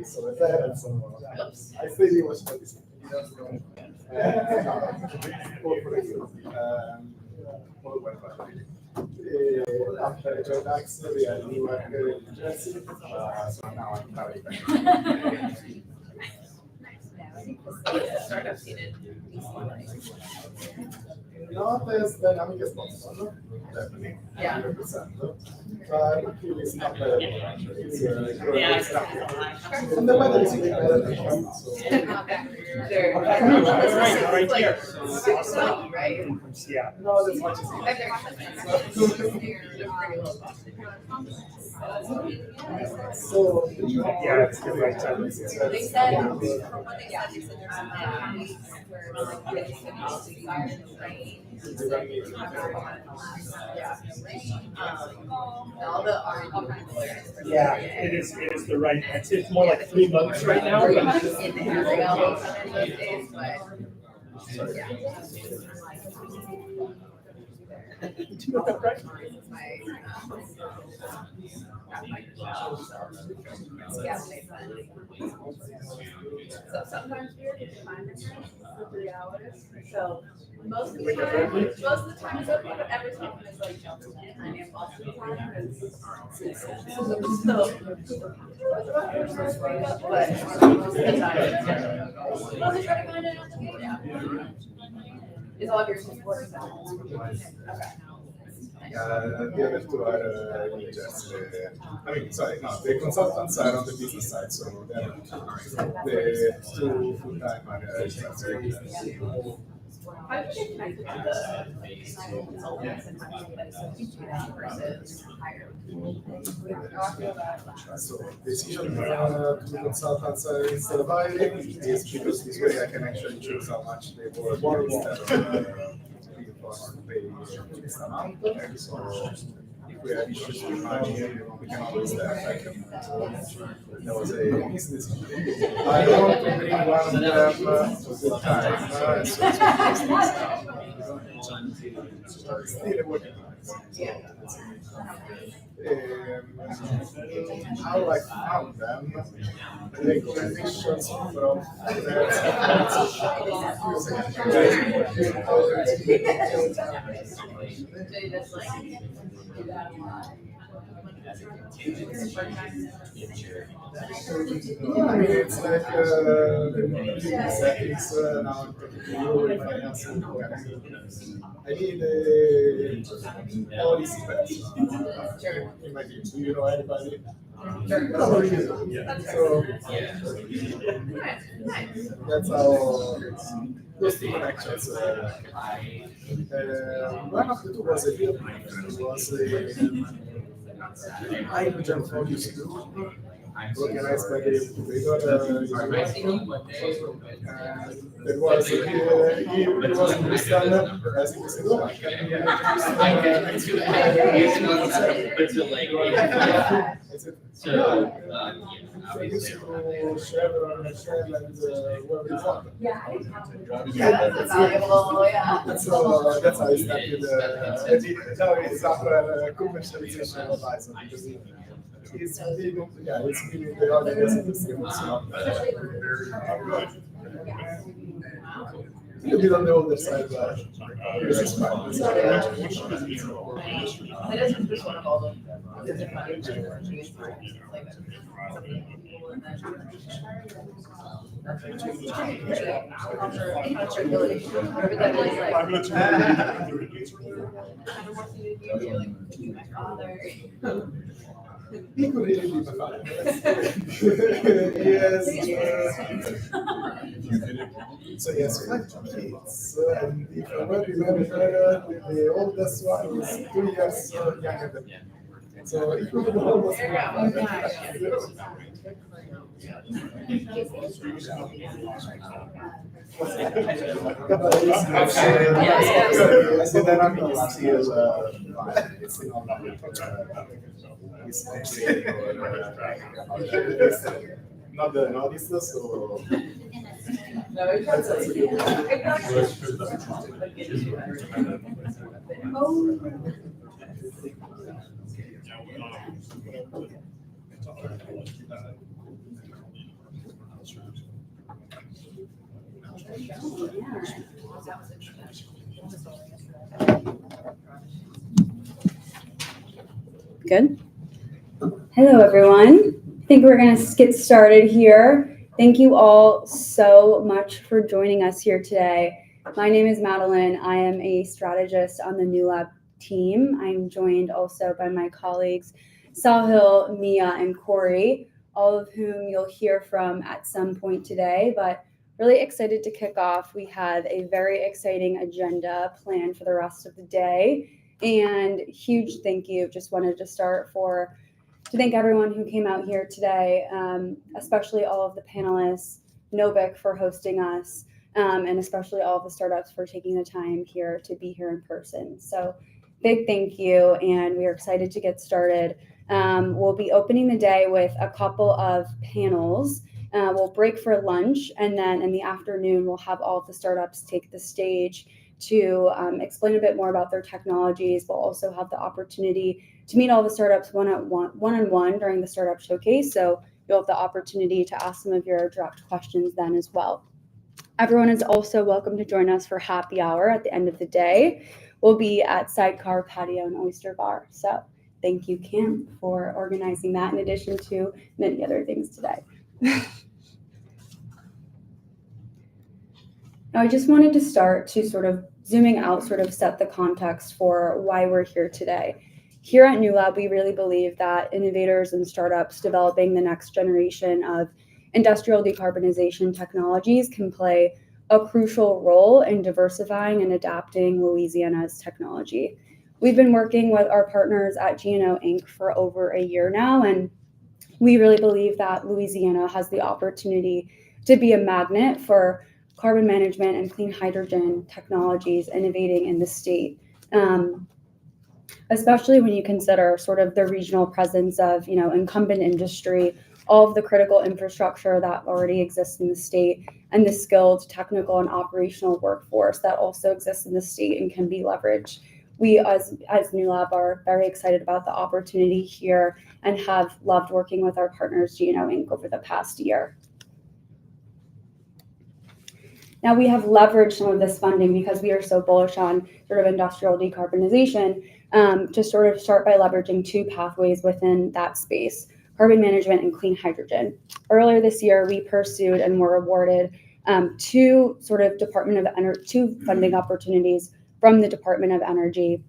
sobre te, I pretty much noticed. After I joined Axel, we had new work in Jersey, so now I'm coming back. Startup seated. Not as dynamic as possible, definitely, 100%. But it's not bad. It's and the weather is way better than Trump, so. Right here. Right? Yeah. Not as much as so, Yeah, it's the right time. They said, from what they said, there's some weeks where it's going to be fire and rain. All the orange. Yeah, it is the right, it's more like 3 months right now. In the area those days, but yeah. Do you know that right? So sometimes we're time difference for 3 hours. So most of the time it's okay, but every time it's like I am most of the time it's but most of the time well, they try to find it out the gate now. Is all of your support okay. the other two are just, I mean, sorry, no, the consultants are on the business side, so the two full-time are just How did you get connected to the consultants and how do you do that versus hire? So decision to consultants instead of hiring is because this way I can actually choose how much they work instead of pay this amount. So if we have issues with money, we can always back. That was a business. I don't want to bring one of them full time. So still a working how I found them, recommendations from I mean, it's like settings now in particular if I ask I need a policy person in my team. Do you know anybody? So that's how those two connections. One of the two was a real was a hydrogen focused group organized by the incubator. It was he was in Louisiana as he was in I used to share on Shell and where we want. Yeah, that's valuable, yeah. So that's how I started. Now it's after commercialization advisor because it's big, yeah, it's big the audience. A bit on the older side, but it's fine. It is just one of all of the different He could really be my father. Yes. So yes, 5 kids, and if I well remember, the oldest one is 2 years younger than me. So it could be almost. The dynamic is still it's still not the notice, so No, it's Good. Hello, everyone. I think we're going to get started here. Thank you all so much for joining us here today. My name is Madeline. I am a strategist on the New Lab team. I'm joined also by my colleagues, Sahil, Mia, and Corey, all of whom you'll hear from at some point today, but really excited to kick off. We have a very exciting agenda planned for the rest of the day, and huge thank you. Just wanted to start to thank everyone who came out here today, especially all of the panelists, Novik for hosting us, and especially all of the startups for taking the time here to be here in person. So big thank you, and we are excited to get started. We'll be opening the day with a couple of panels. We'll break for lunch, and then in the afternoon, we'll have all of the startups take the stage to explain a bit more about their technologies. We'll also have the opportunity to meet all the startups one-on-one during the startup showcase. So you'll have the opportunity to ask some of your direct questions then as well. Everyone is also welcome to join us for happy hour at the end of the day. We'll be at Sidecar Patio and Oyster Bar. So thank you, Cam, for organizing that in addition to many other things today. Now, I just wanted to start to sort of zooming out, sort of set the context for why we're here today. Here at New Lab, we really believe that innovators and startups developing the next generation of industrial decarbonization technologies can play a crucial role in diversifying and adapting Louisiana's technology. We've been working with our partners at G&O Inc. for over a year now, and we really believe that Louisiana has the opportunity to be a magnet for carbon management and clean hydrogen technologies innovating in the state, especially when you consider sort of the regional presence of, incumbent industry, all of the critical infrastructure that already exists in the state, and the skilled technical and operational workforce that also exists in the state and can be leveraged. We, as New Lab, are very excited about the opportunity here and have loved working with our partners, G&O Inc., over the past year. Now, we have leveraged some of this funding because we are so bullish on sort of industrial decarbonization to sort of start by leveraging two pathways within that space: carbon management and clean hydrogen. Earlier this year, we pursued and were awarded two funding opportunities from the Department of Energy.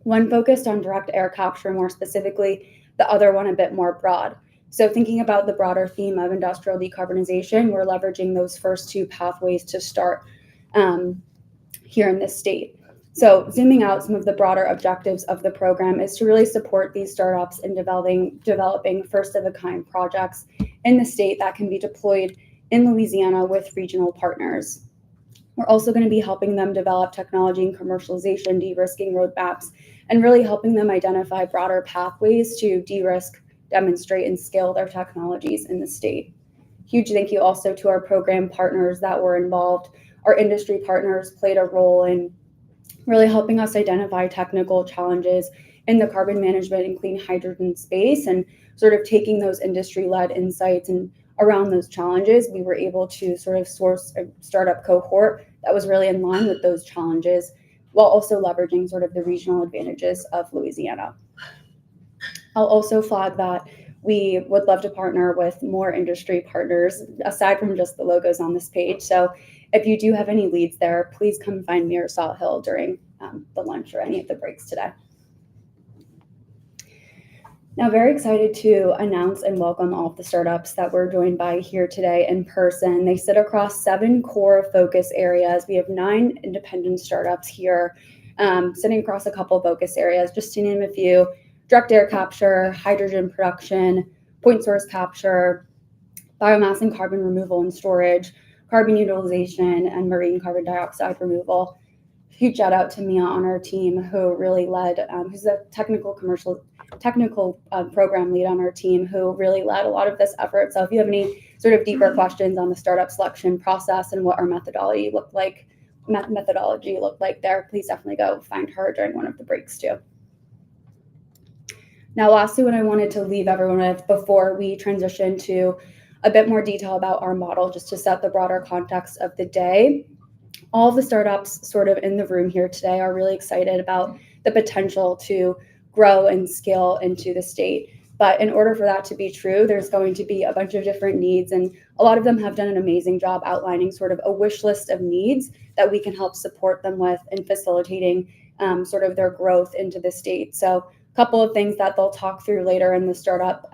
One focused on direct air capture more specifically, the other one a bit more broad. So thinking about the broader theme of industrial decarbonization, we're leveraging those first two pathways to start here in this state. So zooming out, some of the broader objectives of the program is to really support these startups in developing first-of-a-kind projects in the state that can be deployed in Louisiana with regional partners. We're also going to be helping them develop technology and commercialization, de-risking roadmaps, and really helping them identify broader pathways to de-risk, demonstrate, and scale their technologies in the state. Huge thank you also to our program partners that were involved. Our industry partners played a role in really helping us identify technical challenges in the carbon management and clean hydrogen space, and sort of taking those industry-led insights and around those challenges, we were able to sort of source a startup cohort that was really in line with those challenges, while also leveraging sort of the regional advantages of Louisiana. I'll also flag that we would love to partner with more industry partners, aside from just the logos on this page. So if you do have any leads there, please come find me or Sahil during the lunch or any of the breaks today. Now, very excited to announce and welcome all of the startups that we're joined by here today in person. They sit across 7 core focus areas. We have 9 independent startups here, sitting across a couple focus areas, just to name a few: direct air capture, hydrogen production, point source capture, biomass and carbon removal and storage, carbon utilization, and marine carbon dioxide removal. Huge shout out to Mia on our team, who really led, who's the technical program lead on our team, who really led a lot of this effort. So if you have any sort of deeper questions on the startup selection process and what our methodology looked like there, please definitely go find her during one of the breaks too. Now, lastly, what I wanted to leave everyone with before we transition to a bit more detail about our model just to set the broader context of the day. All of the startups sort of in the room here today are really excited about the potential to grow and scale into the state. But in order for that to be true, there's going to be a bunch of different needs, and a lot of them have done an amazing job outlining sort of a wish list of needs that we can help support them with in facilitating sort of their growth into the state. So a couple of things that they'll talk through later in the startup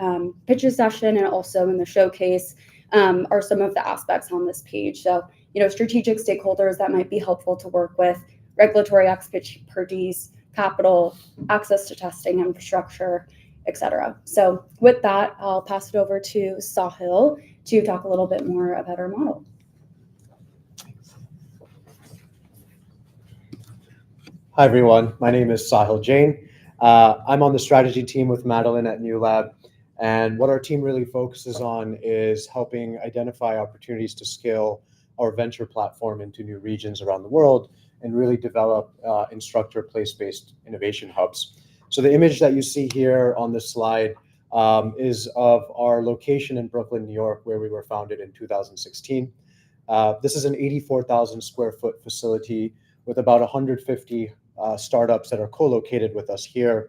pitches session and also in the showcase are some of the aspects on this page. So, strategic stakeholders that might be helpful to work with, regulatory expertise, capital, access to testing infrastructure, etc. So with that, I'll pass it over to Sahil to talk a little bit more about our model. Hi, everyone. My name is Sahil Jain. I'm on the strategy team with Madeline at New Lab. And what our team really focuses on is helping identify opportunities to scale our venture platform into new regions around the world and really develop instructor place-based innovation hubs. So the image that you see here on this slide is of our location in Brooklyn, New York, where we were founded in 2016. This is an 84,000 square foot facility with about 150 startups that are co-located with us here.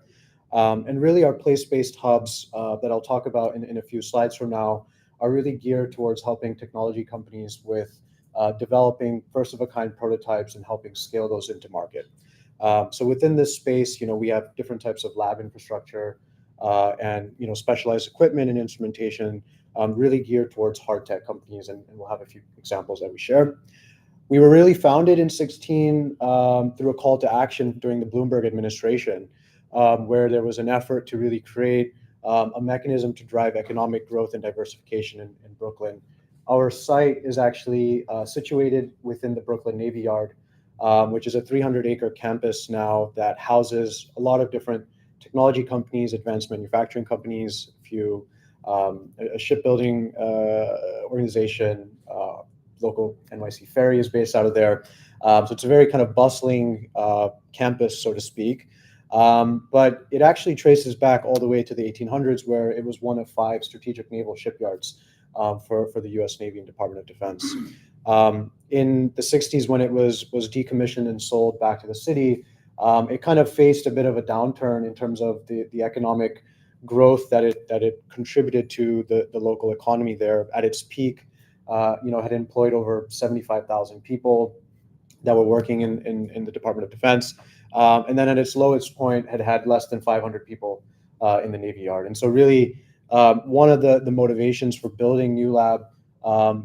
And really our place-based hubs that I'll talk about in a few slides from now are really geared towards helping technology companies with developing first-of-a-kind prototypes and helping scale those into market. So within this space, we have different types of lab infrastructure and specialized equipment and instrumentation really geared towards hard tech companies, and we'll have a few examples that we share. We were really founded in 2016 through a call to action during the Bloomberg administration, where there was an effort to really create a mechanism to drive economic growth and diversification in Brooklyn. Our site is actually situated within the Brooklyn Navy Yard, which is a 300-acre campus now that houses a lot of different technology companies, advanced manufacturing companies, a shipbuilding organization, local NYC Ferry is based out of there. So it's a very kind of bustling campus, so to speak. But it actually traces back all the way to the 1800s, where it was one of 5 strategic naval shipyards for the U.S. Navy and Department of Defense. In the 60s, when it was decommissioned and sold back to the city, it kind of faced a bit of a downturn in terms of the economic growth that it contributed to the local economy there. At its peak, had employed over 75,000 people that were working in the Department of Defense. And then at its lowest point had less than 500 people in the Navy Yard. And so really one of the motivations for building New Lab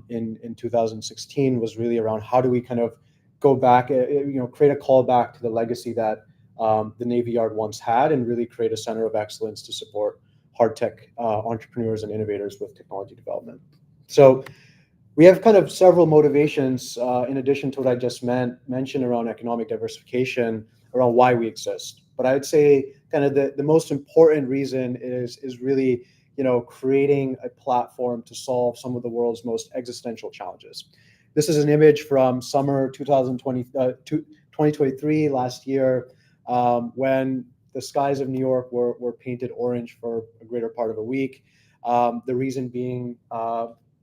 in 2016 was really around how do we kind of go back, create a callback to the legacy that the Navy Yard once had and really create a center of excellence to support hard tech entrepreneurs and innovators with technology development. So we have kind of several motivations in addition to what I just mentioned around economic diversification, around why we exist. But I'd say kind of the most important reason is really creating a platform to solve some of the world's most existential challenges. This is an image from summer 2023, last year, when the skies of New York were painted orange for a greater part of a week. The reason being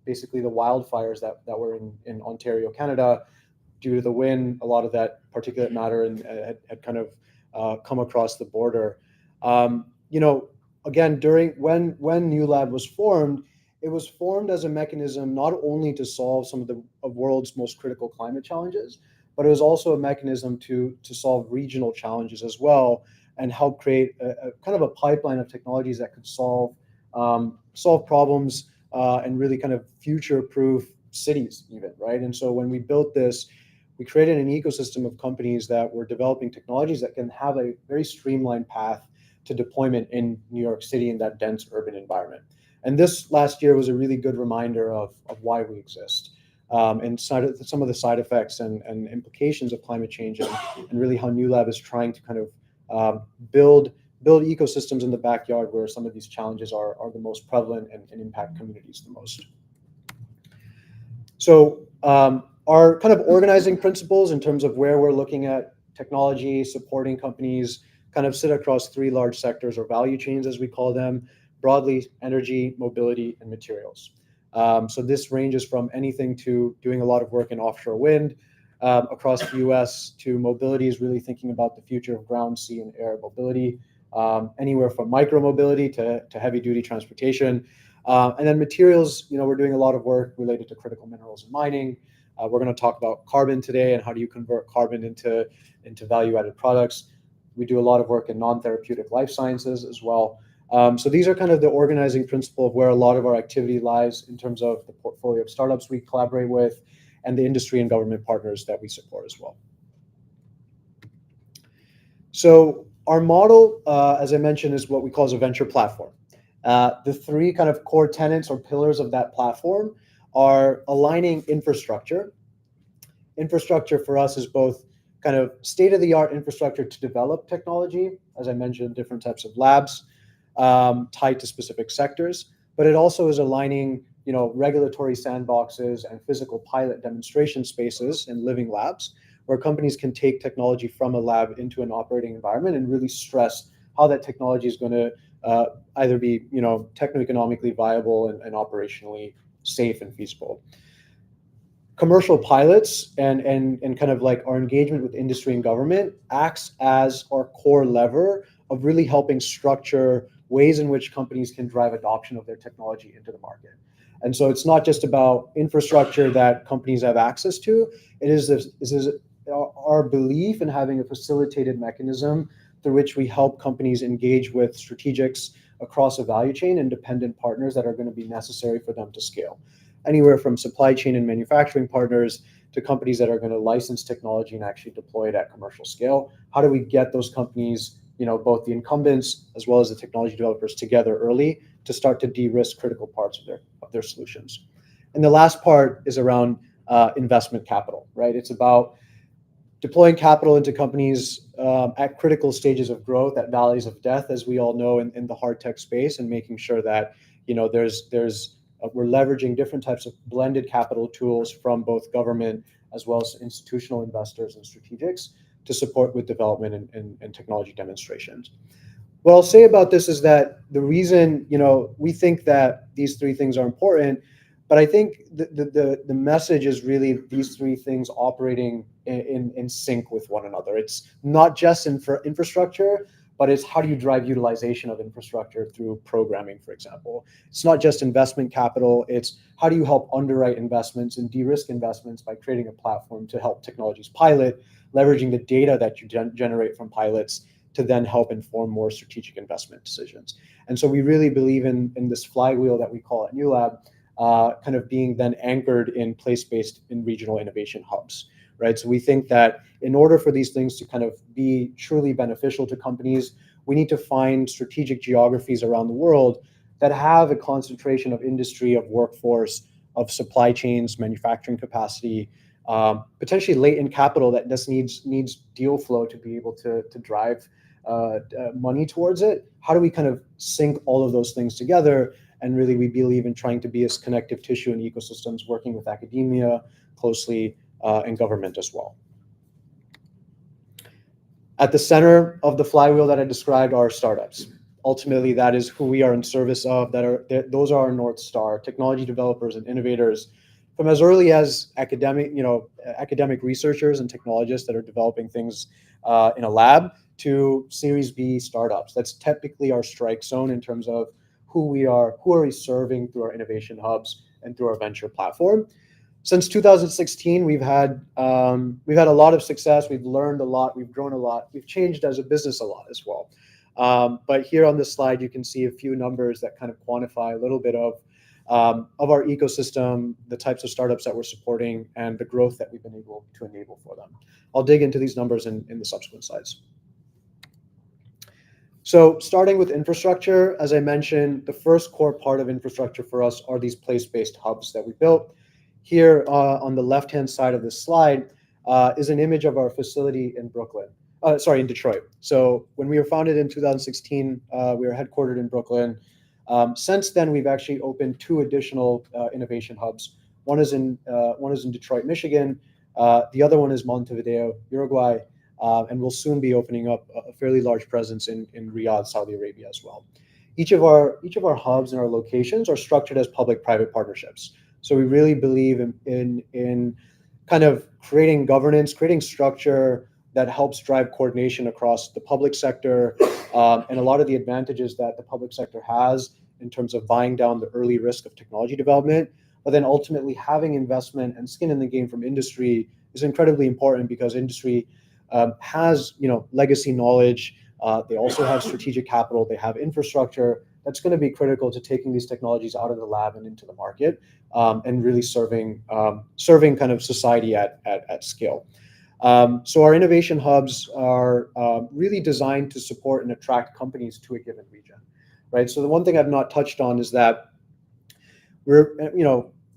basically the wildfires that were in Ontario, Canada. Due to the wind, a lot of that particulate matter had kind of come across the border. Again, when New Lab was formed, it was formed as a mechanism not only to solve some of the world's most critical climate challenges, but it was also a mechanism to solve regional challenges as well and help create a kind of a pipeline of technologies that could solve problems and really kind of future-proof cities even, right? And so when we built this, we created an ecosystem of companies that were developing technologies that can have a very streamlined path to deployment in New York City in that dense urban environment. And this last year was a really good reminder of why we exist and some of the side effects and implications of climate change and really how New Lab is trying to kind of build ecosystems in the backyard where some of these challenges are the most prevalent and impact communities the most. So our kind of organizing principles in terms of where we're looking at technology, supporting companies, kind of sit across 3 large sectors or value chains, as we call them, broadly: energy, mobility, and materials. So this ranges from anything to doing a lot of work in offshore wind across the US, to mobility is really thinking about the future of ground, sea, and air mobility, anywhere from micro-mobility to heavy-duty transportation. And then materials, we're doing a lot of work related to critical minerals and mining. We're going to talk about carbon today and how do you convert carbon into value-added products. We do a lot of work in non-therapeutic life sciences as well. So these are kind of the organizing principle of where a lot of our activity lies in terms of the portfolio of startups we collaborate with and the industry and government partners that we support as well. So our model, as I mentioned, is what we call as a venture platform. The three kind of core tenets or pillars of that platform are aligning infrastructure. Infrastructure for us is both kind of state-of-the-art infrastructure to develop technology, as I mentioned, different types of labs tied to specific sectors, but it also is aligning regulatory sandboxes and physical pilot demonstration spaces and living labs where companies can take technology from a lab into an operating environment and really stress how that technology is going to either be techno-economically viable and operationally safe and feasible. Commercial pilots and kind of like our engagement with industry and government acts as our core lever of really helping structure ways in which companies can drive adoption of their technology into the market. And so it's not just about infrastructure that companies have access to. It is our belief in having a facilitated mechanism through which we help companies engage with strategics across a value chain and dependent partners that are going to be necessary for them to scale. Anywhere from supply chain and manufacturing partners to companies that are going to license technology and actually deploy it at commercial scale. How do we get those companies, both the incumbents as well as the technology developers, together early to start to de-risk critical parts of their solutions? And the last part is around investment capital, right? It's about deploying capital into companies at critical stages of growth, at valleys of death, as we all know in the hard tech space, and making sure that we're leveraging different types of blended capital tools from both government as well as institutional investors and strategics to support with development and technology demonstrations. What I'll say about this is that the reason, we think that these three things are important, but I think the message is really these three things operating in sync with one another. It's not just infrastructure, but it's how do you drive utilization of infrastructure through programming, for example. It's not just investment capital, it's how do you help underwrite investments and de-risk investments by creating a platform to help technologies pilot, leveraging the data that you generate from pilots to then help inform more strategic investment decisions. And so we really believe in this flywheel that we call at New Lab, kind of being then anchored in place-based and regional innovation hubs, right? So we think that in order for these things to kind of be truly beneficial to companies, we need to find strategic geographies around the world that have a concentration of industry, of workforce, of supply chains, manufacturing capacity, potentially latent capital that just needs deal flow to be able to drive money towards it. How do we kind of sync all of those things together? And really, we believe in trying to be as connective tissue in ecosystems, working with academia closely and government as well. At the center of the flywheel that I described are startups. Ultimately, that is who we are in service of. Those are our North Star, technology developers and innovators, from as early as academic researchers and technologists that are developing things in a lab to Series B startups. That's typically our strike zone in terms of who are we serving through our innovation hubs and through our venture platform. Since 2016, we've had a lot of success. We've learned a lot. We've grown a lot. We've changed as a business a lot as well. But here on this slide, you can see a few numbers that kind of quantify a little bit of our ecosystem, the types of startups that we're supporting, and the growth that we've been able to enable for them. I'll dig into these numbers in the subsequent slides. So starting with infrastructure, as I mentioned, the first core part of infrastructure for us are these place-based hubs that we built. Here on the left-hand side of this slide is an image of our facility in in Detroit. So when we were founded in 2016, we were headquartered in Brooklyn. Since then, we've actually opened two additional innovation hubs. One is in Detroit, Michigan. The other one is Montevideo, Uruguay. And we'll soon be opening up a fairly large presence in Riyadh, Saudi Arabia as well. each of our hubs and our locations are structured as public-private partnerships. So we really believe in kind of creating governance, creating structure that helps drive coordination across the public sector, and a lot of the advantages that the public sector has in terms of buying down the early risk of technology development, but then ultimately having investment and skin in the game from industry is incredibly important because industry has legacy knowledge. They also have strategic capital. They have infrastructure that's going to be critical to taking these technologies out of the lab and into the market, and really serving kind of society at scale. So our innovation hubs are really designed to support and attract companies to a given region, right? So the one thing I've not touched on is that we're,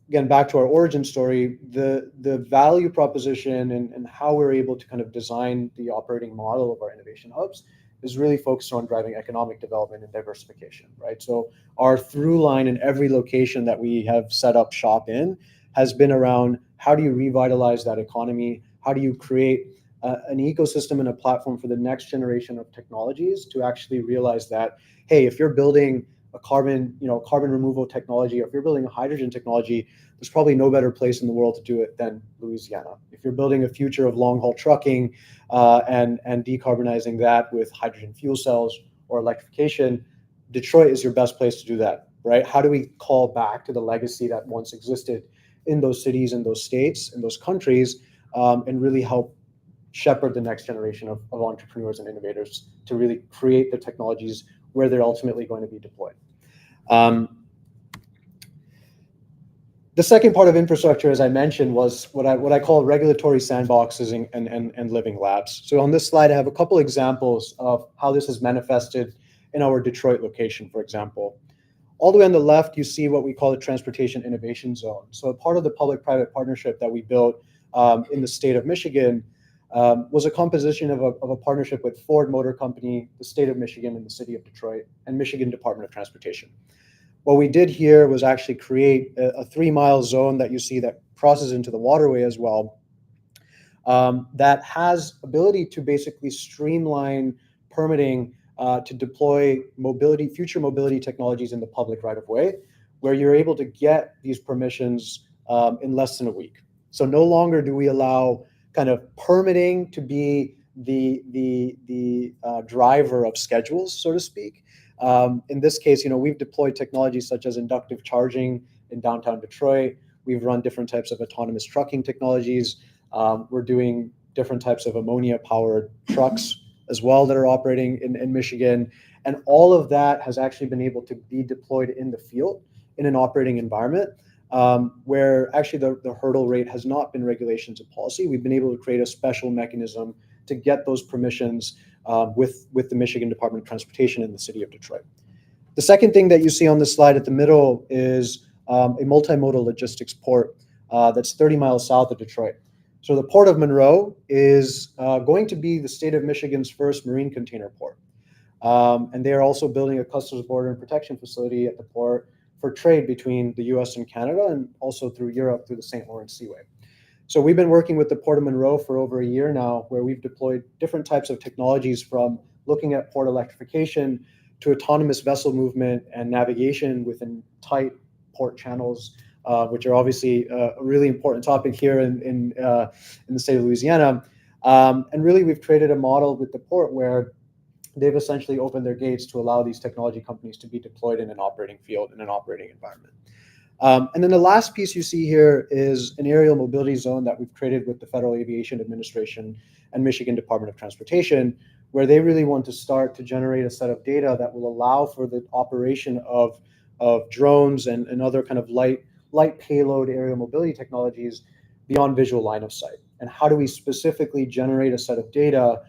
again, back to our origin story, the value proposition and how we're able to kind of design the operating model of our innovation hubs is really focused on driving economic development and diversification, right? So our through line in every location that we have set up shop in has been around how do you revitalize that economy? How do you create an ecosystem and a platform for the next generation of technologies to actually realize that, hey, if you're building a carbon removal technology, or if you're building a hydrogen technology, there's probably no better place in the world to do it than Louisiana. If you're building a future of long haul trucking and decarbonizing that with hydrogen fuel cells or electrification, Detroit is your best place to do that, right? How do we call back to the legacy that once existed in those cities, in those states, in those countries, and really help shepherd the next generation of entrepreneurs and innovators to really create the technologies where they're ultimately going to be deployed. The second part of infrastructure, as I mentioned, was what I call regulatory sandboxes and living labs. So on this slide, I have a couple examples of how this is manifested in our Detroit location, for example. All the way on the left, you see what we call the Transportation Innovation Zone. So a part of the public-private partnership that we built in the state of Michigan was a composition of a partnership with Ford Motor Company, the state of Michigan, and the city of Detroit, and Michigan Department of Transportation. What we did here was actually create a 3-mile zone that you see that crosses into the waterway as well, that has ability to basically streamline permitting to deploy future mobility technologies in the public right of way, where you're able to get these permissions in less than a week. So no longer do we allow kind of permitting to be the driver of schedules, so to speak. In this case, we've deployed technologies such as inductive charging in downtown Detroit. We've run different types of autonomous trucking technologies. We're doing different types of ammonia-powered trucks as well that are operating in Michigan. And all of that has actually been able to be deployed in the field in an operating environment where actually the hurdle rate has not been regulations and policy. We've been able to create a special mechanism to get those permissions with the Michigan Department of Transportation in the city of Detroit. The second thing that you see on the slide at the middle is a multimodal logistics port that's 30 miles south of Detroit. So the Port of Monroe is going to be the state of Michigan's first marine container port. And they are also building a Customs Border and Protection facility at the port for trade between the US and Canada, and also through Europe through the St. Lawrence Seaway. So we've been working with the Port of Monroe for over a year now, where we've deployed different types of technologies, from looking at port electrification to autonomous vessel movement and navigation within tight port channels, which are obviously a really important topic here in the state of Louisiana. And really, we've created a model with the port where they've essentially opened their gates to allow these technology companies to be deployed in an operating field, in an operating environment. And then the last piece you see here is an aerial mobility zone that we've created with the Federal Aviation Administration and Michigan Department of Transportation, where they really want to start to generate a set of data that will allow for the operation of drones and other kind of light payload aerial mobility technologies beyond visual line of sight. And how do we specifically generate a set of data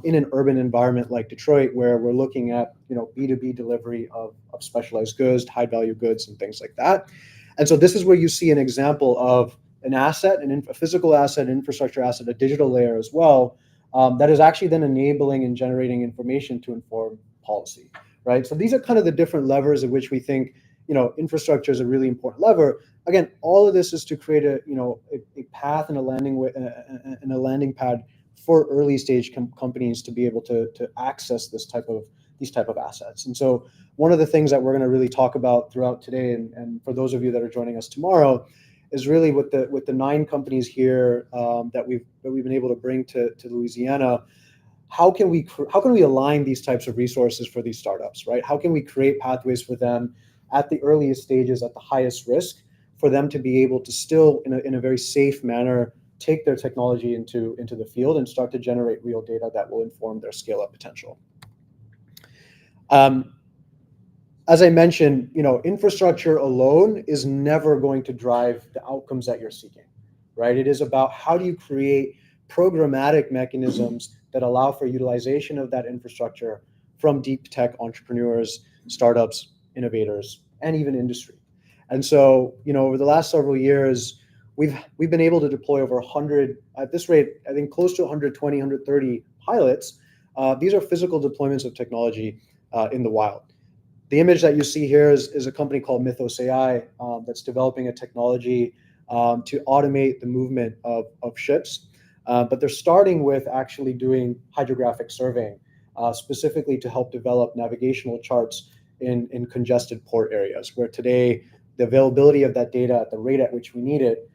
in an urban environment like Detroit, where we're looking at B2B delivery of specialized goods, high value goods, and things like that. And so this is where you see an example of an asset, a physical asset, an infrastructure asset, a digital layer as well, that is actually then enabling and generating information to inform policy, right? So these are kind of the different levers in which we think infrastructure is a really important lever. Again, all of this is to create a path and a landing pad for early stage companies to be able to access this type of these type of assets. And so one of the things that we're going to really talk about throughout today, and for those of you that are joining us tomorrow, is really with the 9 companies here that we've been able to bring to Louisiana. How can we align these types of resources for these startups, right? How can we create pathways for them at the earliest stages, at the highest risk, for them to be able to still, in a very safe manner, take their technology into the field and start to generate real data that will inform their scale-up potential. As I mentioned, infrastructure alone is never going to drive the outcomes that you're seeking, right? It is about how do you create programmatic mechanisms that allow for utilization of that infrastructure from deep tech entrepreneurs, startups, innovators, and even industry. And so, over the last several years, we've been able to deploy over 100, at this rate, I think close to 120, 130 pilots. These are physical deployments of technology in the wild. The image that you see here is a company called Mythos AI that's developing a technology to automate the movement of ships. But they're starting with actually doing hydrographic surveying, specifically to help develop navigational charts in congested port areas, where today the availability of that data at the rate at which we need it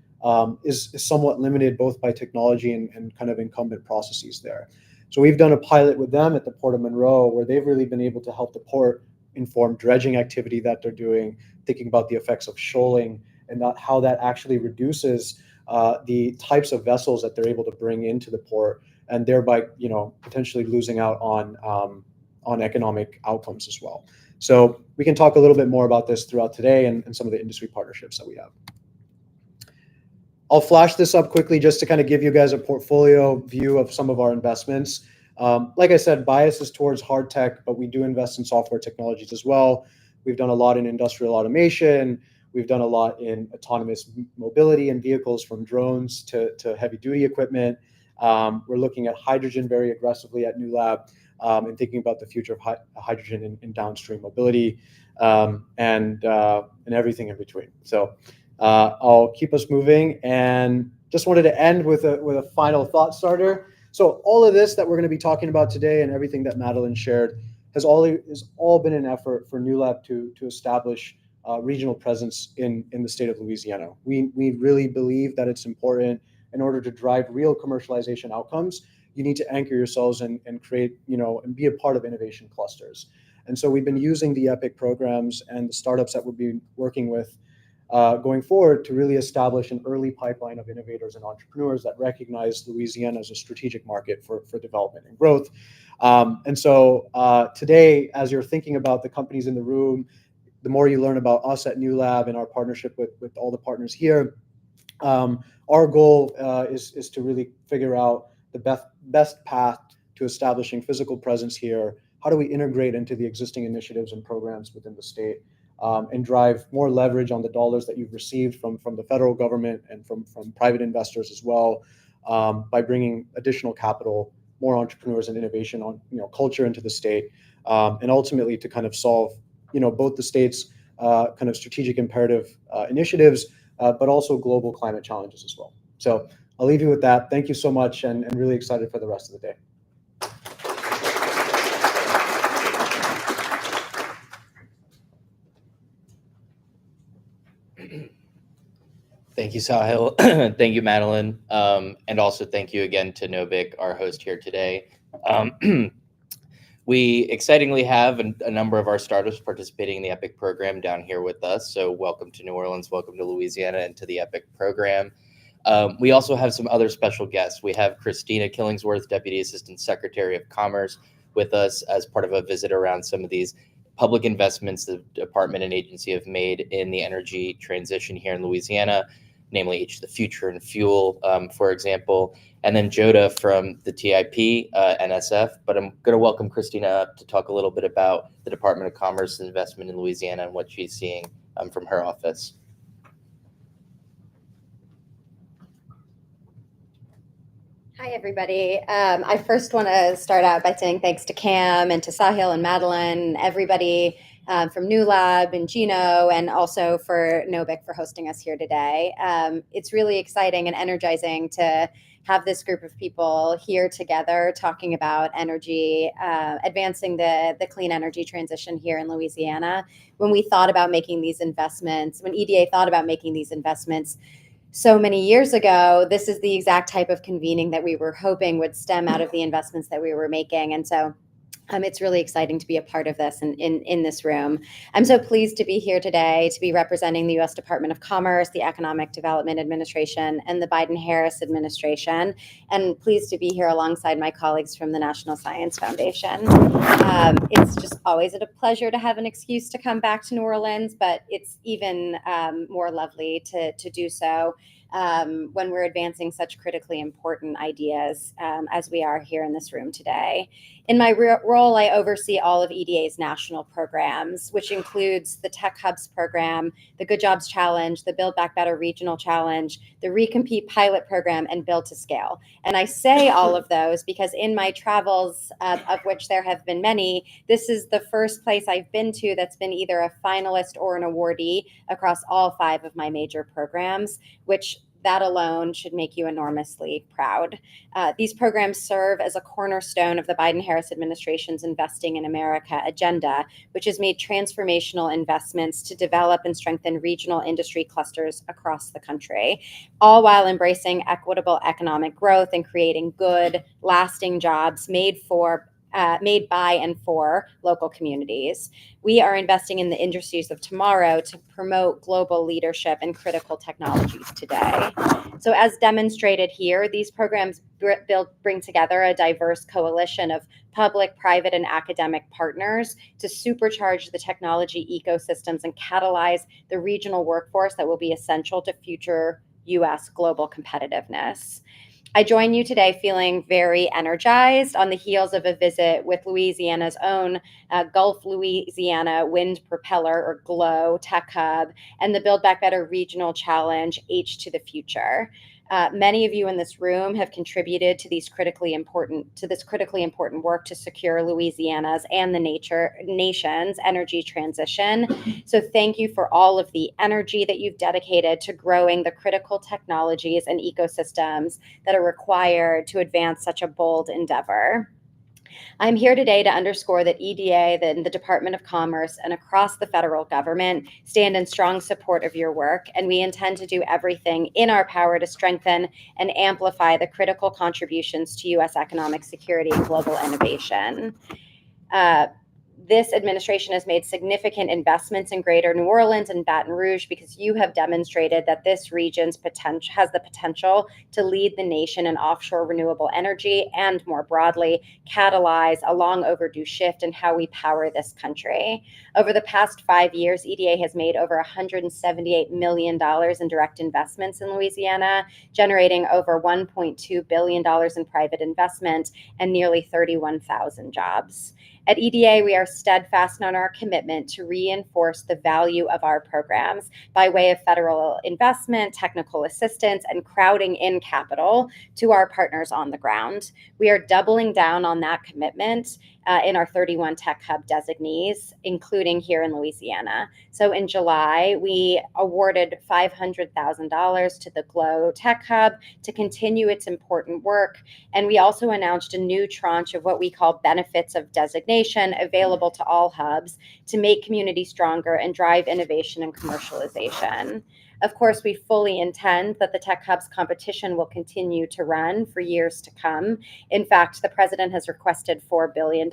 is somewhat limited both by technology and kind of incumbent processes there. So we've done a pilot with them at the Port of Monroe, where they've really been able to help the port inform dredging activity that they're doing, thinking about the effects of shoaling and how that actually reduces the types of vessels that they're able to bring into the port, and thereby, potentially losing out on economic outcomes as well. So we can talk a little bit more about this throughout today and some of the industry partnerships that we have. I'll flash this up quickly just to kind of give you guys a portfolio view of some of our investments. Like I said, bias is towards hard tech, but we do invest in software technologies as well. We've done a lot in industrial automation. We've done a lot in autonomous mobility and vehicles, from drones to heavy duty equipment. We're looking at hydrogen very aggressively at New Lab, and thinking about the future of hydrogen in downstream mobility, and everything in between. So I'll keep us moving, and just wanted to end with a final thought starter. So all of this that we're going to be talking about today and everything that Madeline shared has all been an effort for New Lab to establish regional presence in the state of Louisiana. We really believe that it's important in order to drive real commercialization outcomes. You need to anchor yourselves and create, and be a part of innovation clusters. And so we've been using the EPIC programs and the startups that we'll be working with going forward to really establish an early pipeline of innovators and entrepreneurs that recognize Louisiana as a strategic market for development and growth. And so today, as you're thinking about the companies in the room, the more you learn about us at New Lab and our partnership with all the partners here, our goal is to really figure out the best path to establishing physical presence here. How do we integrate into the existing initiatives and programs within the state, and drive more leverage on the dollars that you've received from the federal government and from private investors as well, by bringing additional capital, more entrepreneurs and innovation on culture into the state, and ultimately to kind of solve both the state's kind of strategic imperative initiatives, but also global climate challenges as well. So I'll leave you with that. Thank you so much, and really excited for the rest of the day. Thank you, Sahil. Thank you, Madeline. And also thank you again to Novik, our host here today. We excitingly have a number of our startups participating in the EPIC program down here with us. So welcome to New Orleans, welcome to Louisiana, and to the EPIC program. We also have some other special guests. We have Christina Killingsworth, Deputy Assistant Secretary of Commerce, with us as part of a visit around some of these public investments the department and agency have made in the energy transition here in Louisiana, namely H, the Future and Fuel, for example, and then Joda from the TIP, NSF. But I'm going to welcome Christina up to talk a little bit about the Department of Commerce investment in Louisiana and what she's seeing from her office. Hi, everybody. I first want to start out by saying thanks to Cam and to Sahil and Madeline, everybody from New Lab and Gino, and also for Novik for hosting us here today. It's really exciting and energizing to have this group of people here together talking about energy, advancing the clean energy transition here in Louisiana. When we thought about making these investments, when EDA thought about making these investments so many years ago, this is the exact type of convening that we were hoping would stem out of the investments that we were making. And so it's really exciting to be a part of this in this room. I'm so pleased to be here today to be representing the U.S. Department of Commerce, the Economic Development Administration, and the Biden-Harris administration, and pleased to be here alongside my colleagues from the National Science Foundation. It's just always a pleasure to have an excuse to come back to New Orleans, but it's even more lovely to do so when we're advancing such critically important ideas as we are here in this room today. In my role, I oversee all of EDA's national programs, which includes the Tech Hubs program, the Good Jobs Challenge, the Build Back Better Regional Challenge, the Recompete Pilot Program, and Build to Scale. And I say all of those because in my travels, of which there have been many, this is the first place I've been to that's been either a finalist or an awardee across all 5 of my major programs, which that alone should make you enormously proud. These programs serve as a cornerstone of the Biden-Harris administration's Investing in America agenda, which has made transformational investments to develop and strengthen regional industry clusters across the country, all while embracing equitable economic growth and creating good, lasting jobs made by and for local communities. We are investing in the industries of tomorrow to promote global leadership and critical technologies today. So as demonstrated here, these programs bring together a diverse coalition of public, private, and academic partners to supercharge the technology ecosystems and catalyze the regional workforce that will be essential to future U.S. global competitiveness. I join you today feeling very energized on the heels of a visit with Louisiana's own Gulf Louisiana Wind Propeller, or GLOW, Tech Hub, and the Build Back Better Regional Challenge, H to the Future. Many of you in this room have contributed to this critically important work to secure Louisiana's and the nation's energy transition. So thank you for all of the energy that you've dedicated to growing the critical technologies and ecosystems that are required to advance such a bold endeavor. I'm here today to underscore that EDA, the Department of Commerce, and across the federal government stand in strong support of your work, and we intend to do everything in our power to strengthen and amplify the critical contributions to U.S. economic security and global innovation. This administration has made significant investments in Greater New Orleans and Baton Rouge because you have demonstrated that this region's potential has the potential to lead the nation in offshore renewable energy and, more broadly, catalyze a long overdue shift in how we power this country. Over the past 5 years, EDA has made over $178 million in direct investments in Louisiana, generating over $1.2 billion in private investment and nearly 31,000 jobs. At EDA, we are steadfast on our commitment to reinforce the value of our programs by way of federal investment, technical assistance, and crowding in capital to our partners on the ground. We are doubling down on that commitment in our 31 Tech Hub designees, including here in Louisiana. So in July, we awarded $500,000 to the GLOW Tech Hub to continue its important work. And we also announced a new tranche of what we call benefits of designation available to all hubs to make communities stronger and drive innovation and commercialization. Of course, we fully intend that the Tech Hubs competition will continue to run for years to come. In fact, the president has requested $4 billion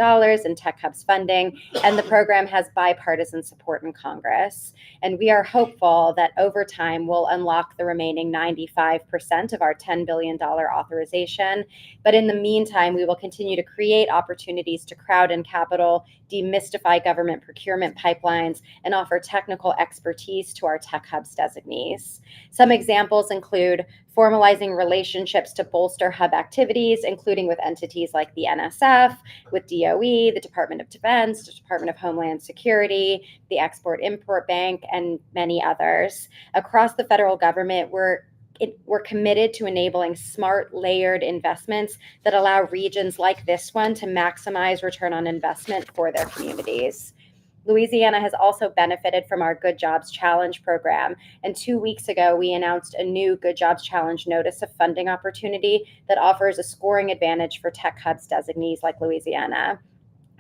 in Tech Hubs funding, and the program has bipartisan support in Congress. And we are hopeful that over time we'll unlock the remaining 95% of our $10 billion authorization. But in the meantime, we will continue to create opportunities to crowd in capital, demystify government procurement pipelines, and offer technical expertise to our Tech Hubs designees. Some examples include formalizing relationships to bolster hub activities, including with entities like the NSF, with DOE, the Department of Defense, the Department of Homeland Security, the Export-Import Bank, and many others. Across the federal government, we're committed to enabling smart, layered investments that allow regions like this one to maximize return on investment for their communities. Louisiana has also benefited from our Good Jobs Challenge program. And 2 weeks ago, we announced a new Good Jobs Challenge notice of funding opportunity that offers a scoring advantage for tech hubs designees like Louisiana.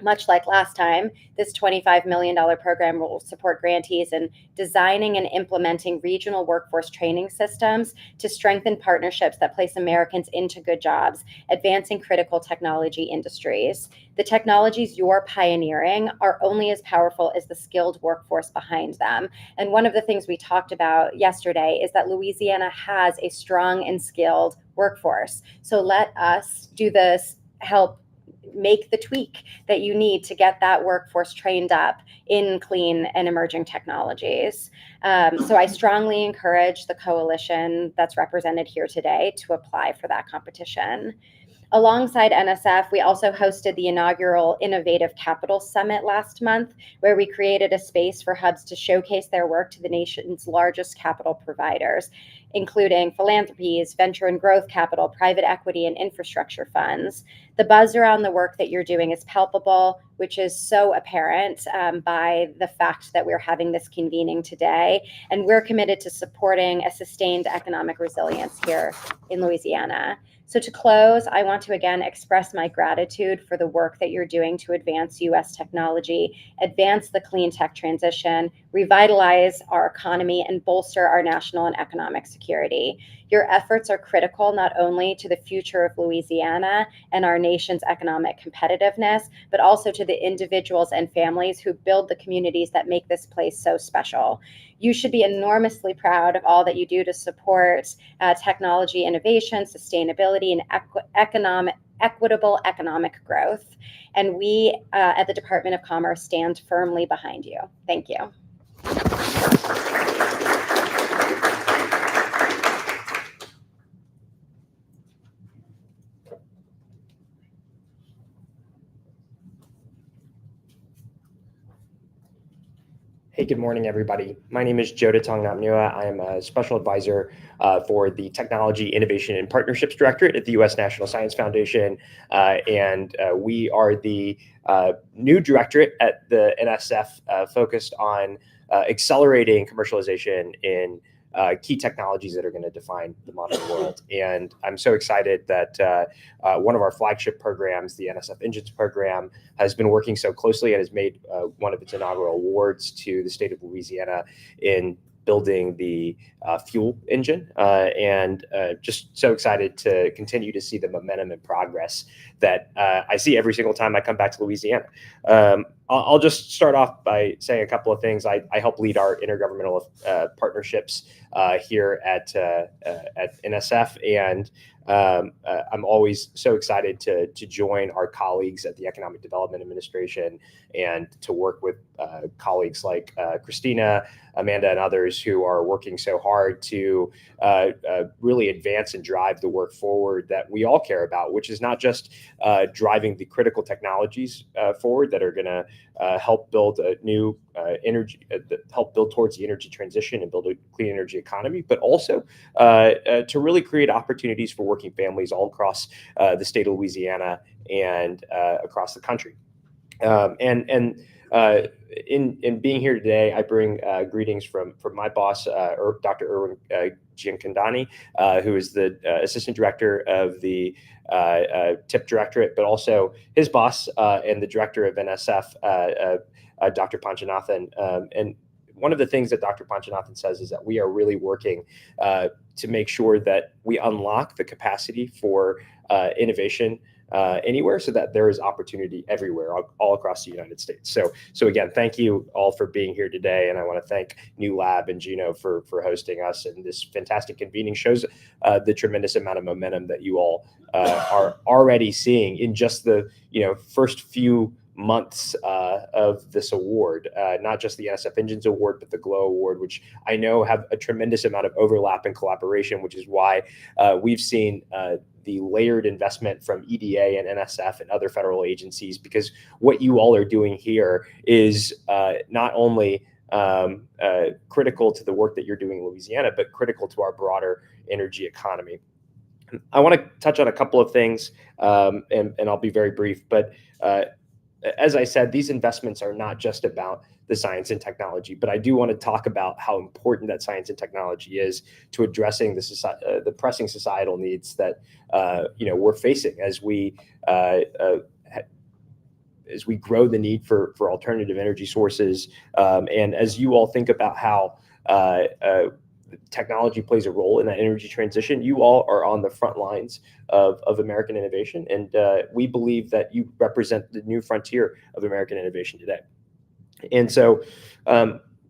Much like last time, this $25 million program will support grantees in designing and implementing regional workforce training systems to strengthen partnerships that place Americans into good jobs, advancing critical technology industries. The technologies you're pioneering are only as powerful as the skilled workforce behind them. And one of the things we talked about yesterday is that Louisiana has a strong and skilled workforce. So let us do this, help make the tweak that you need to get that workforce trained up in clean and emerging technologies. So I strongly encourage the coalition that's represented here today to apply for that competition. Alongside NSF, we also hosted the inaugural Innovative Capital Summit last month, where we created a space for hubs to showcase their work to the nation's largest capital providers, including philanthropies, venture and growth capital, private equity, and infrastructure funds. The buzz around the work that you're doing is palpable, which is so apparent by the fact that we're having this convening today. And we're committed to supporting a sustained economic resilience here in Louisiana. So to close, I want to again express my gratitude for the work that you're doing to advance U.S. technology, advance the clean tech transition, revitalize our economy, and bolster our national and economic security. Your efforts are critical not only to the future of Louisiana and our nation's economic competitiveness, but also to the individuals and families who build the communities that make this place so special. You should be enormously proud of all that you do to support technology innovation, sustainability, and equitable economic growth. And we at the Department of Commerce stand firmly behind you. Thank you. Hey, good morning, everybody. My name is Joda Tongnamnua. I am a special advisor for the Technology, Innovation, and Partnerships Directorate at the U.S. National Science Foundation. We are the new directorate at the NSF focused on accelerating commercialization in key technologies that are going to define the modern world. And I'm so excited that one of our flagship programs, the NSF Engines program, has been working so closely and has made one of its inaugural awards to the state of Louisiana in building the fuel engine, and just so excited to continue to see the momentum and progress that I see every single time I come back to Louisiana. I'll just start off by saying a couple of things. I help lead our intergovernmental partnerships here at NSF, and I'm always so excited to join our colleagues at the Economic Development Administration and to work with colleagues like Christina, Amanda, and others who are working so hard to really advance and drive the work forward that we all care about, which is not just driving the critical technologies forward that are going to help build a new help build towards the energy transition and build a clean energy economy, but also to really create opportunities for working families all across the state of Louisiana and across the country. In being here today, I bring greetings from my boss, Dr. Irwin Giancandani, who is the Assistant Director of the TIP Directorate, but also his boss and the Director of NSF, Dr. Panchanathan. And one of the things that Dr. Panchanathan says is that we are really working to make sure that we unlock the capacity for innovation anywhere, so that there is opportunity everywhere, all across the United States. So again, thank you all for being here today, and I want to thank New Lab and Gino for hosting us. And this fantastic convening shows the tremendous amount of momentum that you all are already seeing in just the first few months of this award, not just the NSF Engines Award, but the GLOW Award, which I know have a tremendous amount of overlap and collaboration, which is why we've seen the layered investment from EDA and NSF and other federal agencies, because what you all are doing here is not only critical to the work that you're doing in Louisiana, but critical to our broader energy economy. I want to touch on a couple of things, and I'll be very brief, but as I said, these investments are not just about the science and technology, but I do want to talk about how important that science and technology is to addressing the pressing societal needs that we're facing as we grow the need for alternative energy sources, and as you all think about how technology plays a role in that energy transition. You all are on the front lines of American innovation, and we believe that you represent the new frontier of American innovation today. And so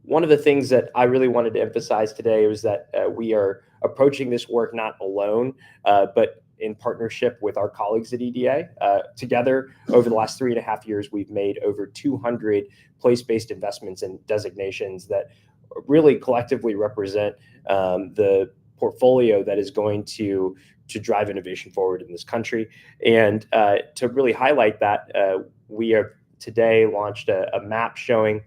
one of the things that I really wanted to emphasize today was that we are approaching this work not alone, but in partnership with our colleagues at EDA. Together, over the last 3.5 years, we've made over 200 place-based investments and designations that really collectively represent the portfolio that is going to drive innovation forward in this country. And to really highlight that, we have today launched a map showing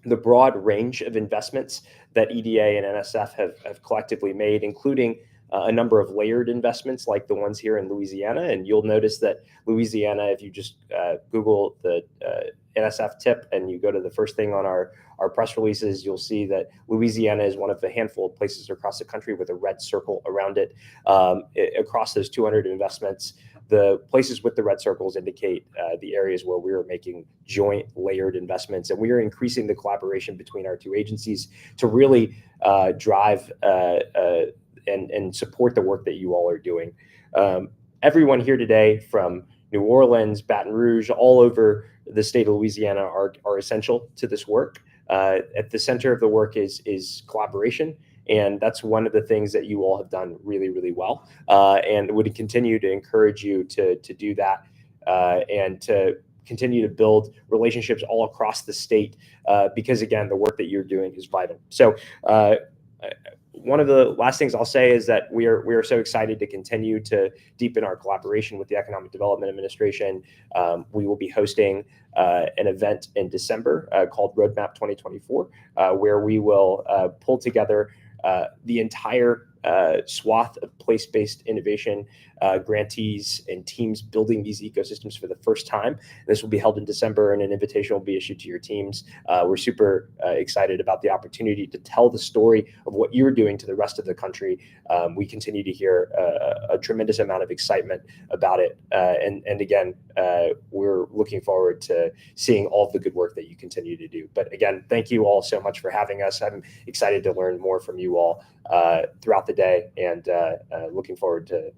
the broad range of investments that EDA and NSF have collectively made, including a number of layered investments like the ones here in Louisiana. And you'll notice that Louisiana, if you just Google the NSF tip and you go to the first thing on our press releases, you'll see that Louisiana is one of the handful of places across the country with a red circle around it. Across those 200 investments, the places with the red circles indicate the areas where we are making joint layered investments, and we are increasing the collaboration between our two agencies to really drive and support the work that you all are doing. Everyone here today, from New Orleans, Baton Rouge, all over the state of Louisiana, are essential to this work. At the center of the work is collaboration, and that's one of the things that you all have done really, really well, and would continue to encourage you to do that, and to continue to build relationships all across the state, because again, the work that you're doing is vital. So one of the last things I'll say is that we are so excited to continue to deepen our collaboration with the Economic Development Administration. We will be hosting an event in December called Roadmap 2024, where we will pull together the entire swath of place-based innovation grantees and teams building these ecosystems for the first time. This will be held in December, and an invitation will be issued to your teams. We're super excited about the opportunity to tell the story of what you're doing to the rest of the country. We continue to hear a tremendous amount of excitement about it. And again, we're looking forward to seeing all of the good work that you continue to do. But again, thank you all so much for having us. I'm excited to learn more from you all throughout the day, and looking forward to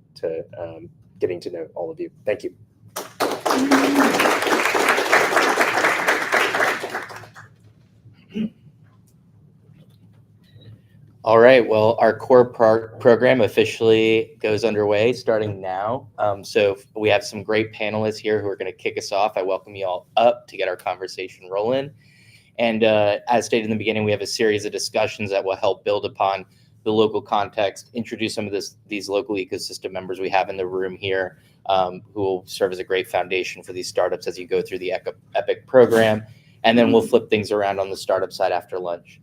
getting to know all of you. Thank you. All right, well, our core program officially goes underway starting now. So we have some great panelists here who are going to kick us off. I welcome you all up to get our conversation rolling. And as stated in the beginning, we have a series of discussions that will help build upon the local context, introduce some of these local ecosystem members we have in the room here, who will serve as a great foundation for these startups as you go through the EPIC program. And then we'll flip things around on the startup side after lunch.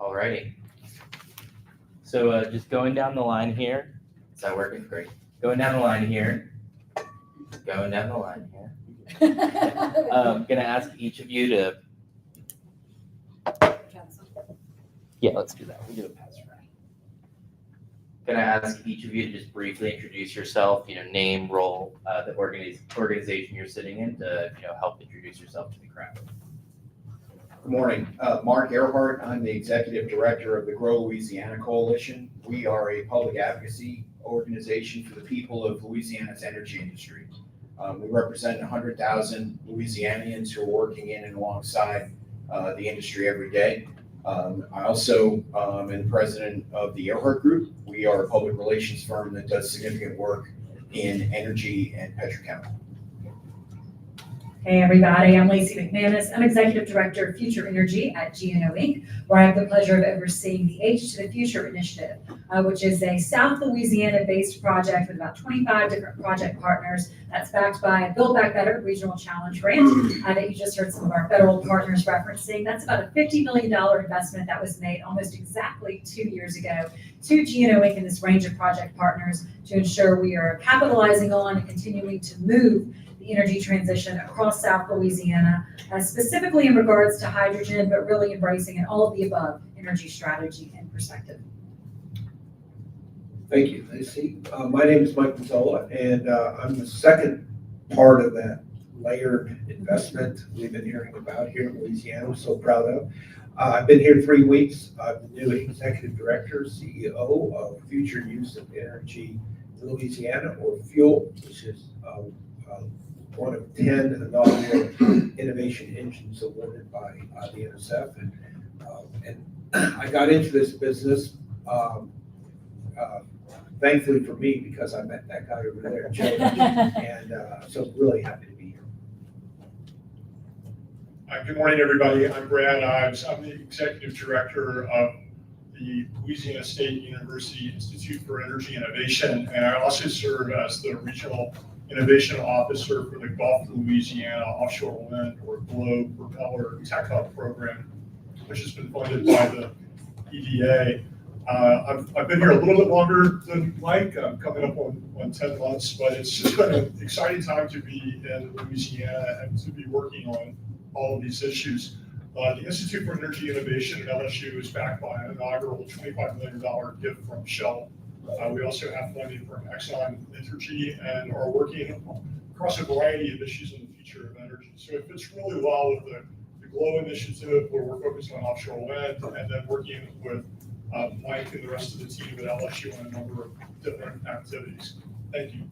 Alrighty. So just going down the line here. Is that working? Great. Going down the line here. Going down the line here. I'm going to ask each of you to... Yeah, let's do that. We'll do a pass around. Going to ask each of you to just briefly introduce yourself, name, role, the organization you're sitting in to help introduce yourself to the crowd. Good morning. Mark Earhart. I'm the Executive Director of the Grow Louisiana Coalition. We are a public advocacy organization for the people of Louisiana's energy industry. We represent 100,000 Louisianians who are working in and alongside the industry every day. I also am the president of the Earhart Group. We are a public relations firm that does significant work in energy and petrochemical. Hey everybody, I'm Lacey McManus. I'm Executive Director of Future Energy at GNO Inc., where I have the pleasure of overseeing the H to the Future Initiative, which is a South Louisiana-based project with about 25 different project partners that's backed by a Build Back Better Regional Challenge grant that you just heard some of our federal partners referencing. That's about a $50 million investment that was made almost exactly 2 years ago to GNO Inc. and this range of project partners to ensure we are capitalizing on and continuing to move the energy transition across South Louisiana, specifically in regards to hydrogen, but really embracing an all of the above energy strategy and perspective. Thank you, Lacey. My name is Mike Mazzola, and I'm the second part of that layered investment we've been hearing about here in Louisiana. I'm so proud of. I've been here 3 weeks. I'm the new Executive Director, CEO of Future Use of Energy in Louisiana, or FUEL, which is one of 10 inaugural innovation engines awarded by the NSF. And I got into this business, thankfully for me, because I met that guy over there, Joe, and so I'm really happy to be here. Good morning, everybody. I'm Brad Ives. I'm the Executive Director of the Louisiana State University Institute for Energy Innovation, and I also serve as the Regional Innovation Officer for the Gulf of Louisiana Offshore Wind, or GLOBE Propeller Tech Hub program, which has been funded by the EDA. I've been here a little bit longer than Mike. I'm coming up on 10 months, but it's just been an exciting time to be in Louisiana and to be working on all of these issues. The Institute for Energy Innovation at LSU is backed by an inaugural $25 million gift from Shell. We also have funding from Exxon Energy and are working across a variety of issues in the future of energy. So it fits really well with the GLOW initiative, where we're focused on offshore wind, and then working with Mike and the rest of the team at LSU on a number of different activities. Thank you.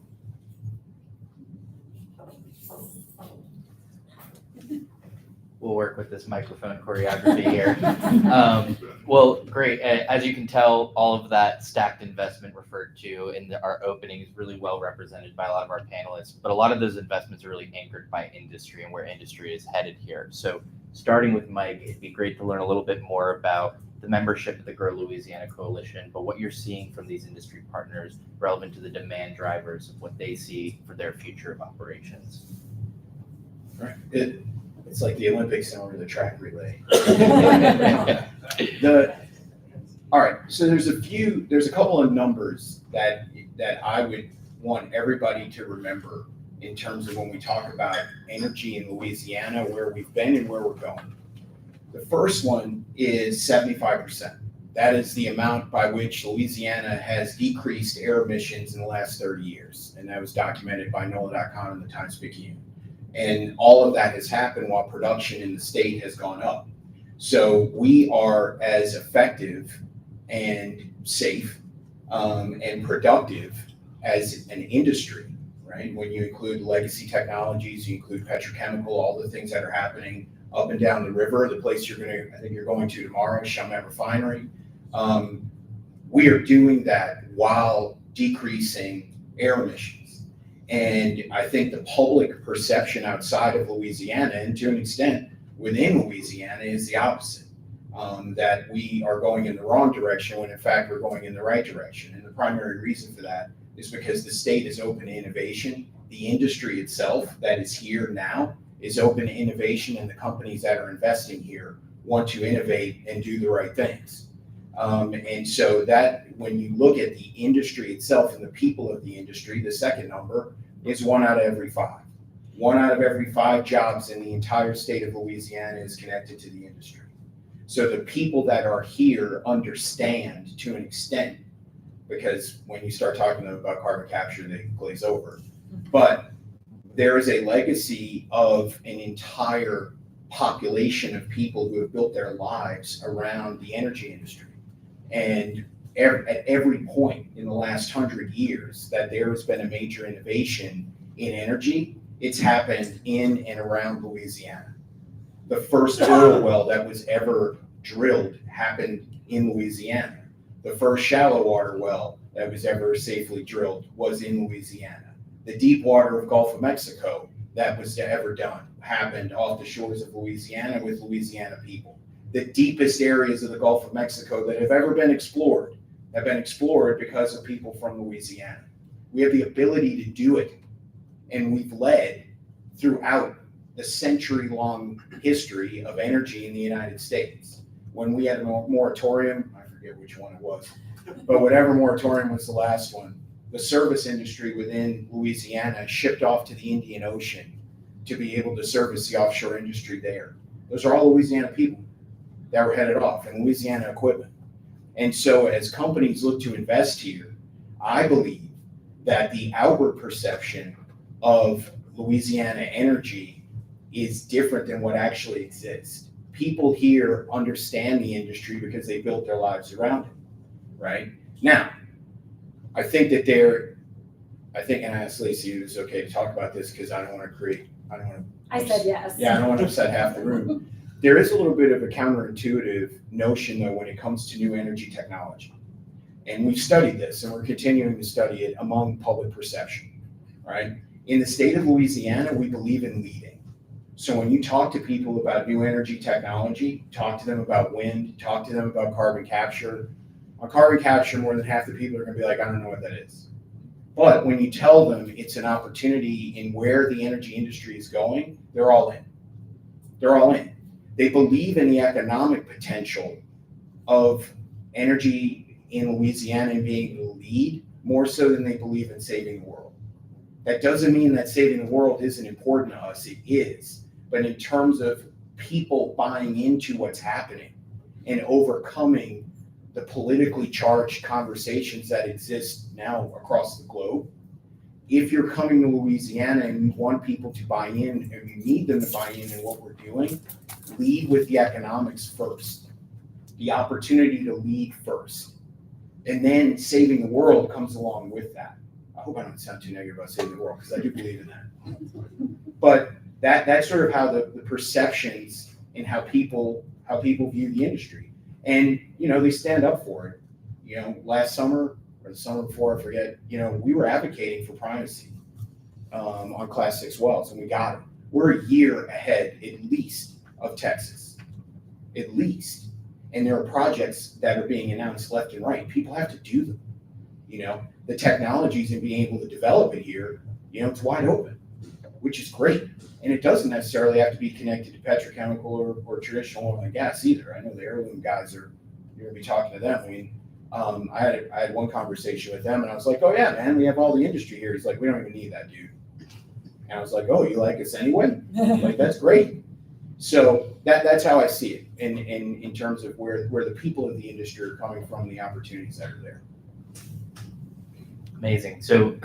We'll work with this microphone choreography here. Well, great. As you can tell, all of that stacked investment referred to in our opening is really well represented by a lot of our panelists, but a lot of those investments are really anchored by industry and where industry is headed here. So starting with Mike, it'd be great to learn a little bit more about the membership of the Grow Louisiana Coalition, but what you're seeing from these industry partners relevant to the demand drivers of what they see for their future of operations. Right. It's like the Olympics or the track relay. All right, so there's a couple of numbers that I would want everybody to remember in terms of when we talk about energy in Louisiana, where we've been and where we're going. The first one is 75%. That is the amount by which Louisiana has decreased air emissions in the last 30 years. And that was documented by NOLA.com and the Times-Picayune. And all of that has happened while production in the state has gone up. So we are as effective and safe and productive as an industry, right? When you include legacy technologies, you include petrochemical, all the things that are happening up and down the river, the place I think you're going to tomorrow, Chalmette Refinery. We are doing that while decreasing air emissions. And I think the public perception outside of Louisiana, and to an extent within Louisiana, is the opposite, that we are going in the wrong direction when in fact we're going in the right direction. And the primary reason for that is because the state is open to innovation. The industry itself that is here now is open to innovation, and the companies that are investing here want to innovate and do the right things. And so that when you look at the industry itself and the people of the industry, the second number is 1 out of every 5. 1 out of every 5 jobs in the entire state of Louisiana is connected to the industry. So the people that are here understand to an extent, because when you start talking to them about carbon capture, they glaze over. But there is a legacy of an entire population of people who have built their lives around the energy industry. And at every point in the last 100 years that there has been a major innovation in energy, it's happened in and around Louisiana. The first oil well that was ever drilled happened in Louisiana. The first shallow water well that was ever safely drilled was in Louisiana. The deep water of Gulf of Mexico that was ever done happened off the shores of Louisiana with Louisiana people. The deepest areas of the Gulf of Mexico that have ever been explored have been explored because of people from Louisiana. We have the ability to do it, and we've led throughout the century-long history of energy in the United States. When we had a moratorium, I forget which one it was, but whatever moratorium was the last one, the service industry within Louisiana shipped off to the Indian Ocean to be able to service the offshore industry there. Those are all Louisiana people that were headed off, and Louisiana equipment. And so as companies look to invest here, I believe that the outward perception of Louisiana energy is different than what actually exists. People here understand the industry because they built their lives around it, right? Now, I think, and I asked Lacey if it's okay to talk about this because I don't want to I said yes. Yeah, I don't want to upset half the room. There is a little bit of a counterintuitive notion, though, when it comes to new energy technology. And we've studied this, and we're continuing to study it among public perception, right? In the state of Louisiana, we believe in leading. So when you talk to people about new energy technology, talk to them about wind, talk to them about carbon capture. On carbon capture, more than half the people are going to be like, I don't know what that is. But when you tell them it's an opportunity in where the energy industry is going, they're all in. They're all in. They believe in the economic potential of energy in Louisiana and being able to lead more so than they believe in saving the world. That doesn't mean that saving the world isn't important to us. It is. But in terms of people buying into what's happening and overcoming the politically charged conversations that exist now across the globe, if you're coming to Louisiana and you want people to buy in, and you need them to buy in what we're doing, lead with the economics first, the opportunity to lead first. And then saving the world comes along with that. I hope I don't sound too negative about saving the world, because I do believe in that. But that's sort of how the perceptions and how people view the industry. And, they stand up for it. Last summer or the summer before, I forget, we were advocating for primacy on Class 6 wells, and we got it. We're a year ahead, at least, of Texas. At least. And there are projects that are being announced left and right. People have to do them. The technologies and being able to develop it here, it's wide open, which is great. And it doesn't necessarily have to be connected to petrochemical or traditional oil and gas either. I know the heirloom guys you're going to be talking to them. I mean, I had one conversation with them, and I was like, oh yeah, man, we have all the industry here. He's like, we don't even need that, dude. And I was like, oh, you like us anyway? Like, that's great. So that's how I see it in terms of where the people of the industry are coming from, the opportunities that are there. Amazing. So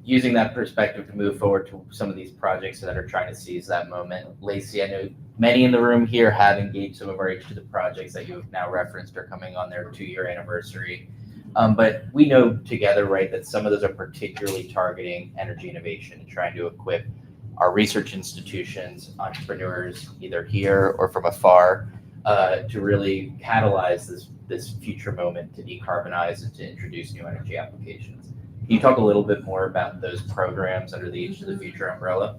using that perspective to move forward to some of these projects that are trying to seize that moment. Lacey, I know many in the room here have engaged some of our H to the projects that you have now referenced are coming on their 2-year anniversary. But we know together, right, that some of those are particularly targeting energy innovation and trying to equip our research institutions, entrepreneurs, either here or from afar, to really catalyze this future moment to decarbonize and to introduce new energy applications. Can you talk a little bit more about those programs under the H to the Future umbrella?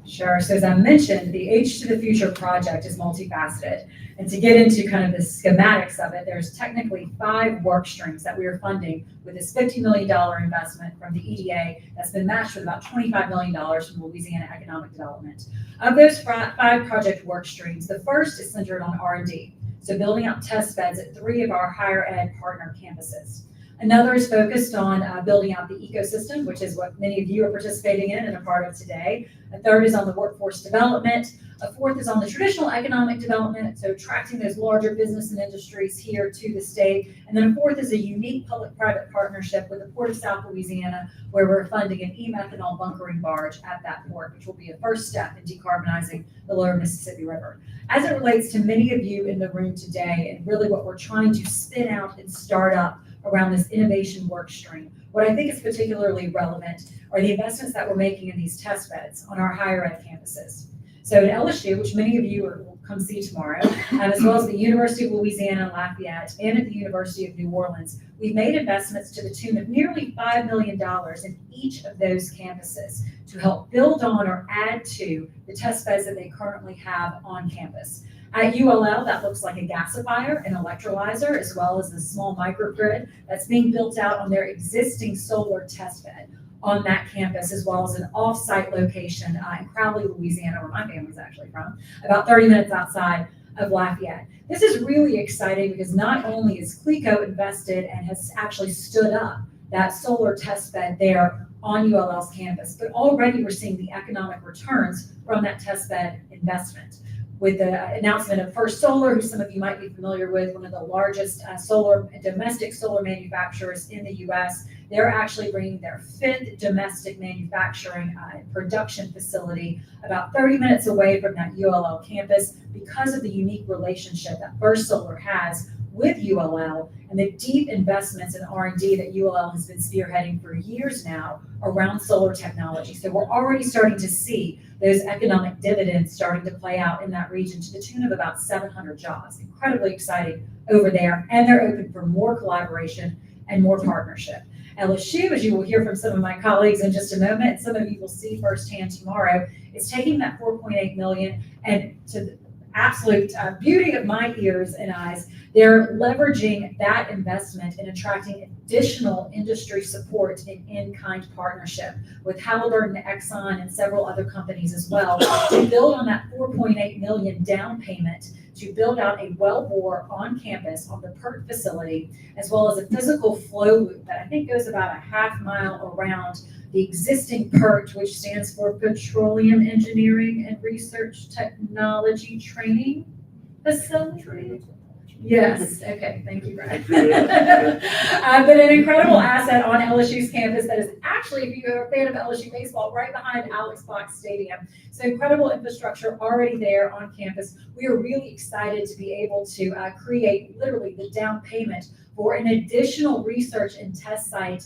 Sure. So as I mentioned, the H to the Future project is multifaceted. And to get into kind of the schematics of it, there's technically 5 work streams that we are funding with this $50 million investment from the EDA that's been matched with about $25 million from Louisiana Economic Development. Of those 5 project work streams, the first is centered on R&D. So building out test beds at 3 of our higher ed partner campuses. Another is focused on building out the ecosystem, which is what many of you are participating in and a part of today. A third is on the workforce development. A fourth is on the traditional economic development, so attracting those larger business and industries here to the state. And then a fourth is a unique public-private partnership with the Port of South Louisiana, where we're funding an e-methanol bunkering barge at that port, which will be a first step in decarbonizing the lower Mississippi River. As it relates to many of you in the room today, and really what we're trying to spin out and start up around this innovation work stream, what I think is particularly relevant are the investments that we're making in these test beds on our higher ed campuses. So at LSU, which many of you will come see tomorrow, as well as the University of Louisiana Lafayette and at the University of New Orleans. We've made investments to the tune of nearly $5 million in each of those campuses to help build on or add to the test beds that they currently have on campus. At ULL, that looks like a gasifier, an electrolyzer, as well as the small microgrid that's being built out on their existing solar test bed on that campus, as well as an off-site location in Crowley, Louisiana, where my family's actually from, about 30 minutes outside of Lafayette. This is really exciting because not only is CLECO invested and has actually stood up that solar test bed there on ULL's campus, but already we're seeing the economic returns from that test bed investment. With the announcement of First Solar, who some of you might be familiar with, one of the largest domestic solar manufacturers in the U.S., they're actually bringing their 5th domestic manufacturing production facility about 30 minutes away from that ULL campus because of the unique relationship that First Solar has with ULL and the deep investments in R&D that ULL has been spearheading for years now around solar technology. So we're already starting to see those economic dividends starting to play out in that region to the tune of about 700 jobs. Incredibly exciting over there, and they're open for more collaboration and more partnership. LSU, as you will hear from some of my colleagues in just a moment, and some of you will see firsthand tomorrow, is taking that $4.8 million and to the absolute beauty of my ears and eyes, they're leveraging that investment and attracting additional industry support in in-kind partnership with Halliburton, Exxon, and several other companies as well to build on that $4.8 million down payment to build out a wellbore on campus on the PERT facility, as well as a physical flow loop that I think goes about a half mile around the existing PERT, which stands for Petroleum Engineering and Research Technology Training Facility. Yes, okay, thank you, Brad. But an incredible asset on LSU's campus that is actually, if you're a fan of LSU baseball, right behind Alex Fox Stadium. So incredible infrastructure already there on campus. We are really excited to be able to create literally the down payment for an additional research and test site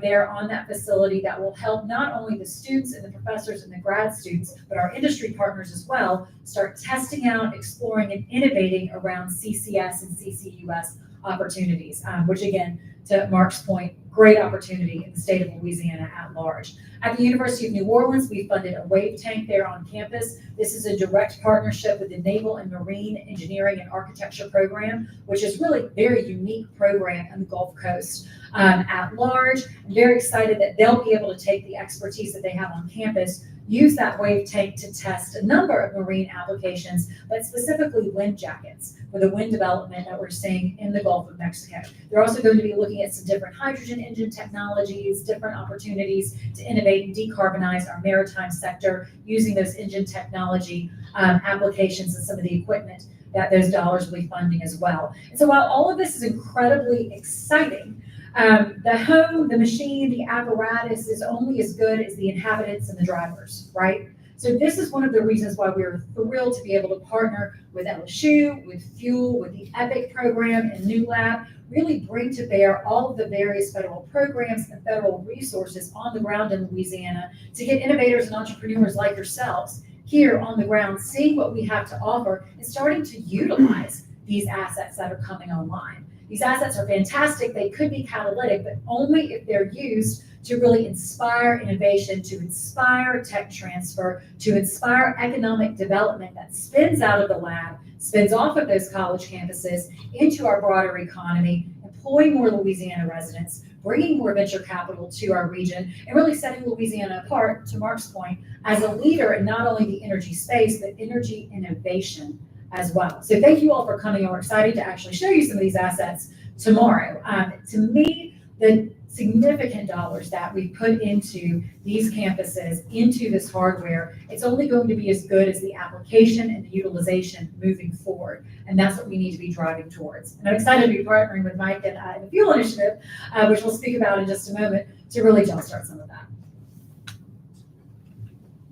there on that facility that will help not only the students and the professors and the grad students, but our industry partners as well, start testing out, exploring, and innovating around CCS and CCUS opportunities, which again, to Mark's point, great opportunity in the state of Louisiana at large. At the University of New Orleans, we funded a wave tank there on campus. This is a direct partnership with the Naval and Marine Engineering and Architecture program, which is really a very unique program in the Gulf Coast at large. I'm very excited that they'll be able to take the expertise that they have on campus, use that wave tank to test a number of marine applications, but specifically wind jackets for the wind development that we're seeing in the Gulf of Mexico. They're also going to be looking at some different hydrogen engine technologies, different opportunities to innovate and decarbonize our maritime sector using those engine technology applications and some of the equipment that those dollars will be funding as well. And so while all of this is incredibly exciting, the home, the machine, the apparatus is only as good as the inhabitants and the drivers, right? So this is one of the reasons why we're thrilled to be able to partner with LSU, with Fuel, with the EPIC program and New Lab, really bring to bear all of the various federal programs and federal resources on the ground in Louisiana to get innovators and entrepreneurs like yourselves here on the ground, seeing what we have to offer and starting to utilize these assets that are coming online. These assets are fantastic. They could be catalytic, but only if they're used to really inspire innovation, to inspire tech transfer, to inspire economic development that spins out of the lab, spins off of those college campuses into our broader economy, employing more Louisiana residents, bringing more venture capital to our region, and really setting Louisiana apart, to Mark's point, as a leader in not only the energy space, but energy innovation as well. So thank you all for coming. We're excited to actually show you some of these assets tomorrow. To me, the significant dollars that we put into these campuses, into this hardware, it's only going to be as good as the application and the utilization moving forward. And that's what we need to be driving towards. And I'm excited to be partnering with Mike and the Fuel Initiative, which we'll speak about in just a moment, to really jumpstart some of that.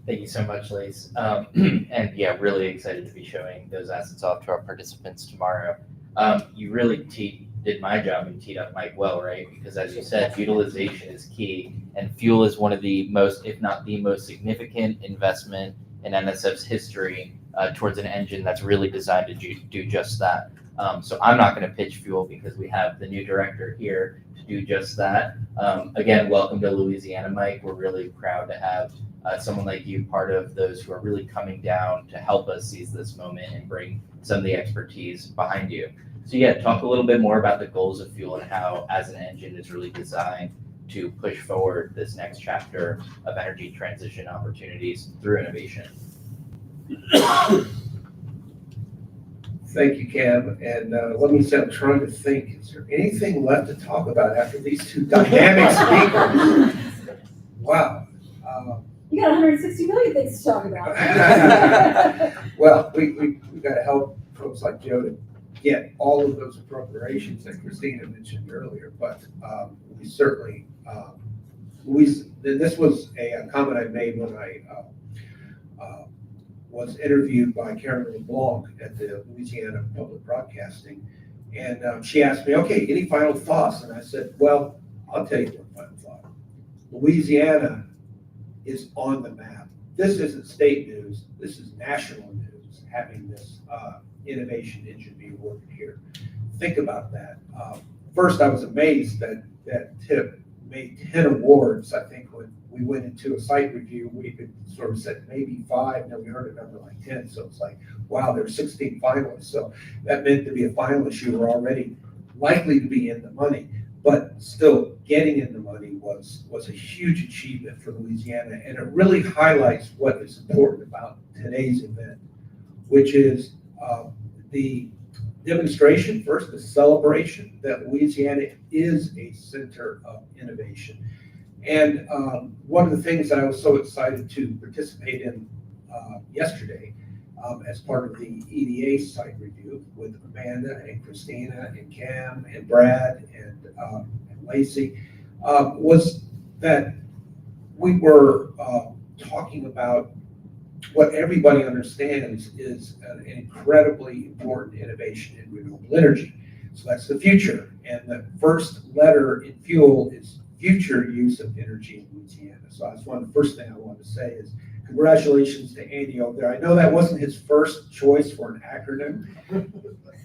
Thank you so much, Lace. And yeah, really excited to be showing those assets off to our participants tomorrow. You really did my job and teed up Mike well, right? Because as you said, utilization is key, and Fuel is one of the most, if not the most significant investment in NSF's history towards an engine that's really designed to do just that. So I'm not going to pitch fuel because we have the new director here to do just that. Again, welcome to Louisiana, Mike. We're really proud to have someone like you part of those who are really coming down to help us seize this moment and bring some of the expertise behind you. So yeah, talk a little bit more about the goals of fuel and how, as an engine, is really designed to push forward this next chapter of energy transition opportunities through innovation. Thank you, Cam. And let me say, I'm trying to think, is there anything left to talk about after these two dynamic speakers? Wow. You got 160 million things to talk about. Well, we got to help folks like Joe to get all of those appropriations that Christina mentioned earlier. But we certainly, this was a comment I made when I was interviewed by Karen LeBlanc at the Louisiana Public Broadcasting. And she asked me, okay, any final thoughts? And I said, well, I'll tell you one final thought. Louisiana is on the map. This isn't state news. This is national news, having this innovation engine be awarded here. Think about that. First, I was amazed that TIP made 10 awards. I think when we went into a site review, we could sort of said maybe 5. Now we heard a number like 10. So it's like, wow, there are 16 finalists. So that meant to be a finalist, you were already likely to be in the money. But still, getting in the money was a huge achievement for Louisiana, and it really highlights what is important about today's event, which is the demonstration, first, the celebration that Louisiana is a center of innovation. And one of the things that I was so excited to participate in yesterday as part of the EDA site review with Amanda and Christina and Cam and Brad and Lacey was that we were talking about what everybody understands is an incredibly important innovation in renewable energy. So that's the future. And the first letter in fuel is future use of energy in Louisiana. So that's one of the first things I wanted to say is congratulations to Andy over there. I know that wasn't his first choice for an acronym,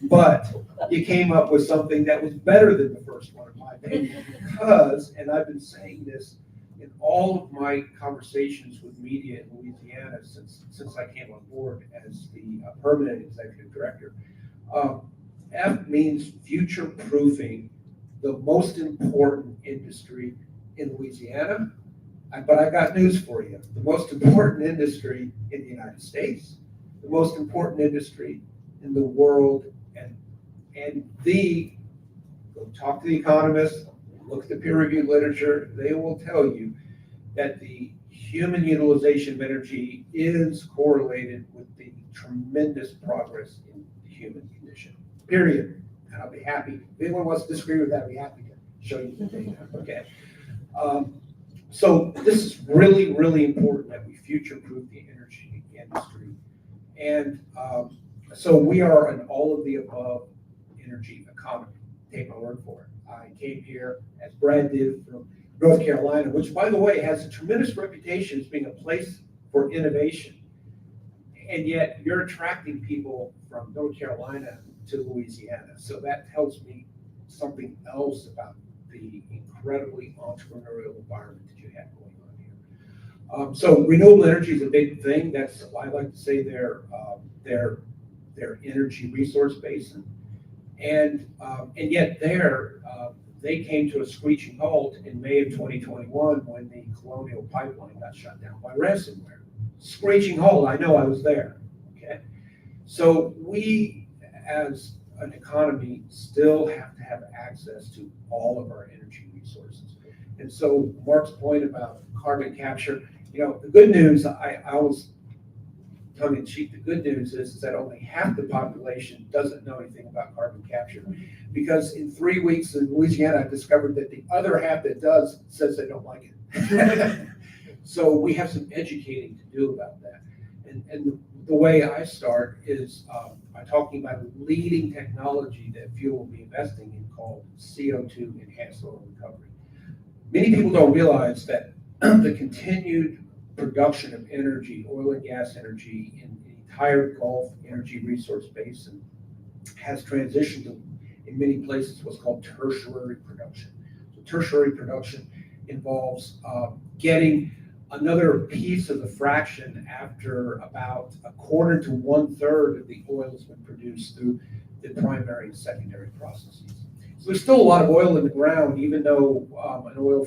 but you came up with something that was better than the first one, in my opinion, because, and I've been saying this in all of my conversations with media in Louisiana since I came on board as the permanent executive director, F means future-proofing the most important industry in Louisiana. But I got news for you. The most important industry in the United States, the most important industry in the world, and go talk to the economists, look at the peer-reviewed literature, they will tell you that the human utilization of energy is correlated with the tremendous progress in the human condition, period. And I'll be happy. If anyone wants to disagree with that, I'll be happy to show you the data, okay? So this is really, really important that we future-proof the energy industry. And so we are an all-of-the-above energy economy. Take my word for it. I came here, as Brad did, from North Carolina, which, by the way, has a tremendous reputation as being a place for innovation. And yet you're attracting people from North Carolina to Louisiana. So that tells me something else about the incredibly entrepreneurial environment that you have going on here. So renewable energy is a big thing. That's why I like to say their energy resource basin. And yet they came to a screeching halt in May of 2021 when the Colonial Pipeline got shut down by ransomware. Screeching halt, I know, I was there, okay? So we, as an economy, still have to have access to all of our energy resources. And so Mark's point about carbon capture, the good news, I always tongue in cheek, the good news is that only half the population doesn't know anything about carbon capture. Because in 3 weeks in Louisiana, I discovered that the other half that does says they don't like it. So we have some educating to do about that. And the way I start is by talking about a leading technology that fuel will be investing in called CO2 enhanced oil recovery. Many people don't realize that the continued production of energy, oil and gas energy in any entire Gulf energy resource basin has transitioned to, in many places, what's called tertiary production. So tertiary production involves getting another piece of the fraction after about a quarter to 1/3 of the oil has been produced through the primary and secondary processes. So there's still a lot of oil in the ground, even though an oil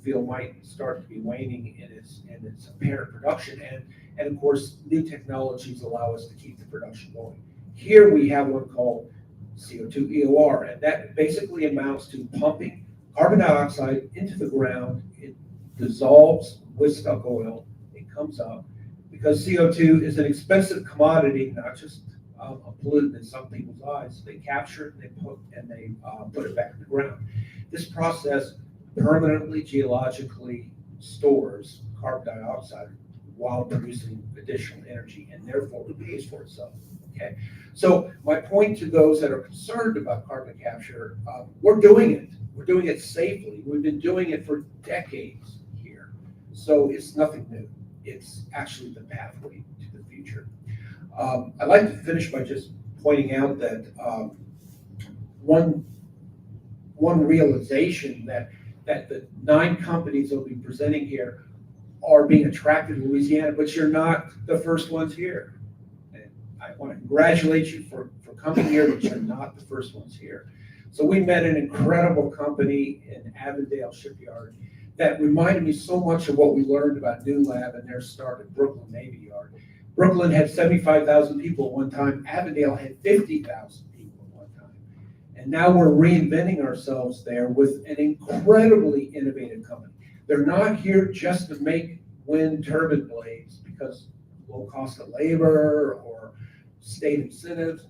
field might start to be waning in its apparent production. And of course, new technologies allow us to keep the production going. Here we have one called CO2 EOR, and that basically amounts to pumping carbon dioxide into the ground. It dissolves with stuck oil. It comes up because CO2 is an expensive commodity, not just a pollutant in some people's eyes. They capture it, they put it back in the ground. This process permanently geologically stores carbon dioxide while producing additional energy, and therefore it pays for itself. Okay, so my point to those that are concerned about carbon capture, we're doing it. We're doing it safely. We've been doing it for decades here, so it's nothing new. It's actually the pathway to the future. I'd like to finish by just pointing out that one realization that the 9 companies that will be presenting here are being attracted to Louisiana, but you're not the first ones here. And I want to congratulate you for coming here, but you're not the first ones here. So we met an incredible company in Avondale Shipyard that reminded me so much of what we learned about New Lab and their start at Brooklyn Navy Yard. Brooklyn had 75,000 people at one time. Avondale had 50,000 people at one time. And now we're reinventing ourselves there with an incredibly innovative company. They're not here just to make wind turbine blades because low cost of labor or state incentives.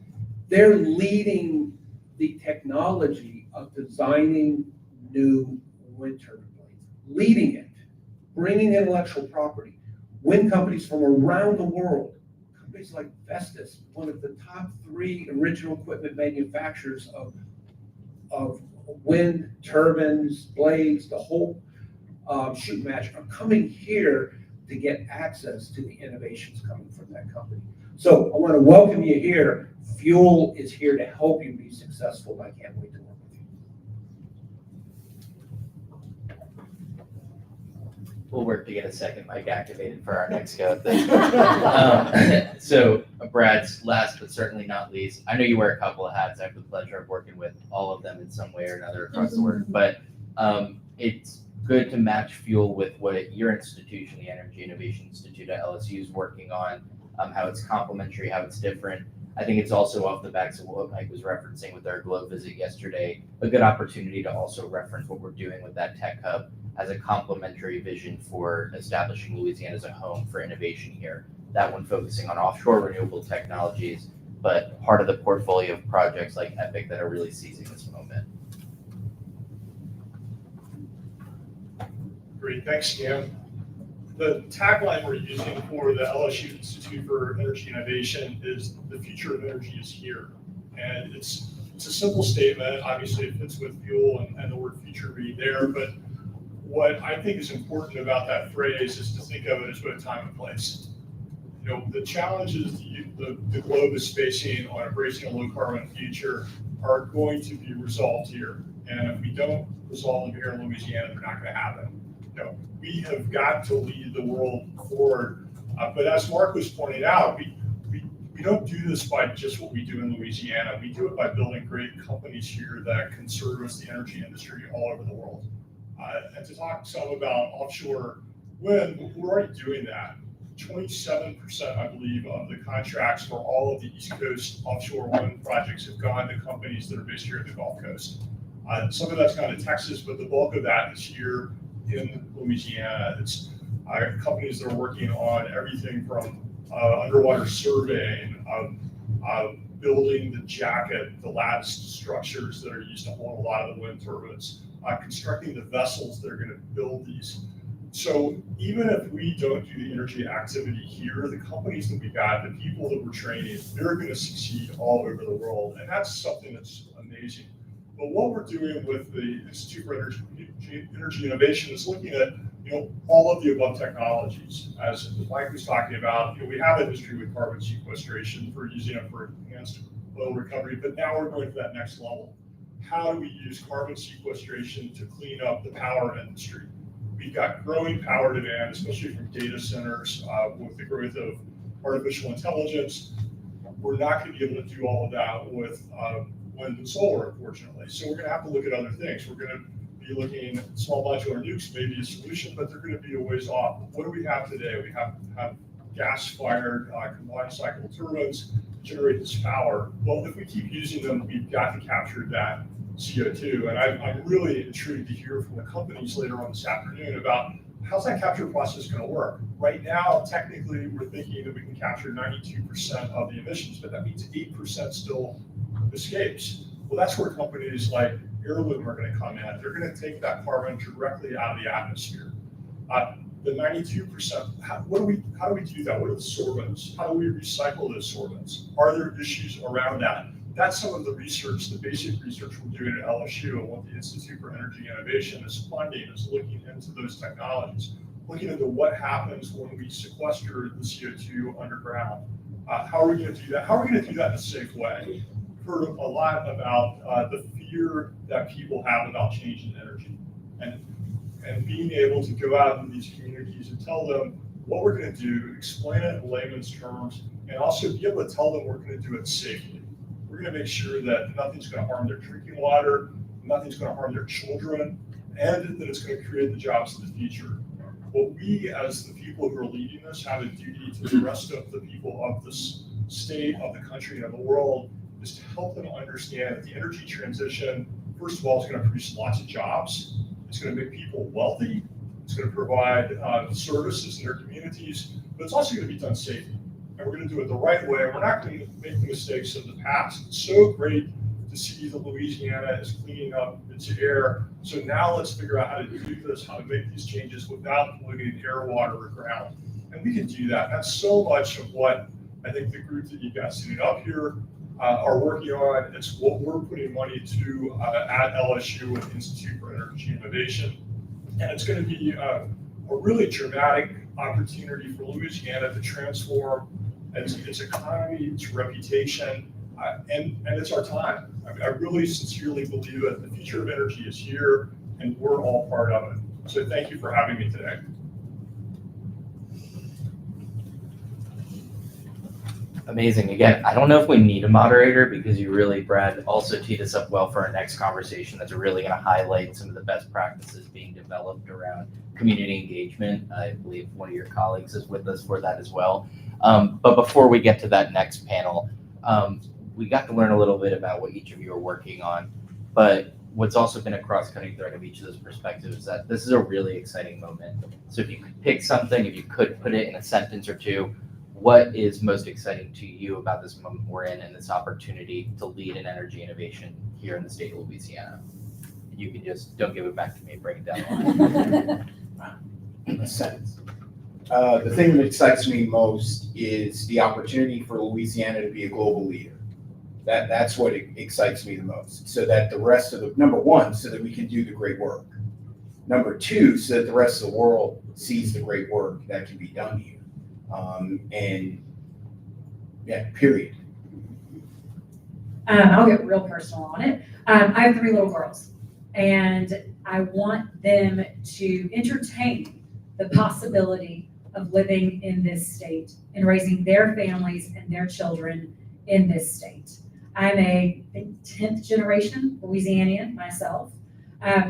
They're leading the technology of designing new wind turbine blades, leading it, bringing intellectual property. Wind companies from around the world, companies like Vestas, one of the top 3 original equipment manufacturers of wind turbines, blades, the whole shoot match, are coming here to get access to the innovations coming from that company. So I want to welcome you here. Fuel is here to help you be successful. I can't wait to work with you. We'll work to get a second mic activated for our next go. So Brad's last but certainly not least, I know you wear a couple of hats. I have the pleasure of working with all of them in some way or another across the world, but it's good to match fuel with what your institution, the Energy Innovation Institute at LSU, is working on, how it's complementary, how it's different. I think it's also off the backs of what Mike was referencing with our Globe visit yesterday, a good opportunity to also reference what we're doing with that tech hub as a complementary vision for establishing Louisiana as a home for innovation here. That one focusing on offshore renewable technologies, but part of the portfolio of projects like EPIC that are really seizing this moment. Great, thanks, Dan. The tagline we're using for the LSU Institute for Energy Innovation is "The future of energy is here." And it's a simple statement. Obviously, it fits with fuel and the word future being there. But what I think is important about that phrase is to think of it as both time and place. You know, the challenges the globe is facing on embracing a low carbon future are going to be resolved here. And if we don't resolve them here in Louisiana, they're not going to happen. You know, we have got to lead the world forward. But as Mark was pointing out, we don't do this by just what we do in Louisiana. We do it by building great companies here that can service the energy industry all over the world. And to talk some about offshore wind, we're already doing that. 27%, I believe, of the contracts for all of the East Coast offshore wind projects have gone to companies that are based here at the Gulf Coast. Some of that's gone to Texas, but the bulk of that is here in Louisiana. It's companies that are working on everything from underwater surveying, building the jacket, the lattice structures that are used to hold a lot of the wind turbines, constructing the vessels that are going to build these. So even if we don't do the energy activity here, the companies that we got, the people that we're training, they're going to succeed all over the world. And that's something that's amazing. But what we're doing with the Institute for Energy Innovation is looking at, all of the above technologies, as Mike was talking about, we have industry with carbon sequestration for using it for enhanced oil recovery, but now we're going to that next level. How do we use carbon sequestration to clean up the power industry? We've got growing power demand, especially from data centers, with the growth of artificial intelligence. We're not going to be able to do all of that with wind and solar, unfortunately. So we're going to have to look at other things. We're going to be looking at small modular nukes, maybe a solution, but they're going to be a ways off. What do we have today? We have gas-fired combined cycle turbines generate this power. Well, if we keep using them, we've got to capture that CO2. And I'm really intrigued to hear from the companies later on this afternoon about how's that capture process going to work. Right now, technically, we're thinking that we can capture 92% of the emissions, but that means 8% still escapes. Well, that's where companies like Heirloom are going to come in. They're going to take that carbon directly out of the atmosphere. The 92%, how do we do that? What are the sorbents? How do we recycle those sorbents? Are there issues around that? That's some of the research, the basic research we're doing at LSU and what the Institute for Energy Innovation is funding, is looking into those technologies, looking into what happens when we sequester the CO2 underground. How are we going to do that? How are we going to do that in a safe way? We've heard a lot about the fear that people have about changing energy. And being able to go out into these communities and tell them what we're going to do, explain it in layman's terms, and also be able to tell them we're going to do it safely. We're going to make sure that nothing's going to harm their drinking water, nothing's going to harm their children, and that it's going to create the jobs of the future. What we, as the people who are leading this, have a duty to the rest of the people of this state, of the country, and of the world, is to help them understand that the energy transition, first of all, is going to produce lots of jobs. It's going to make people wealthy. It's going to provide services in their communities, but it's also going to be done safely. And we're going to do it the right way. We're not going to make the mistakes of the past. It's so great to see that Louisiana is cleaning up its air. So now let's figure out how to do this, how to make these changes without polluting air, water, or ground. And we can do that. That's so much of what I think the group that you've got sitting up here are working on. It's what we're putting money to at LSU with the Institute for Energy Innovation. And it's going to be a really dramatic opportunity for Louisiana to transform its economy, its reputation, and it's our time. I really sincerely believe that the future of energy is here, and we're all part of it. So thank you for having me today. Amazing. Again, I don't know if we need a moderator because you really, Brad, also teed us up well for our next conversation that's really going to highlight some of the best practices being developed around community engagement. I believe one of your colleagues is with us for that as well. But before we get to that next panel, we got to learn a little bit about what each of you are working on. But what's also been a cross-cutting thread of each of those perspectives is that this is a really exciting moment. So if you could pick something, if you could put it in a sentence or two, what is most exciting to you about this moment we're in and this opportunity to lead in energy innovation here in the state of Louisiana? You can just, don't give it back to me, break it down. In a sentence. The thing that excites me most is the opportunity for Louisiana to be a global leader. That's what excites me the most. So that the rest of the, number one, so that we can do the great work. Number two, so that the rest of the world sees the great work that can be done here. And yeah, period. I'll get real personal on it. I have 3 little girls, and I want them to entertain the possibility of living in this state and raising their families and their children in this state. I'm a 10th generation Louisianian myself.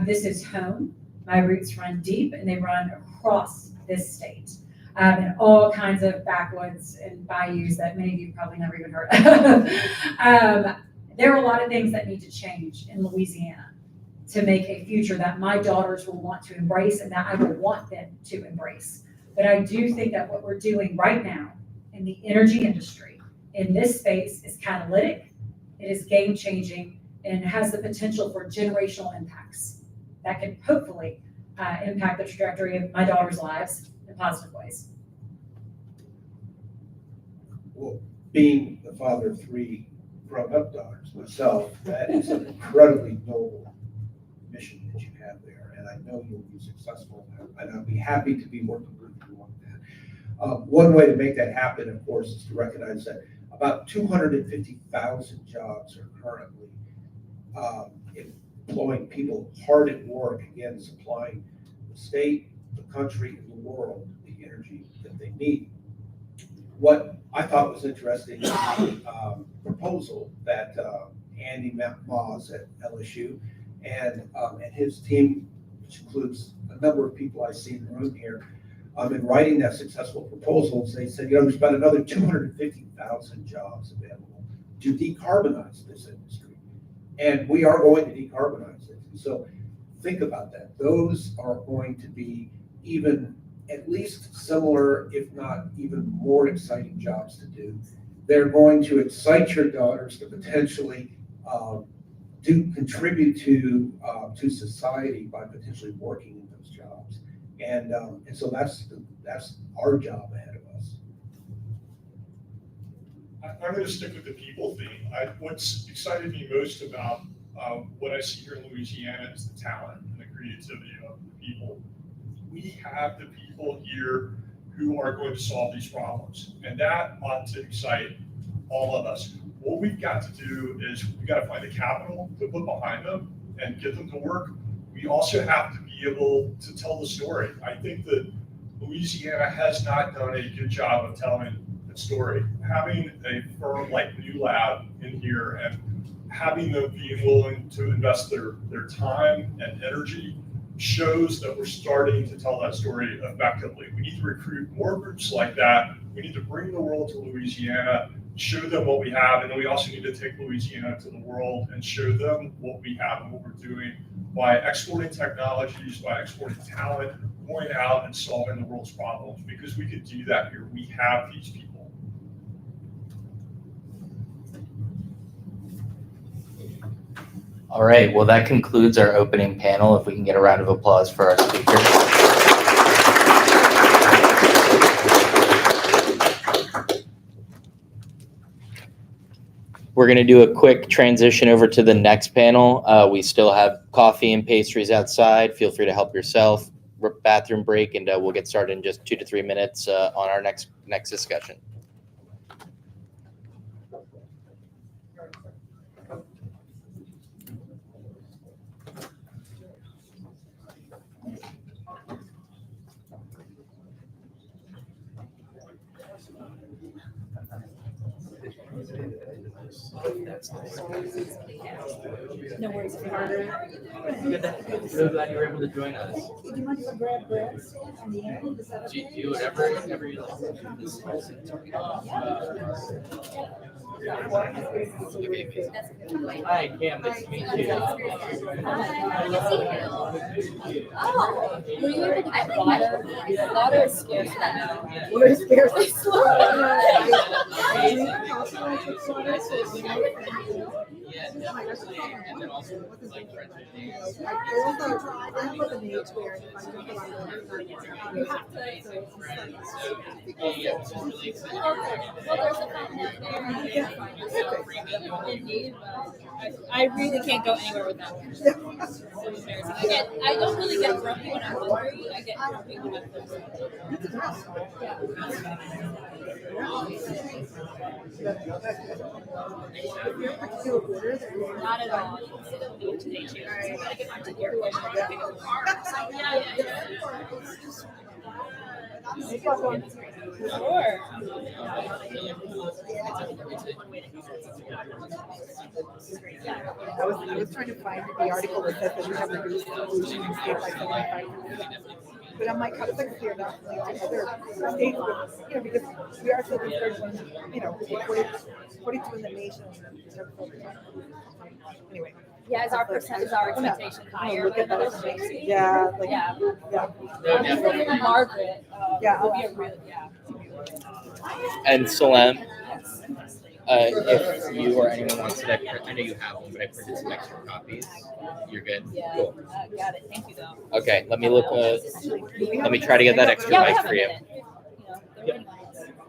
This is home. My roots run deep, and they run across this state. And all kinds of backwoods and bayous that many of you probably never even heard of. There are a lot of things that need to change in Louisiana to make a future that my daughters will want to embrace and that I will want them to embrace. But I do think that what we're doing right now in the energy industry in this space is catalytic, it is game-changing, and has the potential for generational impacts that can hopefully impact the trajectory of my daughters' lives in positive ways. Well, being the father of 3 grown-up daughters myself, that is an incredibly noble mission that you have there. And I know you'll be successful, and I'll be happy to be working with you on that. One way to make that happen, of course, is to recognize that about 250,000 jobs are currently employing people hard at work, again, supplying the state, the country, and the world the energy that they need. What I thought was interesting is the proposal that Andy Maas at LSU and his team, which includes a number of people I see in the room here, in writing that successful proposals, they said, there's about another 250,000 jobs available to decarbonize this industry. And we are going to decarbonize it. So think about that. Those are going to be even at least similar, if not even more exciting jobs to do. They're going to excite your daughters to potentially contribute to society by potentially working in those jobs. And so that's our job ahead of us. I'm going to stick with the people theme. What's excited me most about what I see here in Louisiana is the talent and the creativity of the people. We have the people here who are going to solve these problems, and that ought to excite all of us. What we've got to do is we've got to find the capital to put behind them and get them to work. We also have to be able to tell the story. I think that Louisiana has not done a good job of telling the story. Having a firm like New Lab in here and having them be willing to invest their time and energy shows that we're starting to tell that story effectively. We need to recruit more groups like that. We need to bring the world to Louisiana, show them what we have, and then we also need to take Louisiana to the world and show them what we have and what we're doing by exporting technologies, by exporting talent, going out and solving the world's problems, because we could do that here. We have these people. All right, well, that concludes our opening panel. If we can get a round of applause for our speakers. We're going to do a quick transition over to the next panel. We still have coffee and pastries outside. Feel free to help yourself. Bathroom break, and we'll get started in just 2 to 3 minutes on our next discussion. No worries. So glad you were able to join us. Do you mind if I grab bread on the end? Do whatever you like. Hi, Cam. Nice to meet you. Oh, were you able to get water? Water is scarce right now. Water is scarce. And then also like I really can't go anywhere without it. I don't really get grumpy when I'm hungry. I get grumpy when I'm thirsty. Not at all. Today too. I gotta get back to the airport. Sure. I was trying to find the article that says that we have reduced pollution in states like 75%. But I'm like, how does that compare not only to other states, but, because we are still the third one, 42 in the nation. Anyway. Yeah, is our expectation higher? Look at that. Yeah, like, yeah. Margaret. Yeah, will be a real, And Salam, if you or anyone wants to, I know you have one, but I printed some extra copies. You're good? Yeah, cool. Got it. Thank you, though. Okay, let me look. Let me try to get that extra mic for you. Yep.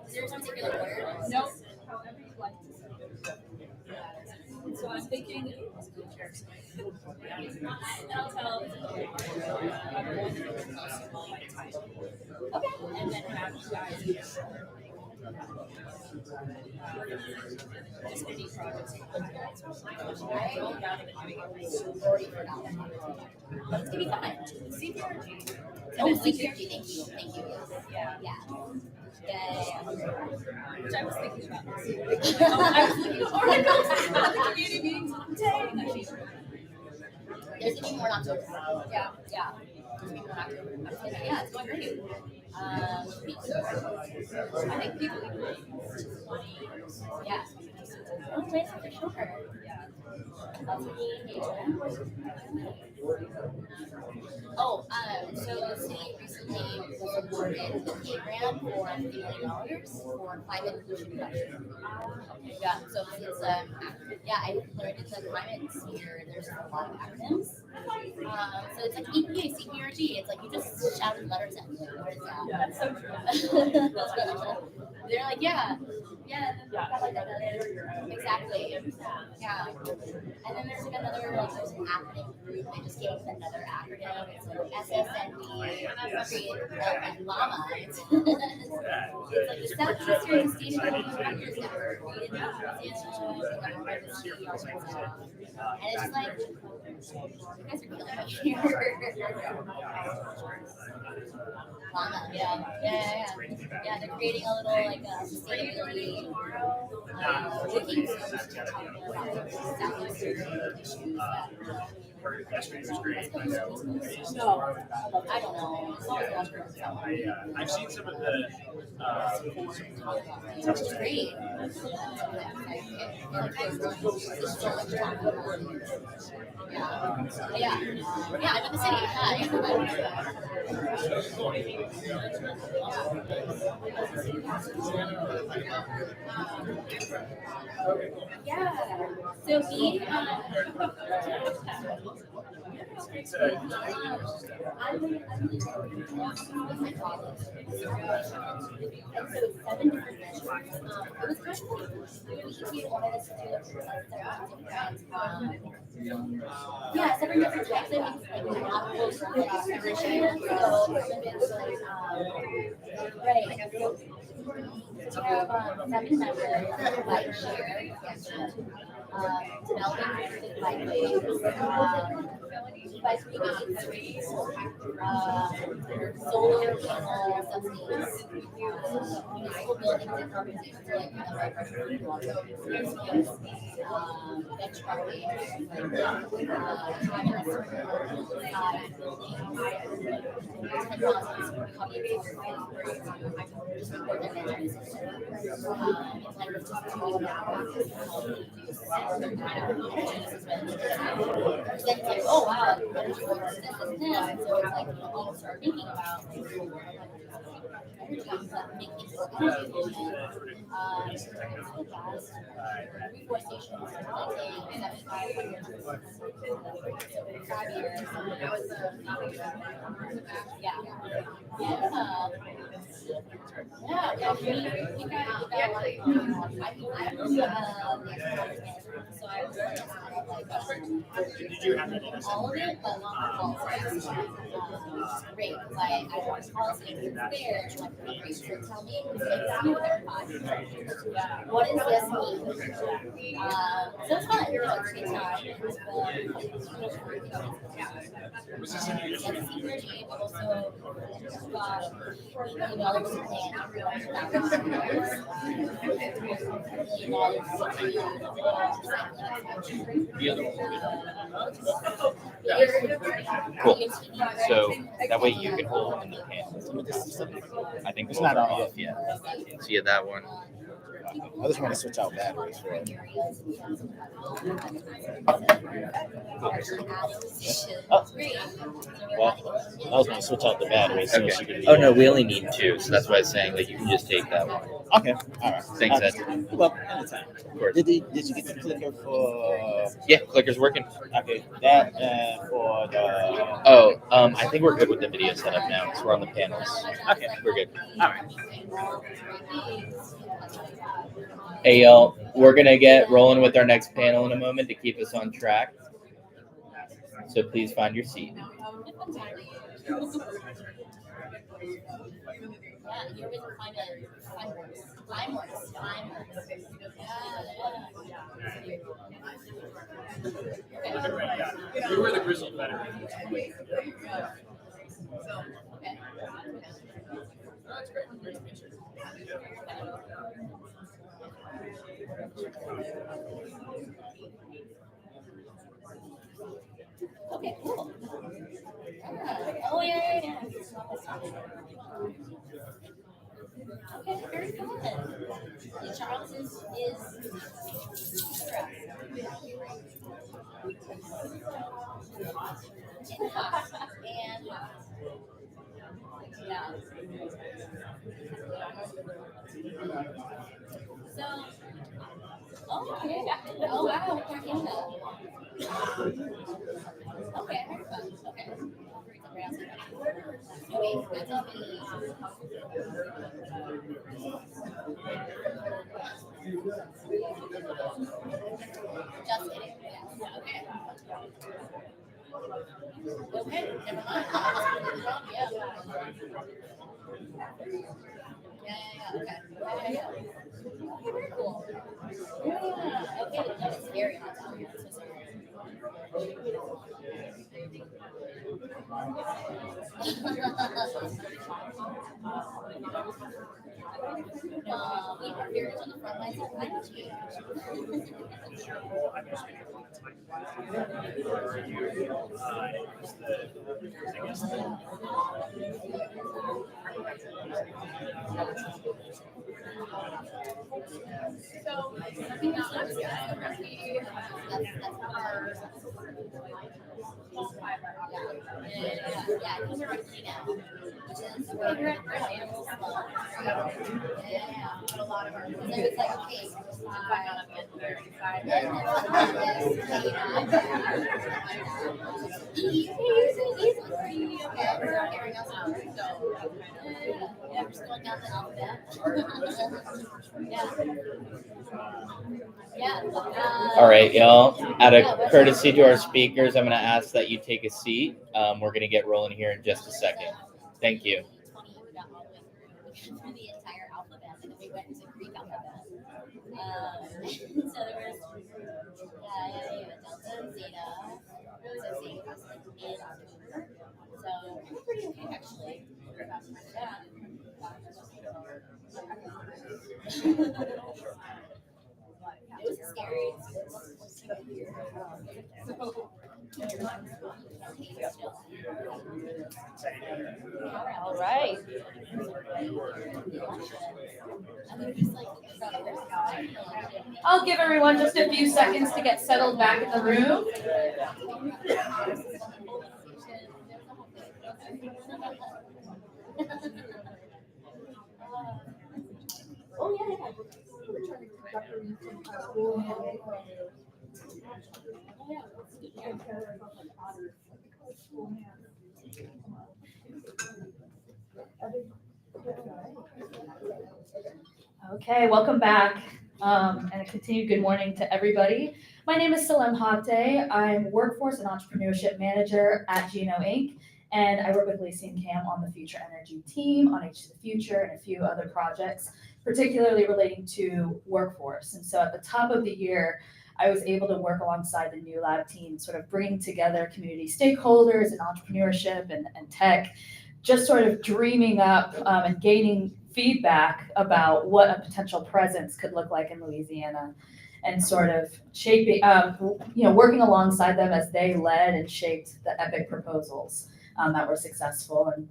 Is there a particular order? Nope. However you'd like to. So I'm taking. And I'll tell. Okay. And then have you guys. Just any projects. It's gonna be fun. CPRG. Oh, CPRG, thank you. Yeah. Which I was thinking about. I was looking at articles about the community meetings today. There's gonna be more in October. Yeah. There's gonna be more in October. I'm just like, yeah, it's going great. I think people can do 20. Yeah. Oh, wait, for sure. Yeah. Lots of engagement. Oh, so the city recently was awarded the pay grant for $50 million for climate pollution reduction. Yeah, so it's I learned it's a climate sphere. There's a lot of acronyms. So it's like EPA, CPRG. It's like you just shouted letters at me. What is that? That's so true. They're like, yeah, I like that. Exactly. Yeah. And then there's like another, like, there's an acronym group. They just gave us another acronym. It's like SSND, and LLAMA. It's like the Southeastern Sustainability Directors Network. And it's just like, you guys are killing me here. Llama, yeah, they're creating a little like sustainability wiki talking about Southeastern issues. No, I don't know. I've seen some of the. Which is great. Yeah, I'm in the city. Hi. Yeah. So me, I'm with my colleagues. And so it's 7 different measures. It was kind of like he wanted us to do like 7 different 7 different types. I mean, like apples, like nutrition. So it's like right. So we have 7 members like share, developing lightweight, by 3 weeks, solar panel subsidies, municipal buildings and organizations like the high pressure water, benchmarking, then it's like, oh wow, energy works, this. So it's like, you know, start thinking about energy, making energy efficient. Reforestation is planting 5 years. Yeah, we got so I was Did you have any? all of it, but not all of it. Great, because I want policy there. Like, great, so tell me exactly what they're talking about. What does this mean? So it's fun, you know, it's a good time. Also got $1 Cool. So that way you can hold in your hand. I think it's not off yet. See that one? I just want to switch out batteries for it. Oh. Well, I was going to switch out the batteries so she could. Oh no, we only need 2, so that's why I was saying that you can just take that one. Okay, all right. Thanks, Ed. Well, anytime. Of course. Did you get the clicker for? Yeah, clicker's working. Okay, that for the. Oh, I think we're good with the video setup now because we're on the panels. Okay, We're good. all right. Hey, y'all, we're gonna get rolling with our next panel in a moment to keep us on track. So please find your seat. We were the grizzled veterans. Okay, cool. Oh, yeah. Okay, very good. And Charles is and yeah. So, oh, okay. Oh, wow. Okay, very fun. Okay. Okay, that's all we need. Just kidding. Yeah. Okay. Okay, never mind. Yeah. Yeah. Okay. Yeah. Okay, very cool. Yeah. Okay, that is very hot down here. So sorry. We are very much on the front lines of climate change. All right, y'all. Out of courtesy to our speakers, I'm going to ask that you take a seat. We're going to get rolling here in just a second. Thank you. The entire alphabet, and then we went into Greek alphabet. So there was delta and zeta. So zeta was like in October. So we're pretty okay actually. It was scary. All right. I'll give everyone just a few seconds to get settled back in the room. Oh yeah. Okay, welcome back, and a continued good morning to everybody. My name is Salem Hate. I'm Workforce and Entrepreneurship Manager at GNO Inc., and I work with Lacey and Cam on the Future Energy team, on H to the Future, and a few other projects, particularly relating to workforce. And so at the top of the year, I was able to work alongside the New Lab team, sort of bringing together community stakeholders and entrepreneurship and tech, just sort of dreaming up and gaining feedback about what a potential presence could look like in Louisiana, and sort of shaping, working alongside them as they led and shaped the EPIC proposals that were successful, and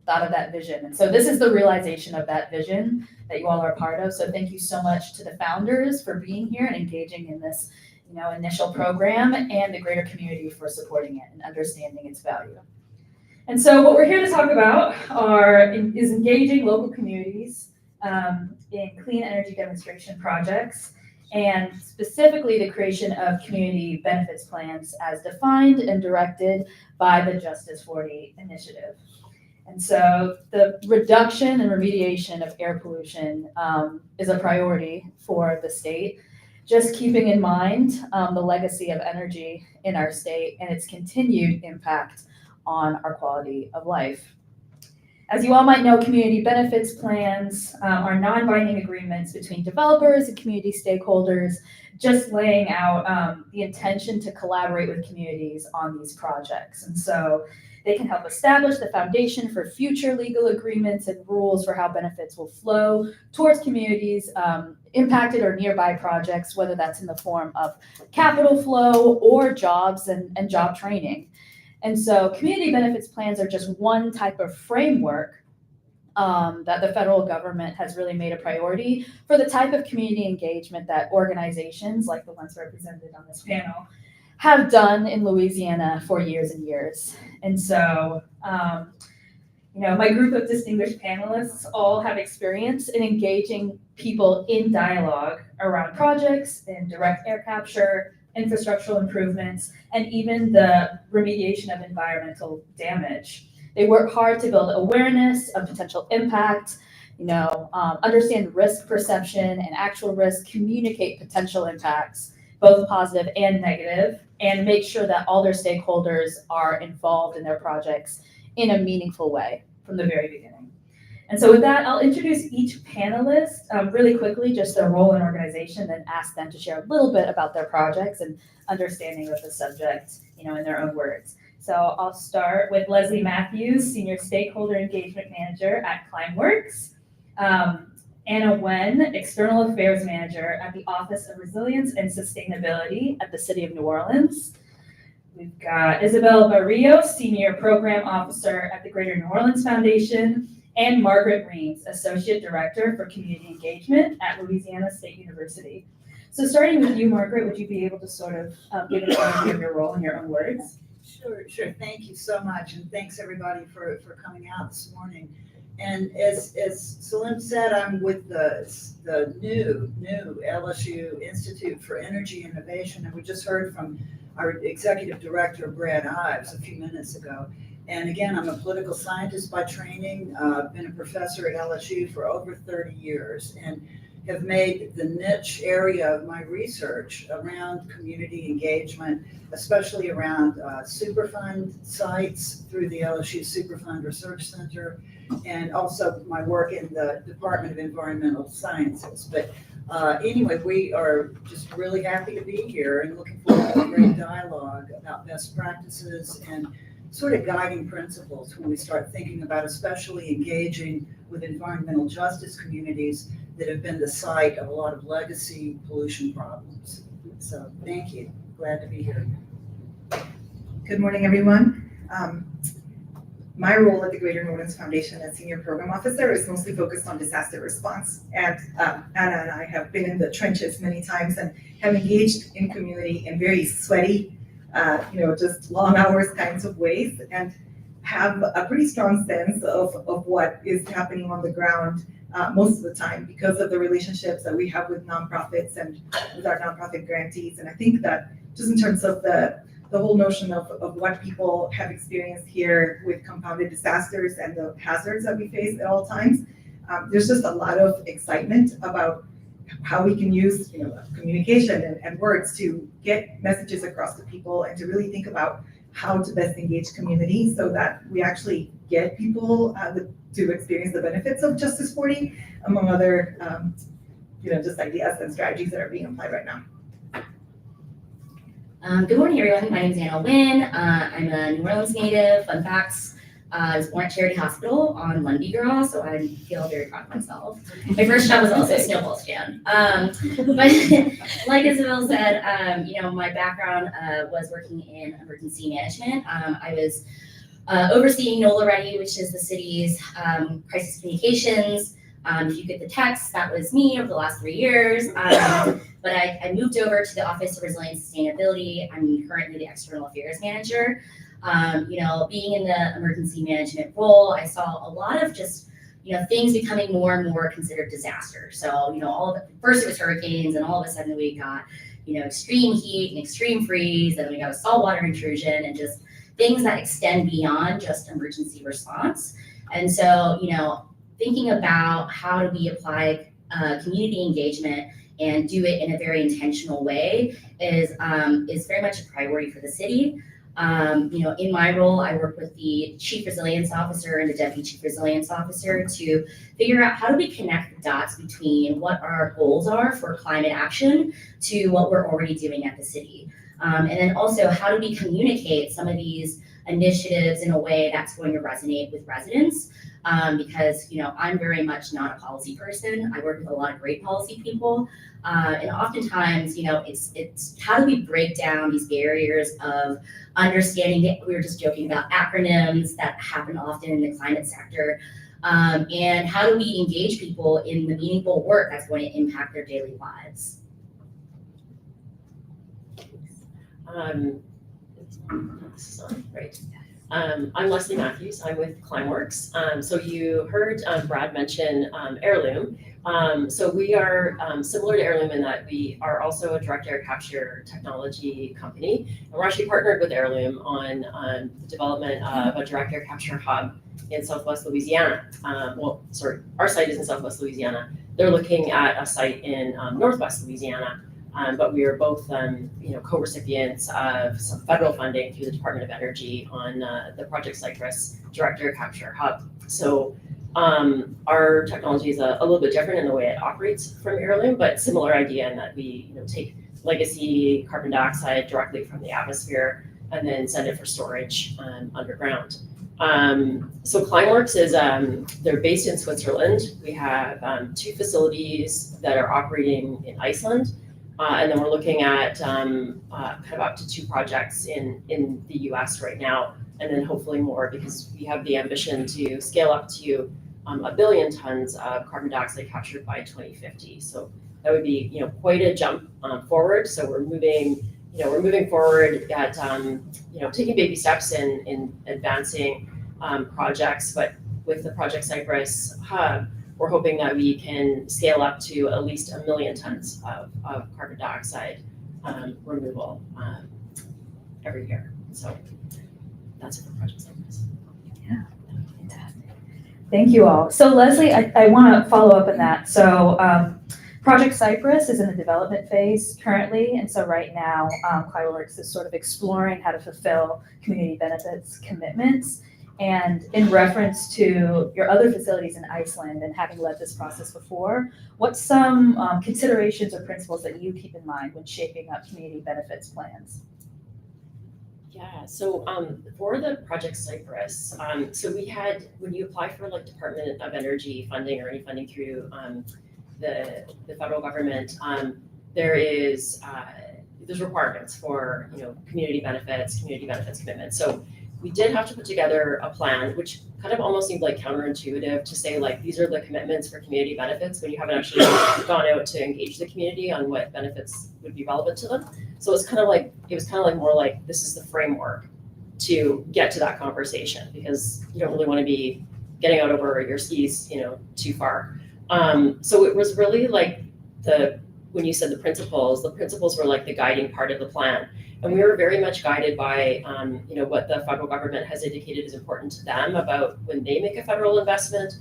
thought of that vision. And so this is the realization of that vision that you all are a part of. So thank you so much to the founders for being here and engaging in this initial program, and the greater community for supporting it and understanding its value. And so what we're here to talk about is engaging local communities in clean energy demonstration projects, and specifically the creation of community benefits plans as defined and directed by the Justice 40 initiative. And so the reduction and remediation of air pollution is a priority for the state, just keeping in mind the legacy of energy in our state and its continued impact on our quality of life. As you all might know, community benefits plans are non-binding agreements between developers and community stakeholders, just laying out the intention to collaborate with communities on these projects. And so they can help establish the foundation for future legal agreements and rules for how benefits will flow towards communities impacted or nearby projects, whether that's in the form of capital flow or jobs and job training. And so community benefits plans are just one type of framework that the federal government has really made a priority for the type of community engagement that organizations like the ones represented on this panel have done in Louisiana for years and years. And so, my group of distinguished panelists all have experience in engaging people in dialogue around projects in direct air capture, infrastructural improvements, and even the remediation of environmental damage. They work hard to build awareness of potential impact, understand risk perception and actual risk, communicate potential impacts, both positive and negative, and make sure that all their stakeholders are involved in their projects in a meaningful way from the very beginning. And so with that, I'll introduce each panelist really quickly, just their role in organization, then ask them to share a little bit about their projects and understanding of the subject, in their own words. So I'll start with Leslie Matthews, Senior Stakeholder Engagement Manager at Climeworks. Anna Wen, External Affairs Manager at the Office of Resilience and Sustainability at the City of New Orleans. We've got Isabel Barrio, Senior Program Officer at the Greater New Orleans Foundation, and Margaret Reams, Associate Director for Community Engagement at Louisiana State University. So starting with you, Margaret, would you be able to sort of give an overview of your role in your own words? Sure. Thank you so much, and thanks everybody for coming out this morning. And as Salim said, I'm with the new LSU Institute for Energy Innovation, and we just heard from our Executive Director, Brad Ives, a few minutes ago. And again, I'm a political scientist by training, been a professor at LSU for over 30 years, and have made the niche area of my research around community engagement, especially around Superfund sites through the LSU Superfund Research Center, and also my work in the Department of Environmental Sciences. But anyway, we are just really happy to be here and looking forward to a great dialogue about best practices and sort of guiding principles when we start thinking about especially engaging with environmental justice communities that have been the site of a lot of legacy pollution problems. So thank you. Glad to be here. Good morning, everyone. My role at the Greater New Orleans Foundation as Senior Program Officer is mostly focused on disaster response. And Anna and I have been in the trenches many times and have engaged in community in very sweaty, just long hours kinds of ways, and have a pretty strong sense of what is happening on the ground most of the time because of the relationships that we have with nonprofits and with our nonprofit grantees. And I think that just in terms of the whole notion of what people have experienced here with compounded disasters and the hazards that we face at all times, there's just a lot of excitement about how we can use communication and words to get messages across to people and to really think about how to best engage community so that we actually get people to experience the benefits of Justice 40, among other just ideas and strategies that are being applied right now. Good morning, everyone. My name is Anna Wynn. I'm a New Orleans native. Fun facts. I was born at Charity Hospital on Lundy Girl, so I feel very proud of myself. My first job was also a snowball stand. But like Isabel said, my background was working in emergency management. I was overseeing NOLA Ready, which is the city's crisis communications. If you get the text, that was me over the last 3 years. But I moved over to the Office of Resilience and Sustainability. I'm currently the External Affairs Manager. Being in the emergency management role, I saw a lot of just, things becoming more and more considered disaster. So, first it was hurricanes, and all of a sudden we got, extreme heat and extreme freeze, and we got a saltwater intrusion, and just things that extend beyond just emergency response. And so, thinking about how do we apply community engagement and do it in a very intentional way is very much a priority for the city. In my role, I work with the Chief Resilience Officer and the Deputy Chief Resilience Officer to figure out how do we connect the dots between what our goals are for climate action to what we're already doing at the city. And then also, how do we communicate some of these initiatives in a way that's going to resonate with residents? Because, I'm very much not a policy person. I work with a lot of great policy people. And oftentimes, it's how do we break down these barriers of understanding that we were just joking about acronyms that happen often in the climate sector. And how do we engage people in the meaningful work that's going to impact their daily lives? This is on, right. I'm Leslie Matthews. I'm with Climeworks. So you heard Brad mention Heirloom. So we are similar to Heirloom in that we are also a direct air capture technology company. And we're actually partnered with Heirloom on the development of a direct air capture hub in Southwest Louisiana. Our site is in Southwest Louisiana. They're looking at a site in Northwest Louisiana. But we are both, co-recipients of some federal funding through the Department of Energy on the Project Cypress Direct Air Capture Hub. So our technology is a little bit different in the way it operates from Heirloom, but similar idea in that we take legacy carbon dioxide directly from the atmosphere and then send it for storage underground. So Climeworks is, they're based in Switzerland. We have 2 facilities that are operating in Iceland. And then we're looking at kind of up to 2 projects in the US right now, and then hopefully more, because we have the ambition to scale up to 1 billion tons of carbon dioxide captured by 2050. So that would be quite a jump forward. So we're moving forward at taking baby steps in advancing projects, but with the Project Cypress hub, we're hoping that we can scale up to at least 1 million tons of carbon dioxide removal every year. So that's it for Project Cypress. Yeah, fantastic. Thank you all. So Leslie, I want to follow up on that. So Project Cypress is in the development phase currently. And so right now, Climeworks is sort of exploring how to fulfill community benefits commitments. And in reference to your other facilities in Iceland and having led this process before, what's some considerations or principles that you keep in mind when shaping up community benefits plans? Yeah, so for the Project Cypress, so we had, when you apply for Department of Energy funding or any funding through the federal government, there's requirements for community benefits commitments. So we did have to put together a plan, which kind of almost seemed counterintuitive to say these are the commitments for community benefits when you haven't actually gone out to engage the community on what benefits would be relevant to them. So it's kind of more like this is the framework to get to that conversation, because you don't really want to be getting out over your skis, too far. So it was really when you said the principles were the guiding part of the plan. And we were very much guided by, what the federal government has indicated is important to them about when they make a federal investment.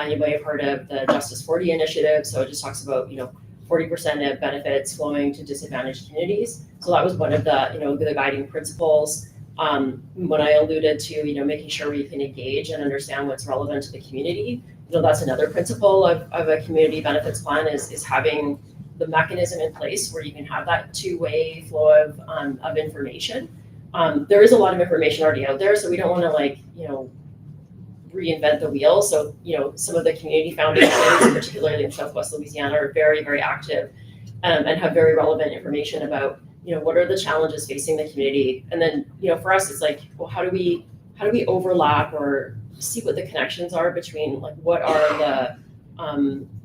You may have heard of the Justice 40 initiative. So it just talks about, 40% of benefits flowing to disadvantaged communities. So that was one of the guiding principles. When I alluded to, making sure we can engage and understand what's relevant to the community, that's another principle of a community benefits plan is having the mechanism in place where you can have that 2-way flow of information. There is a lot of information already out there, so we don't want to reinvent the wheel. So some of the community foundations, particularly in Southwest Louisiana, are very, very active and have very relevant information about what are the challenges facing the community. And then for us, it's well, how do we overlap or see what the connections are between what are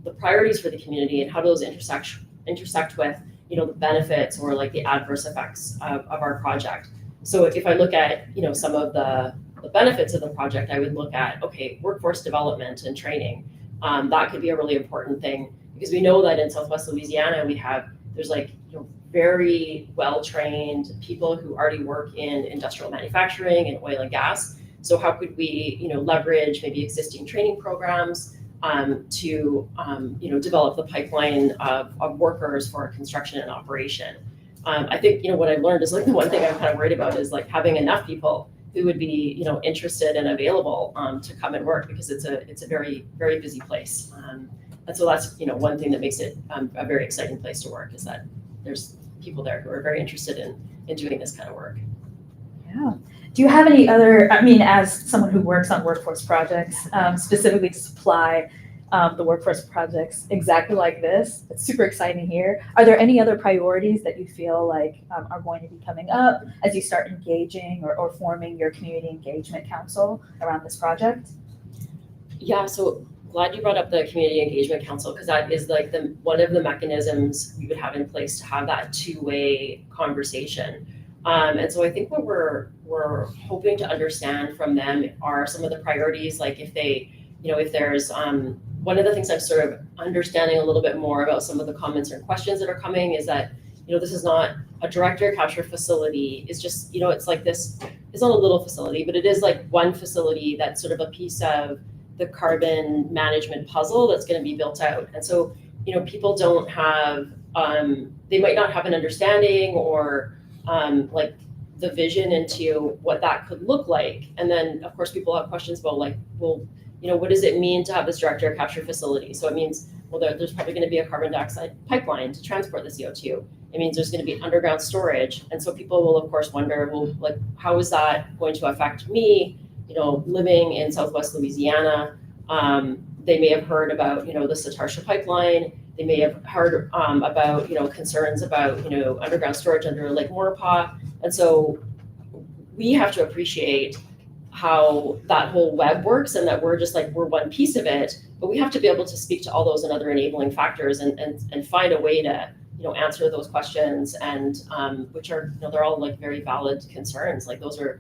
the priorities for the community and how do those intersect with the benefits or the adverse effects of our project. So if I look at some of the the benefits of the project, I would look at, okay, workforce development and training. That could be a really important thing because we know that in Southwest Louisiana, there's like, very well-trained people who already work in industrial manufacturing and oil and gas. So how could we, leverage maybe existing training programs to, develop the pipeline of workers for construction and operation? I think, what I've learned is like the one thing I'm kind of worried about is like having enough people who would be, interested and available to come and work because it's a very, very busy place. And so that's, one thing that makes it a very exciting place to work is that there's people there who are very interested in doing this kind of work. Yeah. Do you have any other, as someone who works on workforce projects, specifically to supply the workforce projects exactly like this, it's super exciting here. Are there any other priorities that you feel like are going to be coming up as you start engaging or forming your community engagement council around this project? Yeah, so glad you brought up the Community Engagement Council because that is like one of the mechanisms we would have in place to have that two-way conversation. And so I think what we're hoping to understand from them are some of the priorities, like if there's one of the things I'm sort of understanding a little bit more about some of the comments or questions that are coming is that, this is not a direct air capture facility. It's just, it's like this, it's not a little facility, but it is like one facility that's sort of a piece of the carbon management puzzle that's going to be built out. And so, people don't have, they might not have an understanding or like the vision into what that could look like. And then of course people have questions about like, well, what does it mean to have this direct air capture facility? So it means, well, there's probably going to be a carbon dioxide pipeline to transport the CO2. It means there's going to be underground storage. And so people will of course wonder, well, like, how is that going to affect me? Living in Southwest Louisiana, they may have heard about, the Satarsha pipeline. They may have heard about, concerns about, underground storage under Lake Maurepas. And so we have to appreciate how that whole web works and that we're just like, we're one piece of it, but we have to be able to speak to all those and other enabling factors and find a way to, answer those questions and which are, they're all like very valid concerns. Like those are,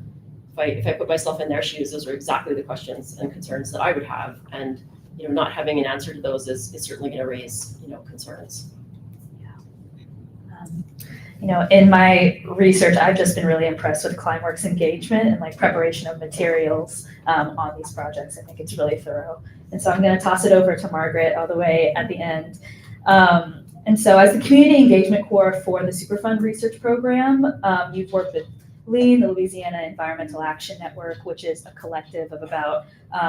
if I put myself in their shoes, those are exactly the questions and concerns that I would have. And, not having an answer to those is certainly going to raise, concerns. In my research, I've just been really impressed with Climeworks engagement and like preparation of materials on these projects. I think it's really thorough. And so I'm going to toss it over to Margaret all the way at the end. And so as the community engagement core for the Superfund research program, you've worked with LEAN, the Louisiana Environmental Action Network, which is a collective of about,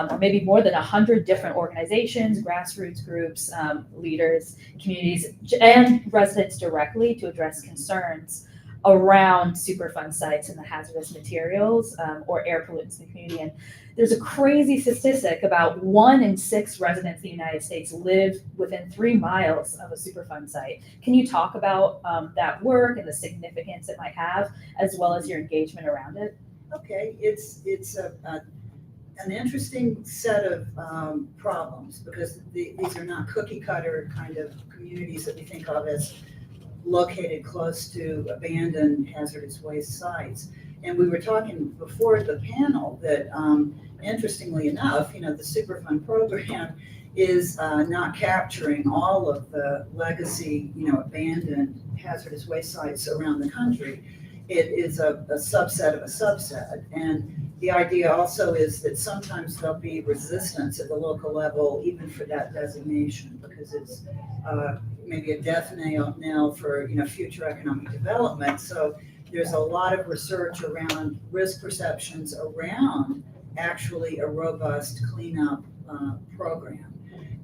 or maybe more than 100 different organizations, grassroots groups, leaders, communities, and residents directly to address concerns around Superfund sites and the hazardous materials or air pollutants in the community. And there's a crazy statistic about 1 in 6 residents in the United States live within 3 miles of a Superfund site. Can you talk about that work and the significance it might have, as well as your engagement around it? Okay, it's an interesting set of problems because these are not cookie cutter kind of communities that we think of as located close to abandoned hazardous waste sites. And we were talking before the panel that interestingly enough, the Superfund program is not capturing all of the legacy, abandoned hazardous waste sites around the country. It is a subset of a subset. And the idea also is that sometimes there'll be resistance at the local level, even for that designation, because it's maybe a death knell for future economic development. So there's a lot of research around risk perceptions around actually a robust cleanup program.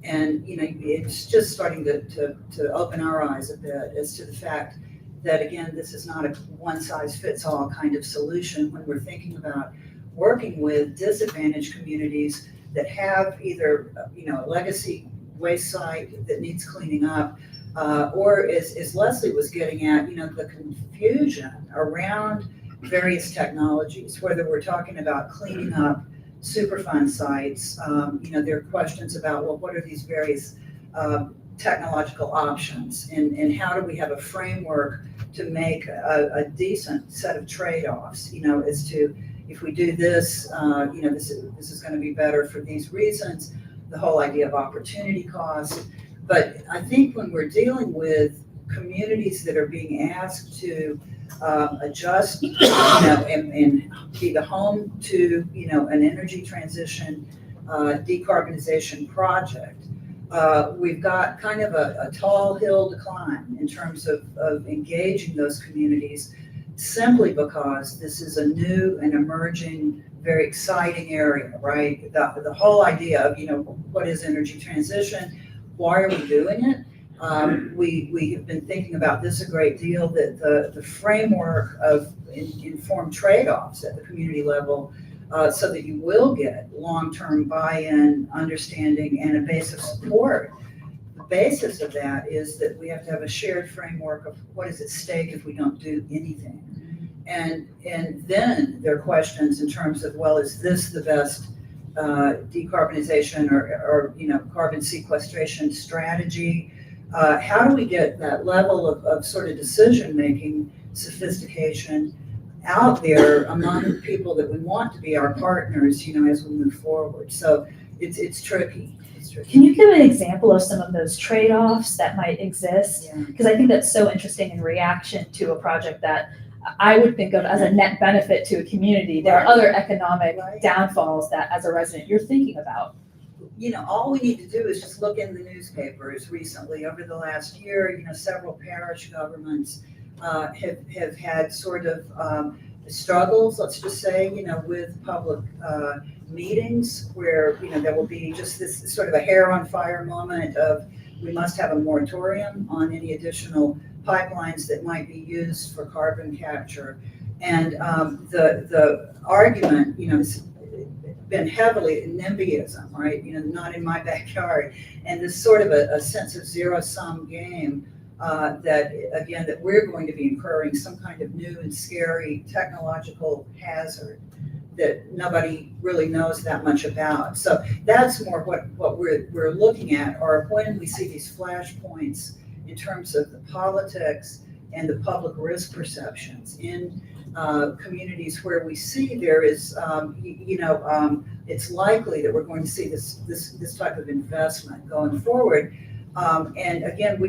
And it's just starting to open our eyes a bit as to the fact that, again, this is not a one-size-fits-all kind of solution when we're thinking about working with disadvantaged communities that have either a legacy waste site that needs cleaning up, or as Leslie was getting at, the confusion around various technologies, whether we're talking about cleaning up Superfund sites, there are questions about, well, what are these various technological options and how do we have a framework to make a decent set of trade-offs, as to, if we do this, this is going to be better for these reasons. The whole idea of opportunity cost. But I think when we're dealing with communities that are being asked to adjust, and be the home to, an energy transition, decarbonization project, we've got kind of a tall hill to climb in terms of engaging those communities, simply because this is a new and emerging, very exciting area, right? The whole idea of, what is energy transition? Why are we doing it? We have been thinking about this a great deal, that the framework of informed trade-offs at the community level, so that you will get long-term buy-in, understanding, and a base of support. The basis of that is that we have to have a shared framework of what is at stake if we don't do anything. And then there are questions in terms of, well, is this the best decarbonization or carbon sequestration strategy? How do we get that level of sort of decision-making sophistication out there among people that we want to be our partners, as we move forward? So it's tricky. Can you give an example of some of those trade-offs that might exist? Because I think that's so interesting in reaction to a project that I would think of as a net benefit to a community. There are other economic downfalls that, as a resident, you're thinking about. All we need to do is just look in the newspapers recently. Over the last year, several parish governments have had sort of struggles, let's just say, with public meetings where, there will be just this sort of a hair on fire moment of, we must have a moratorium on any additional pipelines that might be used for carbon capture. And the argument, has been heavily NIMBYism, right? Not in my backyard. And this sort of a sense of zero-sum game that we're going to be incurring some kind of new and scary technological hazard that nobody really knows that much about. So that's more what we're looking at, or when we see these flashpoints in terms of the politics and the public risk perceptions in communities where we see there is, it's likely that we're going to see this type of investment going forward. And again,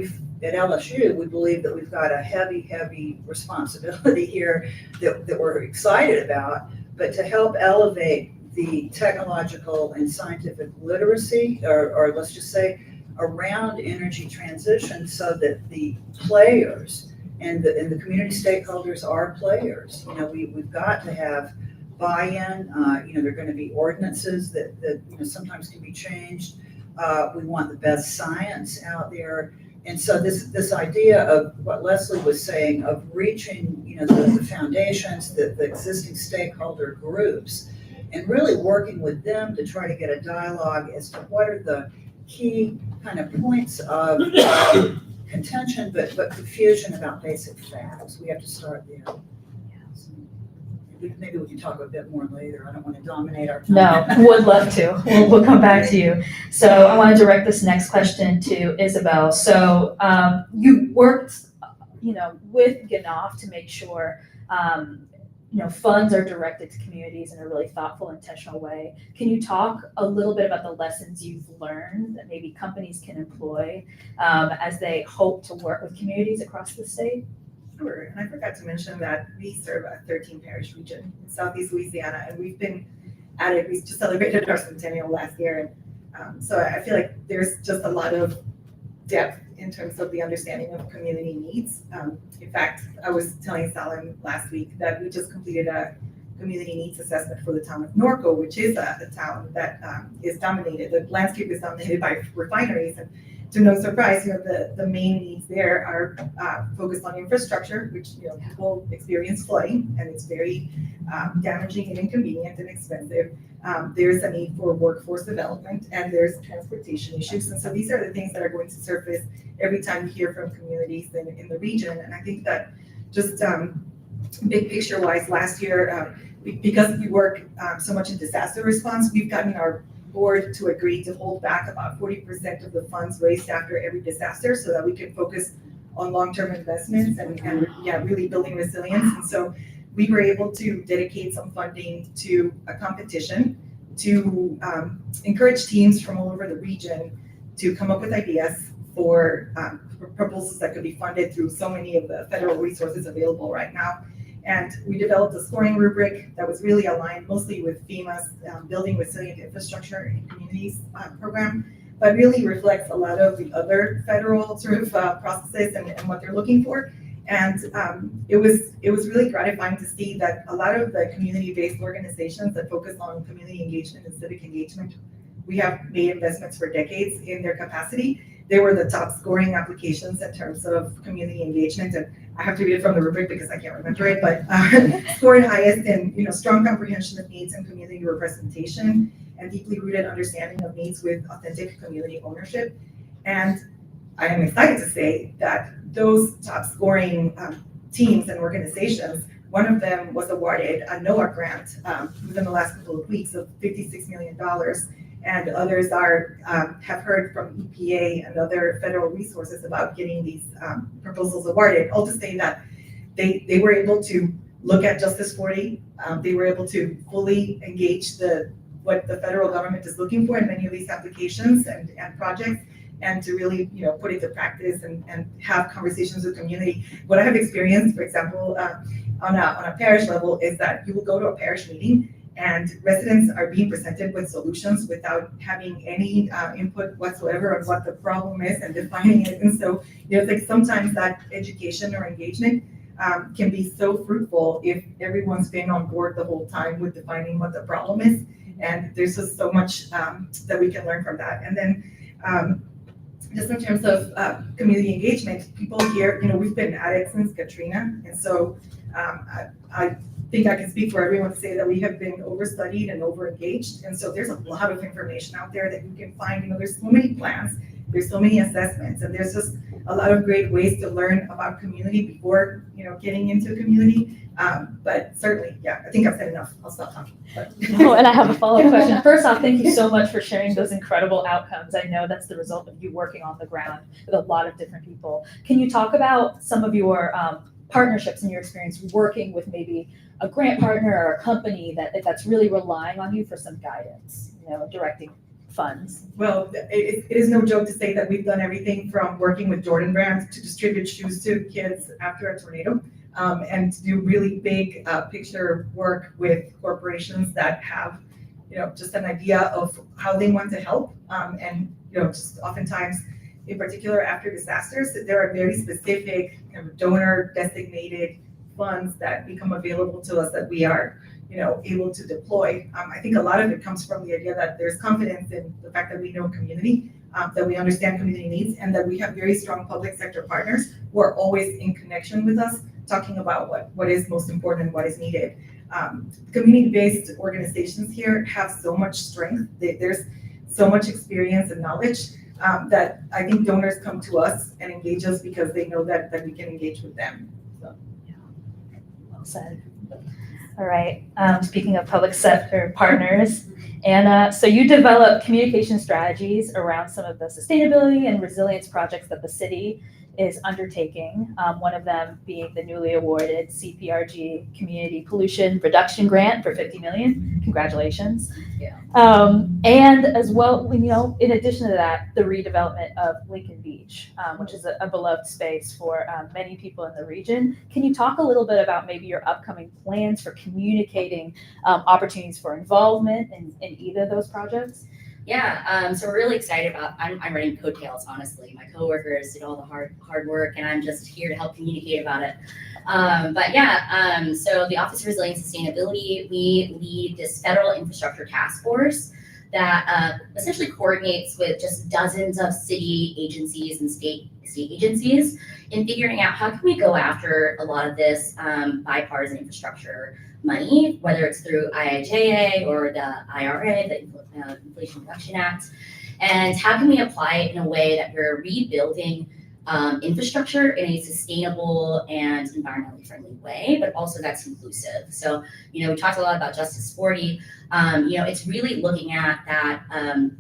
at LSU, we believe that we've got a heavy responsibility here that we're excited about, but to help elevate the technological and scientific literacy, or let's just say around energy transition, so that the players and the community stakeholders are players. We've got to have buy-in. There are going to be ordinances that sometimes can be changed. We want the best science out there. And so this idea of what Leslie was saying, of reaching the foundations, the existing stakeholder groups, and really working with them to try to get a dialogue as to what are the key kind of points of contention, but confusion about basic facts. We have to start there. So maybe we can talk a bit more later. I don't want to dominate our time. No, would love to. We'll come back to you. So I want to direct this next question to Isabel. So you worked, with GNOF to make sure, funds are directed to communities in a really thoughtful, intentional way. Can you talk a little bit about the lessons you've learned that maybe companies can employ as they hope to work with communities across the state? Sure, and I forgot to mention that we serve a 13 parish region in Southeast Louisiana, and we've been at it. We just celebrated our centennial last year, and so I feel like there's just a lot of depth in terms of the understanding of community needs. In fact, I was telling Salim last week that we just completed a community needs assessment for the town of Norco, which is a town that is dominated. The landscape is dominated by refineries, and to no surprise, the main needs there are focused on infrastructure, which people experience flooding, and it's very damaging and inconvenient and expensive. There's a need for workforce development, and there's transportation issues. And so these are the things that are going to surface every time you hear from communities in the region. And I think that just big picture wise, last year, because we work so much in disaster response, we've gotten our board to agree to hold back about 40% of the funds raised after every disaster, so that we can focus on long-term investments and really building resilience. And so we were able to dedicate some funding to a competition to encourage teams from all over the region to come up with ideas for proposals that could be funded through so many of the federal resources available right now. And we developed a scoring rubric that was really aligned mostly with FEMA's Building Resilient Infrastructure in Communities program, but really reflects a lot of the other federal sort of processes and what they're looking for. And it was really gratifying to see that a lot of the community-based organizations that focus on community engagement and civic engagement, we have made investments for decades in their capacity. They were the top scoring applications in terms of community engagement. And I have to read it from the rubric because I can't remember it, but scored highest in strong comprehension of needs and community representation, and deeply rooted understanding of needs with authentic community ownership. And I am excited to say that those top scoring teams and organizations, one of them was awarded a NOAA grant within the last couple of weeks of $56 million. And others have heard from EPA and other federal resources about getting these proposals awarded. All to say that they were able to look at Justice 40. They were able to fully engage what the federal government is looking for in many of these applications and projects, and to really put it to practice and have conversations with community. What I have experienced, for example, on a parish level, is that you will go to a parish meeting and residents are being presented with solutions without having any input whatsoever on what the problem is and defining it. And so, it's like sometimes that education or engagement can be so fruitful if everyone's been on board the whole time with defining what the problem is. And there's just so much that we can learn from that. And then just in terms of community engagement, people here, we've been at it since Katrina. And so I think I can speak for everyone to say that we have been overstudied and overengaged. And so there's a lot of information out there that you can find. There's so many plans, there's so many assessments, and there's just a lot of great ways to learn about community before, getting into community. But certainly, I think I've said enough. I'll stop talking. Oh, and I have a follow-up question. First off, thank you so much for sharing those incredible outcomes. I know that's the result of you working on the ground with a lot of different people. Can you talk about some of your partnerships and your experience working with maybe a grant partner or a company that's really relying on you for some guidance, directing funds? Well, it is no joke to say that we've done everything from working with Jordan Brand to distribute shoes to kids after a tornado, and to do really big picture work with corporations that have, just an idea of how they want to help, and just oftentimes, in particular after disasters, there are very specific donor designated funds that become available to us that we are able to deploy. I think a lot of it comes from the idea that there's confidence in the fact that we know community, that we understand community needs, and that we have very strong public sector partners who are always in connection with us, talking about what is most important and what is needed. Community-based organizations here have so much strength. There's so much experience and knowledge that I think donors come to us and engage us because they know that we can engage with them. So. Well said. All right. Speaking of public sector partners, Anna, so you develop communication strategies around some of the sustainability and resilience projects that the city is undertaking, one of them being the newly awarded CPRG Community Pollution Reduction Grant for $50 million. Congratulations. Yeah. And as well, in addition to that, the redevelopment of Lincoln Beach, which is a beloved space for many people in the region. Can you talk a little bit about maybe your upcoming plans for communicating opportunities for involvement in either of those projects? Yeah, so we're really excited about, I'm running coattails, honestly. My coworkers did all the hard work, and I'm just here to help communicate about it. So the Office of Resilience and Sustainability, we lead this federal infrastructure task force that essentially coordinates with just dozens of city agencies and state agencies in figuring out how can we go after a lot of this bipartisan infrastructure money, whether it's through IIJA or the IRA, the Inflation Reduction Act, and how can we apply it in a way that we're rebuilding infrastructure in a sustainable and environmentally friendly way, but also that's inclusive. So, we talked a lot about Justice 40. It's really looking at that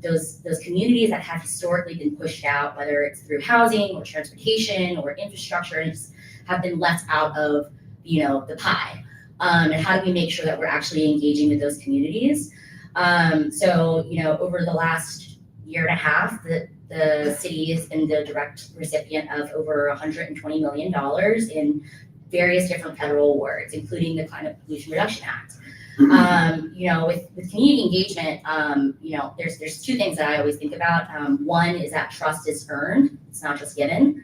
those communities that have historically been pushed out, whether it's through housing or transportation or infrastructure, and just have been left out of the pie. and how do we make sure that we're actually engaging with those communities. So, over the last year and a half, the city has been the direct recipient of over $120 million in various different federal awards, including the Climate Pollution Reduction Act. With community engagement, there's two things that I always think about. One is that trust is earned; it's not just given.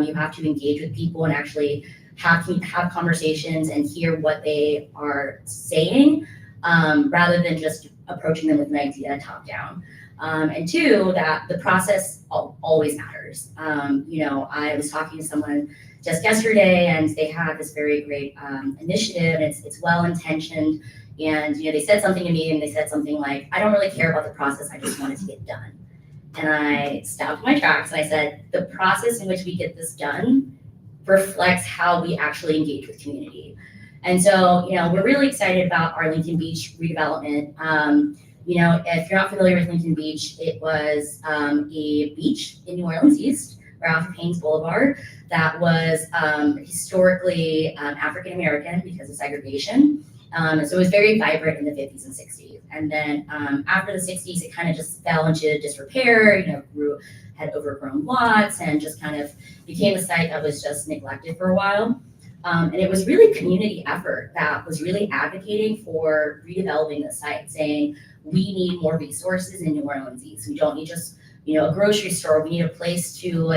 You have to engage with people and actually have conversations and hear what they are saying, rather than just approaching them with an idea top down. And two, that the process always matters. I was talking to someone just yesterday, and they have this very great initiative, and it's well intentioned. And they said something to me, and they said something like, "I don't really care about the process. I just want it to get done." And I stopped my tracks and I said, the process in which we get this done reflects how we actually engage with community. And so, we're really excited about our Lincoln Beach redevelopment. If you're not familiar with Lincoln Beach, it was a beach in New Orleans East, right off of Haynes Boulevard, that was historically African American because of segregation. So it was very vibrant in the 50s and 60s. And then after the 60s, it kind of just fell into disrepair, had overgrown lots, and just kind of became a site that was just neglected for a while. And it was really community effort that was really advocating for redeveloping the site, saying we need more resources in New Orleans East. We don't need just, a grocery store. We need a place to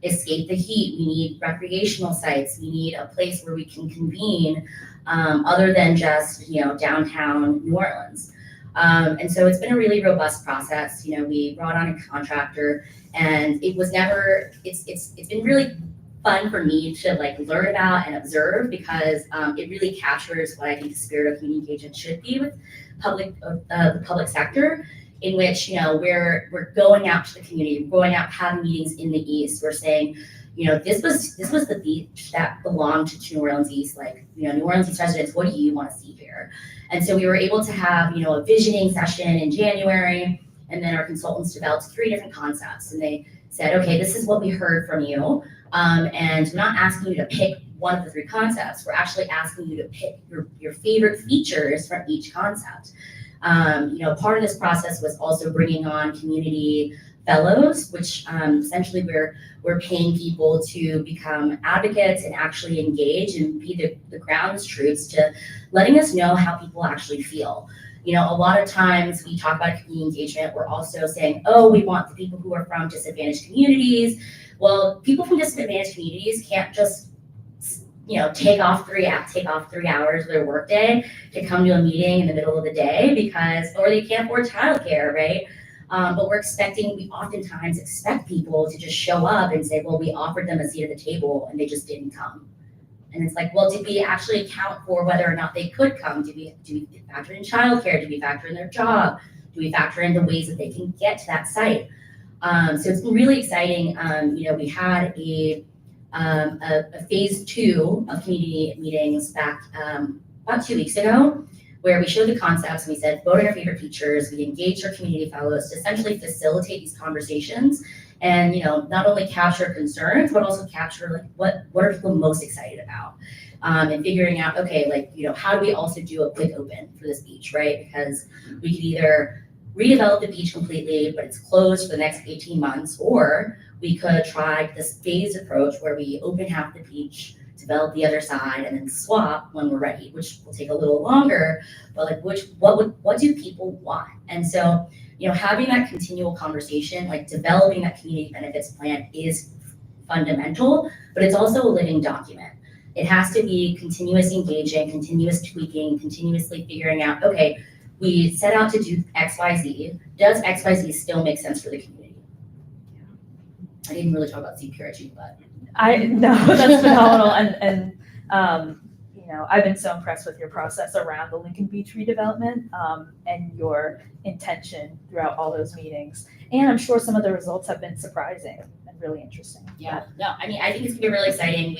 escape the heat. We need recreational sites. We need a place where we can convene, other than just, downtown New Orleans. And so it's been a really robust process. We brought on a contractor, and it was never, it's been really fun for me to learn about and observe, because it really captures what I think the spirit of community engagement should be with the public sector, in which we're going out to the community, we're going out having meetings in the East. We're saying, this was the beach that belonged to New Orleans East. New Orleans East residents, what do you want to see here? And so we were able to have a visioning session in January, and then our consultants developed 3 different concepts, and they said, okay, this is what we heard from you. And we're not asking you to pick one of the 3 concepts. We're actually asking you to pick your favorite features from each concept. Part of this process was also bringing on community fellows, which essentially we're paying people to become advocates and actually engage and be the ground troops to letting us know how people actually feel. A lot of times we talk about community engagement, we're also saying, oh, we want the people who are from disadvantaged communities. Well, people from disadvantaged communities can't just take off 3 hours of their workday to come to a meeting in the middle of the day or they can't afford childcare, right? But we oftentimes expect people to just show up and say, well, we offered them a seat at the table and they just didn't come. And it's like, well, did we actually account for whether or not they could come? Do we factor in childcare? Do we factor in their job? Do we factor in the ways that they can get to that site? So it's been really exciting. We had a phase 2 of community meetings back about 2 weeks ago, where we showed the concepts and we said, vote on your favorite features. We engaged our community fellows to essentially facilitate these conversations and, not only capture concerns, but also capture what are people most excited about, and figuring out, okay, how do we also do a quick open for this beach, right? Because we could either redevelop the beach completely, but it's closed for the next 18 months, or we could try this phased approach where we open half the beach, develop the other side, and then swap when we're ready, which will take a little longer, but what do people want? And so, having that continual conversation, developing that community benefits plan is fundamental, but it's also a living document. It has to be continuous engaging, continuous tweaking, continuously figuring out, okay, we set out to do X, Y, Z. Does X, Y, Z still make sense for the community? I didn't really talk about CPRG, but that's phenomenal. And I've been so impressed with your process around the Lincoln Beach redevelopment, and your intention throughout all those meetings. And I'm sure some of the results have been surprising and really interesting. Yeah, no, I think it's gonna be really exciting.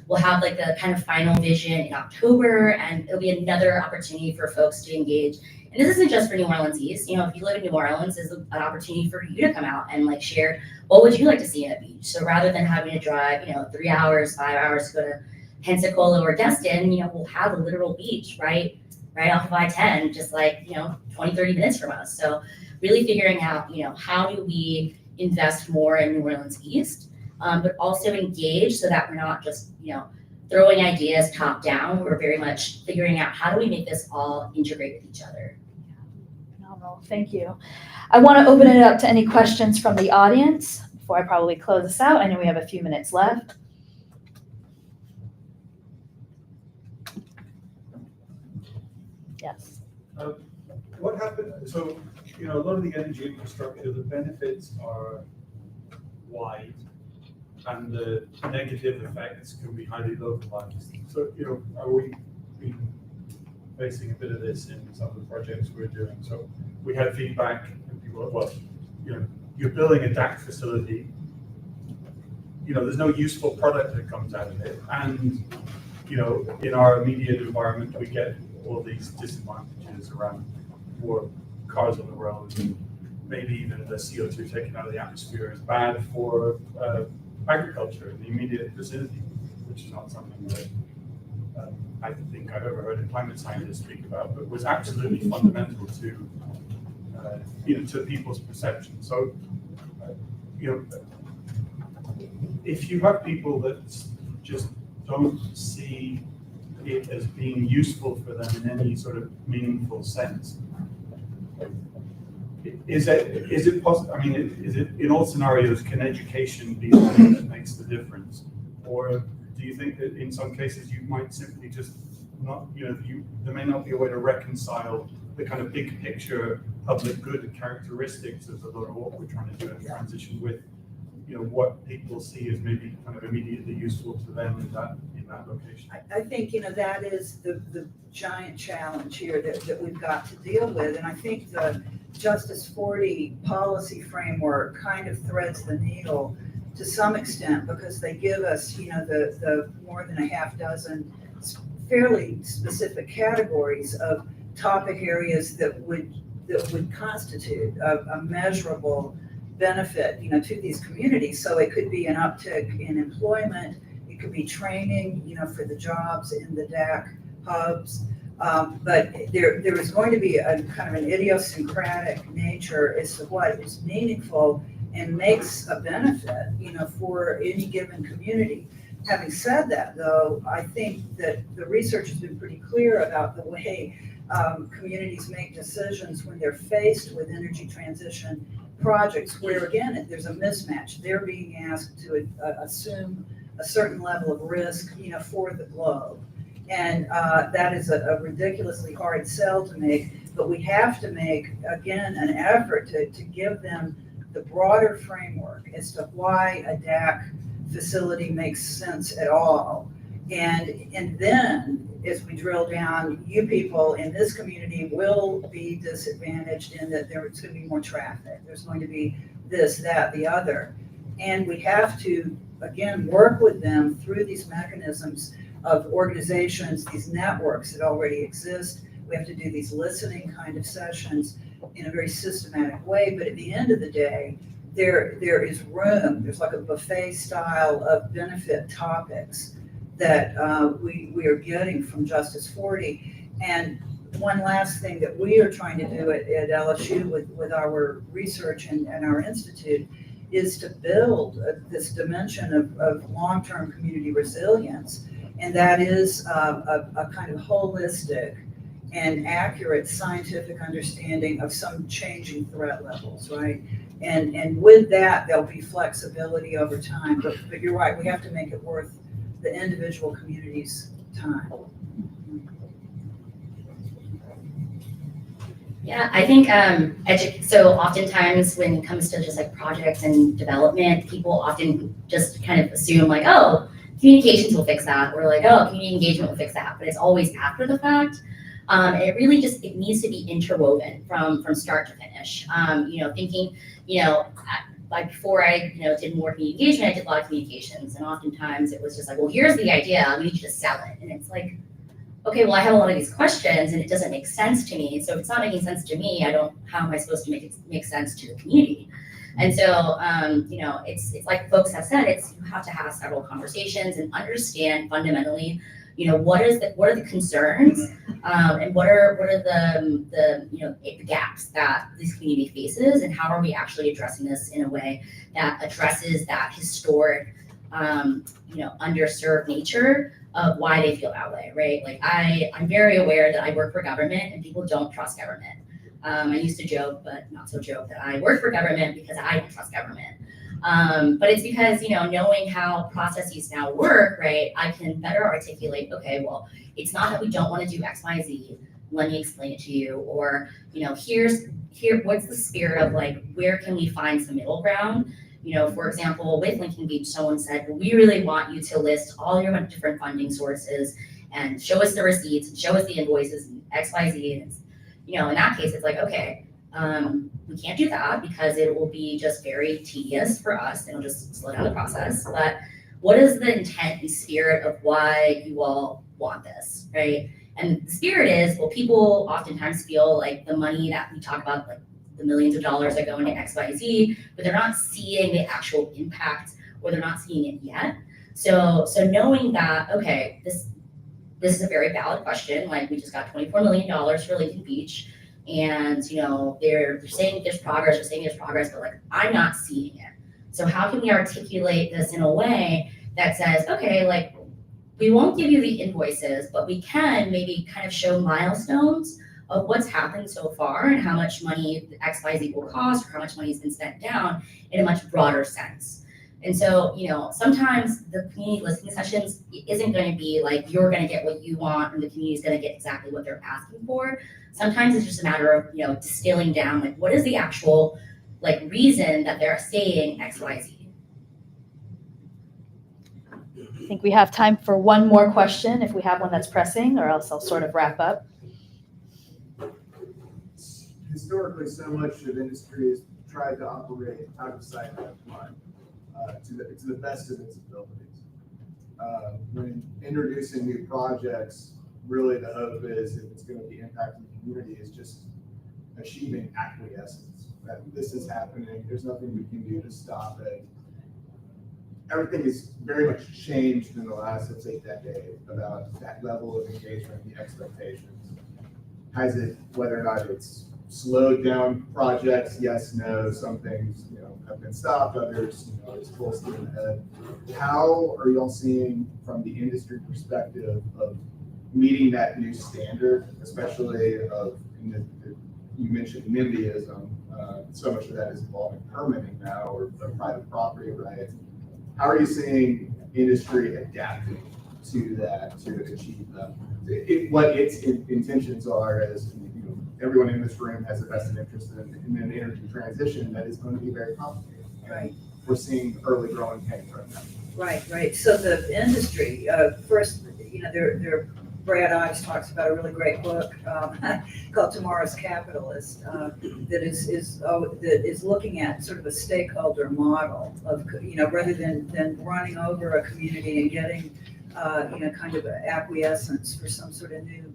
We'll have the kind of final vision in October, and it'll be another opportunity for folks to engage. And this isn't just for New Orleans East. If you live in New Orleans, there's an opportunity for you to come out and share what would you like to see in a beach. So rather than having to drive, 3 hours, 5 hours to go to Pensacola or Destin, will have a literal beach right off of I-10, just like, 20, 30 minutes from us. So really figuring out, how do we invest more in New Orleans East, but also engage so that we're not just, throwing ideas top down. We're very much figuring out how do we make this all integrate with each other. Phenomenal, thank you. I want to open it up to any questions from the audience before I probably close this out. I know we have a few minutes left. Yes. What happened, so, a lot of the energy infrastructure, the benefits are wide and the negative effects can be highly localized. So, are we been facing a bit of this in some of the projects we're doing? So we had feedback and people are, well, you're building a DAC facility, there's no useful product that comes out of it. And, in our immediate environment, we get all these disadvantages around more cars on the road, and maybe even the CO2 taken out of the atmosphere is bad for agriculture in the immediate vicinity, which is not something that I think I've ever heard a climate scientist speak about, but was absolutely fundamental to to people's perception. So, if you have people that just don't see it as being useful for them in any sort of meaningful sense, is it possible? I mean, is it in all scenarios? Can education be the thing that makes the difference, or do you think that in some cases you might simply just not, there may not be a way to reconcile the kind of big picture public good characteristics of a lot of what we're trying to do in transition with, what people see as maybe kind of immediately useful to them in that location? I think, that is the giant challenge here that we've got to deal with. And I think the Justice 40 policy framework kind of threads the needle to some extent, because they give us, the more than a half dozen fairly specific categories of topic areas that would constitute a measurable benefit, to these communities. So it could be an uptick in employment, it could be training, for the jobs in the DAC hubs. But there is going to be a kind of an idiosyncratic nature as to what is meaningful and makes a benefit, for any given community. Having said that, though, I think that the research has been pretty clear about the way communities make decisions when they're faced with energy transition projects, where again, there's a mismatch. They're being asked to assume a certain level of risk, for the globe. And that is a ridiculously hard sell to make, but we have to make, again, an effort to give them the broader framework as to why a DAC facility makes sense at all. And then, as we drill down, you people in this community will be disadvantaged in that there's going to be more traffic. There's going to be this, that, the other. And we have to, again, work with them through these mechanisms of organizations, these networks that already exist. We have to do these listening kind of sessions in a very systematic way. But at the end of the day, there is room. There's like a buffet style of benefit topics that we are getting from Justice 40. And one last thing that we are trying to do at LSU with our research and our institute is to build this dimension of long-term community resilience. And that is a kind of holistic and accurate scientific understanding of some changing threat levels, right? And with that, there'll be flexibility over time. But you're right, we have to make it worth the individual community's time. Yeah, I think so oftentimes when it comes to just like projects and development, people often just kind of assume like, oh, communications will fix that, or like, oh, community engagement will fix that, but it's always after the fact. It really just, it needs to be interwoven from start to finish. Thinking, like before I, did more community engagement, I did a lot of communications, and oftentimes it was just like, well, here's the idea, we need you to sell it. And it's like, okay, well, I have a lot of these questions and it doesn't make sense to me. So if it's not making sense to me, how am I supposed to make sense to the community? And so, it's like folks have said, you have to have several conversations and understand fundamentally, what are the concerns, and what are the gaps that this community faces, and how are we actually addressing this in a way that addresses that historic, underserved nature of why they feel that way, right? Like I'm very aware that I work for government and people don't trust government. I used to joke, but not so joke, that I work for government because I don't trust government. But it's because, knowing how processes now work, right, I can better articulate, okay, well, it's not that we don't want to do X, Y, Z. Let me explain it to you. Or, what's the spirit of like, where can we find some middle ground? For example, with Lincoln Beach, someone said, well, we really want you to list all your different funding sources and show us the receipts and show us the invoices and X, Y, Z. And it's, in that case, it's like, okay, we can't do that because it will be just very tedious for us. It'll just slow down the process. But what is the intent and spirit of why you all want this, right? And the spirit is, well, people oftentimes feel like the money that we talk about, like the millions of dollars that go into X, Y, Z, but they're not seeing the actual impact, or they're not seeing it yet. So knowing that, okay, this is a very valid question. Like, we just got $24 million for Lincoln Beach, and they're saying there's progress, but like I'm not seeing it. So how can we articulate this in a way that says, okay, like we won't give you the invoices, but we can maybe kind of show milestones of what's happened so far and how much money the XYZ will cost, or how much money has been spent down in a much broader sense. And so, sometimes the community listening sessions isn't going to be like you're going to get what you want and the community is going to get exactly what they're asking for. Sometimes it's just a matter of, distilling down, like, what is the actual, like, reason that they're saying XYZ. I think we have time for one more question if we have one that's pressing, or else I'll sort of wrap up. Historically, so much of industry has tried to operate out of sight, out of mind, to the best of its abilities. When introducing new projects, really the hope is, if it's going to be impacting the community, is just achieving acquiescence. That this is happening, there's nothing we can do to stop it. Everything is very much changed in the last, let's say, decade about that level of engagement, the expectations. Has it, whether or not it's slowed down projects, yes, no, some things, have been stopped, others, it's full steam ahead. How are y'all seeing from the industry perspective of meeting that new standard, especially of, you mentioned NIMBYism, so much of that is involving permitting now, or private property rights. How are you seeing industry adapting to that, to achieve that? What its intentions are, as everyone in this room has a vested interest in an energy transition that is going to be very complicated. Right. We're seeing early growing pains right now. Right. So the industry, first, Brad Ives talks about a really great book called Tomorrow's Capitalist that is looking at sort of a stakeholder model of, rather than running over a community and getting kind of acquiescence for some sort of new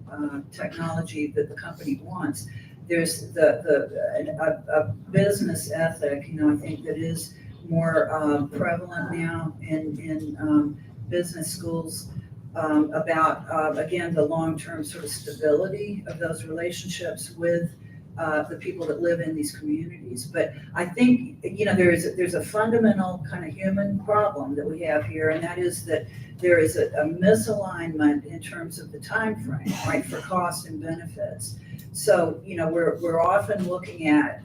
technology that the company wants. There's a business ethic, I think that is more prevalent now in business schools about, again, the long-term sort of stability of those relationships with the people that live in these communities. But I think, there's a fundamental kind of human problem that we have here, and that is that there is a misalignment in terms of the time frame, right, for cost and benefits. So, we're often looking at,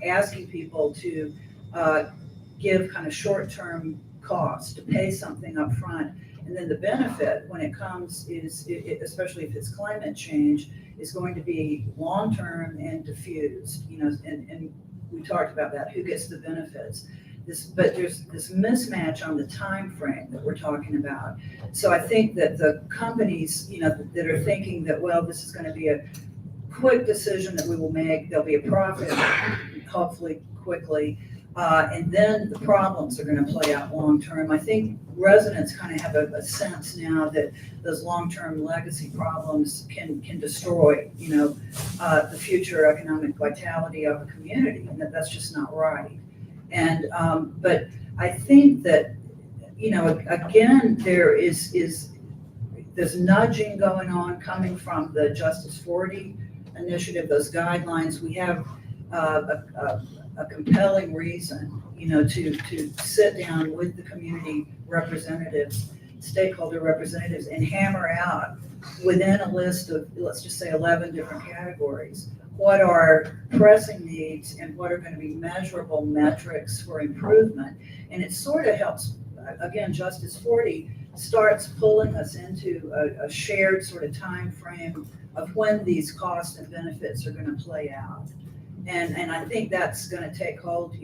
asking people to give kind of short-term cost, to pay something up front, and then the benefit when it comes is, especially if it's climate change, is going to be long-term and diffused, and we talked about that, who gets the benefits. But there's this mismatch on the time frame that we're talking about. So I think that the companies, that are thinking that, well, this is going to be a quick decision that we will make, there'll be a profit, hopefully quickly, And then the problems are going to play out long-term. I think residents kind of have a sense now that those long-term legacy problems can destroy, the future economic vitality of a community, and that's just not right. And but I think that, again, there's nudging going on coming from the Justice 40 initiative, those guidelines. We have a compelling reason, to sit down with the community representatives, stakeholder representatives, and hammer out within a list of, let's just say, 11 different categories, what are pressing needs and what are going to be measurable metrics for improvement. And it sort of helps, again, Justice 40 starts pulling us into a shared sort of time frame of when these costs and benefits are going to play out. And I think that's going to take hold,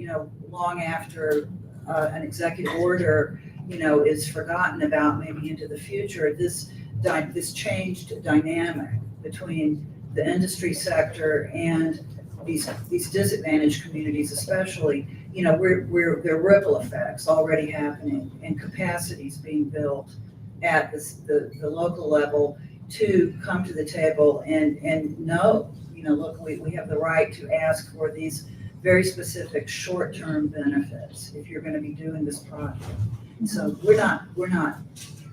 long after an executive order, is forgotten about, maybe into the future. This changed dynamic between the industry sector and these disadvantaged communities, especially, there are ripple effects already happening and capacities being built at the local level to come to the table and know, look, we have the right to ask for these very specific short-term benefits if you're going to be doing this project. So we're not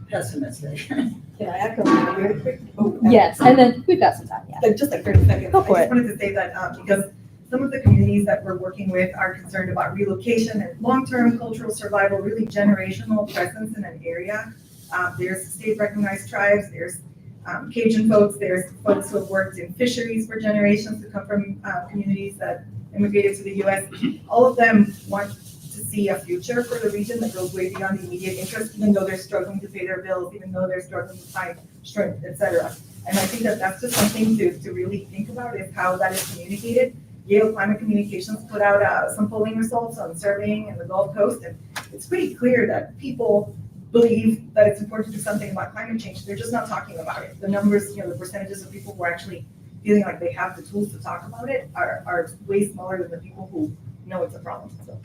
pessimistic. Can I echo really quick? Yes, and then we've got some time, yeah. Just like 30 seconds. Go for I it. just wanted to say that because some of the communities that we're working with are concerned about relocation and long-term cultural survival, really generational presence in an area. There's state-recognized tribes, there's Cajun folks, there's folks who have worked in fisheries for generations who come from communities that immigrated to the U.S. All of them want to see a future for the region that goes way beyond the immediate interest, even though they're struggling to pay their bills, even though they're struggling to find strength, etc. And I think that that's just something to really think about, is how that is communicated. Yale Climate Communications put out some polling results on surveying in the Gulf Coast, and it's pretty clear that people believe that it's important to do something about climate change. They're just not talking about it. The numbers, the percentages of people who are actually feeling like they have the tools to talk about it are way smaller than the people who know it's a problem. So.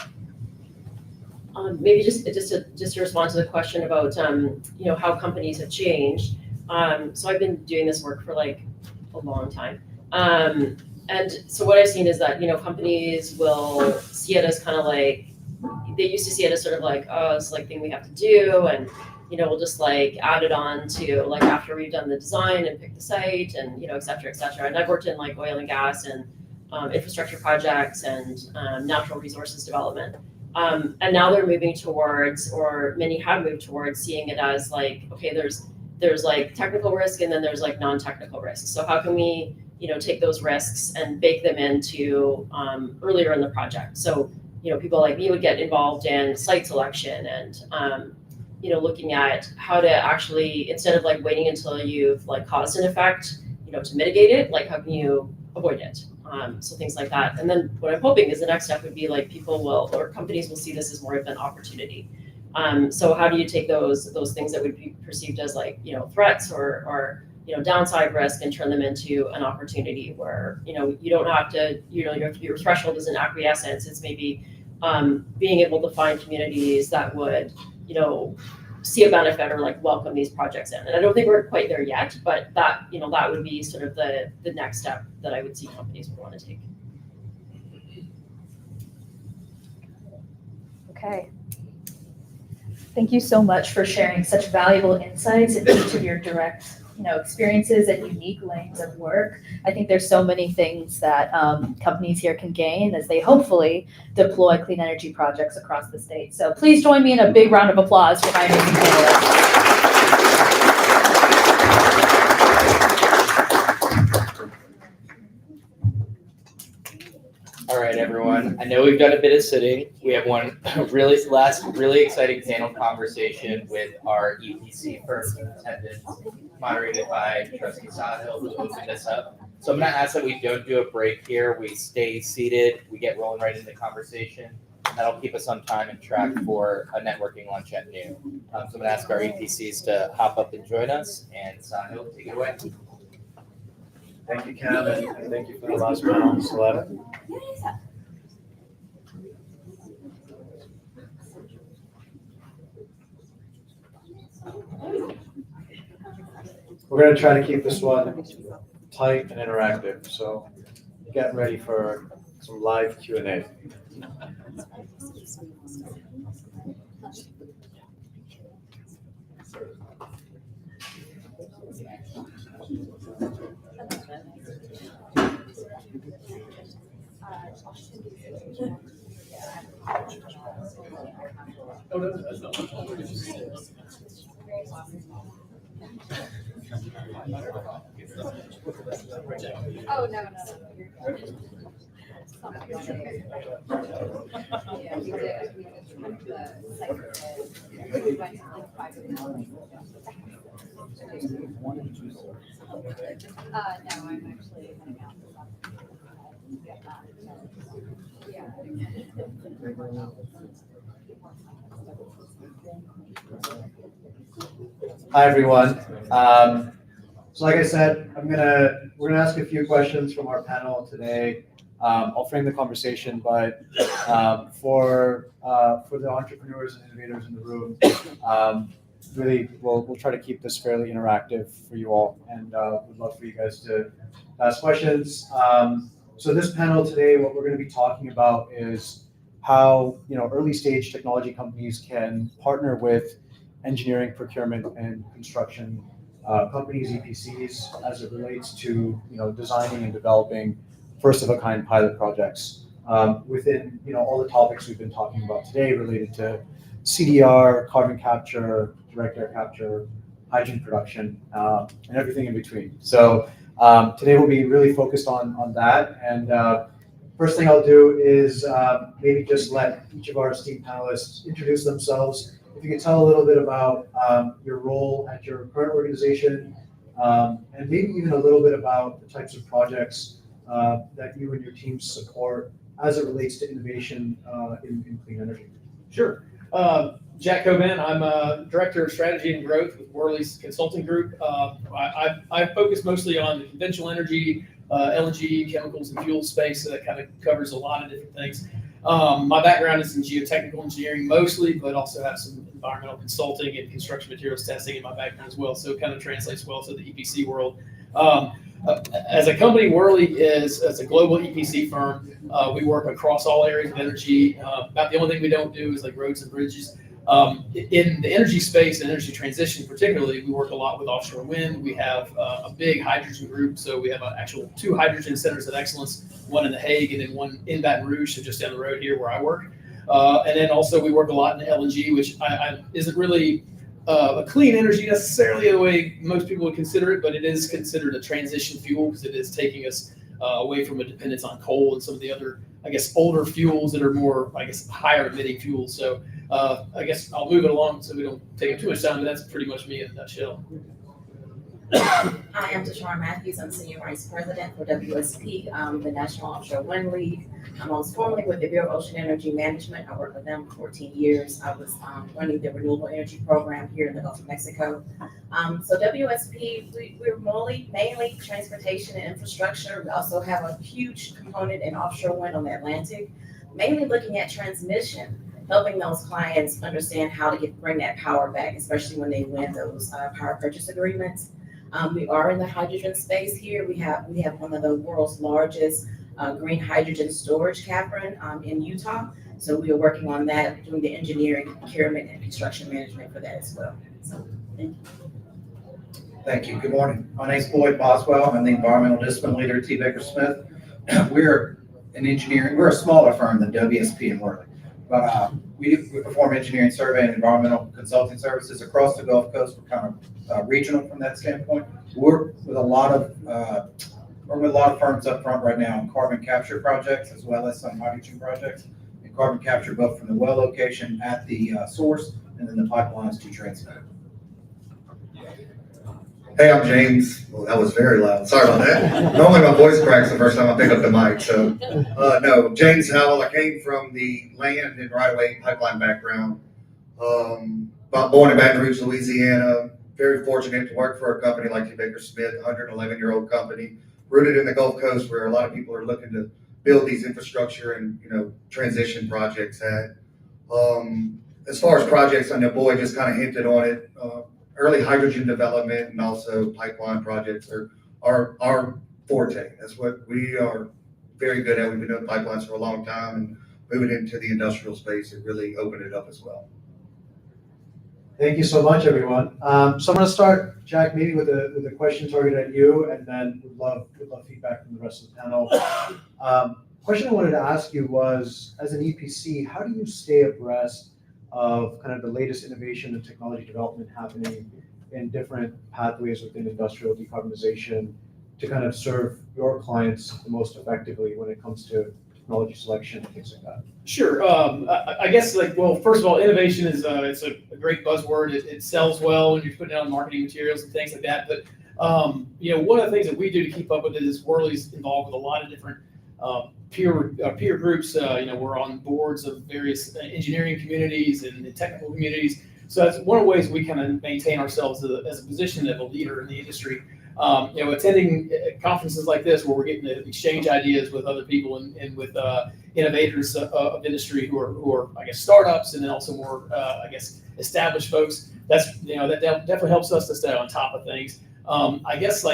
Maybe just to respond to the question about how companies have changed. So I've been doing this work for like a long time, and so what I've seen is that companies will see it as kind of like, they used to see it as sort of like, oh, it's like thing we have to do, and we'll just like add it on to like after we've done the design and pick the site and et cetera, et cetera. And I've worked in like oil and gas and infrastructure projects and natural resources development. And now they're moving towards, or many have moved towards, seeing it as like, okay, there's like technical risk and then there's like non-technical risks. So how can we take those risks and bake them into earlier in the project? So people like me would get involved in site selection and looking at how to actually, instead of like waiting until you've like caused an effect, to mitigate it, like how can you avoid it? So things like that. And then what I'm hoping is the next step would be like people will, or companies will see this as more of an opportunity. So how do you take those things that would be perceived as like, threats or downside risk and turn them into an opportunity where, you don't have to, your threshold isn't acquiescence. It's maybe being able to find communities that would, see a benefit or like welcome these projects in. And I don't think we're quite there yet, but that, that would be sort of the next step that I would see companies would want to take. Okay. Thank you so much for sharing such valuable insights into each of your direct experiences and unique lanes of work. I think there's so many things that companies here can gain as they hopefully deploy clean energy projects across the state. So please join me in a big round of applause for my amazing panelists. All right, everyone. I know we've done a bit of sitting. We have one really exciting panel conversation with our EPC firms in attendance, moderated by Trustee Sahil, who opened this up. So I'm going to ask that we don't do a break here. We stay seated. We get rolling right into the conversation. And that'll keep us on time and track for a networking lunch at noon. So I'm going to ask our EPCs to hop up and join us. And Sahil, take it away. Thank you, Kevin, and thank you for the last panel, Celeb. We're gonna try to keep this one tight and interactive, so get ready for some live Q&A. Oh, no. Yeah, we did. We went to the site. We went to like 5 of them. No, I'm actually heading out. Hi, everyone. So like I said, we're gonna ask a few questions from our panel today. I'll frame the conversation, but for the entrepreneurs and innovators in the room, really we'll try to keep this fairly interactive for you all, and we'd love for you guys to ask questions. So this panel today, what we're going to be talking about is how early stage technology companies can partner with engineering, procurement, and construction companies, EPCs, as it relates to designing and developing first of a kind pilot projects within all the topics we've been talking about today related to CDR, carbon capture, direct air capture, hydrogen production, and everything in between. So today we'll be really focused on that. And first thing I'll do is maybe just let each of our esteemed panelists introduce themselves. If you could tell a little bit about your role at your current organization, and maybe even a little bit about the types of projects that you and your teams support as it relates to innovation in clean energy. Sure. Jack Coban, I'm a Director of Strategy and Growth with Worley's Consulting Group. I focus mostly on the conventional energy, LNG, chemicals, and fuel space, so that kind of covers a lot of different things. My background is in geotechnical engineering mostly, but also have some environmental consulting and construction materials testing in my background as well, so it kind of translates well to the EPC world. As a company, Worley is a global EPC firm. We work across all areas of energy. About the only thing we don't do is like roads and bridges. In the energy space and energy transition particularly, we work a lot with offshore wind. We have a big hydrogen group, so we have actual 2 hydrogen centers of excellence, one in The Hague and then one in Baton Rouge, so just down the road here where I work. And then also we work a lot in LNG, which isn't really a clean energy necessarily the way most people would consider it, but it is considered a transition fuel because it is taking us away from a dependence on coal and some of the other, I guess, older fuels that are more, I guess, higher emitting fuels. So I guess I'll move it along so we don't take up too much time, but that's pretty much me in a nutshell. Hi, I'm Tashara Matthews. I'm Senior Vice President for WSP, the National Offshore Wind League. I was formerly with the Bureau of Ocean Energy Management. I worked with them for 14 years. I was running the renewable energy program here in the Gulf of Mexico. So WSP, we're mainly transportation and infrastructure. We also have a huge component in offshore wind on the Atlantic, mainly looking at transmission, helping those clients understand how to bring that power back, especially when they win those power purchase agreements. We are in the hydrogen space here. We have one of the world's largest green hydrogen storage cavern in Utah. So we are working on that, doing the engineering, procurement, and construction management for that as well. So thank you. Thank you. Good morning. My name is Boyd Boswell. I'm the environmental discipline leader at T. Baker Smith. We're an engineering, we're a smaller firm than WSP and Worley, but we perform engineering, survey, and environmental consulting services across the Gulf Coast. We're kind of regional from that standpoint. We're with a lot of firms up front right now on carbon capture projects as well as some hydrogen projects. And carbon capture both from the well location at the source and then the pipelines to transmit. Hey, I'm James. Well, that was very loud. Sorry about that. Normally my voice cracks the first time I pick up the mic. So, no, James Howell. I came from the land and right-of-way pipeline background. Born in Baton Rouge, Louisiana. Very fortunate to work for a company like T. Baker Smith, 111-year-old company, rooted in the Gulf Coast, where a lot of people are looking to build these infrastructure and transition projects at. As far as projects, I know Boyd just kind of hinted on it early hydrogen development and also pipeline projects are our forte. That's what we are very good at. We've been doing pipelines for a long time, and moving into the industrial space, it really opened it up as well. Thank you so much, everyone. So I'm going to start, Jack, maybe with a question targeted at you, and then would love feedback from the rest of the panel. Question I wanted to ask you was, as an EPC, how do you stay abreast of kind of the latest innovation and technology development happening in different pathways within industrial decarbonization to kind of serve your clients the most effectively when it comes to technology selection and things like that? Sure. I guess well, first of all, innovation is it's a great buzzword. It sells well when you're putting it on marketing materials and things like that. But one of the things that we do to keep up with it is Worley's involved with a lot of different peer groups. We're on boards of various engineering communities and technical communities. So that's one of the ways we kind of maintain ourselves as a position of a leader in the industry. Attending conferences like this where we're getting to exchange ideas with other people and with innovators of industry who are I guess startups, and then also more I guess established folks. That definitely helps us to stay on top of things. I guess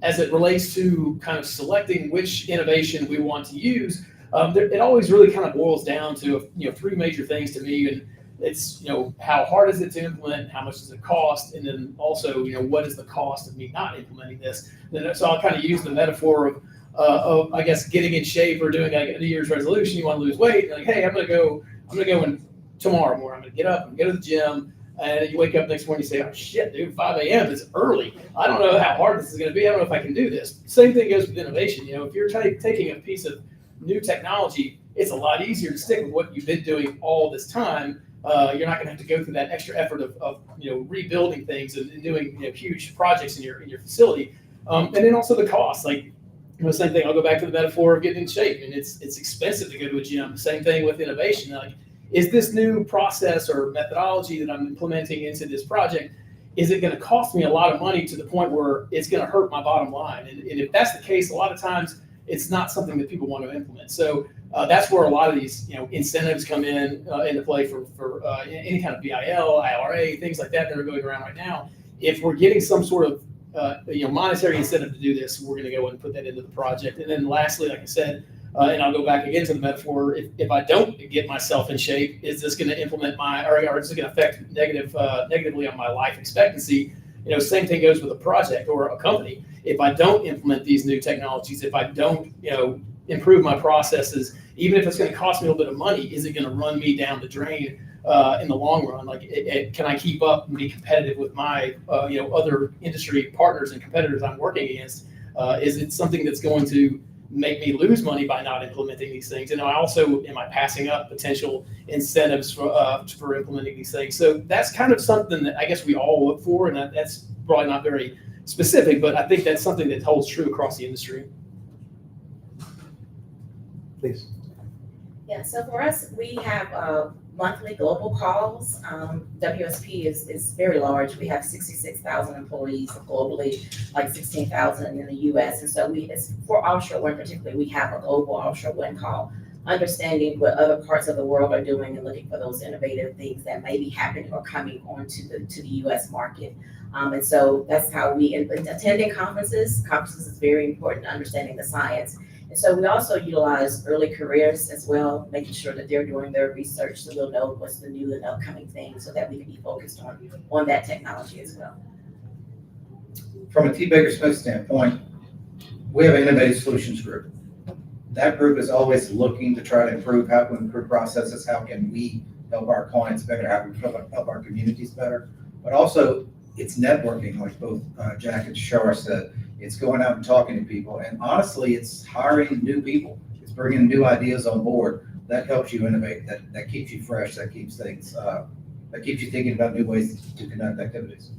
as it relates to kind of selecting which innovation we want to use, it always really kind of boils down to three major things to me. And it's how hard is it to implement, how much does it cost, and then also what is the cost of me not implementing this. So I'll kind of use the metaphor of I guess getting in shape or doing like a New Year's resolution. You want to lose weight, and hey, I'm gonna go in tomorrow morning. I'm gonna get up and go to the gym. And you wake up next morning and say, oh shit, dude, 5 a.m. is early. I don't know how hard this is going to be. I don't know if I can do this. Same thing goes with innovation. If you're taking a piece of new technology, it's a lot easier to stick with what you've been doing all this time. You're not going to have to go through that extra effort of rebuilding things and doing huge projects in your facility. And then also the cost. Same thing. I'll go back to the metaphor of getting in shape. And it's expensive to go to a gym. Same thing with innovation. Is this new process or methodology that I'm implementing into this project, is it going to cost me a lot of money to the point where it's going to hurt my bottom line? And if that's the case, a lot of times it's not something that people want to implement. So that's where a lot of these incentives come into play for any kind of BIL, IRA, things like that are going around right now. If we're getting some sort of monetary incentive to do this, we're going to go and put that into the project. And then lastly, like I said, and I'll go back again to the metaphor. If I don't get myself in shape, is this going to implement or is it going to affect negatively on my life expectancy? Same thing goes with a project or a company. If I don't implement these new technologies, if I don't, improve my processes, even if it's going to cost me a little bit of money, is it going to run me down the drain in the long run? Can I keep up and be competitive with my, other industry partners and competitors I'm working against? Is it something that's going to make me lose money by not implementing these things? And am I passing up potential incentives for implementing these things? So that's kind of something that I guess we all look for, and that's probably not very specific, but I think that's something that holds true across the industry. Please. Yeah, so for us, we have monthly global calls. WSP is very large. We have 66,000 employees globally, like 16,000 in the US. And so for offshore wind particularly, we have a global offshore wind call, understanding what other parts of the world are doing and looking for those innovative things that may be happening or coming onto the US market. And so that's how we attending conferences. Conferences is very important, understanding the science. And so we also utilize early careers as well, making sure that they're doing their research so they'll know what's the new and upcoming thing so that we can be focused on that technology as well. From a T. Baker Smith standpoint, we have an innovative solutions group. That group is always looking to try to improve, how can we improve processes, how can we help our clients better, how can we help our communities better. But also it's networking, like both Jack and Shar said. It's going out and talking to people, and honestly, it's hiring new people. It's bringing new ideas on board. That helps you innovate. That keeps you fresh. That keeps things. That keeps you thinking about new ways to conduct activities.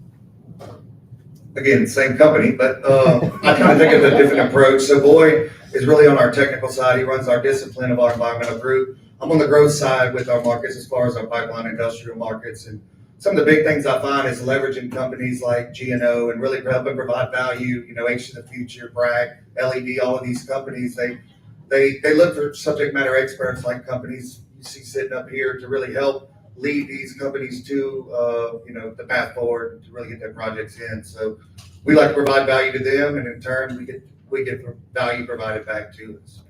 Again, same company, but I kind of think of a different approach. So Boyd is really on our technical side. He runs our discipline of our environmental group. I'm on the growth side with our markets as far as our pipeline industrial markets. And some of the big things I find is leveraging companies like GNO and really helping provide value, H to the Future, Bragg, LED, all of these companies, they look for subject matter experts like companies you see sitting up here to really help lead these companies to, the path forward to really get their projects in. So we like to provide value to them, and in turn, we get value provided back to us.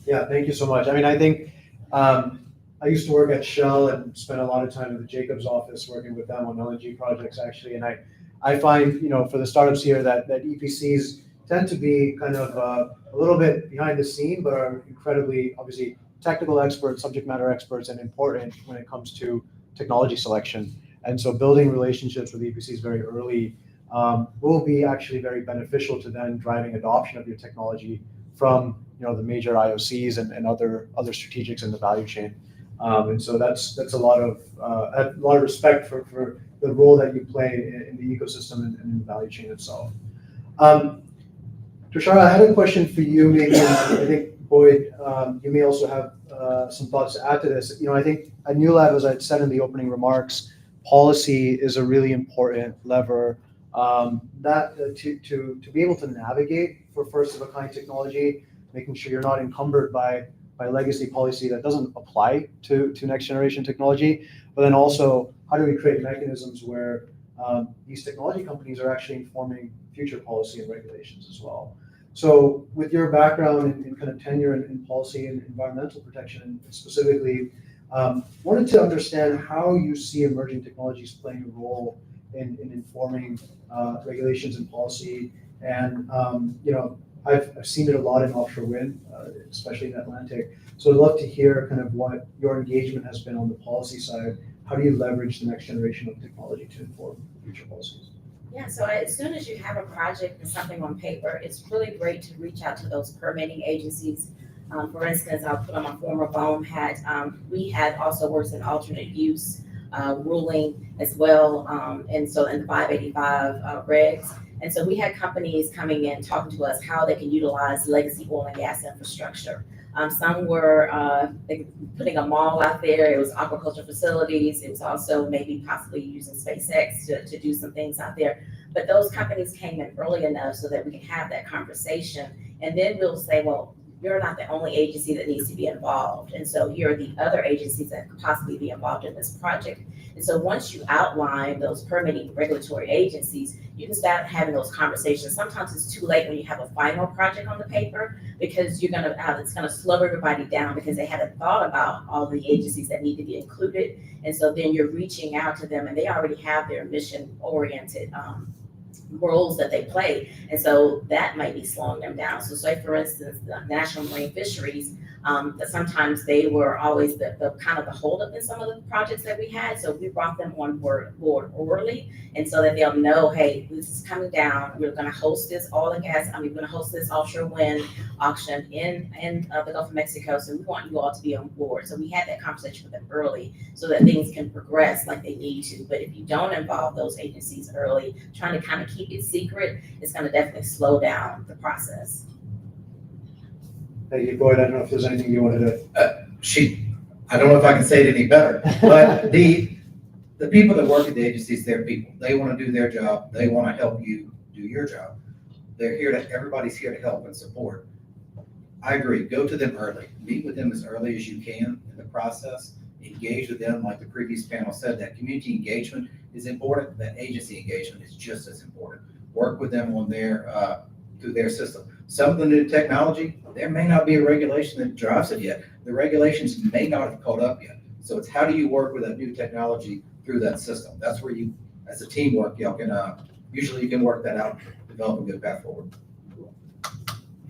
Yeah, thank you so much. I mean, I think I used to work at Shell and spent a lot of time in the Jacobs office working with them on LNG projects, actually. And I find, for the startups here that EPCs tend to be kind of a little bit behind the scene, but are incredibly, obviously, technical experts, subject matter experts, and important when it comes to technology selection. And so building relationships with EPCs very early will be actually very beneficial to then driving adoption of your technology from the major IOCs and other strategics in the value chain. And so that's a lot of respect for the role that you play in the ecosystem and in the value chain itself. Tushar, I had a question for you. Maybe I think Boyd, you may also have some thoughts to add to this. I think at New Lab, as I said in the opening remarks, policy is a really important lever to be able to navigate for first of a kind technology, making sure you're not encumbered by legacy policy that doesn't apply to next generation technology. But then also, how do we create mechanisms where these technology companies are actually informing future policy and regulations as well? So with your background in kind of tenure in policy and environmental protection specifically, wanted to understand how you see emerging technologies playing a role in informing regulations and policy. And I've seen it a lot in offshore wind, especially in Atlantic. So I'd love to hear kind of what your engagement has been on the policy side. How do you leverage the next generation of technology to inform future policies? Yeah, so as soon as you have a project and something on paper, it's really great to reach out to those permitting agencies. For instance, I'll put on my former BOEM hat. We had also worked in alternate use ruling as well, and so in the 585 regs. And so we had companies coming in talking to us how they can utilize legacy oil and gas infrastructure. Some were putting a mall out there. It was aquaculture facilities. It was also maybe possibly using SpaceX to do some things out there. But those companies came in early enough so that we can have that conversation. And then we'll say, well, you're not the only agency that needs to be involved. And so here are the other agencies that could possibly be involved in this project. And so once you outline those permitting regulatory agencies, you can start having those conversations. Sometimes it's too late when you have a final project on the paper because it's gonna slow everybody down because they haven't thought about all the agencies that need to be included. And so then you're reaching out to them and they already have their mission-oriented roles that they play. And so that might be slowing them down. So say for instance, the National Marine Fisheries, that sometimes they were always the kind of the holdup in some of the projects that we had. So we brought them on board early, and so that they'll know, hey, this is coming down. We're going to host this oil and gas. We're going to host this offshore wind auction in the Gulf of Mexico. So we want you all to be on board. So we had that conversation with them early so that things can progress like they need to. But if you don't involve those agencies early, trying to kind of keep it secret, it's going to definitely slow down the process. Thank you, Boyd. I don't know if there's anything you wanted to. I don't know if I can say it any better, but the people that work at the agencies, they're people. They want to do their job. They want to help you do your job. Everybody's here to help and support. I agree. Go to them early. Meet with them as early as you can in the process. Engage with them, like the previous panel said, that community engagement is important. That agency engagement is just as important. Work with them on through their system. Some of the new technology, there may not be a regulation that drives it yet. The regulations may not have caught up yet. So it's how do you work with that new technology through that system? That's where you, as a teamwork, y'all can, usually you can work that out, develop a good path forward.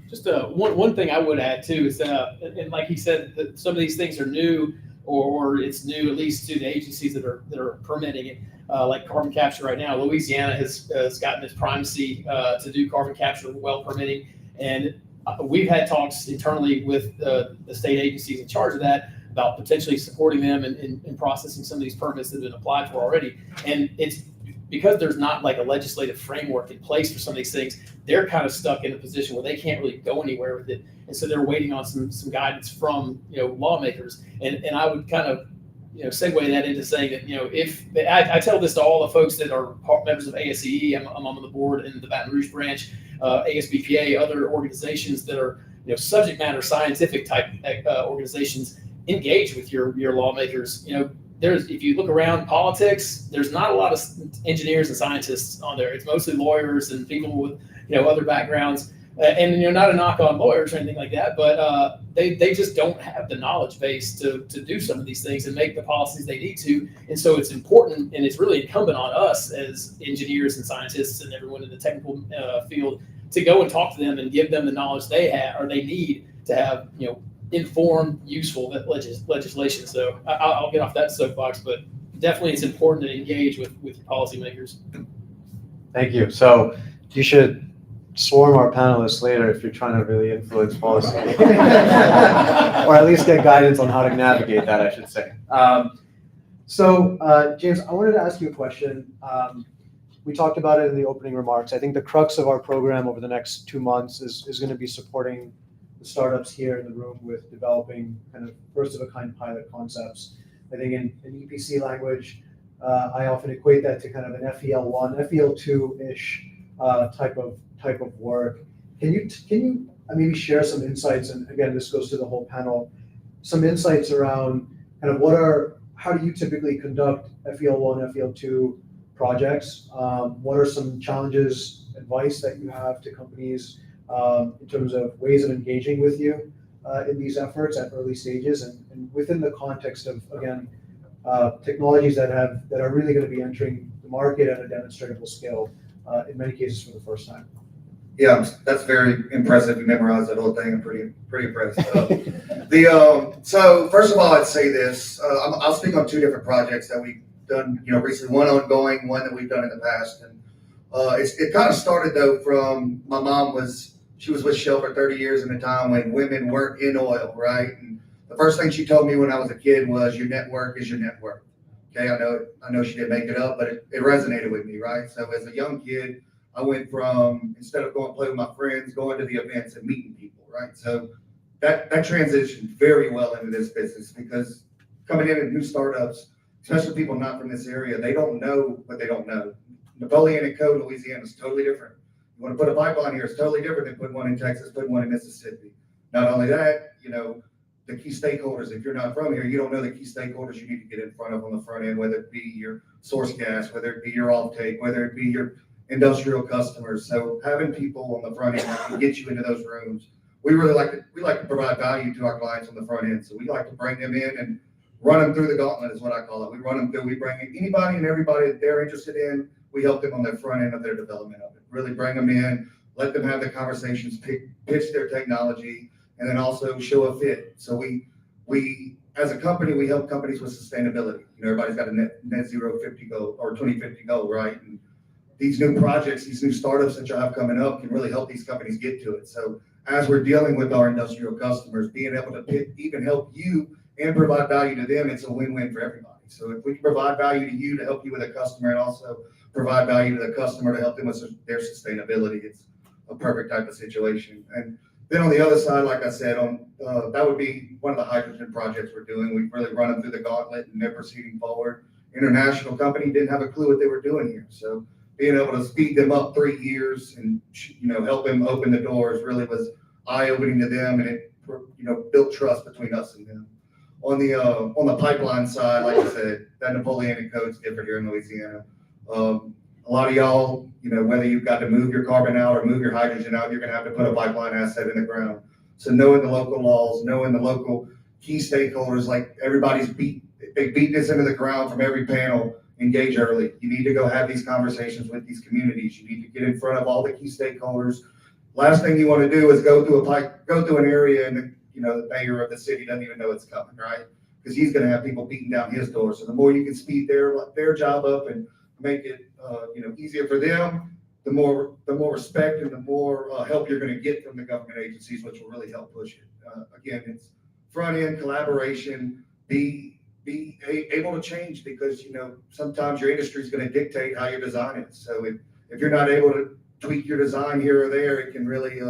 Just one thing I would add too is and like he said, that some of these things are new, or it's new at least to the agencies that are permitting it, like carbon capture right now. Louisiana has gotten its primacy to do carbon capture well permitting, and we've had talks internally with the state agencies in charge of that about potentially supporting them in processing some of these permits that have been applied for already. And it's because there's not like a legislative framework in place for some of these things, they're kind of stuck in a position where they can't really go anywhere with it. And so they're waiting on some guidance from, lawmakers. And I would kind of, segue that into saying that, if I tell this to all the folks that are members of ASCE, I'm on the board in the Baton Rouge branch, ASBPA, other organizations that are, subject matter scientific type organizations, engage with your lawmakers. if you look around politics, there's not a lot of engineers and scientists on there. It's mostly lawyers and people with, other backgrounds. And, not a knock on lawyers or anything like that, but they just don't have the knowledge base to do some of these things and make the policies they need to. And so it's important, and it's really incumbent on us as engineers and scientists and everyone in the technical field to go and talk to them and give them the knowledge they have or they need to have, informed, useful legislation. So I'll get off that soapbox, but definitely it's important to engage with policymakers. Thank you. So you should swarm our panelists later if you're trying to really influence policy. Or at least get guidance on how to navigate that, I should say. James, I wanted to ask you a question. We talked about it in the opening remarks. I think the crux of our program over the next 2 months is going to be supporting the startups here in the room with developing kind of first-of-a-kind pilot concepts. I think in EPC language, I often equate that to kind of an FEL1, FEL2-ish type of work. Can you maybe share some insights? And again, this goes to the whole panel. Some insights around kind of how do you typically conduct FEL1, FEL2 projects? What are some challenges, advice that you have to companies in terms of ways of engaging with you in these efforts at early stages, and within the context of, again, technologies that are really going to be entering the market at a demonstrable scale, in many cases for the first time? Yeah, that's very impressive. You memorized that whole thing. I'm pretty impressed. So first of all, I'd say this. I'll speak on 2 different projects that we've done, recently. One ongoing, one that we've done in the past. And it kind of started though from my mom she was with Shell for 30 years in a time when women weren't in oil, right? And the first thing she told me when I was a kid was, your network is your network. Okay, I know she didn't make it up, but it resonated with me, right? So as a young kid, I went from, instead of going to play with my friends, going to the events and meeting people, right? So that transitioned very well into this business, because coming in at new startups, especially people not from this area, they don't know what they don't know. Napoleonic Code, Louisiana is totally different. You want to put a pipeline here, it's totally different than putting one in Texas, putting one in Mississippi. Not only that, the key stakeholders, if you're not from here, you don't know the key stakeholders you need to get in front of on the front end, whether it be your source gas, whether it be your offtake, whether it be your industrial customers. So having people on the front end that can get you into those rooms, we like to provide value to our clients on the front end. So we like to bring them in and run them through the gauntlet, is what I call it. We run them through, we bring in anybody and everybody that they're interested in. We help them on the front end of their development of it. Really bring them in, let them have the conversations, pitch their technology, and then also show a fit. So we as a company, we help companies with sustainability. Everybody's got a net zero 50 goal or 2050 goal, right? And these new projects, these new startups that you have coming up can really help these companies get to it. So as we're dealing with our industrial customers, being able to even help you and provide value to them, it's a win-win for everybody. So if we can provide value to you to help you with a customer, and also provide value to the customer to help them with their sustainability, it's a perfect type of situation. And then on the other side, like I said, that would be one of the hydrogen projects we're doing. We've really run them through the gauntlet and they're proceeding forward. International company didn't have a clue what they were doing here. So being able to speed them up 3 years and help them open the doors really was eye-opening to them, and it built trust between us and them. On the pipeline side, like I said, that Napoleonic Code's different here in Louisiana. A lot of y'all, whether you've got to move your carbon out or move your hydrogen out, you're going to have to put a pipeline asset in the ground. So knowing the local laws, knowing the local key stakeholders, like they beat this into the ground from every panel. Engage early. You need to go have these conversations with these communities. You need to get in front of all the key stakeholders. Last thing you want to do is go through an area and the mayor of the city doesn't even know it's coming, right? Because he's going to have people beating down his door. So the more you can speed their job up and make it easier for them, the more respect and the more help you're going to get from the government agencies, which will really help push it. Again, it's front end collaboration. Be able to change, because sometimes your industry is going to dictate how your design is. So if you're not able to tweak your design here or there, it can really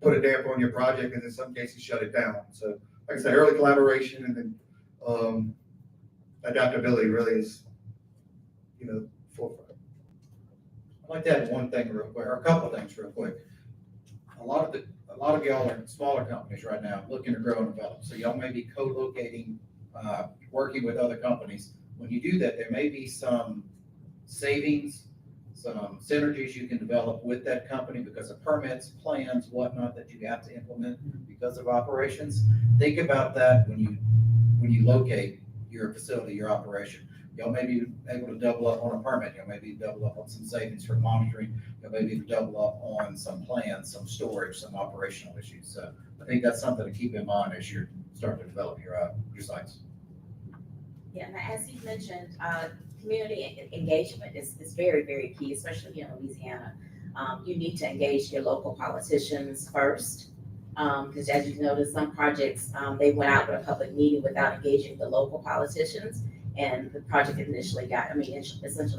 put a damper on your project, and in some cases shut it down. So like I said, early collaboration and then adaptability really is forefront. I'd like to add one thing real quick, or a couple of things real quick. A lot of y'all are smaller companies right now looking to grow and develop. So y'all may be co-locating, working with other companies. When you do that, there may be some savings, some synergies you can develop with that company because of permits, plans, whatnot that you have to implement because of operations. Think about that when you locate your facility, your operation. Y'all may be able to double up on a permit. Y'all may be double up on some savings for monitoring. Y'all may be double up on some plans, some storage, some operational issues. So I think that's something to keep in mind as you're starting to develop your sites. Yeah, and as you mentioned, community engagement is very, very key, especially here in Louisiana. You need to engage your local politicians first. Because as you noticed, some projects, they went out with a public meeting without engaging the local politicians. And the project essentially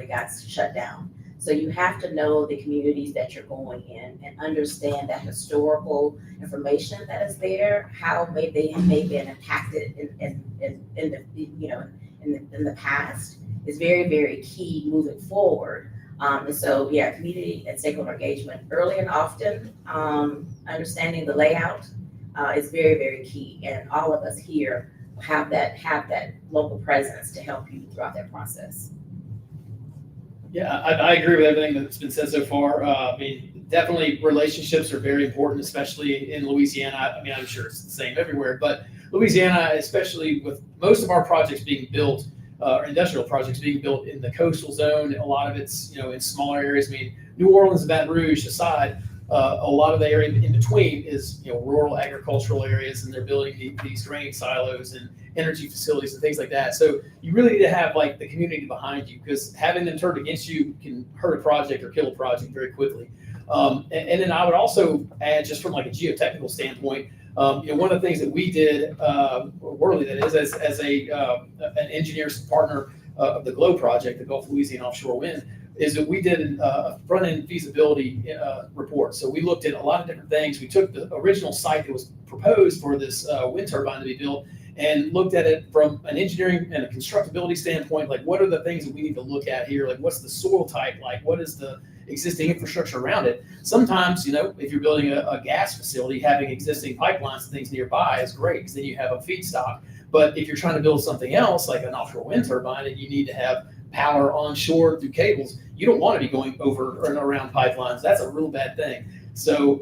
got shut down. So you have to know the communities that you're going in and understand that historical information that is there, how they may have been impacted in the past is very, very key moving forward. And so, yeah, community and stakeholder engagement early and often, understanding the layout is very, very key. And all of us here have that local presence to help you throughout that process. Yeah, I agree with everything that's been said so far. I mean, definitely relationships are very important, especially in Louisiana. I mean, I'm sure it's the same everywhere, but Louisiana, especially with most of our projects being built, industrial projects being built in the coastal zone, a lot of it's, in smaller areas. I mean, New Orleans and Baton Rouge aside, a lot of the area in between is, rural agricultural areas, and they're building these grain silos and energy facilities and things like that. So you really need to have like the community behind you, because having them turned against you can hurt a project or kill a project very quickly. And then I would also add, just from like a geotechnical standpoint, one of the things that we did, Worley that is, as an engineer's partner of the GLOW project, the Gulf Louisiana Offshore Wind, is that we did a front-end feasibility report. So we looked at a lot of different things. We took the original site that was proposed for this wind turbine to be built and looked at it from an engineering and a constructability standpoint. Like, what are the things that we need to look at here? Like, what's the soil type like? What is the existing infrastructure around it? Sometimes, if you're building a gas facility, having existing pipelines and things nearby is great, because then you have a feedstock. But if you're trying to build something else, like an offshore wind turbine, and you need to have power onshore through cables, you don't want to be going over and around pipelines. That's a real bad thing. So,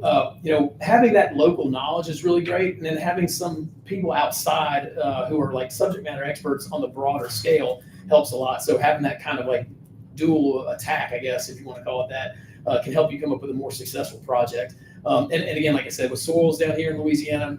having that local knowledge is really great. And then having some people outside who are like subject matter experts on the broader scale helps a lot. So having that kind of like dual attack, I guess, if you want to call it that, can help you come up with a more successful project. And again, like I said, with soils down here in Louisiana,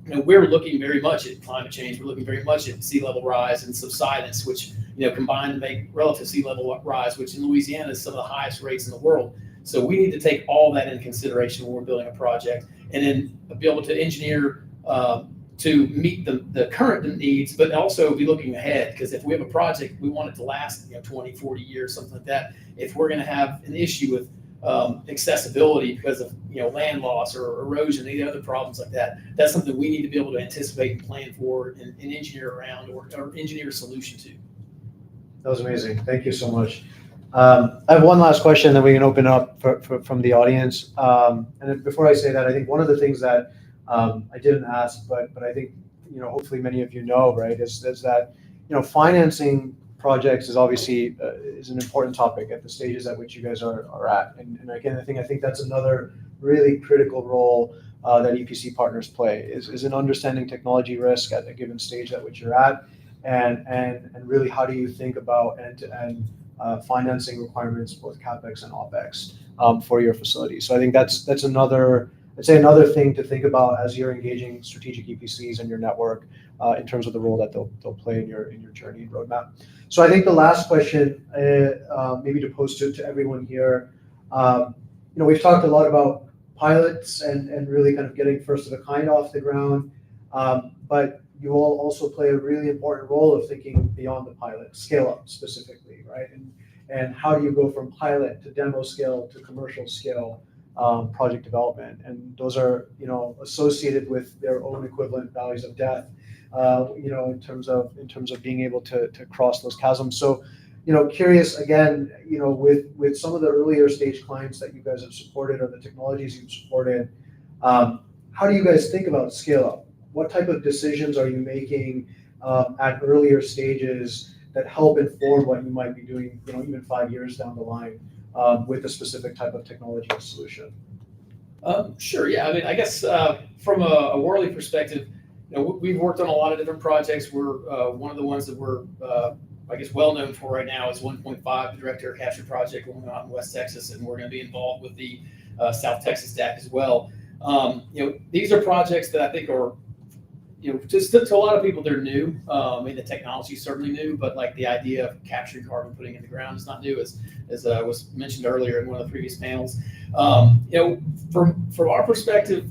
we're looking very much at climate change. We're looking very much at sea level rise and subsidence, which, combine to make relative sea level rise, which in Louisiana is some of the highest rates in the world. So we need to take all that into consideration when we're building a project, and then be able to engineer to meet the current needs, but also be looking ahead. Because if we have a project, we want it to last 20, 40 years, something like that. If we're going to have an issue with accessibility because of land loss or erosion, any other problems like that, that's something we need to be able to anticipate and plan for and engineer around, or engineer a solution to. That was amazing. Thank you so much. I have one last question that we can open up from the audience. And then before I say that, I think one of the things that I didn't ask, but I think hopefully many of you know, right, is that financing projects is obviously is an important topic at the stages at which you guys are at. And again, I think that's another really critical role that EPC partners play is in understanding technology risk at a given stage at which you're at, and really how do you think about end-to-end financing requirements, both CapEx and OpEx, for your facility. So I think that's another, I'd say another thing to think about as you're engaging strategic EPCs in your network, in terms of the role that they'll play in your journey and roadmap. So I think the last question, maybe to pose to everyone here, we've talked a lot about pilots and really kind of getting first of a kind off the ground, but you all also play a really important role of thinking beyond the pilot, scale up specifically, right? And how do you go from pilot to demo scale to commercial scale project development? And those are, associated with their own equivalent values of death, in terms of being able to cross those chasms. So, curious again, with some of the earlier stage clients that you guys have supported or the technologies you've supported, how do you guys think about scale up? What type of decisions are you making at earlier stages that help inform what you might be doing, even 5 years down the line with a specific type of technology or solution? Sure. Yeah. I mean, I guess from a Worley perspective, we've worked on a lot of different projects. We're one of the ones that we're, I guess, well known for right now is 1.5, the direct air capture project going on in West Texas, and we're going to be involved with the South Texas DAC as well. These are projects that I think are, just to a lot of people, they're new. I mean, the technology is certainly new, but like the idea of capturing carbon, putting it in the ground is not new, as was mentioned earlier in one of the previous panels. From our perspective,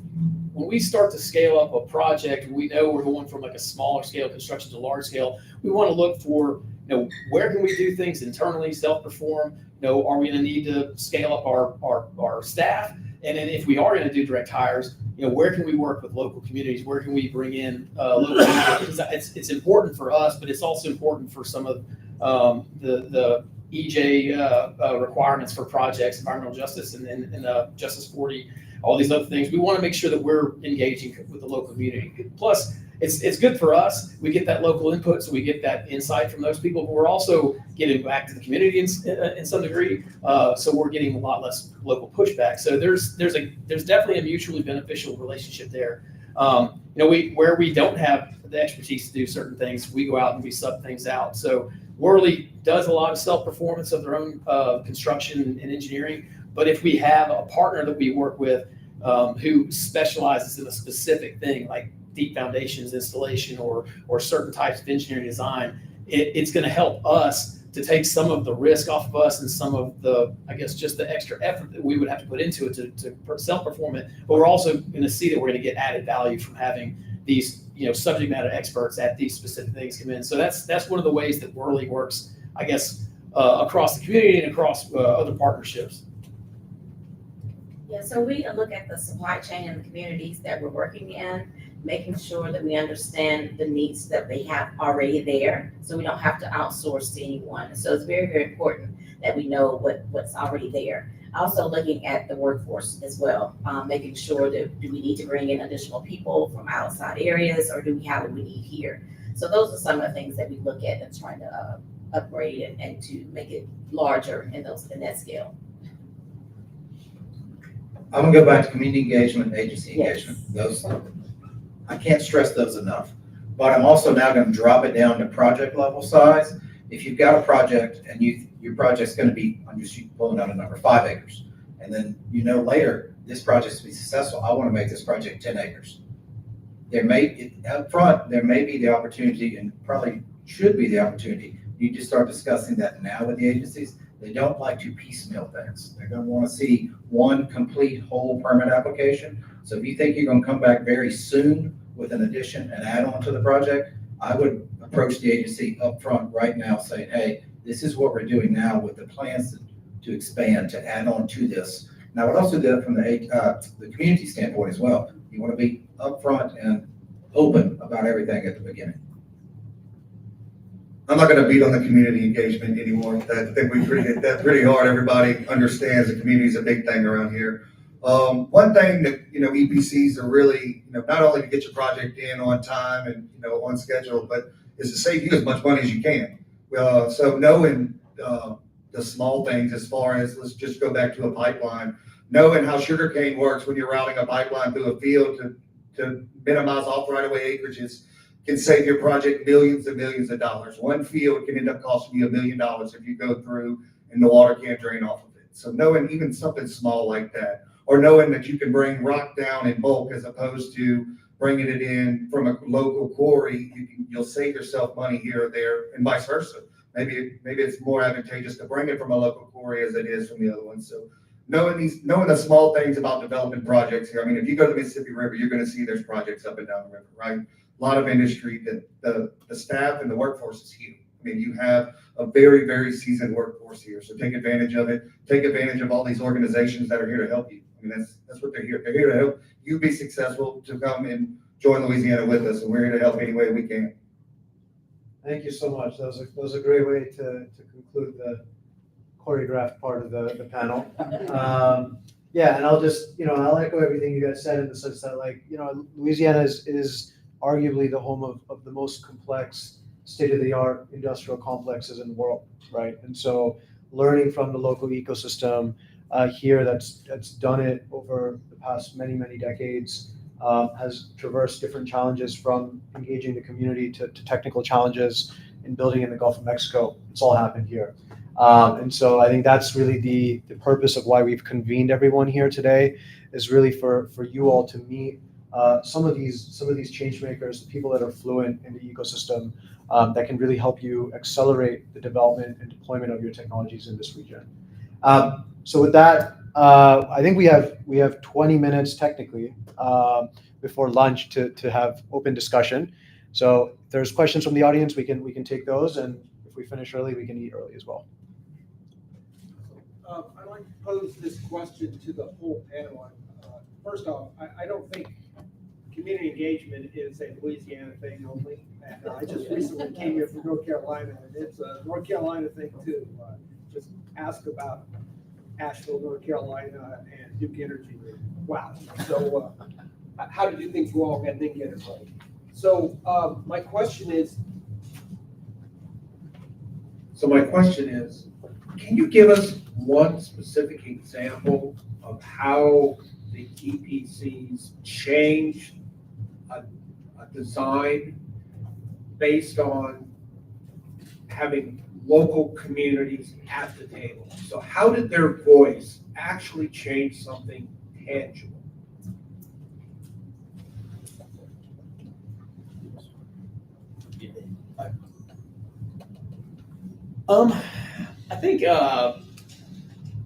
when we start to scale up a project, we know we're going from like a smaller scale construction to large scale. We want to look for, where can we do things internally, self-perform? Are we going to need to scale up our staff? And then if we are going to do direct hires, where can we work with local communities? Where can we bring in local communities? It's important for us, but it's also important for some of the EJ requirements for projects, environmental justice and Justice 40, all these other things. We want to make sure that we're engaging with the local community. Plus, it's good for us. We get that local input, so we get that insight from those people, but we're also getting back to the community in some degree. So we're getting a lot less local pushback. So there's definitely a mutually beneficial relationship there. Where we don't have the expertise to do certain things, we go out and we sub things out. So Worley does a lot of self-performance of their own construction and engineering. But if we have a partner that we work with who specializes in a specific thing, like deep foundations installation or certain types of engineering design, it's going to help us to take some of the risk off of us and some of the, I guess, just the extra effort that we would have to put into it to self-perform it. But we're also going to see that we're going to get added value from having these, subject matter experts at these specific things come in. So that's one of the ways that Worley works, I guess, across the community and across other partnerships. Yeah, so we look at the supply chain and the communities that we're working in, making sure that we understand the needs that they have already there, so we don't have to outsource to anyone. So it's very, very important that we know what's already there. Also looking at the workforce as well, making sure that do we need to bring in additional people from outside areas, or do we have what we need here? So those are some of the things that we look at and trying to upgrade and to make it larger in that scale. I'm gonna go back to community engagement and agency engagement. Those, I can't stress those enough. But I'm also now gonna drop it down to project level size. If you've got a project and your project's gonna be, I'm just pulling out a number, 5 acres. And then later, this project's to be successful, I wanna make this project 10 acres. Up front, there may be the opportunity, and probably should be the opportunity, you just start discussing that now with the agencies. They don't like to piecemeal things. They're gonna wanna see one complete whole permit application. So if you think you're gonna come back very soon with an addition and add on to the project, I would approach the agency up front right now saying, hey, this is what we're doing now with the plans to expand, to add on to this. And I would also do it from the community standpoint as well. You wanna be upfront and open about everything at the beginning. I'm not gonna beat on the community engagement anymore. I think we treated that pretty hard. Everybody understands the community is a big thing around here. One thing that, EPCs are really, not only to get your project in on time and, on schedule, but is to save you as much money as you can. So knowing the small things as far as, let's just go back to a pipeline, knowing how sugarcane works when you're routing a pipeline through a field to minimize off right-of-way acreages can save your project millions and millions of dollars. One field can end up costing you $1 million if you go through and the water can't drain off of it. So knowing even something small like that, or knowing that you can bring rock down in bulk as opposed to bringing it in from a local quarry, you'll save yourself money here or there, and vice versa. Maybe it's more advantageous to bring it from a local quarry as it is from the other one. So knowing the small things about development projects here. I mean, if you go to the Mississippi River, you're going to see there's projects up and down the river, right? A lot of industry, the staff and the workforce is huge. I mean, you have a very, very seasoned workforce here. So take advantage of it. Take advantage of all these organizations that are here to help you. I mean, that's what they're here. They're here to help you be successful, to come and join Louisiana with us. And we're here to help any way we can. Thank you so much. That was a great way to conclude the choreographed part of the panel. Yeah, and I'll just, I'll echo everything you guys said in the sense that, Louisiana is arguably the home of the most complex state-of-the-art industrial complexes in the world, right? And so learning from the local ecosystem here that's done it over the past many, many decades, has traversed different challenges from engaging the community to technical challenges in building in the Gulf of Mexico. It's all happened here. And so I think that's really the purpose of why we've convened everyone here today, is really for you all to meet some of these change makers, the people that are fluent in the ecosystem, that can really help you accelerate the development and deployment of your technologies in this region. So with that, I think we have 20 minutes technically before lunch to have open discussion. So if there's questions from the audience, we can take those, and if we finish early, we can eat early as well. I'd like to pose this question to the whole panel. First off, I don't think community engagement is a Louisiana thing only. And I just recently came here from North Carolina, and it's a North Carolina thing too. Just ask about Asheville, North Carolina, and Duke Energy. Wow. So how did you think you all didn't get it right? So my question is, can you give us one specific example of how the EPCs changed a design based on having local communities at the table? So how did their voice actually change something tangible? I think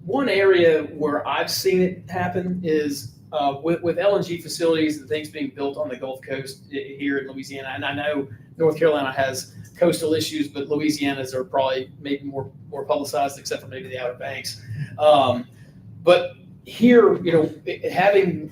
one area where I've seen it happen is with LNG facilities and things being built on the Gulf Coast here in Louisiana. And I know North Carolina has coastal issues, but Louisiana's are probably maybe more publicized, except for maybe the Outer Banks. But here, having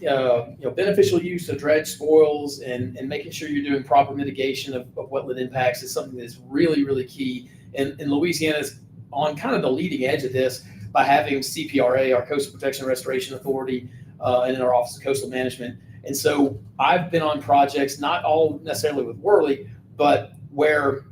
beneficial use of dredge spoils and making sure you're doing proper mitigation of wetland impacts is something that's really, really key. And Louisiana is on kind of the leading edge of this by having CPRA, our Coastal Protection and Restoration Authority, and in our Office of Coastal Management. And so I've been on projects, not all necessarily with Worley, but where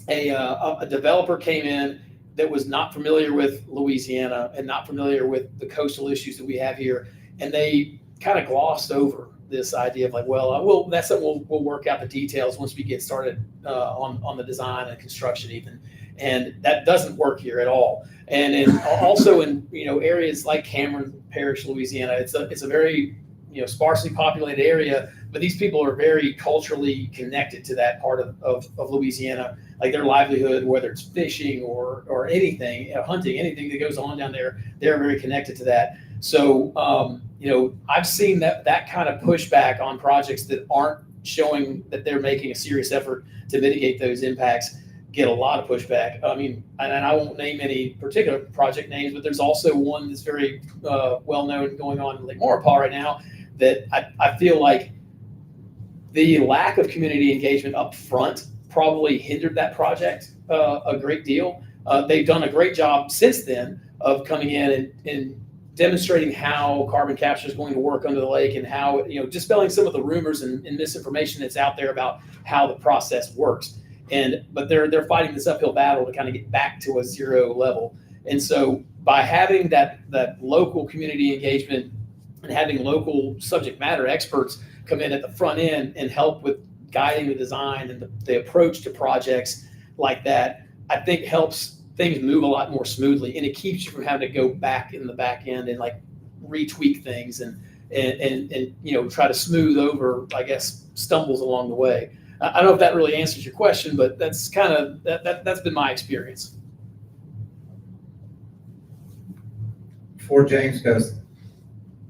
a developer came in that was not familiar with Louisiana and not familiar with the coastal issues that we have here. And they kind of glossed over this idea of like, well, that's something we'll work out the details once we get started on the design and construction even. And that doesn't work here at all. And also in areas like Cameron Parish, Louisiana, it's a very sparsely populated area, but these people are very culturally connected to that part of Louisiana. Like their livelihood, whether it's fishing or anything, hunting, anything that goes on down there, they're very connected to that. So I've seen that kind of pushback on projects that aren't showing that they're making a serious effort to mitigate those impacts get a lot of pushback. I mean, and I won't name any particular project names, but there's also one that's very well known going on in Lake Maurepas right now that I feel like the lack of community engagement up front probably hindered that project a great deal. They've done a great job since then of coming in and demonstrating how carbon capture is going to work under the lake and how, dispelling some of the rumors and misinformation that's out there about how the process works. But they're fighting this uphill battle to kind of get back to a zero level. And so by having that local community engagement and having local subject matter experts come in at the front end and help with guiding the design and the approach to projects like that, I think helps things move a lot more smoothly, and it keeps you from having to go back in the back end and like retweak things and try to smooth over, I guess, stumbles along the way. I don't know if that really answers your question, but that's kind of that's been my experience. Before James goes,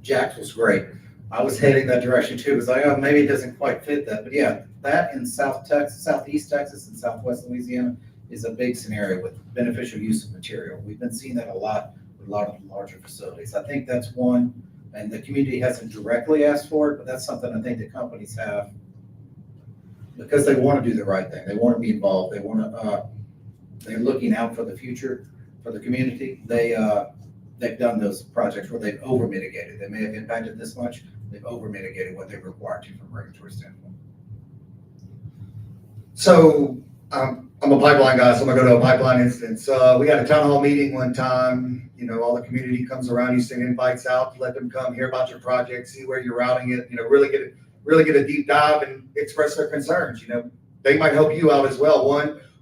Jack's was great. I was heading that direction too. It was like, oh, maybe it doesn't quite fit that. But yeah, that in South Texas, Southeast Texas, and Southwest Louisiana is a big scenario with beneficial use of material. We've been seeing that a lot with a lot of larger facilities. I think that's one, and the community hasn't directly asked for it, but that's something I think the companies have because they want to do the right thing. They want to be involved. They want to, they're looking out for the future, for the community. They've done those projects where they've over mitigated. They may have impacted this much. They've over mitigated what they're required to from a regulatory standpoint. So I'm a pipeline guy, so I'm gonna go to a pipeline instance. We had a town hall meeting one time, all the community comes around, you send invites out, to let them come hear about your project, see where you're routing it, really get a deep dive and express their concerns, They might help you out as well.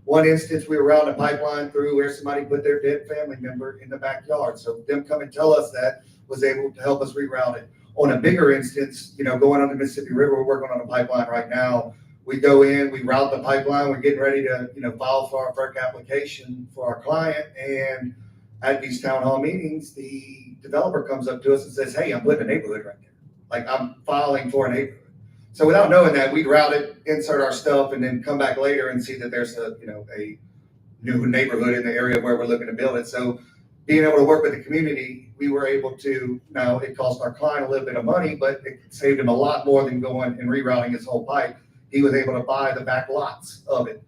One instance, we were routing a pipeline through where somebody put their dead family member in the backyard. So them come and tell us that was able to help us reroute it. On a bigger instance, going on the Mississippi River, we're working on a pipeline right now. We go in, we route the pipeline, we're getting ready to, file for our FERC application for our client. And at these town hall meetings, the developer comes up to us and says, hey, I'm putting a neighborhood right there. Like I'm filing for a neighborhood. So without knowing that, we'd route it, insert our stuff, and then come back later and see that there's a new neighborhood in the area where we're looking to build it. So being able to work with the community, we were able to, now it cost our client a little bit of money, but it saved him a lot more than going and rerouting his whole pipe. He was able to buy the back lots of it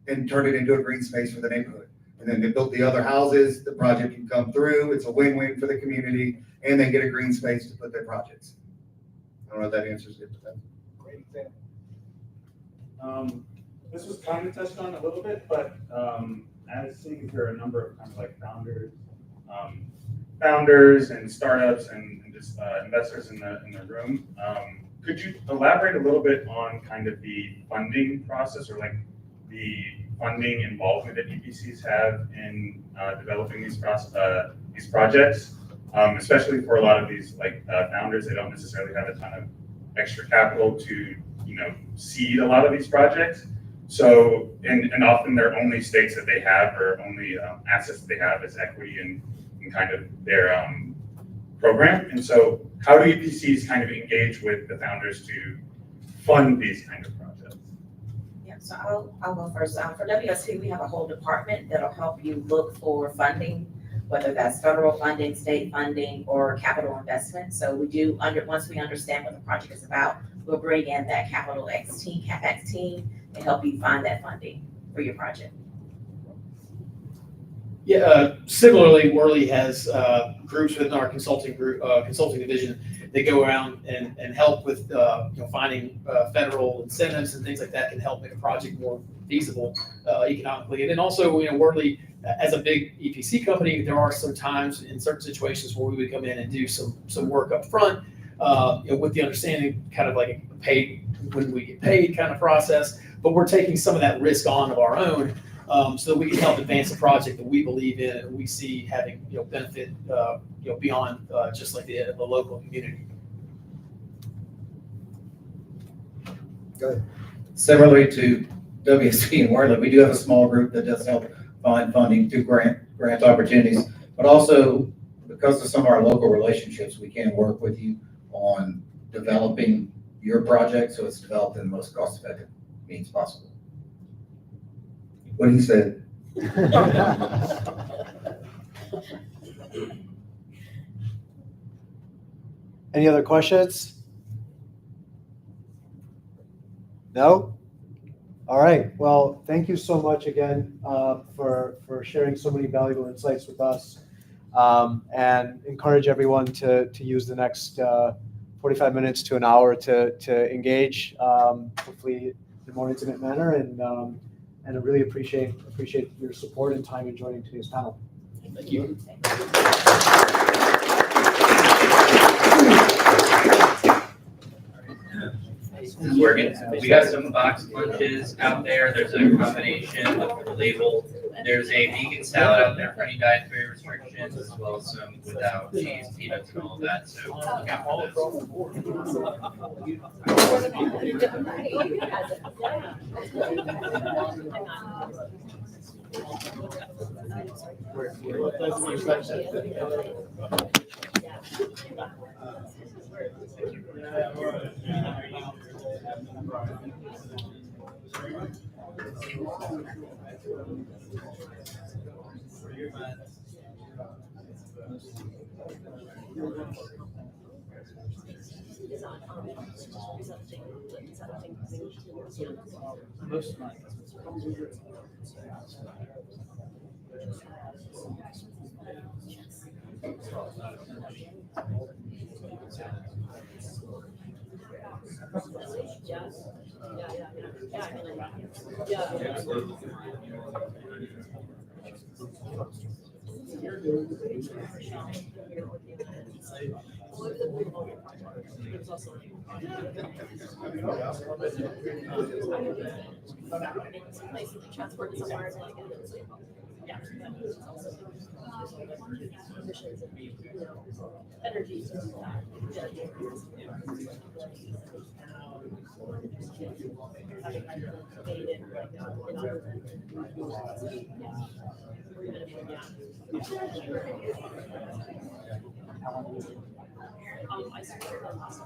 and turn it into a green space for the neighborhood. And then they built the other houses, the project can come through, it's a win-win for the community, and they get a green space to put their projects. I don't know if that answers it, but Great example. This was kind of touched on a little bit, but as seeing here are a number of kind of like founders and startups and just investors in the room. Could you elaborate a little bit on kind of the funding process or like the funding involvement that EPCs have in developing these projects, especially for a lot of these founders? They don't necessarily have a ton of extra capital to seed a lot of these projects. So and often their only stakes that they have or only assets that they have is equity in kind of their program. And so how do EPCs kind of engage with the founders to fund these kind of projects? Yeah, so I'll go first. For WSP, we have a whole department that'll help you look for funding, whether that's federal funding, state funding, or capital investment. So we do, once we understand what the project is about, we'll bring in that CapEx team to help you find that funding for your project. Yeah, similarly, Worley has groups within our consulting division that go around and help with finding federal incentives and things like that can help make a project more feasible economically. And then also, Worley, as a big EPC company, there are some times in certain situations where we would come in and do some work up front with the understanding kind of like a paid when we get paid kind of process. But we're taking some of that risk on of our own. So that we can help advance a project that we believe in and we see having benefit beyond just like the local community. Go ahead. Similarly to WSP and Worley, we do have a small group that does help find funding through grant opportunities, but also because of some of our local relationships, we can work with you on developing your project so it's developed in the most cost-effective means possible. what he said. Any other questions? No? All right. Well, thank you so much again for sharing so many valuable insights with us, and encourage everyone to use the next 45 minutes to an hour to engage, hopefully in a more intimate manner, and I really appreciate your support and time in joining today's panel. Thank you. This is working. We got some box lunches out there. There's a combination with the label. There's a vegan salad out there for any dietary restrictions, as well as some without cheese, peanuts, and all of that. So look out for Yeah, I mean, yeah. Transport is hard, like, yeah. Emissions and, energy. I started on last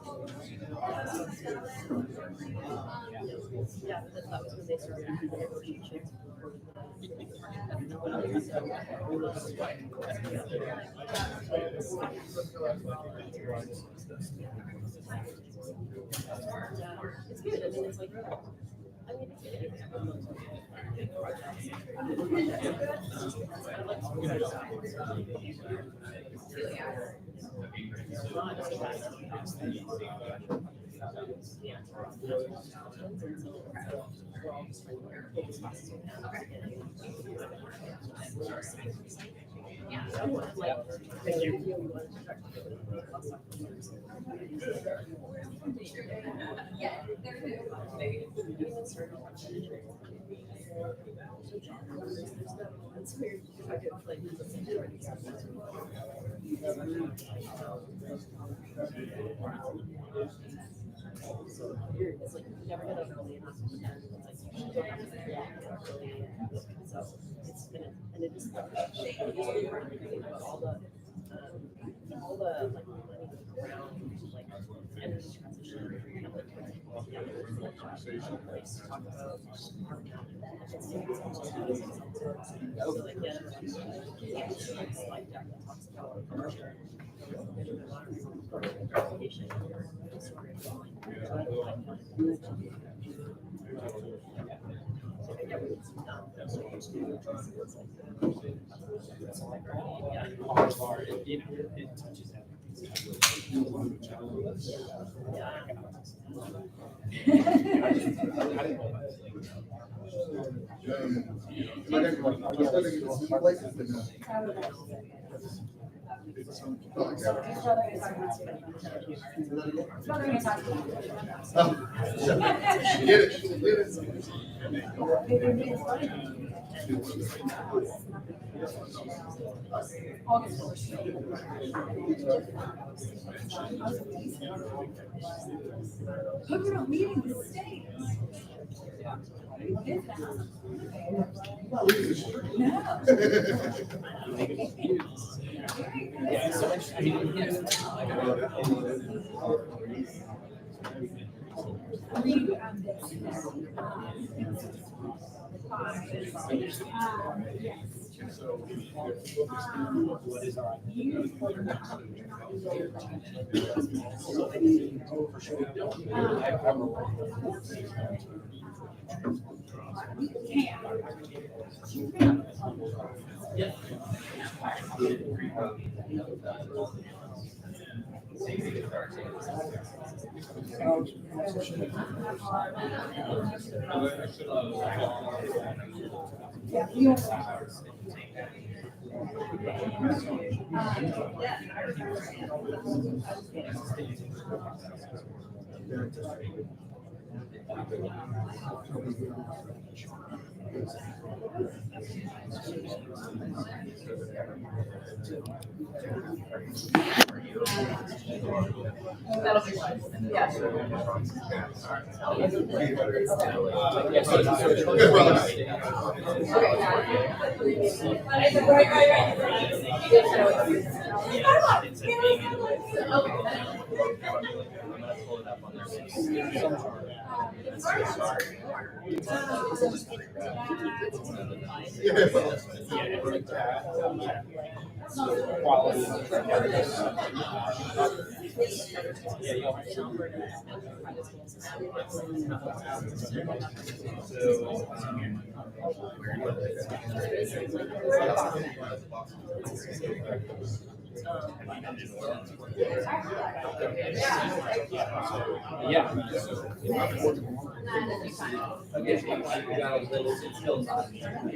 yeah, that was when they started the negotiations. It's good. I mean, it's like, I mean, Thank you. It's weird. I could like it's like you never get up early enough and it's like so it's been and it is really hard to think about all the like money around like energy transition and like talk about so like yeah, it's like that talks about It touches Hope you're not leaving the States. Yeah, so much. I mean, what is our That'll be fun. Yeah.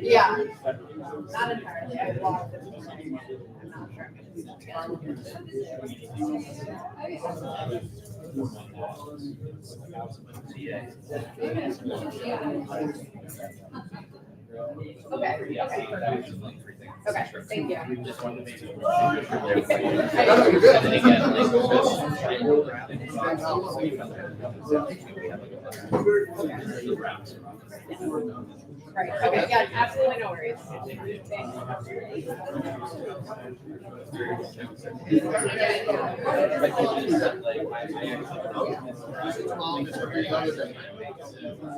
Yeah, not entirely. I've logged it. I'm not sure I'm gonna do that again. Okay, thank you. Just wanted to make sure. Right, okay, yeah, absolutely no worries.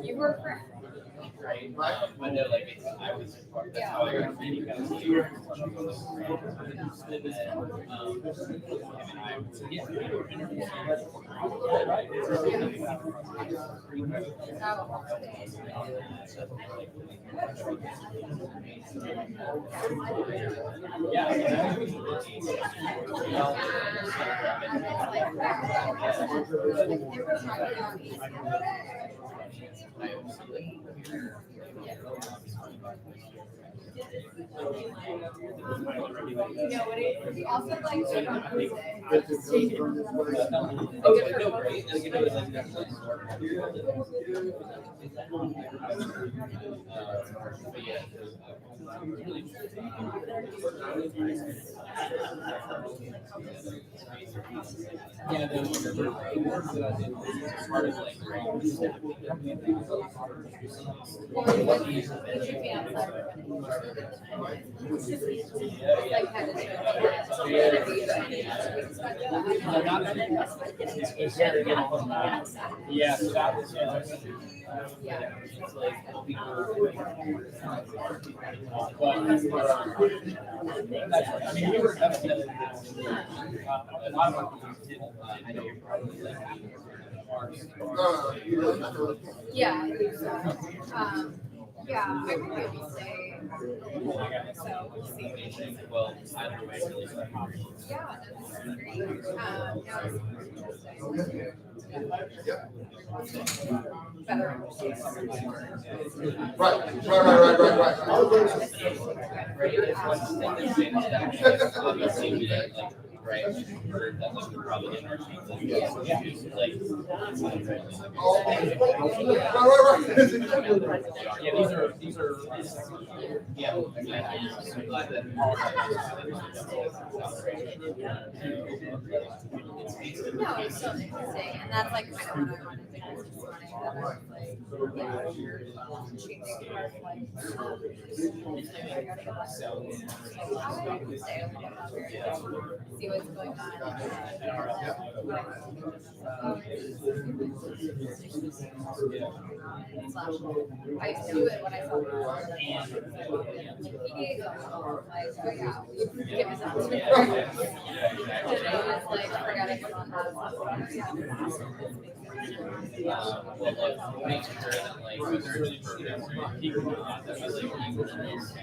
You work for. Right. I know, like, I was, that's how I got training. I was Also like to yeah, the work that I did was part of like yeah, so that was it's like I mean, we were definitely a lot of I know you're probably like yeah, I think so. Yeah, I think it will stay. So we'll see. Well, either way, really. Yeah, that's great. Yeah, better Right. That was probably in our team. Yeah, these are yeah. I'm glad that no, it's so interesting, and that's like kind of what I wanted to do this morning. That I was like, yeah, you're changing our like, see what's going on. I used to do it when I saw the PDA like, oh yeah, give me something. And I was like forgetting about that. Make sure that like when there's really programs or people that was like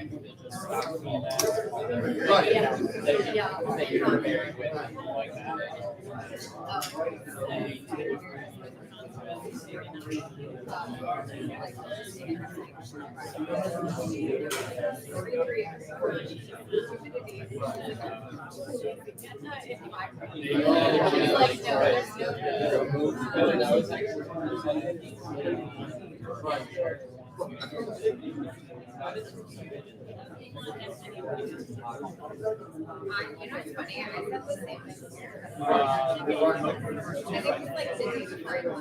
that you're preparing with like that. You know, it's funny, I said the same thing here. I think it's like Disney before we had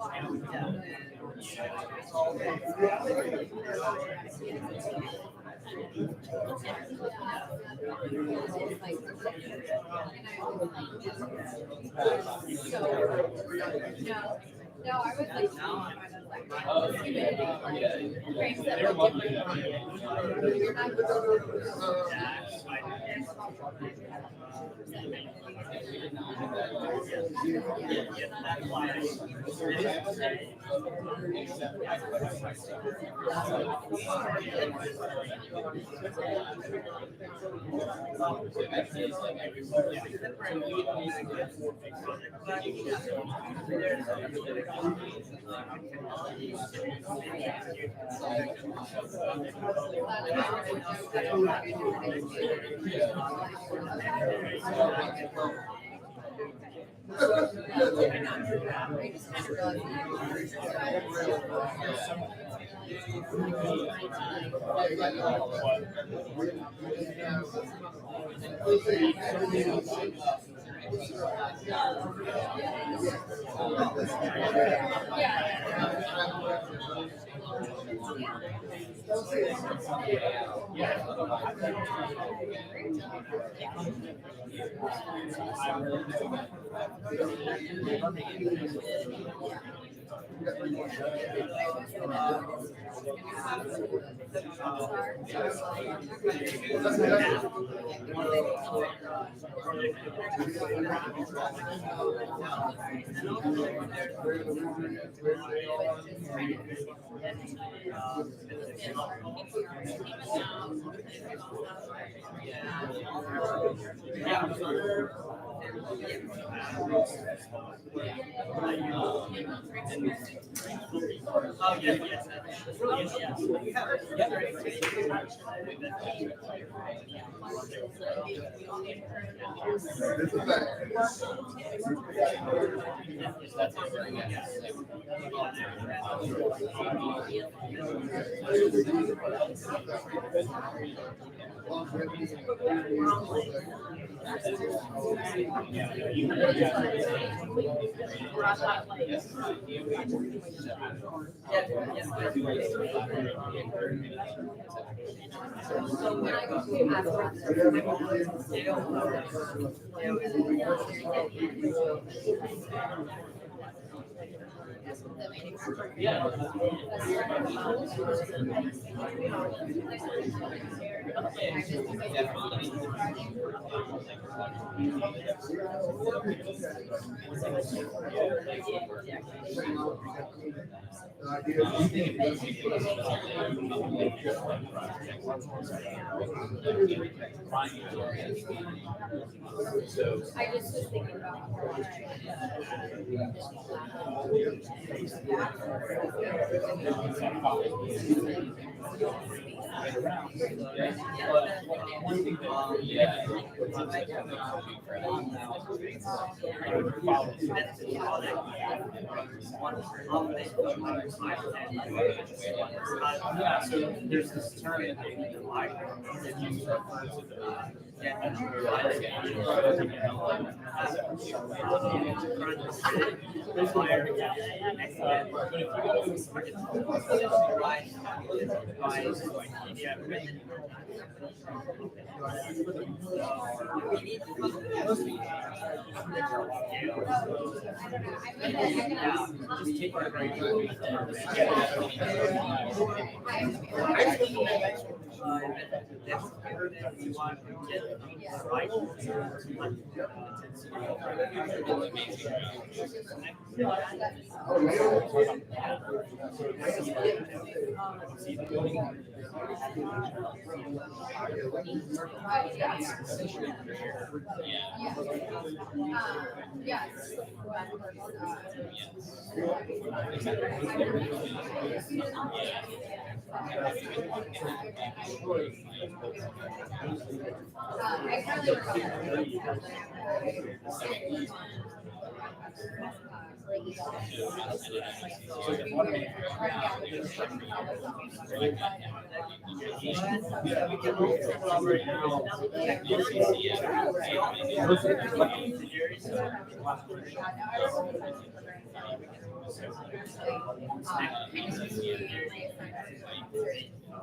I don't know. No, I was like, frames that were I just was thinking about Yeah, so there's this term in life that you refer to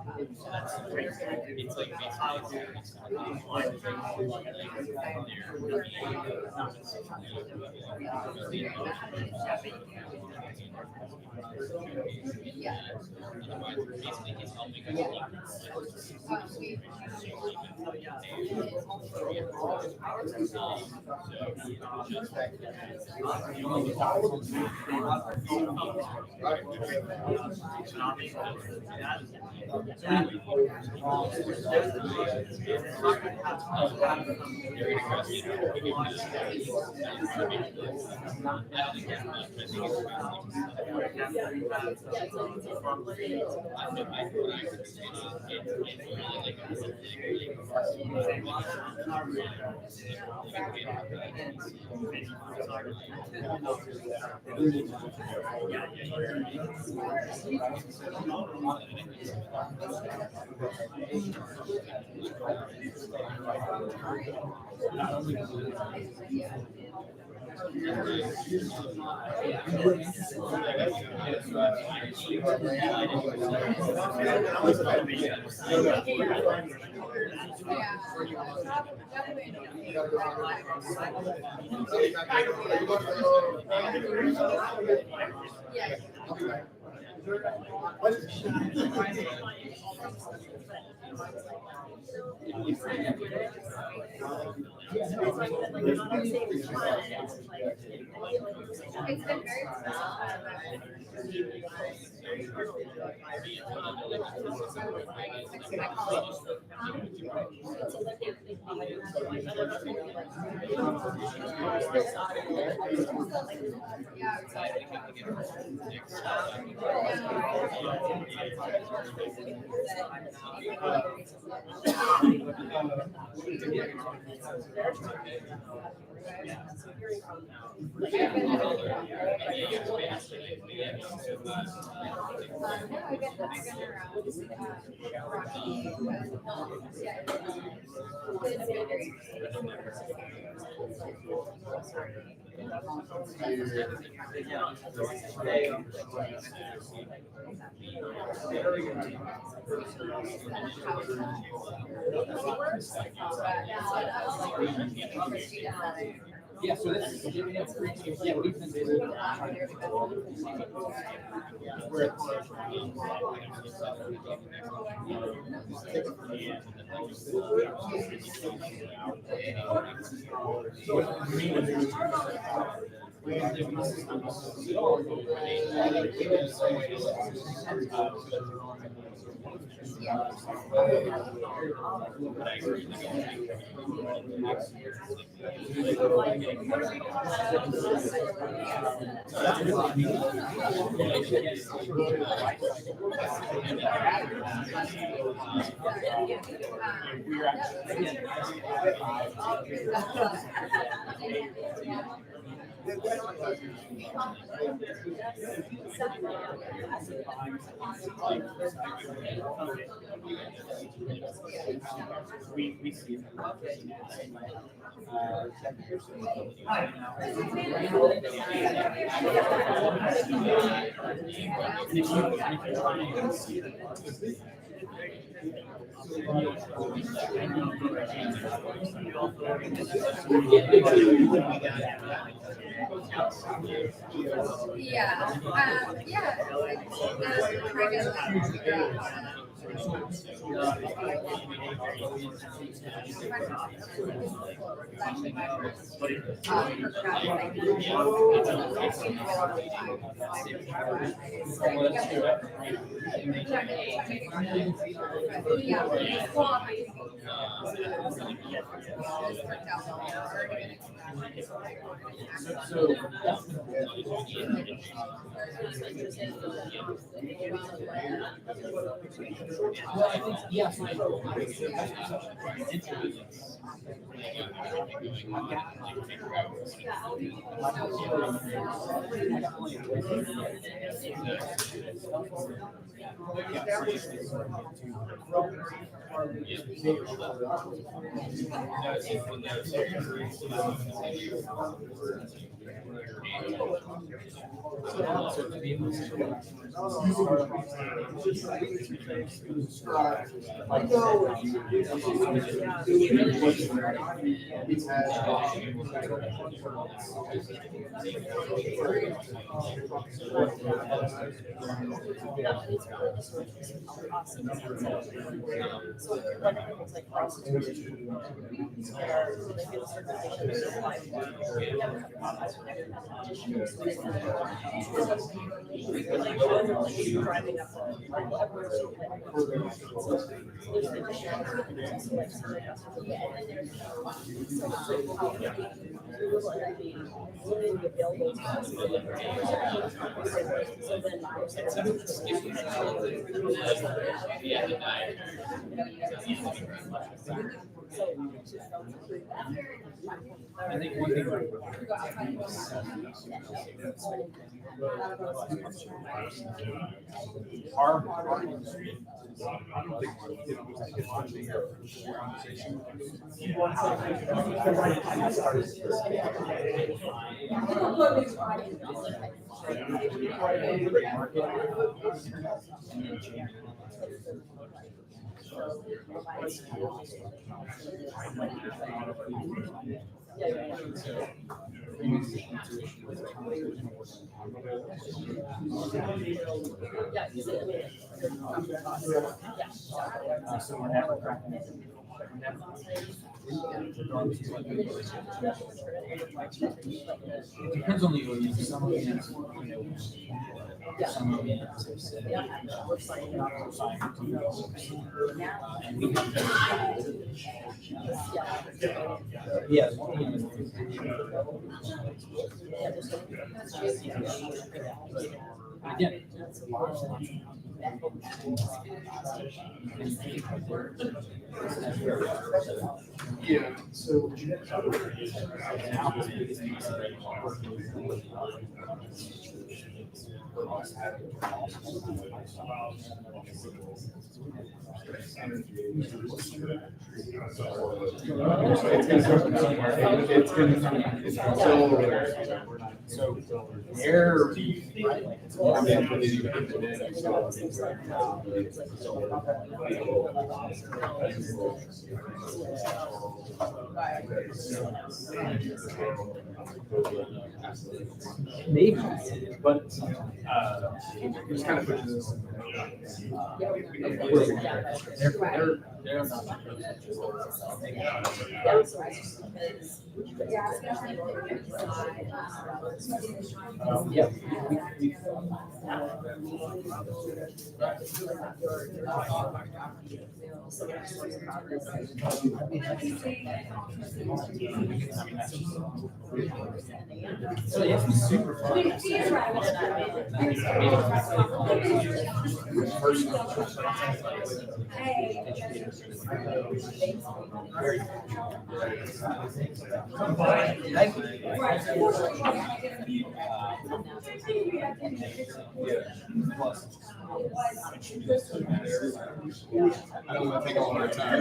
It's like Yeah, so this is, yeah, we've been we see I think one thing our industry, I don't think it depends on the audience. Some audience, some audience have said, and we yeah. Again, yeah, so so where maybe, but it's kind of they're not. Yeah. So it's super fun. I don't want to take all our time.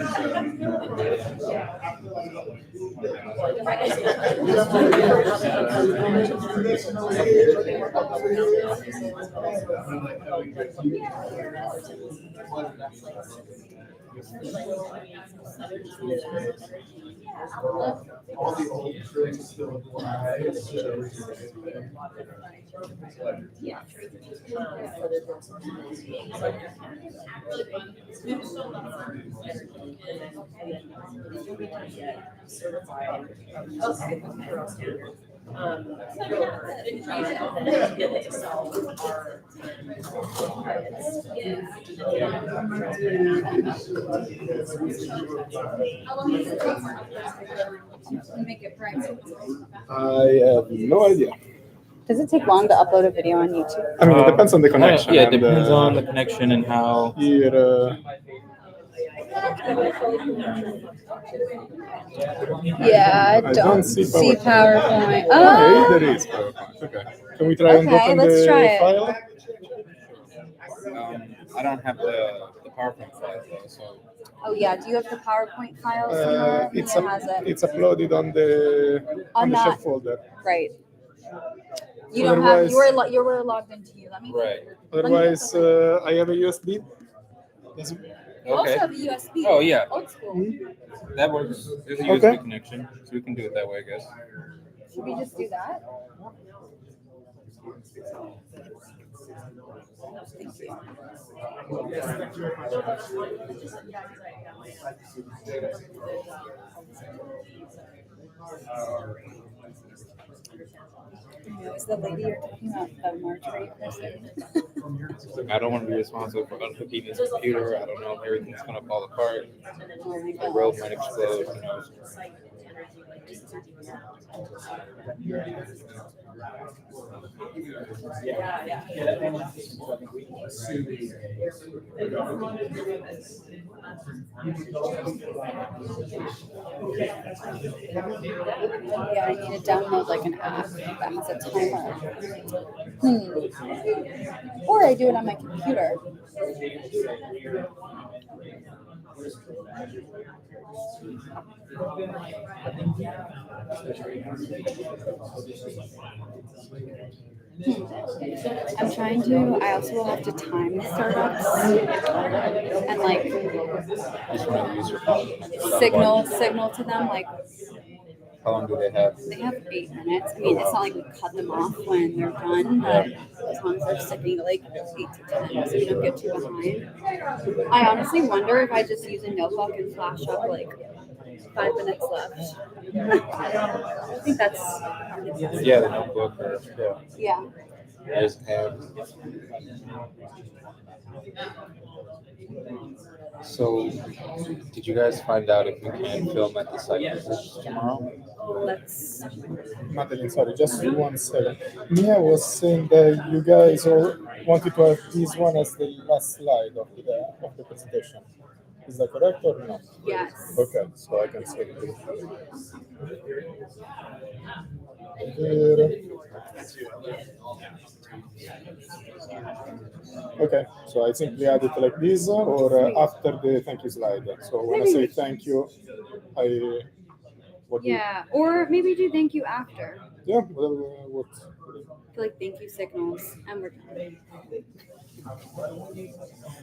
All the old tricks still apply. Make it private. I have no idea. Does it take long to upload a video on YouTube? I mean, it depends on the connection. Yeah, it depends on the connection and how. Yeah, I don't see PowerPoint. Oh, there is PowerPoint. Okay. Can we try and open let's try the it. file? I don't have the PowerPoint file though, so. Oh yeah, do you have the PowerPoint file somewhere? It's It has it. It's uploaded on the On the that- shared folder. Right. You don't have, you were logged into you. Let me. Right. Let me Otherwise, I have a USB. Yes. You also have a USB. Oh, yeah. Old school. That works. There's a Okay. USB connection, so we can do it that way, I guess. Should we just do that? Thank you. Is the lady you're talking about the Marjorie person? I don't want to be responsible for unhooking this computer. I don't know if everything's going to fall apart. The world might explode. Who knows? Yeah, I need to download like an app that has a timer. Or I do it on my computer. I'm trying to, I also will have to time the startups and like signal to them like How long do they have? they have 8 minutes. I mean, it's not like we cut them off when they're done, but as long as they're sticking to like 8 to 10, so we don't get too behind. I honestly wonder if I just use a notebook and flash up like 5 minutes left. I think that's Yeah, the notebook or yeah. I just have. So, did you guys find out if you can film at the site visits tomorrow? Let's. Madeline, sorry, just 1 second. Mia was saying that you guys all wanted to have this one as the last slide of the presentation. Is that correct or not? Yes. Okay, so I can say it. Okay, so I simply add it like this, or after the thank you slide. So when I say thank you, Yeah, or maybe do thank you after. Yeah, well, what? I feel like thank you signals, and we're done.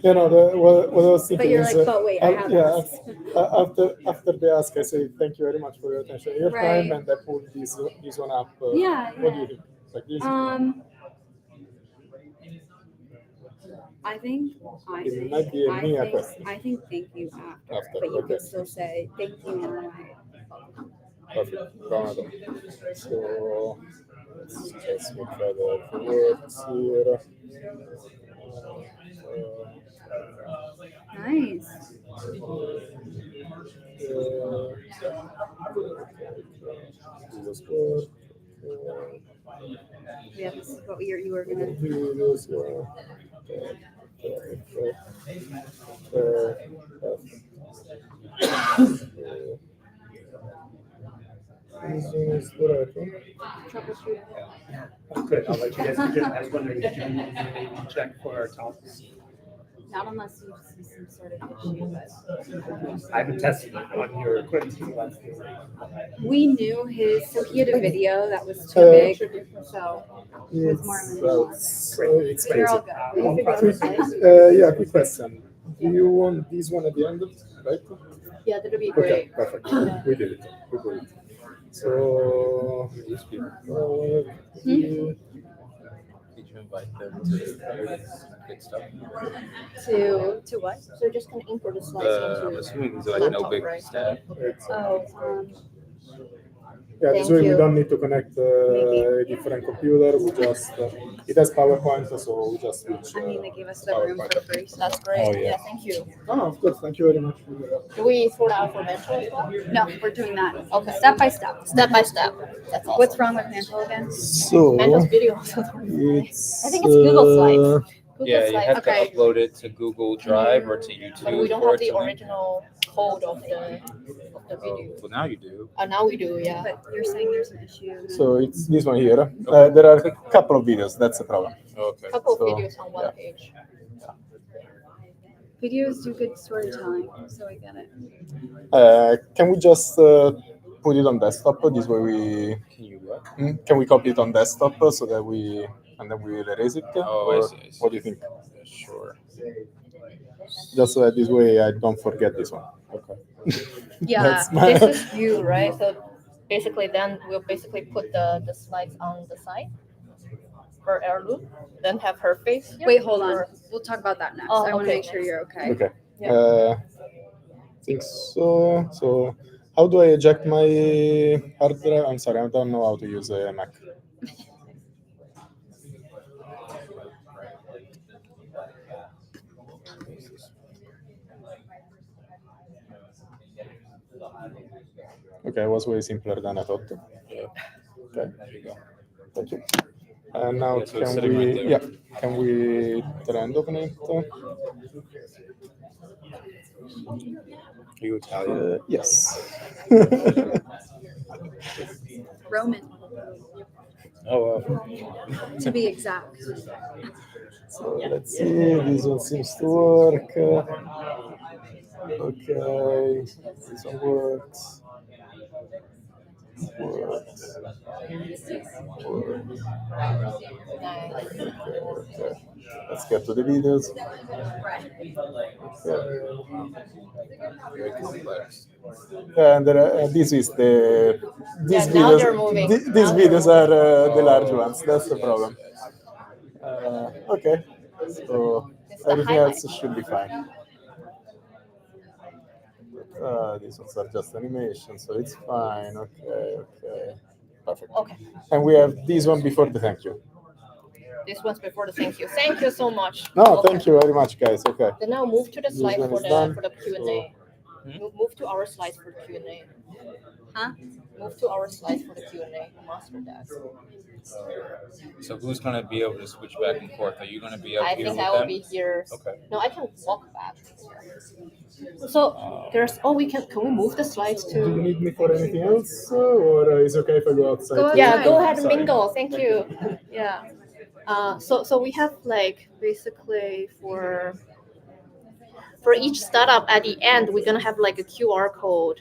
You know, what I was thinking But you're is, like, but wait, I have this. after they ask, I say thank you very much for your attention, your Right. time, and I pull this one up. Yeah, What do you think? Like this? I think It might be a Mia question. I think thank you after, After, but you okay. could still say thank you in the way. Perfect. Ronaldo. So let's just make sure that it works here. Nice. Yeah, this is what you were gonna. Troubleshoot. Good, I'll let you guys begin. I was wondering, do you need to check for our topics? Not unless you see some sort of issue, but I haven't tested it on your equipment. So that's we knew his. So he had a video that was too big, so it was more minimal. It's We're all good. Yeah, quick question. Do you want this one at the end, right? Yeah, that'd be Okay, great. perfect. We did it. We did it. So, Did you invite them to get stuff? To what? So they're just gonna import the slides I'm assuming these are like no big staff. Oh, yeah, this Thank way we you. don't need to connect a different computer. We just it has PowerPoint, so we just switch. I mean, they gave us the room for free, so that's great. Oh, yeah. Thank you. Oh, of course. Thank you very much. Do we sort out for Mantle as well? No, we're doing that. Okay. Step by step. Step by step. That's all. What's wrong with Mantle again? So Mantle's video. it's. I think it's Google Slides. Google Yeah, you Slides. have Okay. to upload it to Google Drive or to YouTube. But we don't or have the to original code of the video. Well, now you do. Now we do, yeah. But you're saying there's an issue. So it's this one here. There are a couple of videos. That's the problem. Okay. Couple of So, videos on one page. Videos do good storytelling, so I get it. Can we just put it on desktop? This way we. Can you Can we copy it on desktop so that and then we will erase it? Oh, Or I see. what do you think? Sure. Just so that this way I don't forget this one. Okay. Yeah, That's my- this is you, right? So basically, then we'll basically put the slides on the side for air loop, then have her face. Here, Wait, hold on. or- We'll talk about that next. Oh, I want to okay. make sure you're okay. Okay. Yeah. I think so. So how do I eject my hard drive? I'm sorry, I don't know how to use a Mac. Okay, it was way simpler than I thought. Yeah. Okay. There you go. Thank you. And now Yeah, so it's can sitting we? right there. Yeah. Can we trend open it? Are you Italian? Yes. Roman, Oh, wow. to be exact. So let's see. This one seems to work. Okay. This one works. Works. Works. Okay. Let's get to the videos. Very complex. And this is the these Yeah, now videos. they're moving. These Now they're videos are the large ones. That's the Yes, problem. yes. Okay. So It's the everything highlight. else should be fine. These ones are just animation, so it's fine. Okay. Okay. Perfect. Okay. And we have this one before the thank you. This one's before the thank you. Thank you so much. No, Okay. thank you very much, guys. Okay. Then now move to the This slide one for is the done. for the Q&A. Move to our slides for Q&A. Huh? Move to our slides for the Q&A. Master that. So who's gonna be able to switch back and forth? Are you gonna be up I here think with I will them? be here. Okay. No, I can walk back. So there's. Oh, we can. Can we move the slides Do you to? need me for anything else, or is it okay if I go outside? Go Yeah, outside. go ahead and Sorry. mingle. Thank you. Yeah. So we have like basically for each startup at the end we're gonna have like a QR code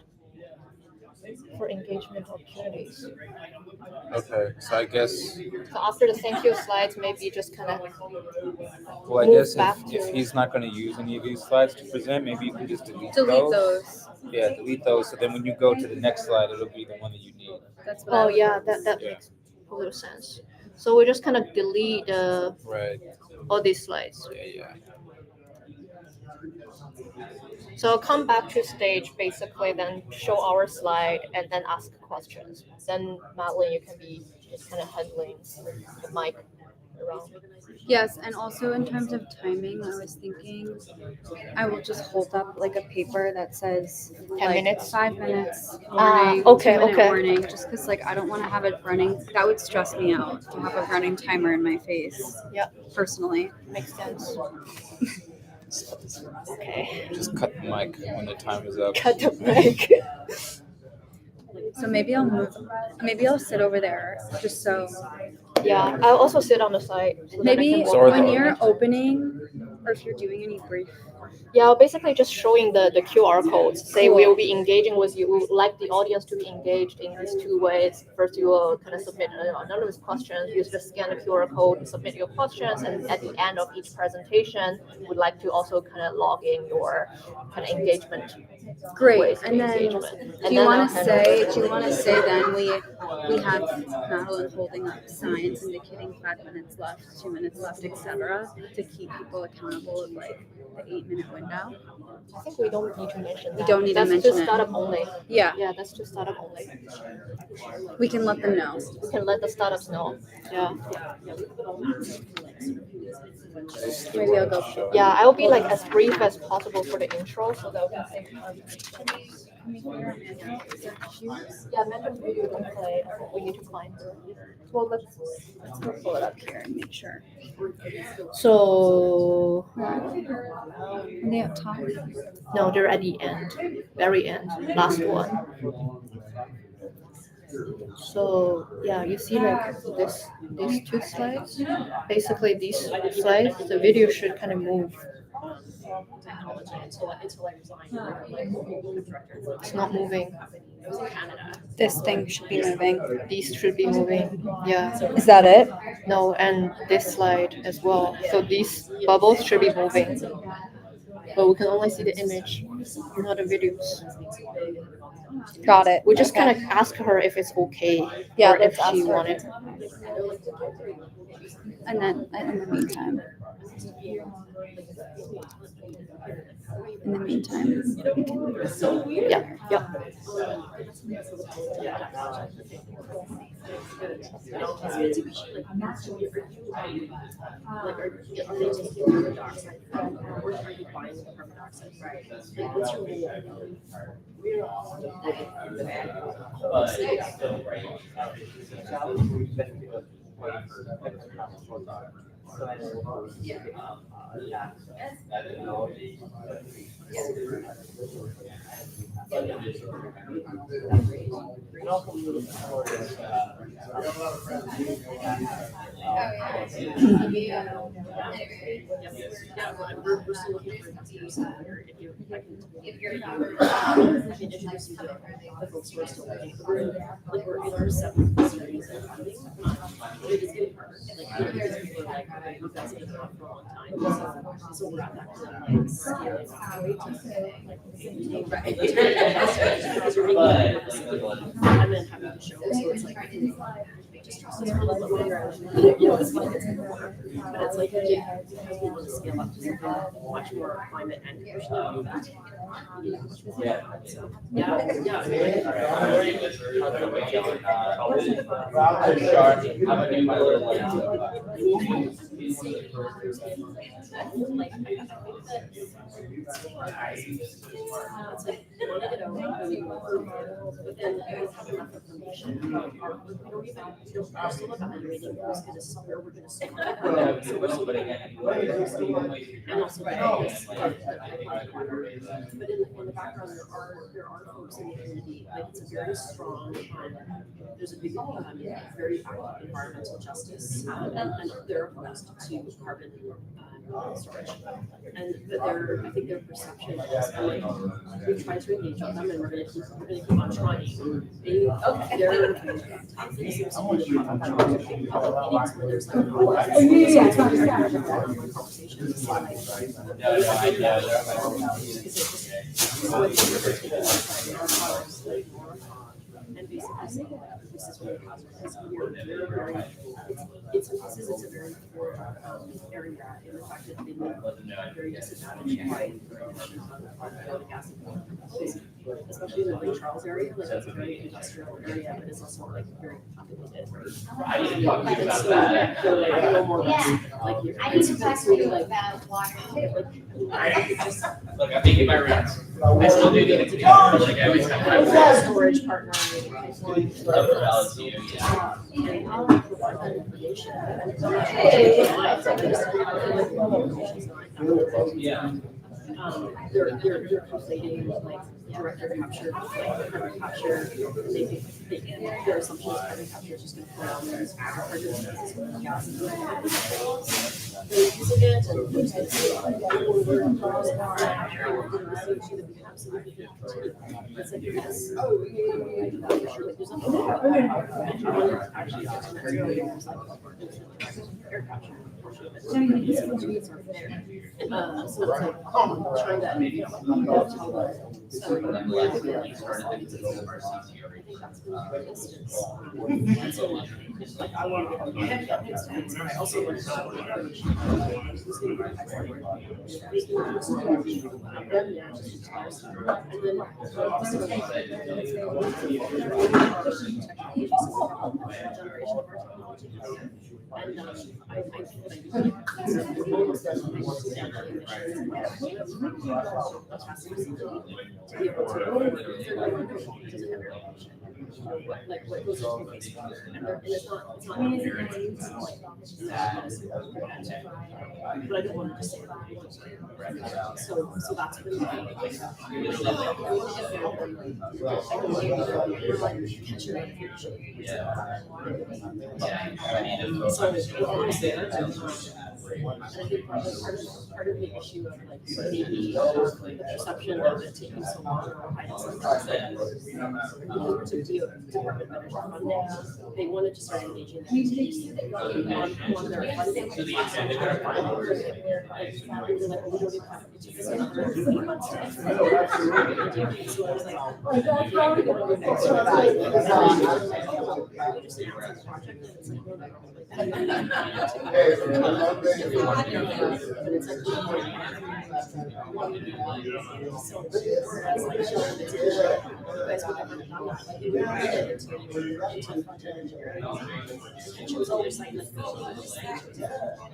for engagement opportunities. Okay. So I guess. So after the thank you slides, maybe just kind of Well, I move guess back if to. he's not gonna use any of these slides to present, maybe you can just delete Delete those. Yeah, delete those. So then when you go to the next slide, it'll be the one that you need. That's what I Oh would yeah, do. that Yeah. makes a little sense. So we just kind of delete Right. all these slides. Yeah, yeah. So come back to stage basically, then show our slide and then ask questions. Then Madeline, you can be just kind of handling the mic around. Yes, and also in terms of timing, I was thinking I will just hold up like a paper that says 10 minutes? 5 minutes Ah, warning, okay, 2-minute okay. warning, just because like I don't want to have it running. That would stress me out to have a running timer in my face. Yeah. Personally. Makes sense. Okay. Just cut the mic when the time is up. Cut the mic. So maybe I'll move. Maybe I'll sit over there just so. Yeah, I'll also sit on the side. So that I Maybe can walk Sorry, when though. you're opening, or if you're doing any brief. Yeah, basically just showing the QR codes. Say Cool. we'll be engaging with you. We would like the audience to be engaged in these two ways. First, you will kind of submit anonymous questions. You just scan the QR code, submit your questions, and at the end of each presentation, we'd like to also kind of log in your kind of engagement. Great. ways of And then, engagement. do you want to say? Do you want to say then we have Madeline holding up signs indicating 5 minutes left, 2 minutes left, etc., to keep people accountable of like the 8-minute window. I think we don't need to mention that. We don't need to that's mention just it. startup only. Yeah. Yeah, that's just startup only. We can let them know. We can let the startups know. Yeah. Maybe I'll go. Yeah, I'll be like as brief as possible for the intro so that we can say yeah, mention video can play. We need to find her. Well, let's go pull it up here and make sure. So Are they up top? no, they're at the end. Very end. Last one. So yeah, you see like these two slides. Basically these slides, the video should kind of move technology until I resigned. Director. It's not moving. It was in Canada. This thing should be moving. These should be moving. Yeah. Is that it? No, and this slide as well. So these bubbles should be moving. But we can only see the image, not the videos. Got it. We just Okay. kind of ask her if it's okay. Yeah, or if let's ask she her. wanted. And then in the meantime, we can. Yeah. Yeah. And then having to show, so it's like, just trust us for a little bit longer. It's fine, it's important. But it's like, because we want to scale up to something much more climate and emotional. And also, but in the background, there are folks in the community, like it's a very strong, there's a big, very active environmental justice, and they're opposed to carbon storage. But I think their perception is, like, we try to engage with them and we're gonna keep on trying. They're, it seems to be the public meetings where there's like, conversations, and basically saying that this is really hazardous. We're very, it's a very poor area in the fact that they live very disadvantaged by oil and gas, especially in the Lake Charles area. Like it's a very industrial area, but it's also like very populated. I need to talk to you about So that. they're like a little more like you're. I need to talk to you about water. Look, I'm making my rounds. I still do need to do like every time. Storage partner. Yeah. They're conflating like direct capture, like carbon capture. Their assumption is carbon capture is just going to flow on those hydrocarbons, gas, and they're using it, and they're just going to say, we're going to cause CO2 that we can absolutely continue. It's like, yes, for sure, like there's nothing there. Actually, it's an area where there's like air capture. So it's aren't there. So it's like trying to tell the story. I think that's been the distance. And so like I want to I also want and I almost like what goes on Facebook, and it's not easy. But I don't want to just say that. So that's been I don't want to catch your information. So Part of the issue of like maybe the perception of it taking so long or hiding sometimes to deal with Department of Energy funding, they wanted to start engaging the community on their funding. So we were like, we don't even have to do this for 8 months to implement. So I was like, oh, God, how are we going to do next?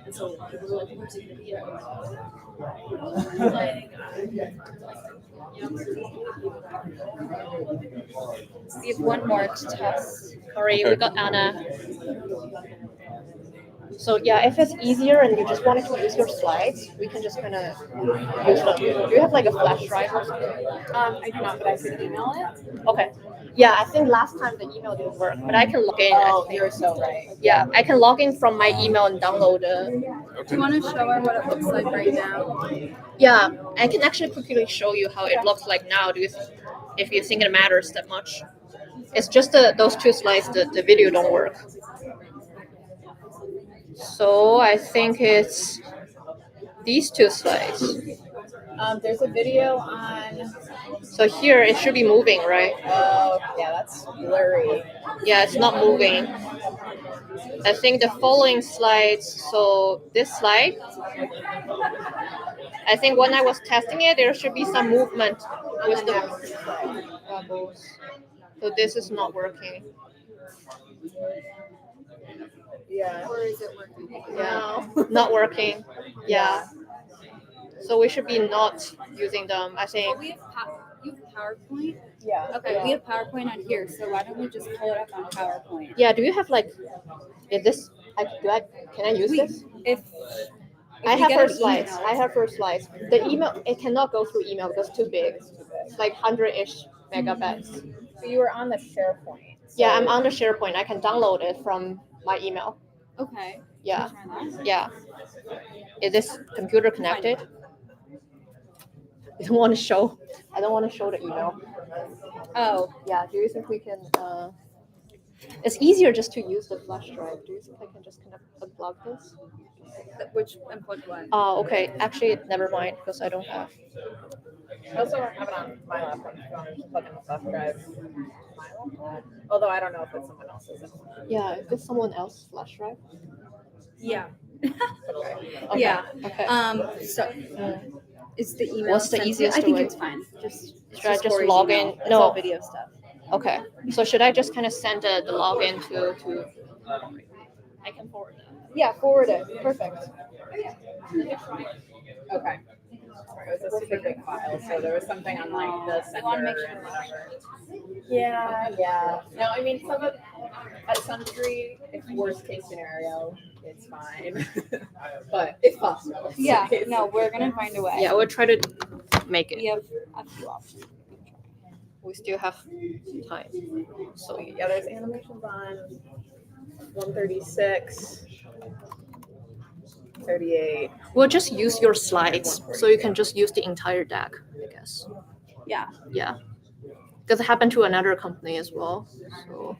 And so people were like, where's it gonna be? We have one more to test. Sorry, we got Anna. So yeah, if it's easier and you just wanted to use your slides, we can just kind of use them. Do you have like a flash drive or something? I do not, but I could email it. Okay. Yeah, I think last time the email didn't work, but I can log in. Oh, you're so right. Yeah, I can log in from my email and download it. Do you want to show her what it looks like right now? Yeah, I can actually quickly show you how it looks like now. If you think it matters that much. It's just those two slides, the video don't work. So I think it's these two slides. There's a video on. So here it should be moving, right? Oh, yeah, that's blurry. Yeah, it's not moving. I think the following slides, so this slide, I think when I was testing it, there should be some movement with the bubbles. So this is not working. Yeah. Or is it working? Yeah, not working. Yeah. So we should be not using them, I think. Well, you have PowerPoint? Yeah. Okay, Yeah. we have PowerPoint on here, so why don't we just pull it up on PowerPoint? Yeah, do you have like, is this, can I use this? If I we have get her an slides. email- I have her slides. The email, it cannot go through email because it's too big. It's like 100-ish megabytes. So you were on the SharePoint. Yeah, I'm on the SharePoint. I can download it from my email. Okay. Yeah. Can we try that? Yeah. Is this computer connected? I don't want to show the email. Oh. Yeah, do you think we can, it's easier just to use the flash drive. Do you think I can just kind of unplug this? Which unplug what? Oh, okay. Actually, never mind because I don't have. I also have it on my laptop. If you want to just plug in the flash drive. My laptop. Although I don't know if it's someone else's. Yeah, if it's someone else's flash drive. Yeah. Okay. Yeah. Okay. So is the email? What's the sent to- easiest I think way? it's fine. Should I just Corey's log email. in? It's No. all video stuff. Okay. So should I just kind of send the login to? I can forward that. Yeah, forward it. Perfect. Okay. It was a super big file, so there was something on like the sender and whatever. Yeah. No, I mean some of at some degree, if worst case scenario, it's fine. But it's possible. Yeah. No, we're gonna find a way. Yeah, we'll try to make We it. have a few options. We still have time. So yeah, there's animations on 136, 38. We'll just use your slides, so you can just use the entire deck, I guess. Yeah. Yeah. Because it happened to another company as well. So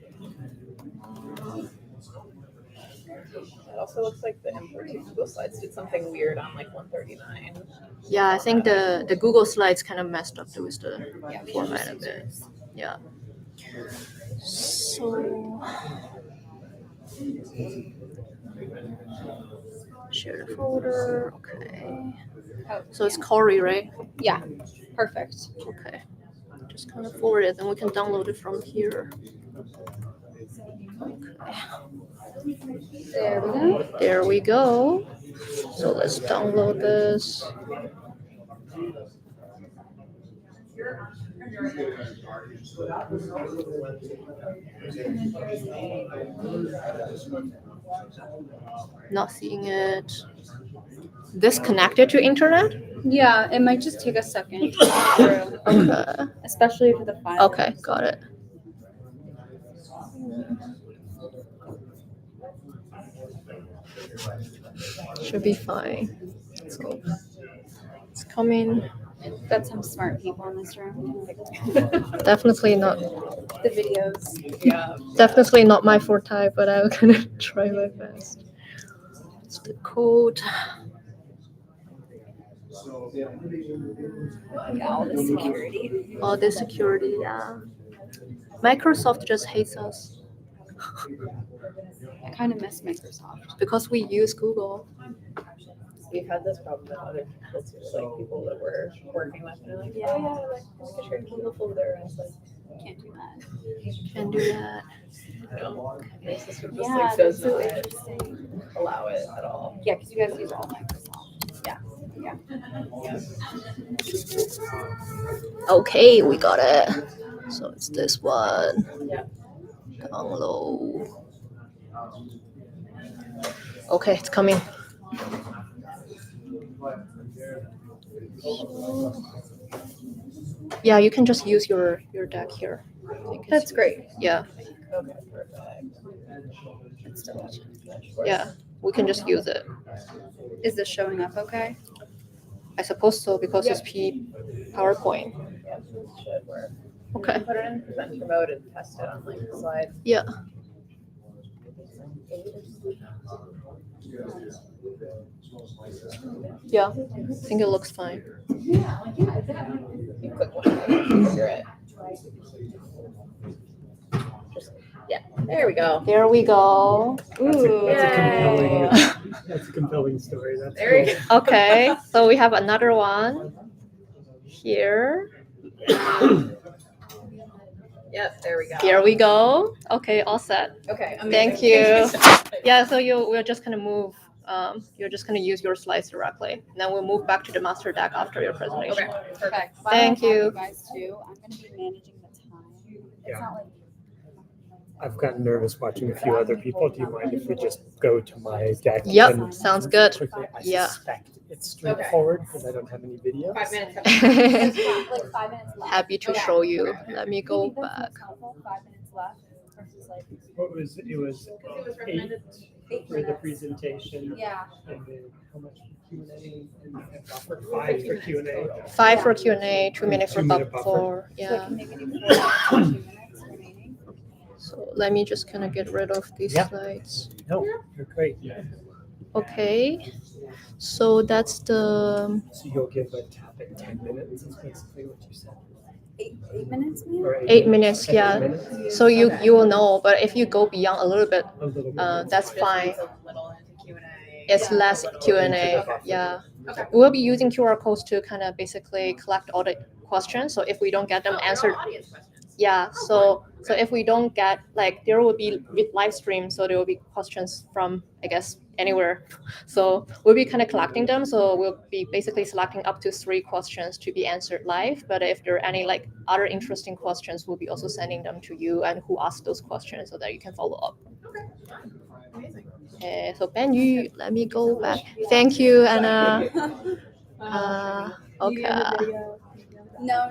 It also looks like the import to Google Slides did something weird on like 139. yeah, I think the Google Slides kind of messed up with the format of it. Yeah. So share the folder. Okay. So it's Corey, right? Yeah. Perfect. Okay. Just kind of forward it, and we can download it from here. There we go. There we go. So let's download this. Not seeing it. This connected to internet? Yeah, it might just take a second to go through, Okay. especially for the file. Okay, got it. Should be fine. So it's coming. Got some smart people in this room. Definitely not. The videos. Yeah. Definitely not my forte, but I'm gonna try my best. It's the code. Yeah, all the security. All the security, yeah. Microsoft just hates us I kind of miss Microsoft. because we use Google. We've had this problem with other people too, like people that we're working with, and they're like, yeah, like, look at your Google folder, and it's like, Can't do that. Can do that. no. My system just Yeah, like that's does so not interesting. allow it at all. Yeah, because you guys use all Microsoft. Yeah. Okay, we got it. So it's this one. Yeah. Download. Okay, it's coming. Yeah, you can just use your deck here. That's great. Yeah. Okay, perfect. It's still Yeah, we can just use it. Is this showing up okay? I suppose so because it's PowerPoint. Yeah, this should work. Okay. You can put it in presenter mode and test it on like the slide. Yeah. Yeah, I think it looks fine. You click one, figure it. Yeah, there we go. There we go. Ooh. That's a compelling story. That's There you go. Okay, so we have another one here. Yep, there we go. Here we go. Okay, all set. Okay, amazing. Thank you. Thank you so much. Yeah, so we're just gonna move. You're just gonna use your slides directly. And then we'll move back to the master deck after your presentation. Okay, Perfect. Thank you. You guys too. I'm gonna be managing the time. It's not like I've gotten nervous watching a few other people. Do you mind if we just go to my deck? Yep, and sounds good. quickly? I Yeah. suspect it's straightforward because I don't have any videos. 5 minutes. like 5 minutes left. Happy to show you. Let me go back. 5 minutes left versus like What was it? Was eight for the presentation. Yeah. And then how much for Q&A? And buffer 5 for Q&A. 5 for Q&A, 2 minutes for 2-minute buffer. So I Yeah. can make it even 2 minutes remaining. So let me just kind of get rid of these Yeah. slides. No, you're great. Okay. So that's the. So you'll give a topic 10 minutes is basically what you said. 8 minutes, man? Or 8 minutes, 10 yeah. minutes? So you will know, but if you go beyond a little bit, A little bit. that's fine. A little into Q&A. It's less Q&A. Yeah. We'll be using QR codes to kind of basically collect all the questions. So if we don't get them answered, Audience questions. yeah. So if we don't get, like, there will be live stream, so there will be questions from, I guess, anywhere. So we'll be kind of collecting them. So we'll be basically selecting up to 3 questions to be answered live. But if there are any like other interesting questions, we'll be also sending them to you and who asked those questions so that you can follow up. Amazing. So Ben, you let me go back. Thank you, Anna. Okay. No.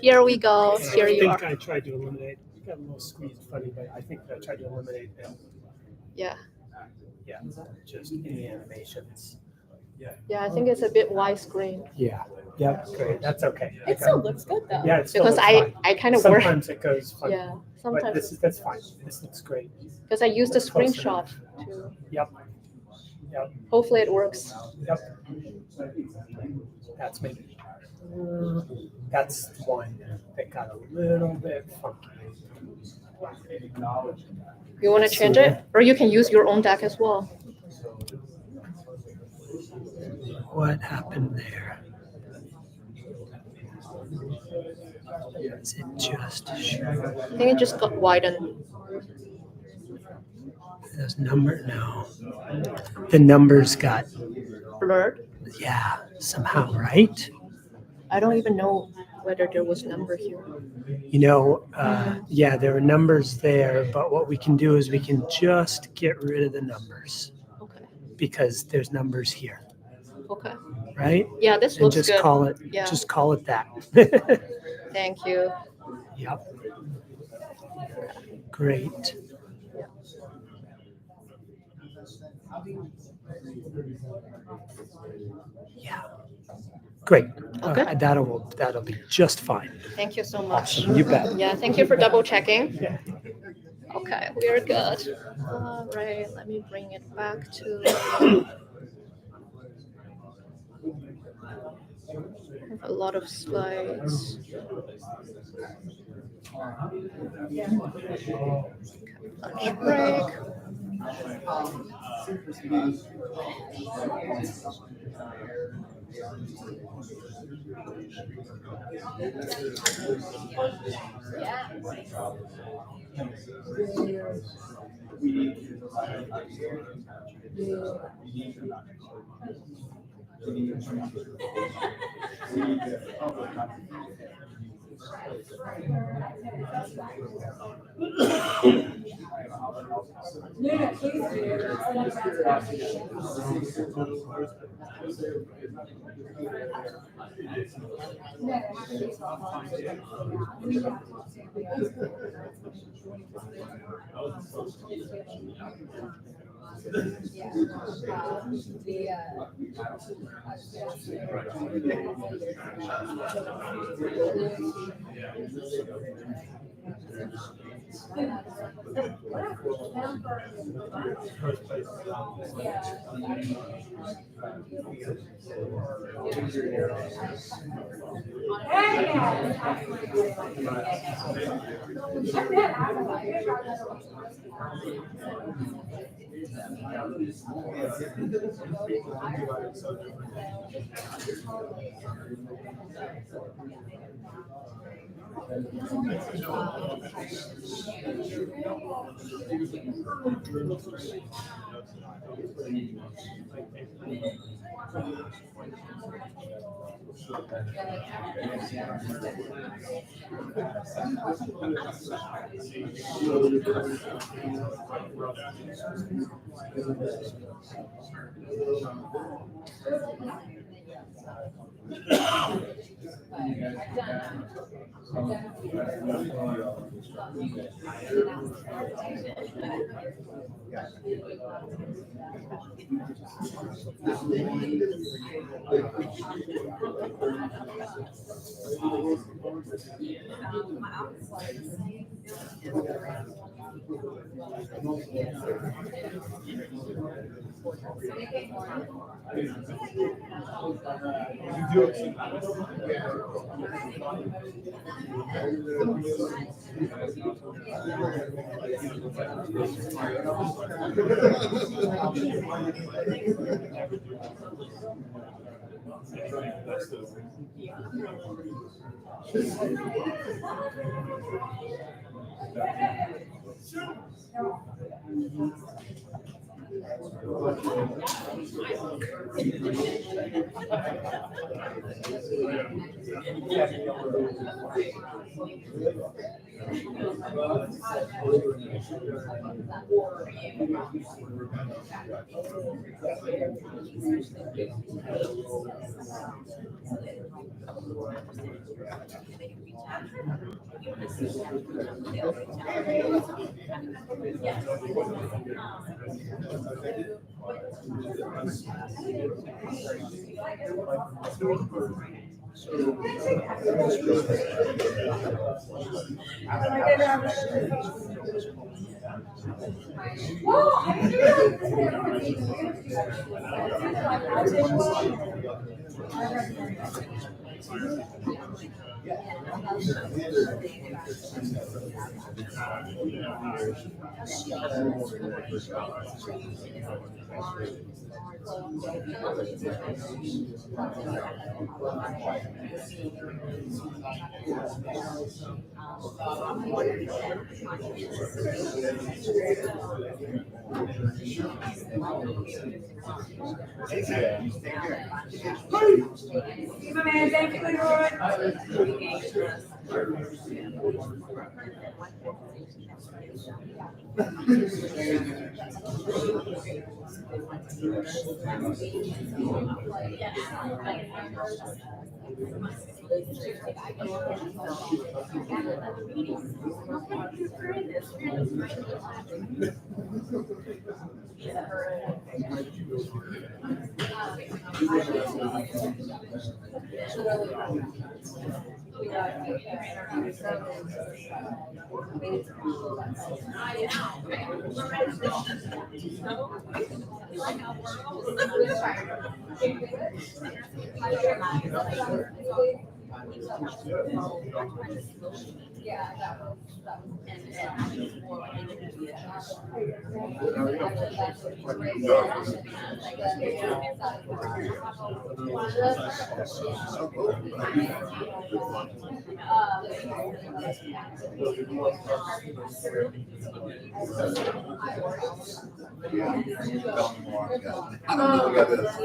Here we go. Here you I think are. I tried to eliminate. It got a little squeezed funny, but I think I tried to eliminate them. Yeah. Yeah, just any animations. Yeah, I think it's a bit widescreen. Yeah. Yeah, great. That's okay. It still looks good though. Yeah, it still Because looks fine. I kind of work. Sometimes it goes funny. Yeah. But Sometimes that's fine. This looks great. because I used the That's close screenshot enough. too. Yep. Yep. Hopefully it works. Yep. That's me. That's one that got a little bit funky. You want to change it, or you can use your own deck as well. What happened there? Is it just I think it just got widened. those number? No. The numbers got, Blurred. yeah, somehow, right? I don't even know whether there was number here. You know, yeah, there are numbers there, but what we can do is we can just get rid of the numbers Okay. because there's numbers here, Okay. right? Yeah, this And looks just good. call it, Yeah. just call it that. Thank you. Yep. Great. Yeah. Great. Okay. That'll be just fine. Thank you so much. Awesome. You bet. Yeah, thank you for double checking. Okay, we are good. All right, let me bring it back to. I have a lot of slides. Lunch break.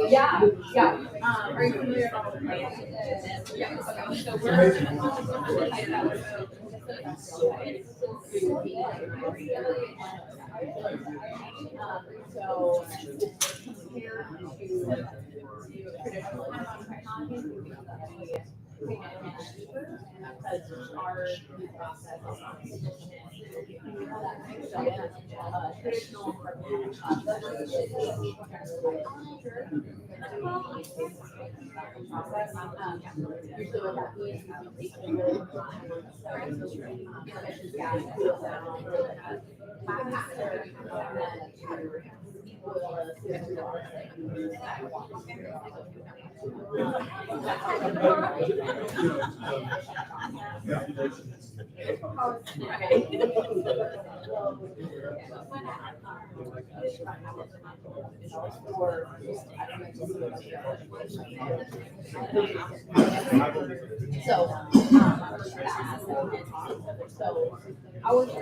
Yeah, yeah. Are you familiar with yeah, okay. So we're so here to traditional technology, because our process traditional So I was so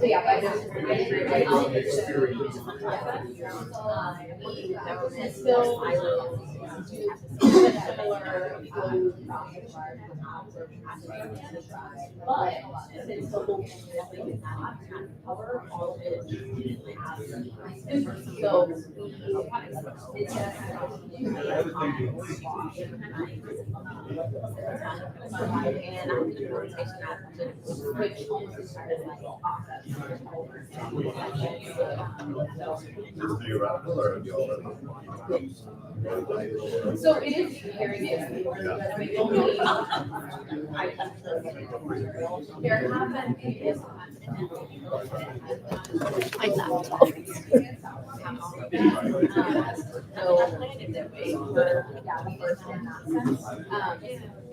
yeah, but it's still similar but since the whole thing is not cover all of it, so it's so it is very good. There have been previous My laptop.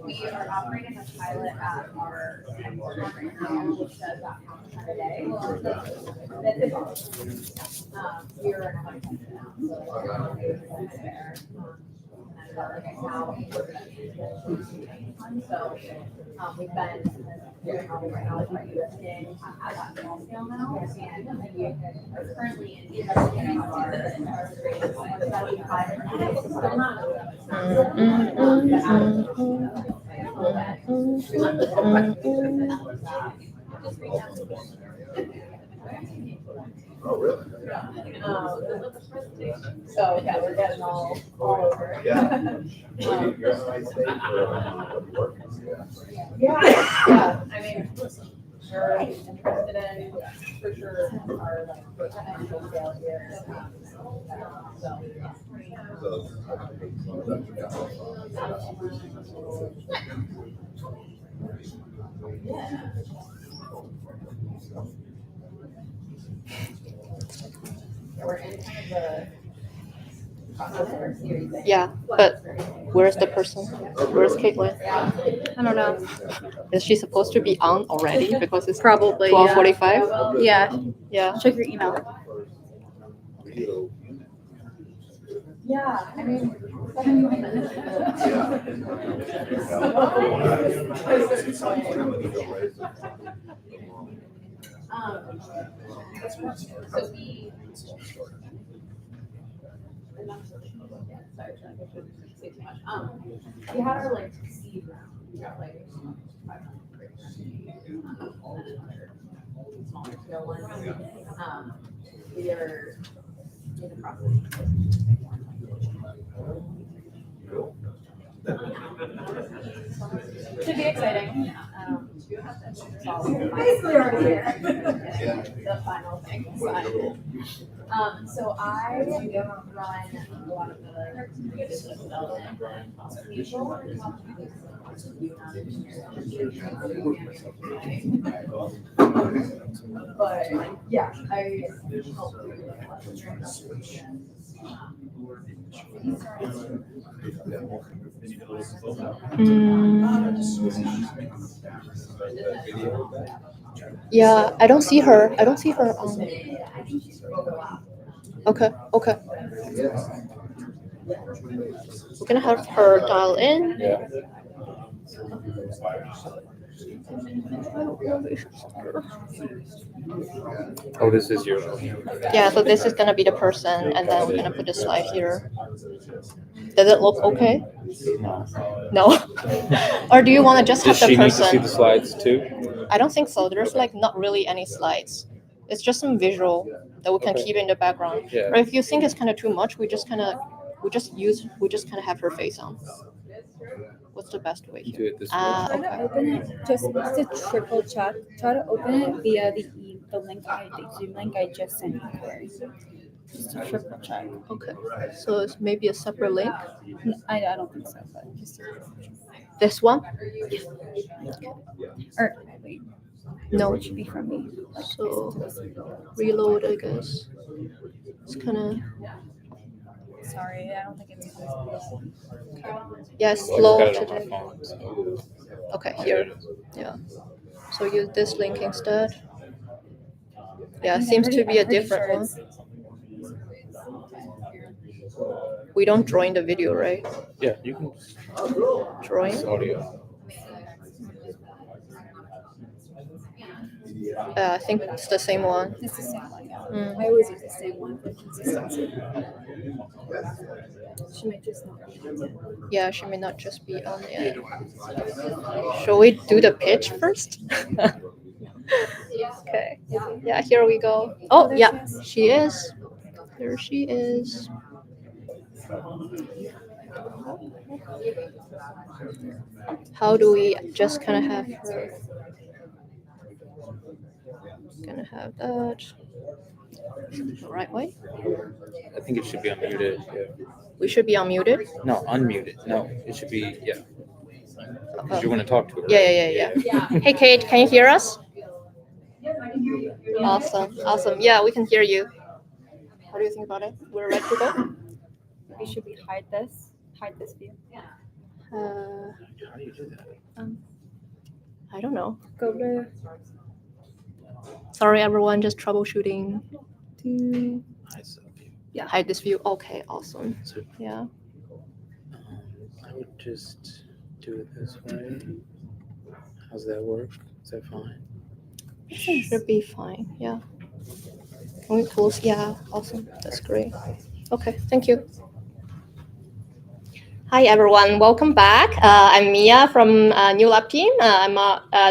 We are operating a pilot at our headquarters right now, which does that a day. We're in so we've been doing all right now, like listing at that small scale now, and we are currently investigating our 75. Still Oh, really? So yeah, we're getting all over. Yeah. You're in the right state for Yeah, I mean, we're interested in, for sure, our like potential scale here. We're in kind of the Yeah, but where's the person? Where's Caitlin? I don't know. Is she supposed to be on already? Because it's Probably. 12:45? Yeah. Yeah. Check your email. Yeah, I mean. So we. say too much. We had our like seed round. We got like 500 smaller scale ones. We are in the process. Should be exciting. Basically already there. The final thing. So I run a lot of the business development people. But yeah, I help with a lot of transformation. Yeah, I don't see her. I don't see her on. Okay, okay. We're gonna have her dial in. Yeah. Oh, this is your. Yeah, so this is gonna be the person, and then we're gonna put the slide here. Does it look okay? No. Or do you want to just have the person? Does she need to see the slides too? I don't think so. There's like not really any slides. It's just some visual that we can keep in the background. Yeah. Or if you think it's kind of too much, we just kind of have her face on. What's the best way here? Do it this way. Try to open it just to triple check. Try to open it via the Zoom link I just sent you. Just to triple check. Okay. So it's maybe a separate link. I don't think so, but just this one. Or wait. No, it should be from me. So reload, I guess. It's kind of. Sorry, I don't think it's. Yeah, it's slow today. Okay, here. Yeah. So use this link instead. Yeah, it seems to be a different one. We don't join the video, right? Yeah, you can join. It's audio. I think it's the same one. It's the same one, yeah. I always use the same one for consistency. She might just not be on it. Yeah, she may not just be on it. Shall we do the pitch first? Okay. Yeah, here we go. Oh, yeah, she is. There she is. How do we just kind of have her? Gonna have that the right way. I think it should be unmuted. Yeah. We should be unmuted. No, unmuted. No, it should be Because you want to talk to her. Yeah. Hey, Kate, can you hear us? Yes, I can hear you. Awesome. Yeah, we can hear you. What do you think about it? We're ready to go. Maybe should we hide this view? How do you do that? I don't know. Go to. Sorry, everyone, just troubleshooting. Yeah. Hide this view. Okay, awesome. Yeah. I would just do it this way. How's that work? Is that fine? Should be fine. Yeah. Can we close? Yeah. Awesome. That's great. Okay. Thank you. Hi, everyone. Welcome back. I'm Mia from New Lab team. I'm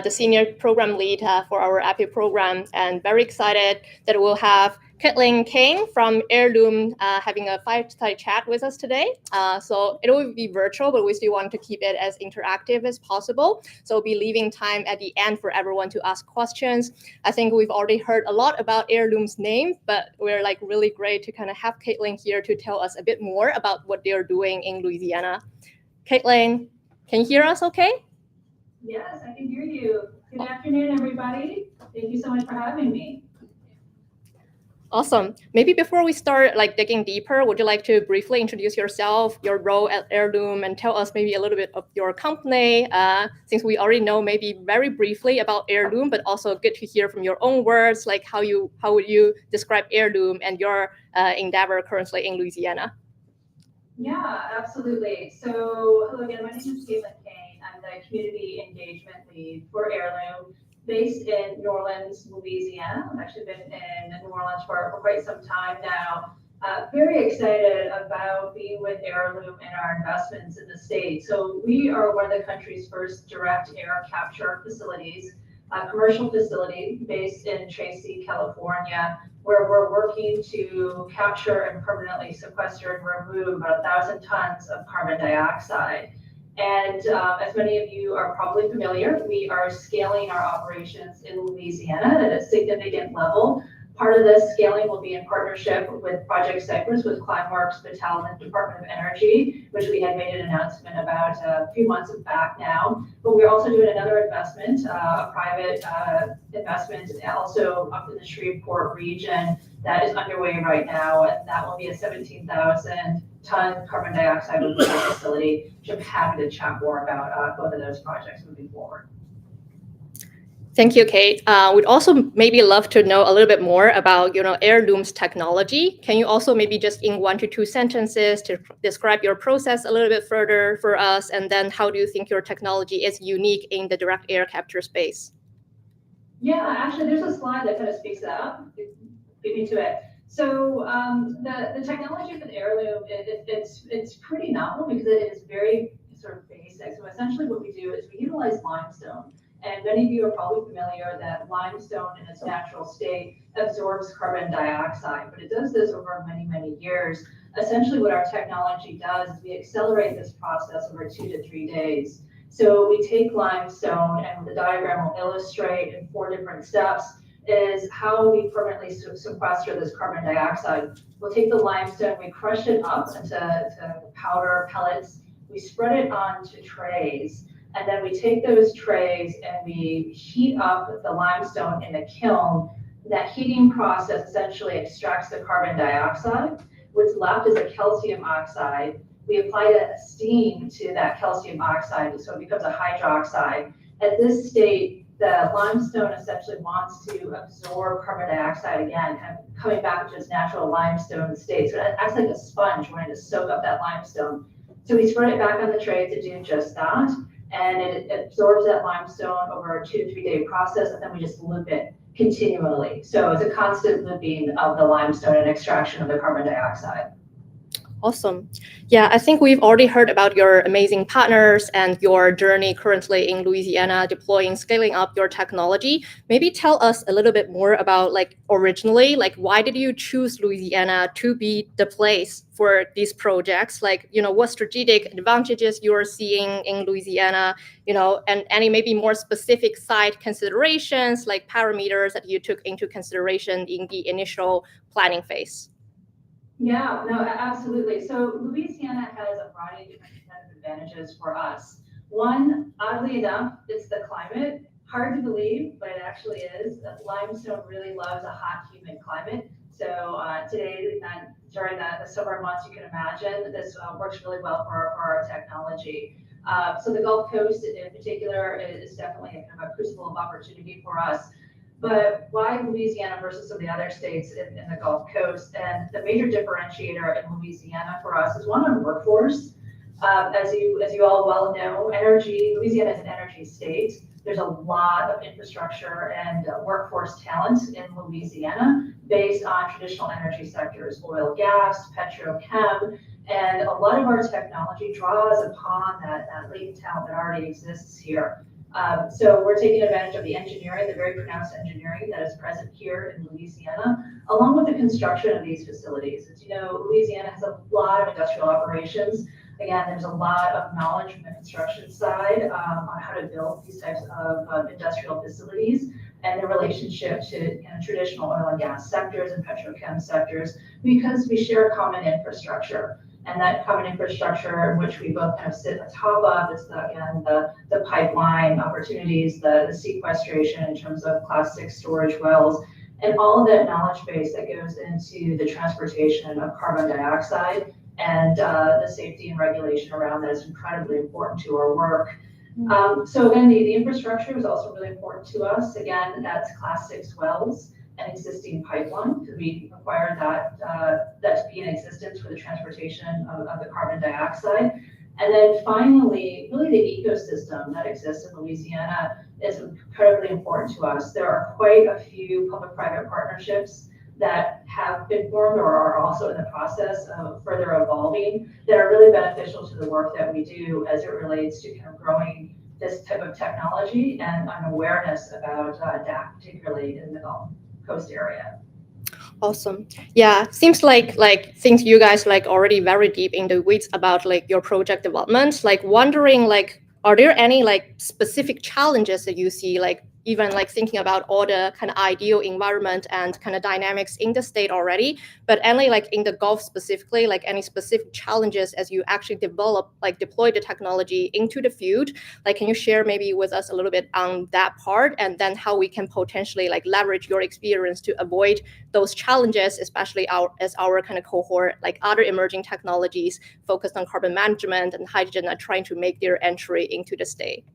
the senior program lead for our EPIC program, and very excited that we'll have Caitlin King from Heirloom having a fireside chat with us today. So it will be virtual, but we still want to keep it as interactive as possible. So we'll be leaving time at the end for everyone to ask questions. I think we've already heard a lot about Heirloom's name, but we're like really great to kind of have Caitlin here to tell us a bit more about what they're doing in Louisiana. Caitlin, can you hear us okay? Yes, I can hear you. Good afternoon, everybody. Thank you so much for having me. Awesome. Maybe before we start like digging deeper, would you like to briefly introduce yourself, your role at Heirloom, and tell us maybe a little bit of your company, since we already know maybe very briefly about Heirloom, but also good to hear from your own words, like how would you describe Heirloom and your endeavor currently in Louisiana? Yeah, absolutely. So hello again, my name is Caitlin Kane. I'm the community engagement lead for Heirloom, based in New Orleans, Louisiana. I've actually been in New Orleans for quite some time now. Very excited about being with Heirloom and our investments in the state. So we are one of the country's first direct air capture facilities, a commercial facility based in Tracy, California, where we're working to capture and permanently sequester and remove about 1,000 tons of carbon dioxide. And as many of you are probably familiar, we are scaling our operations in Louisiana at a significant level. Part of this scaling will be in partnership with Project Cypress, with Climeworks, Battelle, and Department of Energy, which we had made an announcement about a few months back now. But we're also doing another investment, a private investment, also up in the Shreveport region that is underway right now, and that will be a 17,000 ton carbon dioxide removal facility, which I'm happy to chat more about both of those projects moving forward. Thank you, Kate. We'd also maybe love to know a little bit more about, Heirloom's technology. Can you also maybe just in 1 to 2 sentences to describe your process a little bit further for us? And then how do you think your technology is unique in the direct air capture space? Yeah, actually, there's a slide that kind of speaks that up. Beat me to it. So the technology with Heirloom, it's pretty novel because it is very sort of basic. So essentially what we do is we utilize limestone. And many of you are probably familiar that limestone in its natural state absorbs carbon dioxide, but it does this over many, many years. Essentially what our technology does is we accelerate this process over 2 to 3 days. So we take limestone, and the diagram will illustrate in 4 different steps is how we permanently sequester this carbon dioxide. We'll take the limestone, we crush it up into powder pellets, we spread it onto trays, and then we take those trays and we heat up the limestone in a kiln. That heating process essentially extracts the carbon dioxide. What's left is a calcium oxide. We apply a steam to that calcium oxide, so it becomes a hydroxide. At this state, the limestone essentially wants to absorb carbon dioxide again, kind of coming back to its natural limestone state. So it acts like a sponge wanting to soak up that limestone. So we spread it back on the tray to do just that. And it absorbs that limestone over a 2 to 3 day process, and then we just loop it continually. So it's a constant looping of the limestone and extraction of the carbon dioxide. Awesome. Yeah, I think we've already heard about your amazing partners and your journey currently in Louisiana, deploying, scaling up your technology. Maybe tell us a little bit more about originally, why did you choose Louisiana to be the place for these projects? What strategic advantages you're seeing in Louisiana, and any maybe more specific site considerations, like parameters that you took into consideration in the initial planning phase? Yeah, no, absolutely. So Louisiana has a variety of different competitive advantages for us. One, oddly enough, it's the climate. Hard to believe, but it actually is. Limestone really loves a hot, humid climate. So today, during the summer months, you can imagine this works really well for our technology. So the Gulf Coast in particular is definitely a kind of a crucible of opportunity for us. But why Louisiana versus some of the other states in the Gulf Coast? And the major differentiator in Louisiana for us is one on workforce. As you all well know, Louisiana is an energy state. There's a lot of infrastructure and workforce talent in Louisiana based on traditional energy sectors, oil, gas, petrochem, and a lot of our technology draws upon that latent talent that already exists here. So we're taking advantage of the engineering, the very pronounced engineering that is present here in Louisiana, along with the construction of these facilities. As you know, Louisiana has a lot of industrial operations. Again, there's a lot of knowledge from the construction side on how to build these types of industrial facilities and the relationship to traditional oil and gas sectors and petrochem sectors, because we share a common infrastructure. And that common infrastructure in which we both kind of sit atop of is the pipeline opportunities, the sequestration in terms of Class 6 storage wells, and all of that knowledge base that goes into the transportation of carbon dioxide and the safety and regulation around that is incredibly important to our work. So again, the infrastructure is also really important to us. Again, that's Class 6 wells and existing pipeline, because we require that to be in existence for the transportation of the carbon dioxide. And then finally, really the ecosystem that exists in Louisiana is incredibly important to us. There are quite a few public-private partnerships that have been formed or are also in the process of further evolving that are really beneficial to the work that we do as it relates to kind of growing this type of technology and an awareness about DAC, particularly in the Gulf Coast area. Awesome. Yeah, seems like since you guys like already very deep in the weeds about like your project development, like wondering like are there any like specific challenges that you see, like even like thinking about all the kind of ideal environment and kind of dynamics in the state already, but only like in the Gulf specifically, like any specific challenges as you actually develop, like deploy the technology into the field? Like, can you share maybe with us a little bit on that part, and then how we can potentially like leverage your experience to avoid those challenges, especially as our kind of cohort, like other emerging technologies focused on carbon management and hydrogen are trying to make their entry into the state?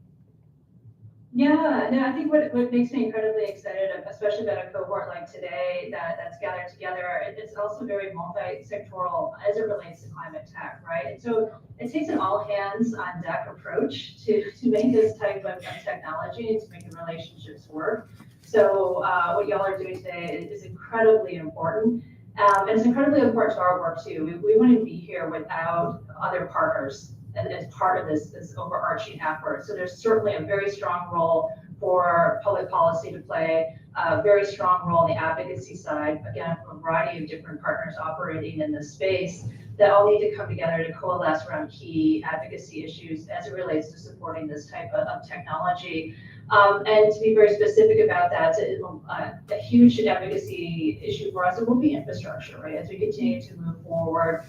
Yeah, no, I think what makes me incredibly excited, especially about a cohort like today that's gathered together, it's also very multi-sectoral as it relates to climate tech, right? And so it takes an all hands on deck approach to make this type of technology and to make the relationships work. So what y'all are doing today is incredibly important. And it's incredibly important to our work too. We wouldn't be here without other partners as part of this overarching effort. So there's certainly a very strong role for public policy to play, a very strong role on the advocacy side, again, from a variety of different partners operating in this space that all need to come together to coalesce around key advocacy issues as it relates to supporting this type of technology. And to be very specific about that, a huge advocacy issue for us, it will be infrastructure, right? As we continue to move forward.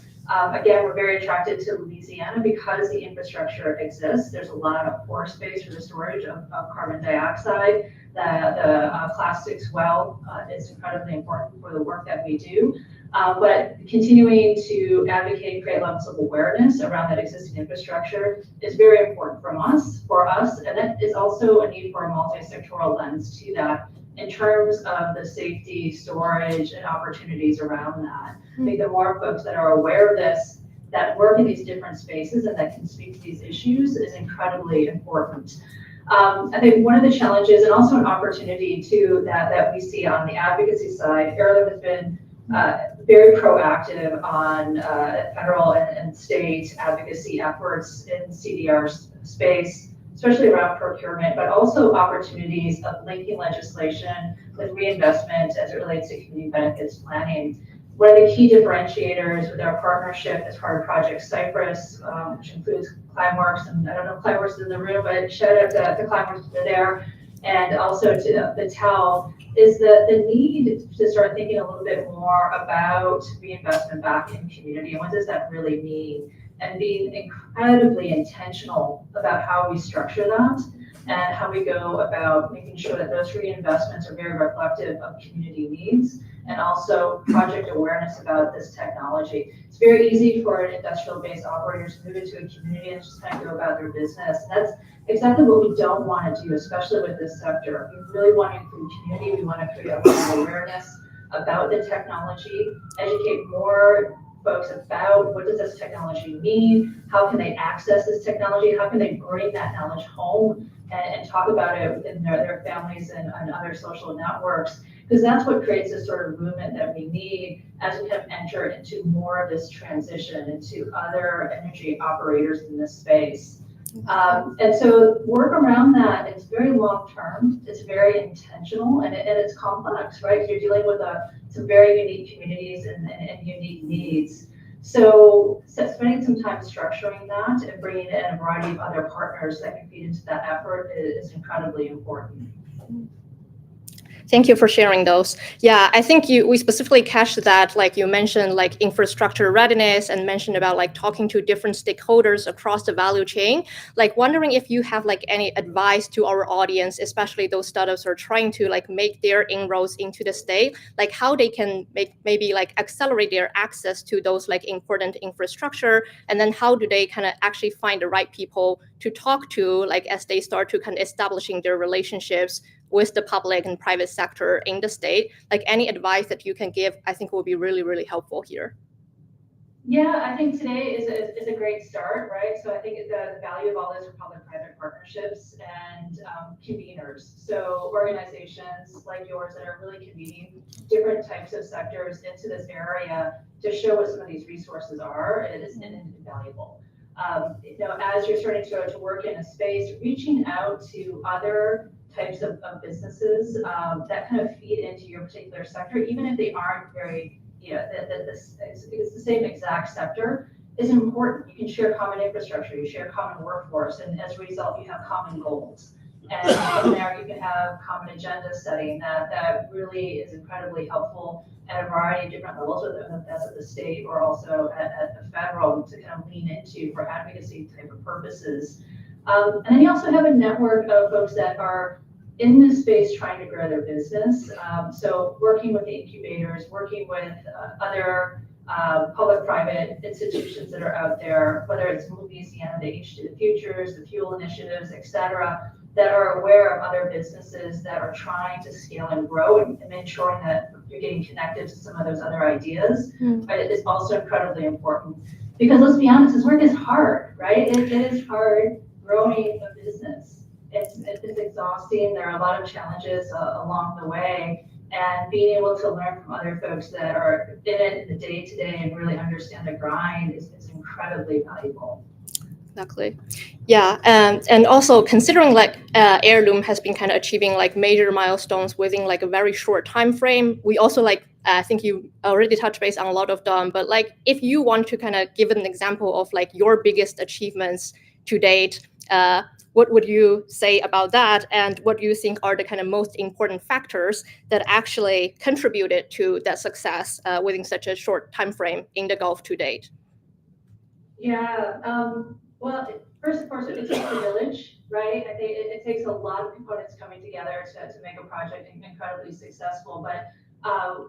Again, we're very attracted to Louisiana because the infrastructure exists. There's a lot of pore space for the storage of carbon dioxide. The Class 6 well is incredibly important for the work that we do. But continuing to advocate and create levels of awareness around that existing infrastructure is very important for us, and that is also a need for a multi-sectoral lens to that in terms of the safety, storage, and opportunities around that. I think the more folks that are aware of this, that work in these different spaces and that can speak to these issues is incredibly important. I think one of the challenges and also an opportunity too that we see on the advocacy side, Airlift has been very proactive on federal and state advocacy efforts in CDR space, especially around procurement, but also opportunities of linking legislation with reinvestment as it relates to community benefits planning. One of the key differentiators with our partnership as part of Project Cypress, which includes Climeworks, and I don't know if Climeworks is in the room, but shout out to Climeworks for there, and also to the TEL, is the need to start thinking a little bit more about reinvestment back in community, and what does that really mean? And being incredibly intentional about how we structure that and how we go about making sure that those reinvestments are very reflective of community needs and also project awareness about this technology. It's very easy for an industrial-based operator to move into a community and just kind of go about their business. That's exactly what we don't want to do, especially with this sector. We really want to include community. We want to create a level of awareness about the technology, educate more folks about what does this technology mean, how can they access this technology, how can they bring that knowledge home and talk about it within their families and other social networks, because that's what creates this sort of movement that we need as we kind of enter into more of this transition into other energy operators in this space. And so work around that, it's very long-term, it's very intentional, and it's complex, right? You're dealing with some very unique communities and unique needs. So spending some time structuring that and bringing in a variety of other partners that can feed into that effort is incredibly important. Thank you for sharing those. Yeah, I think we specifically catched that, like you mentioned, like infrastructure readiness and mentioned about like talking to different stakeholders across the value chain. Like wondering if you have like any advice to our audience, especially those startups who are trying to like make their inroads into the state, like how they can maybe like accelerate their access to those like important infrastructure, and then how do they kind of actually find the right people to talk to, like as they start to kind of establishing their relationships with the public and private sector in the state. Like any advice that you can give, I think will be really, really helpful here. Yeah, I think today is a great start, right? So I think the value of all this for public-private partnerships and conveners. So organizations like yours that are really convening different types of sectors into this area to show what some of these resources are, it is invaluable. As you're starting to work in a space, reaching out to other types of businesses that kind of feed into your particular sector, even if they aren't very, it's the same exact sector, is important. You can share common infrastructure, you share common workforce, and as a result, you have common goals. And from there, you can have common agenda setting that really is incredibly helpful at a variety of different levels, whether that's at the state or also at the federal, to kind of lean into for advocacy type of purposes. And then you also have a network of folks that are in this space trying to grow their business. So working with the incubators, working with other public-private institutions that are out there, whether it's Louisiana, the H to the Futures, the Fuel Initiatives, et cetera, that are aware of other businesses that are trying to scale and grow, and ensuring that you're getting connected to some of those other ideas is also incredibly important. Because let's be honest, this work is hard, right? It is hard growing a business. It's exhausting. There are a lot of challenges along the way. And being able to learn from other folks that are in it in the day-to-day and really understand the grind is incredibly valuable. Exactly. Yeah, and also considering like Heirloom has been kind of achieving like major milestones within like a very short time frame, we also like I think you already touched base on a lot of them, but like if you want to kind of give an example of like your biggest achievements to date, what would you say about that, and what do you think are the kind of most important factors that actually contributed to that success within such a short time frame in the Gulf to date? Yeah, well, first, of course, it takes a village, right? I think it takes a lot of components coming together to make a project incredibly successful. But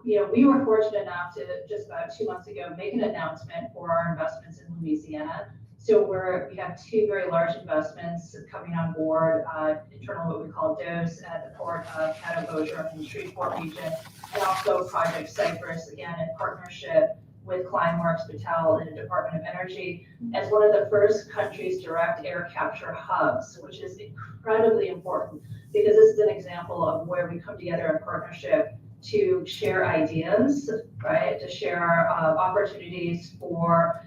we were fortunate enough to just about 2 months ago make an announcement for our investments in Louisiana. So we have 2 very large investments coming on board, internal what we call DOSE at the port of Catawba in the Shreveport region, and also Project Cypress, again, in partnership with Climeworks, Battelle, and the Department of Energy, as one of the first country's direct air capture hubs, which is incredibly important because this is an example of where we come together in partnership to share ideas, right? To share opportunities for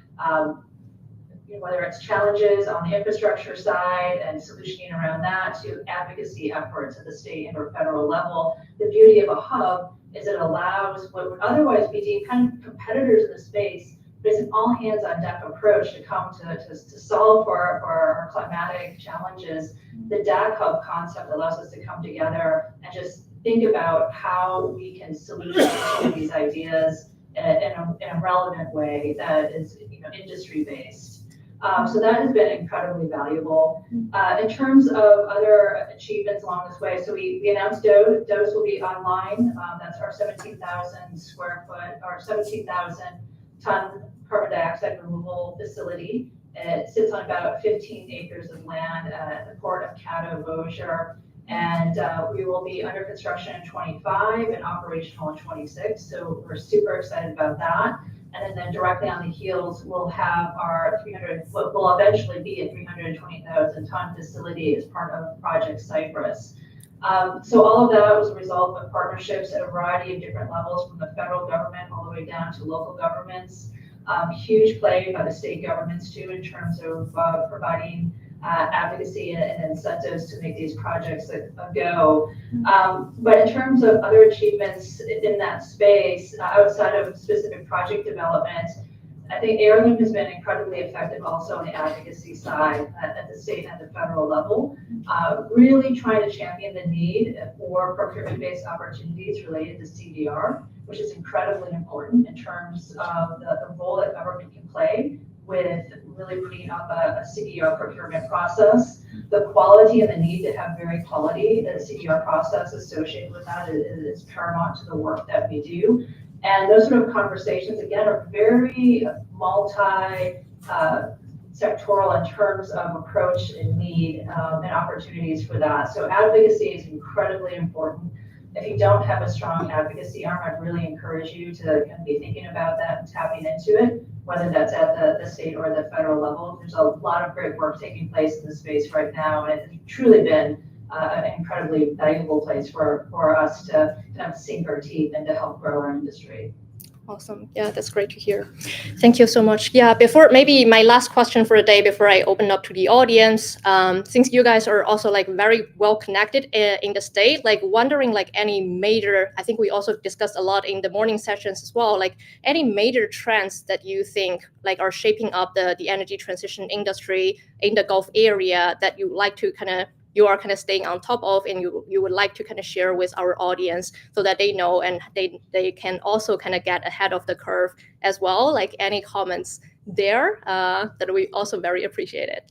whether it's challenges on the infrastructure side and solutioning around that, to advocacy efforts at the state and or federal level. The beauty of a hub is it allows what would otherwise be deemed kind of competitors in the space, but it's an all hands on deck approach to come to solve for our climatic challenges. The DAC hub concept allows us to come together and just think about how we can solution these ideas in a relevant way that is industry based. So that has been incredibly valuable. In terms of other achievements along this way, so we announced DOSE will be online. That's our 17,000 square foot, or 17,000 ton carbon dioxide removal facility. It sits on about 15 acres of land at the port of Catawba, and we will be under construction in 25 and operational in 26. So we're super excited about that. And then directly on the heels, we'll have our what will eventually be a 320,000 ton facility as part of Project Cypress. So all of that was a result of partnerships at a variety of different levels, from the federal government all the way down to local governments. Huge play by the state governments too, in terms of providing advocacy and incentives to make these projects a go. But in terms of other achievements in that space, outside of specific project development, I think Heirloom has been incredibly effective also on the advocacy side at the state and the federal level, really trying to champion the need for procurement-based opportunities related to CDR, which is incredibly important in terms of the role that government can play with really putting up a CDR procurement process. The quality and the need to have very quality CDR process associated with that is paramount to the work that we do. And those sort of conversations, again, are very multi-sectoral in terms of approach and need and opportunities for that. So advocacy is incredibly important. If you don't have a strong advocacy arm, I'd really encourage you to kind of be thinking about that and tapping into it. whether that's at the state or the federal level. There's a lot of great work taking place in the space right now, and it's truly been an incredibly valuable place for us to kind of sink our teeth and to help grow our industry. Awesome. Yeah, that's great to hear. Thank you so much. Yeah, before maybe my last question for the day before I open up to the audience, since you guys are also like very well connected in the state, like wondering like any major, I think we also discussed a lot in the morning sessions as well, like any major trends that you think like are shaping up the energy transition industry in the Gulf area that you like to you are kind of staying on top of, and you would like to kind of share with our audience so that they know and they can also kind of get ahead of the curve as well. Like any comments there that we also very appreciate it.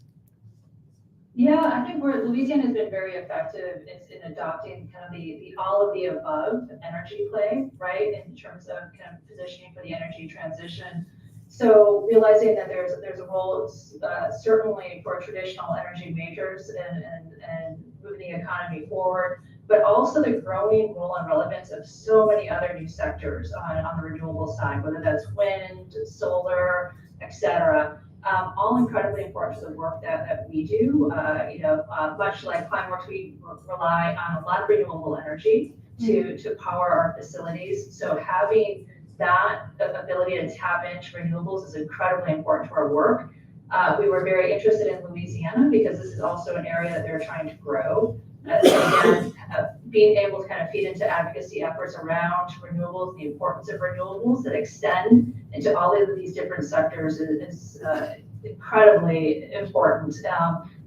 Yeah, I think Louisiana has been very effective in adopting kind of the all of the above energy play, right? In terms of kind of positioning for the energy transition. So realizing that there's a role certainly for traditional energy majors and moving the economy forward, but also the growing role and relevance of so many other new sectors on the renewable side, whether that's wind, solar, et cetera. All incredibly important to the work that we do. Much like Climeworks, we rely on a lot of renewable energy to power our facilities. So having that ability to tap into renewables is incredibly important to our work. We were very interested in Louisiana because this is also an area that they're trying to grow. So again, being able to kind of feed into advocacy efforts around renewables, the importance of renewables that extend into all of these different sectors is incredibly important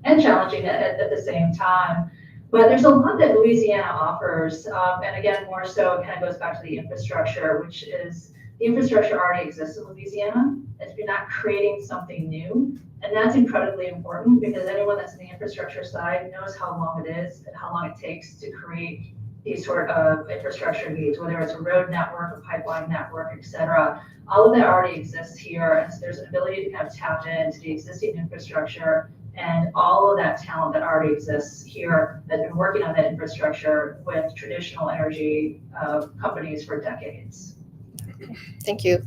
and challenging at the same time. But there's a lot that Louisiana offers, and again, more so it kind of goes back to the infrastructure, which is the infrastructure already exists in Louisiana. You're not creating something new, and that's incredibly important because anyone that's in the infrastructure side knows how long it is and how long it takes to create these sort of infrastructure needs, whether it's a road network, a pipeline network, et cetera. All of that already exists here, and so there's an ability to kind of tap into the existing infrastructure and all of that talent that already exists here that's been working on that infrastructure with traditional energy companies for decades. Thank you.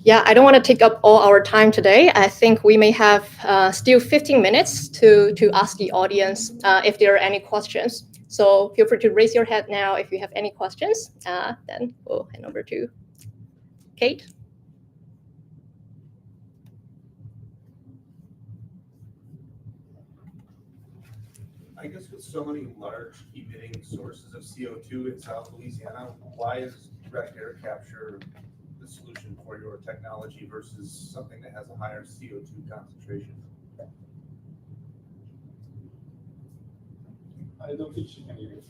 Yeah, I don't want to take up all our time today. I think we may have still 15 minutes to ask the audience if there are any questions. So feel free to raise your hand now if you have any questions. Then we'll hand over to Kate. I guess with so many large emitting sources of CO2 in South Louisiana, why is direct air capture the solution for your technology versus something that has a higher CO2 concentration? I don't think she can hear it.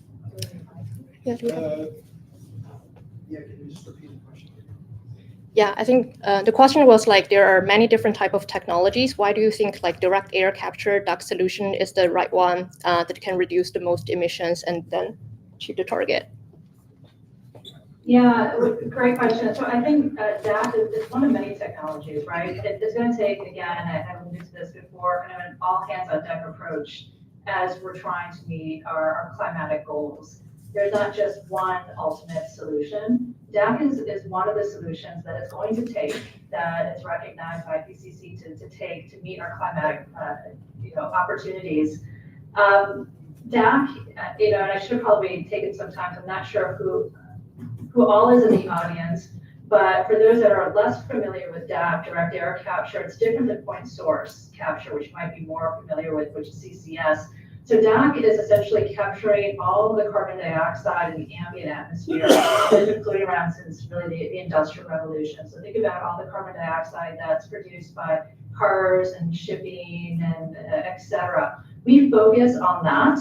Yeah, can you just repeat the question? Yeah, I think the question was like there are many different type of technologies. Why do you think like direct air capture DUC solution is the right one that can reduce the most emissions and then achieve the target? Yeah, great question. So I think DAC is one of many technologies, right? It's going to take, again, and I alluded to this before, kind of an all hands on deck approach as we're trying to meet our climatic goals. There's not just one ultimate solution. DAC is one of the solutions that it's going to take, that is recognized by PCC to take to meet our climatic opportunities. DAC, and I should have probably taken some time, I'm not sure who all is in the audience, but for those that are less familiar with DAC, direct air capture, it's different than point source capture, which you might be more familiar with, which is CCS. So DAC is essentially capturing all of the carbon dioxide in the ambient atmosphere that's been floating around since really the Industrial Revolution. So think about all the carbon dioxide that's produced by cars and shipping and et cetera. We focus on that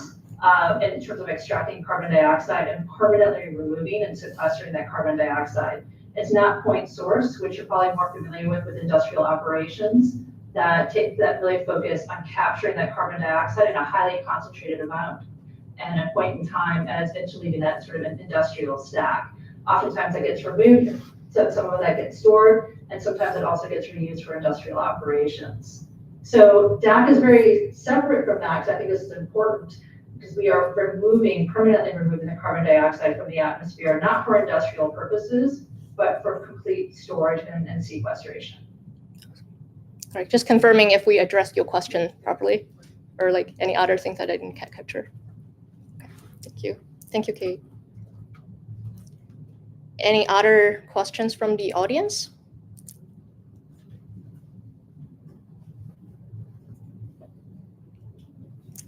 in terms of extracting carbon dioxide and permanently removing and sequestering that carbon dioxide. It's not point source, which you're probably more familiar with industrial operations, that really focus on capturing that carbon dioxide in a highly concentrated amount and a point in time as into leaving that sort of an industrial stack. Oftentimes that gets removed, so some of that gets stored, and sometimes it also gets reused for industrial operations. So DAC is very separate from that, because I think this is important, because we are permanently removing the carbon dioxide from the atmosphere, not for industrial purposes, but for complete storage and sequestration. right, just confirming if we addressed your question properly, or like any other things that I didn't capture. Okay, thank you. Thank you, Kate. Any other questions from the audience?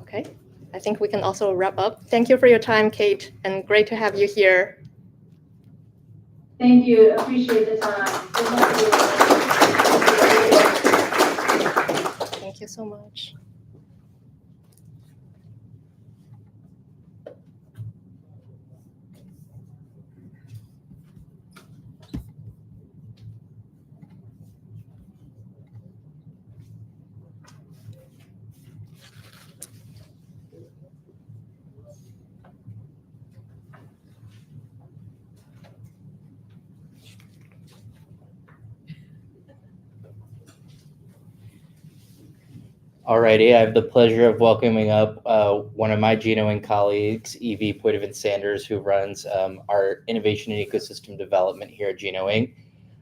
Okay, I think we can also wrap up. Thank you for your time, Kate, and great to have you here. Thank you, appreciate the time. Good luck to you. Thank you so much. Alrighty, I have the pleasure of welcoming up one of my Genoing colleagues, Evie Poitevin-Sanders, who runs our innovation and ecosystem development here at Genoing,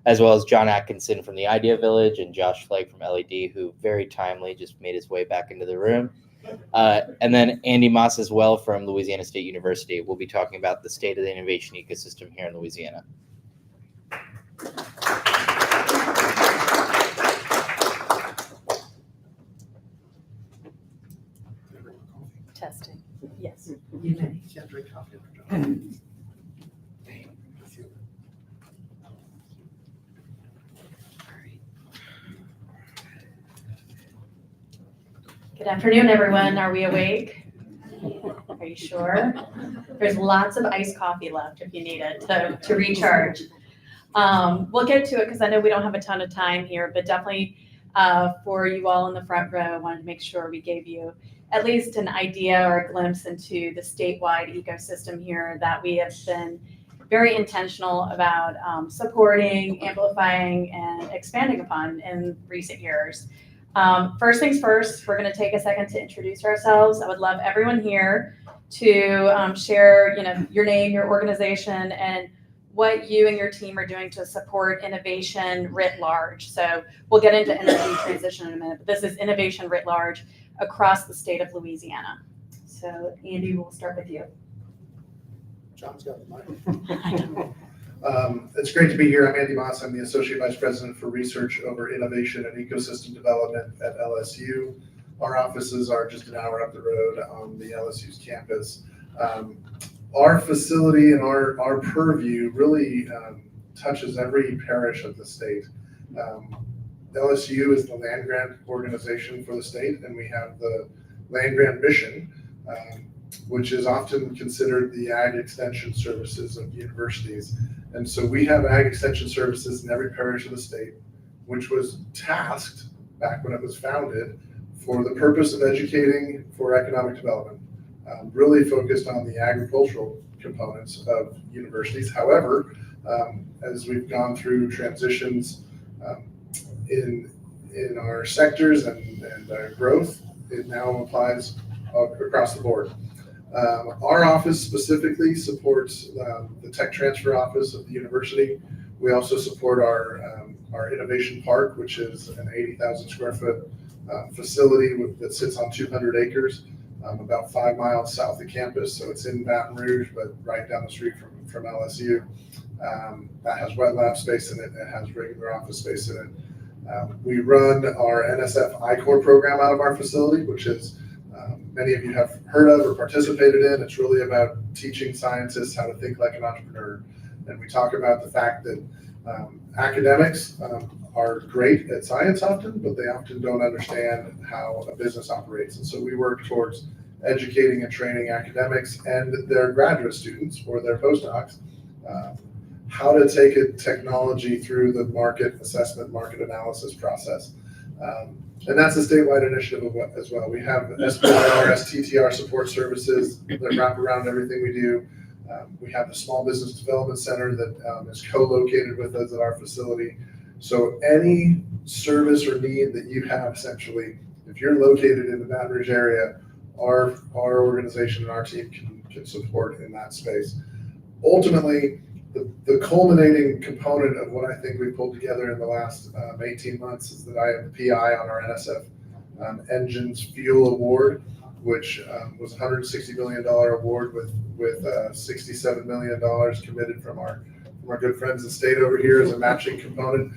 as well as John Atkinson from the Idea Village and Josh Flake from LED, who very timely just made his way back into the room. And then Andy Moss as well from Louisiana State University. We'll be talking about the state of the innovation ecosystem here in Louisiana. Testing. Yes. You can't drink coffee after Good afternoon, everyone. Are we awake? Are you sure? There's lots of iced coffee left if you need it to recharge. We'll get to it because I know we don't have a ton of time here, but definitely for you all in the front row, I wanted to make sure we gave you at least an idea or a glimpse into the statewide ecosystem here that we have been very intentional about supporting, amplifying, and expanding upon in recent years. First things first, we're going to take a second to introduce ourselves. I would love everyone here to share, your name, your organization, and what you and your team are doing to support innovation writ large. So we'll get into energy transition in a minute, but this is innovation writ large across the state of Louisiana. So Andy, we'll start with you. John's got the mic. It's great to be here. I'm Andy Moss. I'm the Associate Vice President for Research over Innovation and Ecosystem Development at LSU. Our offices are just an hour up the road on the LSU's campus. Our facility and our purview really touches every parish of the state. LSU is the land grant organization for the state, and we have the land grant mission, which is often considered the ag extension services of universities. And so we have ag extension services in every parish of the state, which was tasked back when it was founded for the purpose of educating for economic development, really focused on the agricultural components of universities. However, as we've gone through transitions in our sectors and our growth, it now applies across the board. Our office specifically supports the tech transfer office of the university. We also support our innovation park, which is an 80,000 square foot facility that sits on 200 acres, about 5 miles south of campus. So it's in Baton Rouge, but right down the street from LSU. That has wet lab space in it. It has regular office space in it. We run our NSF I-Core program out of our facility, which is many of you have heard of or participated in. It's really about teaching scientists how to think like an entrepreneur. And we talk about the fact that academics are great at science often, but they often don't understand how a business operates. And so we work towards educating and training academics and their graduate students or their postdocs how to take a technology through the market assessment, market analysis process. And that's a statewide initiative as well. We have SBIR, STTR support services that wrap around everything we do. We have the Small Business Development Center that is co-located with us at our facility. So any service or need that you have, essentially, if you're located in the Baton Rouge area, our organization and our team can support in that space. Ultimately, The culminating component of what I think we pulled together in the last 18 months is that I am the PI on our NSF Engines Fuel Award, which was a $160 million award with $67 million committed from our good friends in the state over here as a matching component.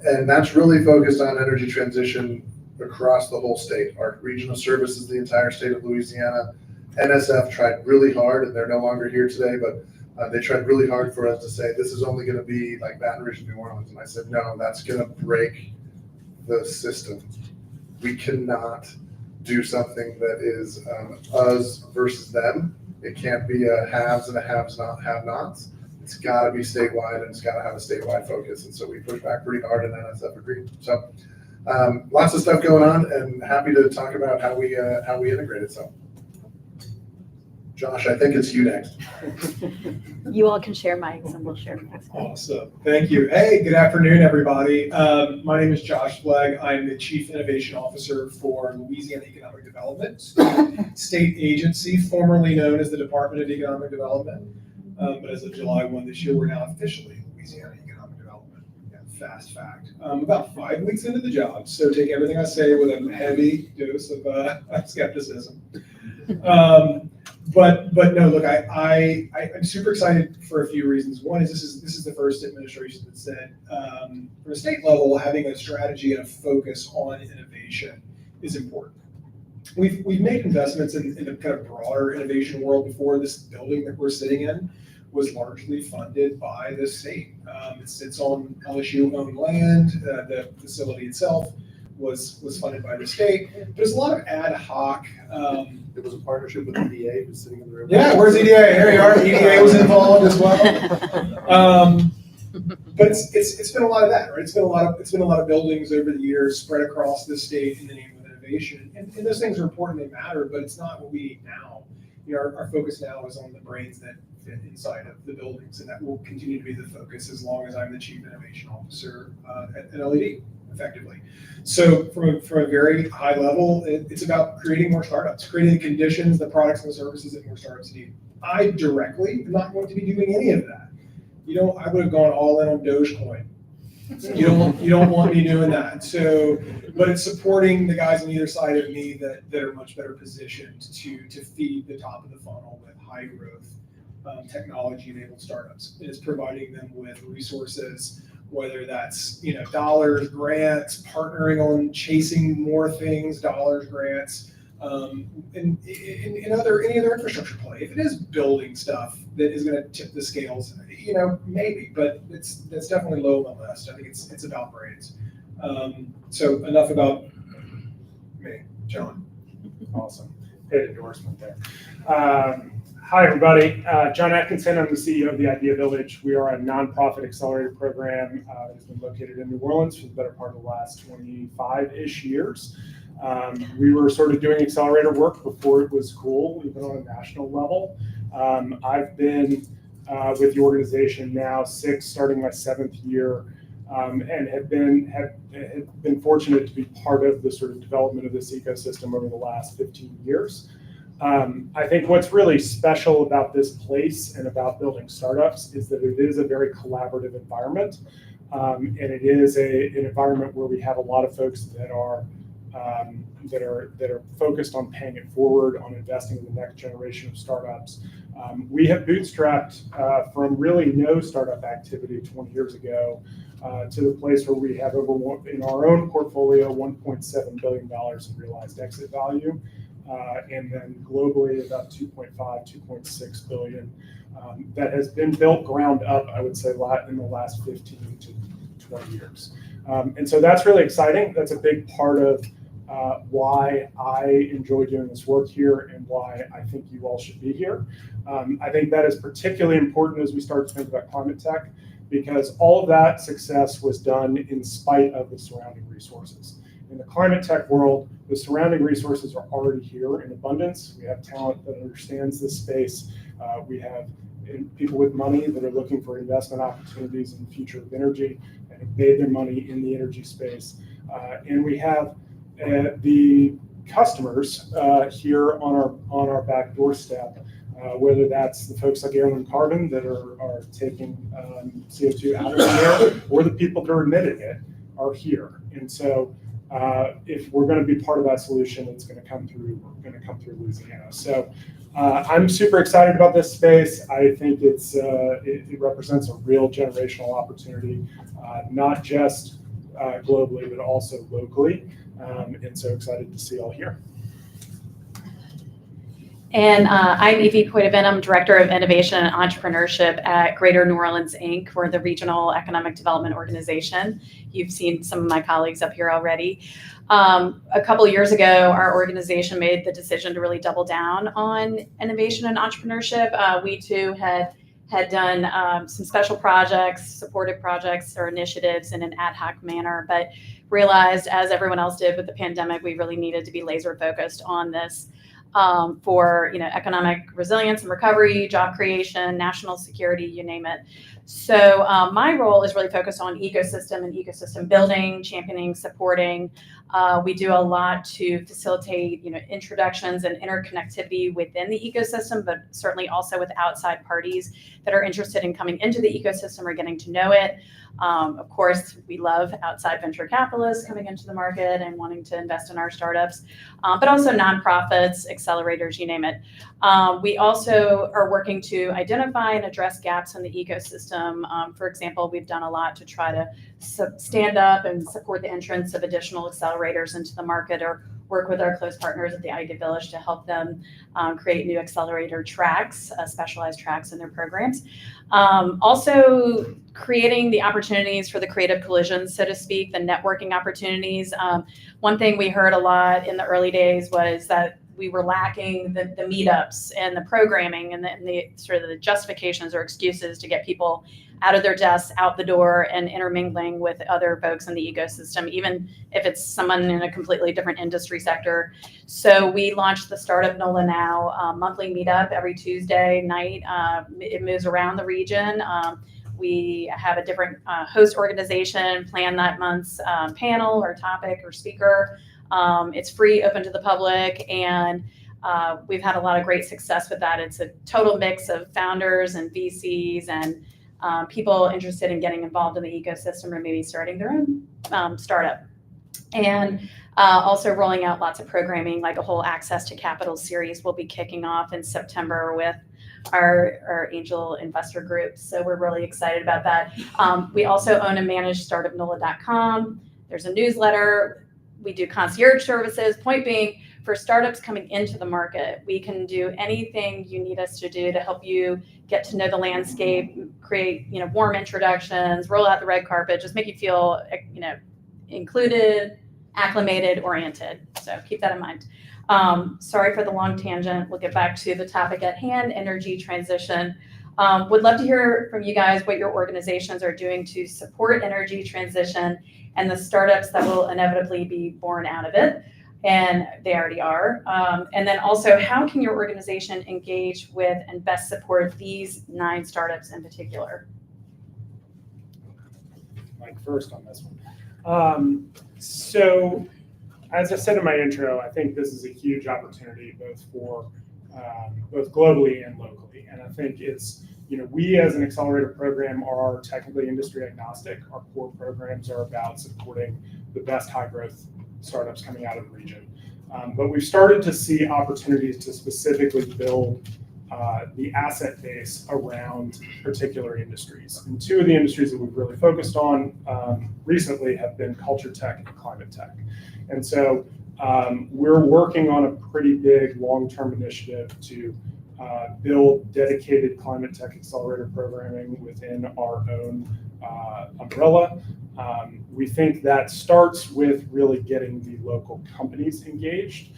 And that's really focused on energy transition across the whole state. Our regional services, the entire state of Louisiana. NSF tried really hard, and they're no longer here today, but they tried really hard for us to say, this is only going to be like Baton Rouge and New Orleans. And I said, no, that's going to break the system. We cannot do something that is us versus them. It can't be a haves and a have-nots. It's got to be statewide, and it's got to have a statewide focus. And so we pushed back pretty hard, and NSF agreed. So lots of stuff going on, and happy to talk about how we integrate it. So. Josh, I think it's you next. You all can share mics and we'll share mics. Awesome. Thank you. Hey, good afternoon, everybody. My name is Josh Flegg. I'm the Chief Innovation Officer for Louisiana Economic Development, state agency formerly known as the Department of Economic Development. But as of July 1 this year, we're now officially Louisiana Economic Development. Yeah, fast fact. About 5 weeks into the job, so take everything I say with a heavy dose of skepticism. But no, look, I'm super excited for a few reasons. One is this is the first administration that said, from a state level, having a strategy and a focus on innovation is important. We've made investments in the kind of broader innovation world before. This building that we're sitting in was largely funded by the state. It sits on LSU-owned land. The facility itself was funded by the state. There's a lot of ad hoc. It was a partnership with EDA, who's sitting in the room. Yeah, where's EDA? Here you are. EDA was involved as well. But it's been a lot of that, right? It's been a lot of buildings over the years spread across the state in the name of innovation. And those things are important, they matter, but it's not what we need now. You know, our focus now is on the brains that fit inside of the buildings, and that will continue to be the focus as long as I'm the Chief Innovation Officer at LED. Effectively. So from a very high level, it's about creating more startups, creating the conditions, the products and the services that more startups need. I directly am not going to be doing any of that. You know, I would have gone all in on Dogecoin. You don't want me doing that. So, but it's supporting the guys on either side of me that are much better positioned to feed the top of the funnel with high growth technology-enabled startups. It's providing them with resources, whether that's dollars, grants, partnering on chasing more things, dollars, grants, and any other infrastructure play. If it is building stuff that is going to tip the scales, maybe, but that's definitely low on the list. I think it's about brains. So enough about me, John. Awesome. Paid endorsement there. Hi, everybody. John Atkinson. I'm the CEO of the Idea Village. We are a nonprofit accelerator program that has been located in New Orleans for the better part of the last 25-ish years. We were sort of doing accelerator work before it was cool, even on a national level. I've been with the organization now starting my 7th year, and have been fortunate to be part of the sort of development of this ecosystem over the last 15 years. I think what's really special about this place and about building startups is that it is a very collaborative environment, and it is an environment where we have a lot of folks that are focused on paying it forward, on investing in the next generation of startups. We have bootstrapped from really no startup activity 20 years ago to the place where we have in our own portfolio $1.7 billion in realized exit value. And then globally about 2.6 billion that has been built ground up, I would say, in the last 15 to 20 years. And so that's really exciting. That's a big part of why I enjoy doing this work here and why I think you all should be here. I think that is particularly important as we start to think about climate tech, because all of that success was done in spite of the surrounding resources. In the climate tech world, the surrounding resources are already here in abundance. We have talent that understands this space. We have people with money that are looking for investment opportunities in the future of energy and have made their money in the energy space. And we have the customers here on our back doorstep whether that's the folks like Airland Carbon that are taking CO2 out of the air, or the people that are emitting it are here. And so if we're going to be part of that solution, it's going to come through Louisiana. So I'm super excited about this space. I think it represents a real generational opportunity, not just globally, but also locally. And so excited to see you all here. And I'm Evie Poitevin. I'm Director of Innovation and Entrepreneurship at Greater New Orleans, Inc. We're the regional economic development organization. You've seen some of my colleagues up here already. A couple of years ago, our organization made the decision to really double down on innovation and entrepreneurship. We too had done some special projects, supported projects or initiatives in an ad hoc manner, but realized, as everyone else did with the pandemic, we really needed to be laser focused on this. For economic resilience and recovery, job creation, national security, you name it. So my role is really focused on ecosystem and ecosystem building, championing, supporting. We do a lot to facilitate introductions and interconnectivity within the ecosystem, but certainly also with outside parties that are interested in coming into the ecosystem or getting to know it. Of course, we love outside venture capitalists coming into the market and wanting to invest in our startups, but also nonprofits, accelerators, you name it. We also are working to identify and address gaps in the ecosystem. For example, we've done a lot to try to stand up and support the entrance of additional accelerators into the market, or work with our close partners at the Idea Village to help them create new accelerator tracks, specialized tracks in their programs. Also creating the opportunities for the creative collisions, so to speak, the networking opportunities. One thing we heard a lot in the early days was that we were lacking the meetups and the programming and the sort of the justifications or excuses to get people out of their desks, out the door, and intermingling with other folks in the ecosystem, even if it's someone in a completely different industry sector. So we launched the Startup NOLA Now monthly meetup every Tuesday night. It moves around the region. We have a different host organization plan that month's panel or topic or speaker. It's free, open to the public, and we've had a lot of great success with that. It's a total mix of founders and VCs and people interested in getting involved in the ecosystem or maybe starting their own startup. And also rolling out lots of programming, like a whole Access to Capital series will be kicking off in September with our angel investor group. So we're really excited about that. We also own and manage startupnola.com. There's a newsletter. We do concierge services. Point being, for startups coming into the market, we can do anything you need us to do to help you get to know the landscape, create warm introductions, roll out the red carpet, just make you feel included, acclimated, oriented. So keep that in mind. Sorry for the long tangent. We'll get back to the topic at hand, energy transition. Would love to hear from you guys what your organizations are doing to support energy transition and the startups that will inevitably be born out of it. And they already are. And then also, how can your organization engage with and best support these 9 startups in particular? Mike first on this one. So as I said in my intro, I think this is a huge opportunity both globally and locally. And I think it's, we as an accelerator program are technically industry agnostic. Our core programs are about supporting the best high growth startups coming out of the region. But we've started to see opportunities to specifically build the asset base around particular industries. And 2 of the industries that we've really focused on recently have been culture tech and climate tech. And so we're working on a pretty big long-term initiative to build dedicated climate tech accelerator programming within our own umbrella. We think that starts with really getting the local companies engaged,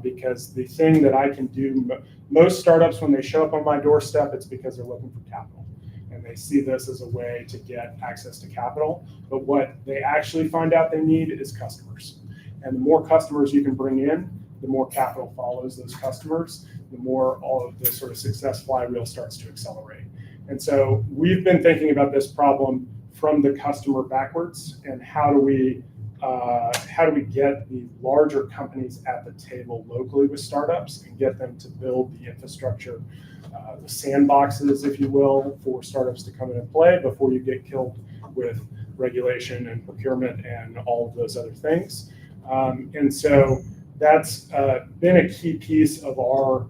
because the thing that I can do, most startups, when they show up on my doorstep, it's because they're looking for capital. And they see this as a way to get access to capital. But what they actually find out they need is customers. And the more customers you can bring in, the more capital follows those customers, the more all of this sort of success flywheel starts to accelerate. And so we've been thinking about this problem from the customer backwards, and how do we how do we get the larger companies at the table locally with startups and get them to build the infrastructure, the sandboxes, if you will, for startups to come in and play before you get killed with regulation and procurement and all of those other things. And so that's been a key piece of our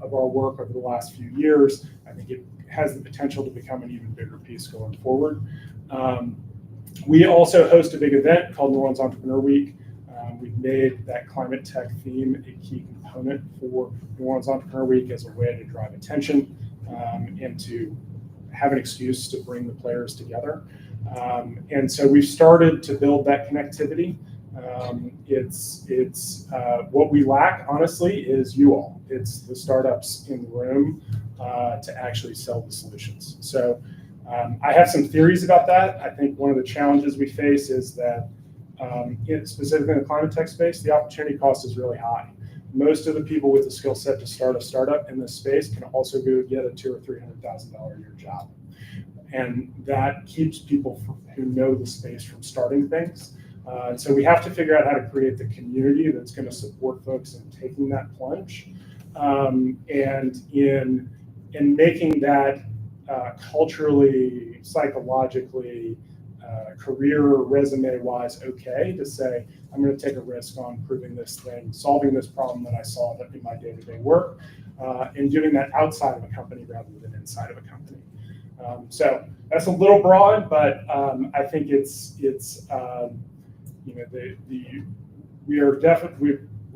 work over the last few years. I think it has the potential to become an even bigger piece going forward. We also host a big event called New Orleans Entrepreneur Week. We've made that climate tech theme a key component for New Orleans Entrepreneur Week as a way to drive attention and to have an excuse to bring the players together. And so we've started to build that connectivity. It's what we lack, honestly, is you all. It's the startups in the room to actually sell the solutions. So I have some theories about that. I think one of the challenges we face is that specifically in the climate tech space, the opportunity cost is really high. Most of the people with the skill set to start a startup in this space can also go get a $200,000 or $300,000 a year job. And that keeps people who know the space from starting things. So we have to figure out how to create the community that's going to support folks in taking that plunge. And in making that culturally, psychologically, career resume-wise okay to say, I'm going to take a risk on proving this thing, solving this problem that I saw in my day-to-day work, and doing that outside of a company rather than inside of a company. So that's a little broad, but I think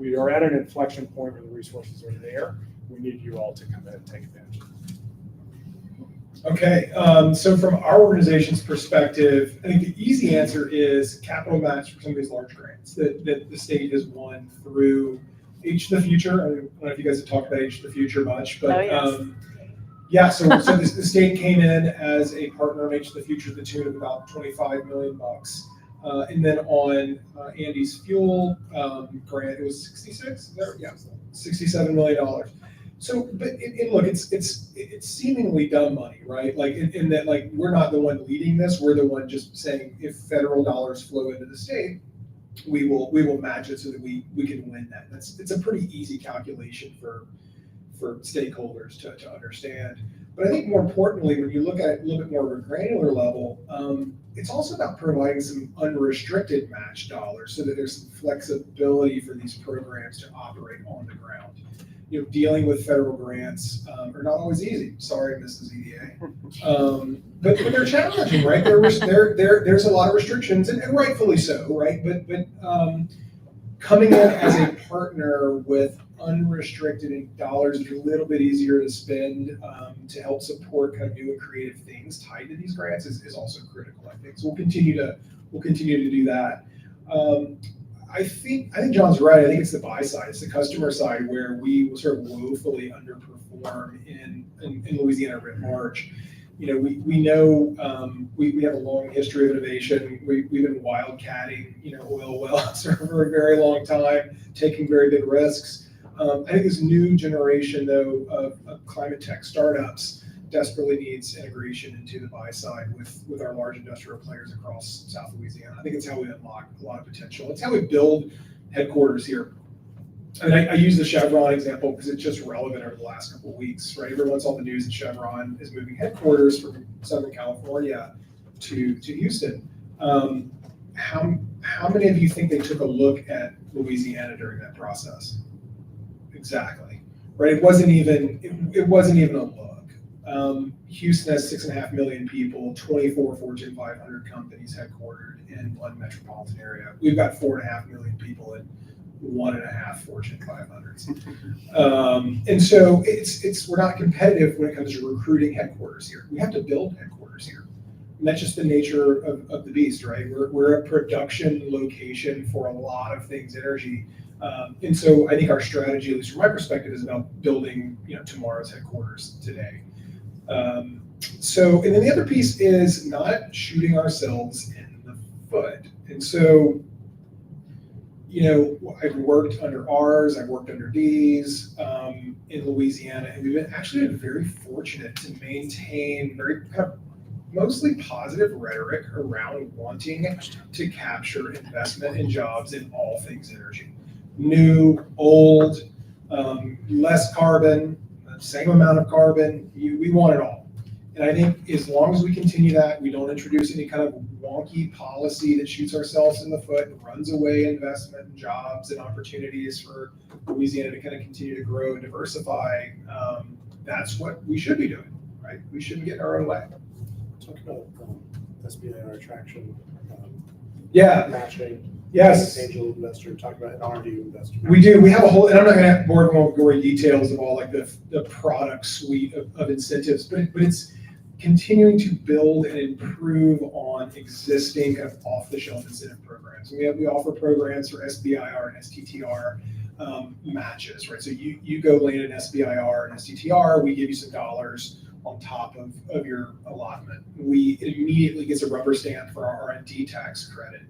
we are at an inflection point where the resources are there. We need you all to come in and take advantage of it. Okay, so from our organization's perspective, I think the easy answer is capital match for some of these large grants that the state has won through H to the Future. I don't know if you guys have talked about H to the Future much, but yeah, so the state came in as a partner on H to the Future to the tune of about $25 million. And then on Andy's fuel grant, it was 66? Yeah, $67 million. So, but look, it's seemingly dumb money, right? Like in that, like we're not the one leading this. We're the one just saying if federal dollars flow into the state, we will match it so that we can win that. It's a pretty easy calculation for stakeholders to understand. But I think more importantly, when you look at it a little bit more of a granular level, it's also about providing some unrestricted match dollars so that there's some flexibility for these programs to operate on the ground. You know, dealing with federal grants are not always easy. Sorry, Mrs. EDA. But they're challenging, right? There's a lot of restrictions, and rightfully so, right? But coming in as a partner with unrestricted dollars is a little bit easier to spend to help support kind of new and creative things tied to these grants is also critical, I think. So we'll continue to do that. I think John's right. I think it's the buy side, it's the customer side where we will sort of woefully underperform in Louisiana writ large. You know, we know we have a long history of innovation. We've been wildcatting, oil wells for a very long time, taking very big risks. I think this new generation, though, of climate tech startups desperately needs integration into the buy side with our large industrial players across South Louisiana. I think it's how we unlock a lot of potential. It's how we build headquarters here. I mean, I use the Chevron example because it's just relevant over the last couple of weeks, right? Everyone saw the news that Chevron is moving headquarters from Southern California to Houston. How many of you think they took a look at Louisiana during that process? Exactly, right? It wasn't even a look. Houston has 6.5 million people, 24 Fortune 500 companies headquartered in one metropolitan area. We've got 4.5 million people in 1.5 Fortune 500s. And so we're not competitive when it comes to recruiting headquarters here. We have to build headquarters here. And that's just the nature of the beast, right? We're a production location for a lot of things, energy. And so I think our strategy, at least from my perspective, is about building, tomorrow's headquarters today. And then the other piece is not shooting ourselves in the foot. And so, I've worked under R's, I've worked under D's in Louisiana, and we've actually been very fortunate to maintain very kind of mostly positive rhetoric around wanting to capture investment and jobs in all things energy. New, old, less carbon, same amount of carbon, we want it all. And I think as long as we continue that, we don't introduce any kind of wonky policy that shoots ourselves in the foot and runs away investment and jobs and opportunities for Louisiana to kind of continue to grow and diversify, that's what we should be doing, right? We shouldn't get in our own way. Talk about SBIR attraction, Yeah. matching. Yes. Angel investor, talk about an R&D investor. We do. We have a whole, and I'm not going to bore everyone with gory details of all like the product suite of incentives, but it's continuing to build and improve on existing kind of off-the-shelf incentive programs. We offer programs for SBIR and STTR matches, right? So you go land an SBIR and STTR, we give you some dollars on top of your allotment. It immediately gets a rubber stamp for our R&D tax credit.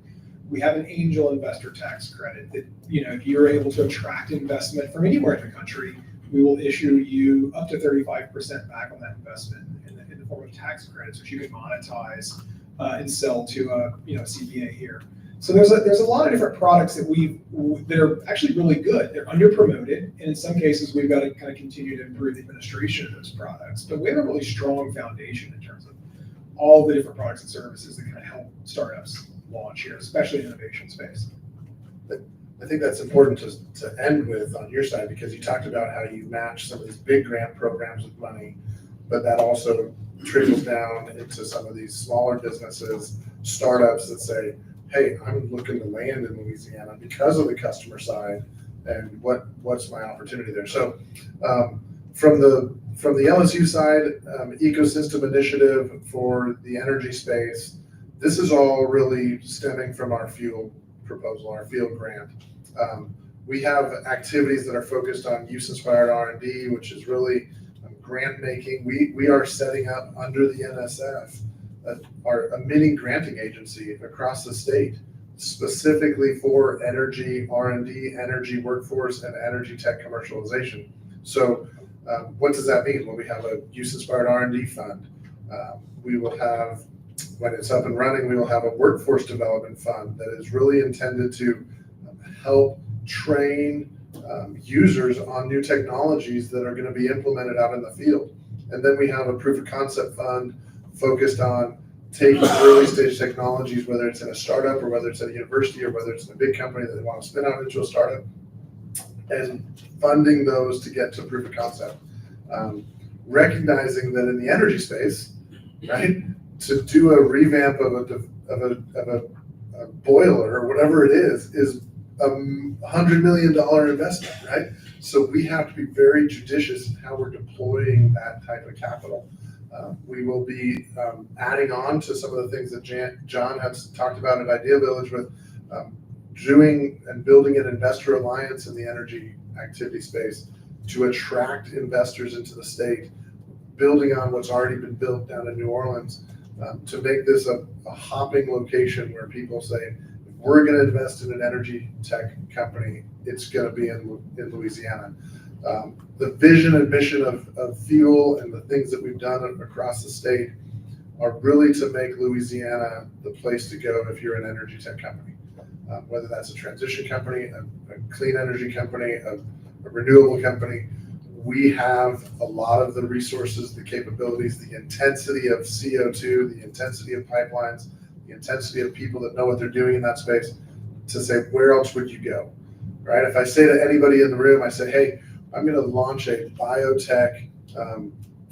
We have an angel investor tax credit that, if you're able to attract investment from anywhere in the country, we will issue you up to 35% back on that investment in the form of tax credits, which you can monetize and sell to a CPA here. So there's a lot of different products that are actually really good. They're under promoted, and in some cases we've got to kind of continue to improve the administration of those products. But we have a really strong foundation in terms of all the different products and services that kind of help startups launch here, especially in the innovation space. I think that's important to end with on your side, because you talked about how you match some of these big grant programs with money, but that also trickles down into some of these smaller businesses, startups that say, hey, I'm looking to land in Louisiana because of the customer side, and what's my opportunity there? So from the LSU side, ecosystem initiative for the energy space, this is all really stemming from our fuel proposal, our field grant. We have activities that are focused on use-inspired R&D, which is really grant making. We are setting up under the NSF a mini granting agency across the state, specifically for energy R&D, energy workforce, and energy tech commercialization. So what does that mean? Well, we have a use-inspired R&D fund. We will have, when it's up and running, we will have a workforce development fund that is really intended to help train users on new technologies that are going to be implemented out in the field. And then we have a proof of concept fund focused on taking early stage technologies, whether it's in a startup or whether it's at a university or whether it's in a big company that they want to spin out into a startup, and funding those to get to proof of concept. Recognizing that in the energy space, right, to do a revamp of a boiler or whatever it is a $100 million investment, right? So we have to be very judicious in how we're deploying that type of capital. We will be adding on to some of the things that John has talked about at Idea Village with doing and building an investor alliance in the energy activity space to attract investors into the state, building on what's already been built down in New Orleans, to make this a hopping location where people say, if we're going to invest in an energy tech company, it's going to be in Louisiana. The vision and mission of fuel and the things that we've done across the state are really to make Louisiana the place to go if you're an energy tech company. Whether that's a transition company, a clean energy company, a renewable company, we have a lot of the resources, the capabilities, the intensity of CO2, the intensity of pipelines, the intensity of people that know what they're doing in that space to say, where else would you go, right? If I say to anybody in the room, I say, hey, I'm going to launch a biotech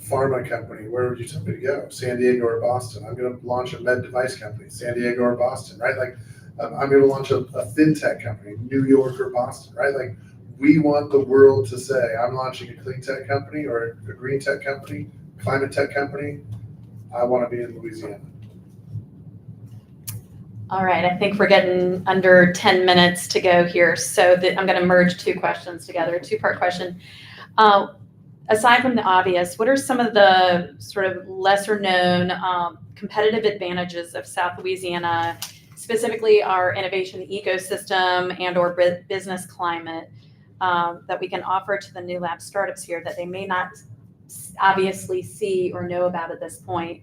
pharma company, where would you tell me to go? San Diego or Boston? I'm going to launch a med device company, San Diego or Boston, right? Like, I'm going to launch a fintech company, New York or Boston, right? Like, we want the world to say, I'm launching a clean tech company or a green tech company, climate tech company. I want to be in Louisiana. All right, I think we're getting under 10 minutes to go here. So I'm going to merge two questions together, a two-part question. Aside from the obvious, what are some of the sort of lesser known competitive advantages of South Louisiana, specifically our innovation ecosystem and or business climate, that we can offer to the new lab startups here that they may not obviously see or know about at this point?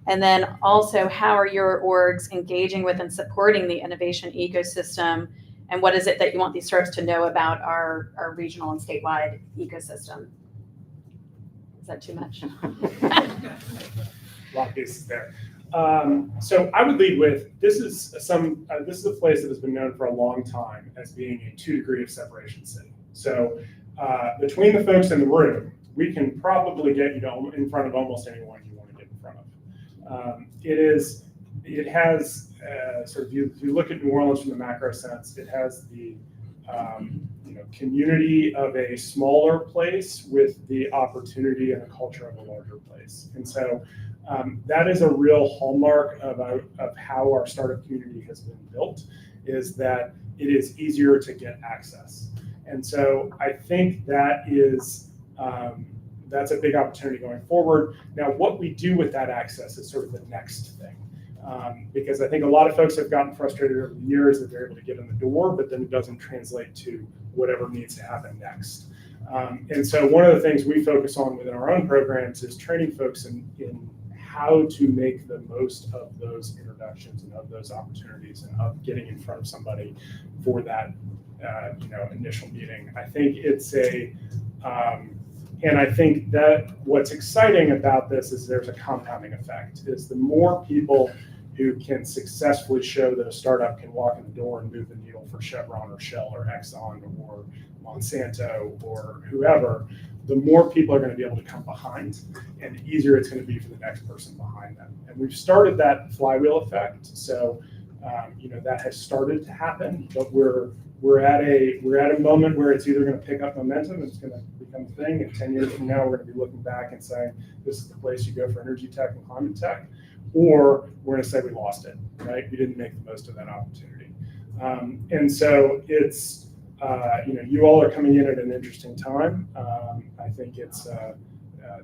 And then also, how are your orgs engaging with and supporting the innovation ecosystem? And what is it that you want these startups to know about our regional and statewide ecosystem? Is that too much? A lot of pieces there. So I would lead with, this is a place that has been known for a long time as being a 2-degree of separation city. So between the folks in the room, we can probably get you in front of almost anyone you want to get in front of. It has sort of, if you look at New Orleans from the macro sense, it has the community of a smaller place with the opportunity and the culture of a larger place. And so that is a real hallmark of how our startup community has been built, is that it is easier to get access. And so I think that is that's a big opportunity going forward. Now, what we do with that access is sort of the next thing. Because I think a lot of folks have gotten frustrated over the years that they're able to get in the door, but then it doesn't translate to whatever needs to happen next. And so one of the things we focus on within our own programs is training folks in how to make the most of those introductions and of those opportunities and of getting in front of somebody for that initial meeting. I think it's and I think that what's exciting about this is there's a compounding effect, is the more people who can successfully show that a startup can walk in the door and move the needle for Chevron or Shell or Exxon or Monsanto or whoever, the more people are going to be able to come behind, and the easier it's going to be for the next person behind them. And we've started that flywheel effect. So, that has started to happen, but we're at a moment where it's either going to pick up momentum and it's going to become a thing, and 10 years from now we're going to be looking back and saying this is the place you go for energy tech and climate tech, or we're going to say we lost it, right? We didn't make the most of that opportunity. And so it's you all are coming in at an interesting time. I think it's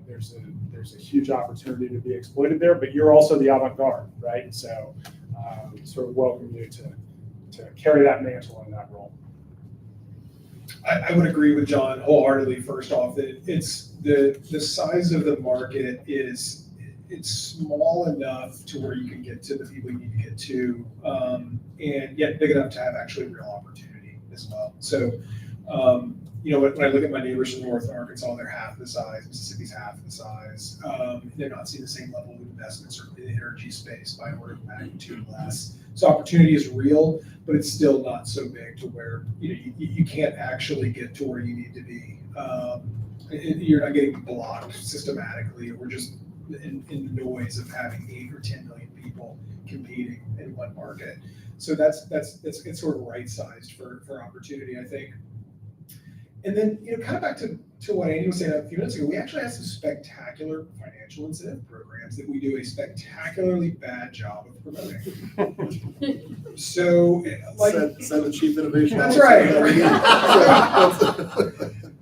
there's a huge opportunity to be exploited there, but you're also the avant-garde, right? So sort of welcome you to carry that mantle in that role. I would agree with John wholeheartedly. First off, that it's the size of the market it's small enough to where you can get to the people you need to get to, and yet big enough to have actually real opportunity as well. So, when I look at my neighbors in North Arkansas, they're half the size. Mississippi's half the size. They're not seeing the same level of investment, certainly in the energy space, by an order of magnitude less. So opportunity is real, but it's still not so big to where you can't actually get to where you need to be. You're not getting blocked systematically, or just in the noise of having 8 or 10 million people competing in one market. So it's sort of right sized for opportunity, I think. And then, kind of back to what Andy was saying a few minutes ago, we actually have some spectacular financial incentive programs that we do a spectacularly bad job of promoting. So, send the chief innovation. That's right.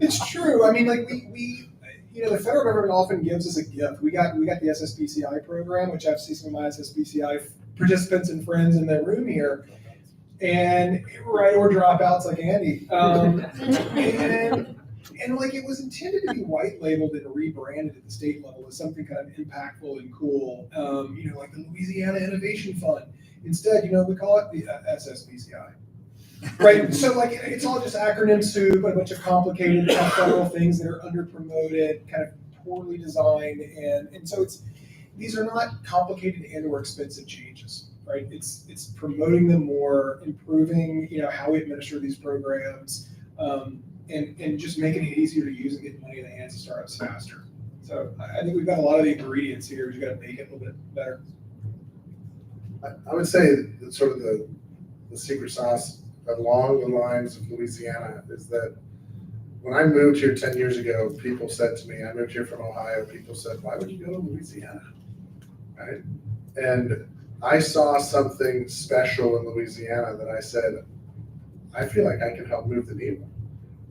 It's true. I mean, we the federal government often gives us a gift. We got the SSBCI program, which I've seen some of my SSBCI participants and friends in the room here. And or dropouts like Andy, and it was intended to be white labeled and rebranded at the state level as something kind of impactful and cool, like the Louisiana Innovation Fund. Instead, we call it the SSBCI, right? So it's all just acronym soup, a bunch of complicated federal things that are under promoted, kind of poorly designed, and so these are not complicated and/or expensive changes. Right, it's promoting them more, improving how we administer these programs, and just making it easier to use and get money in the hands of startups faster. So I think we've got a lot of the ingredients here. We've got to make it a little bit better. I would say that sort of the secret sauce along the lines of Louisiana is that when I moved here 10 years ago, people said to me, I moved here from Ohio, people said, why would you go to Louisiana? Right? And I saw something special in Louisiana that I said, I feel like I can help move the needle,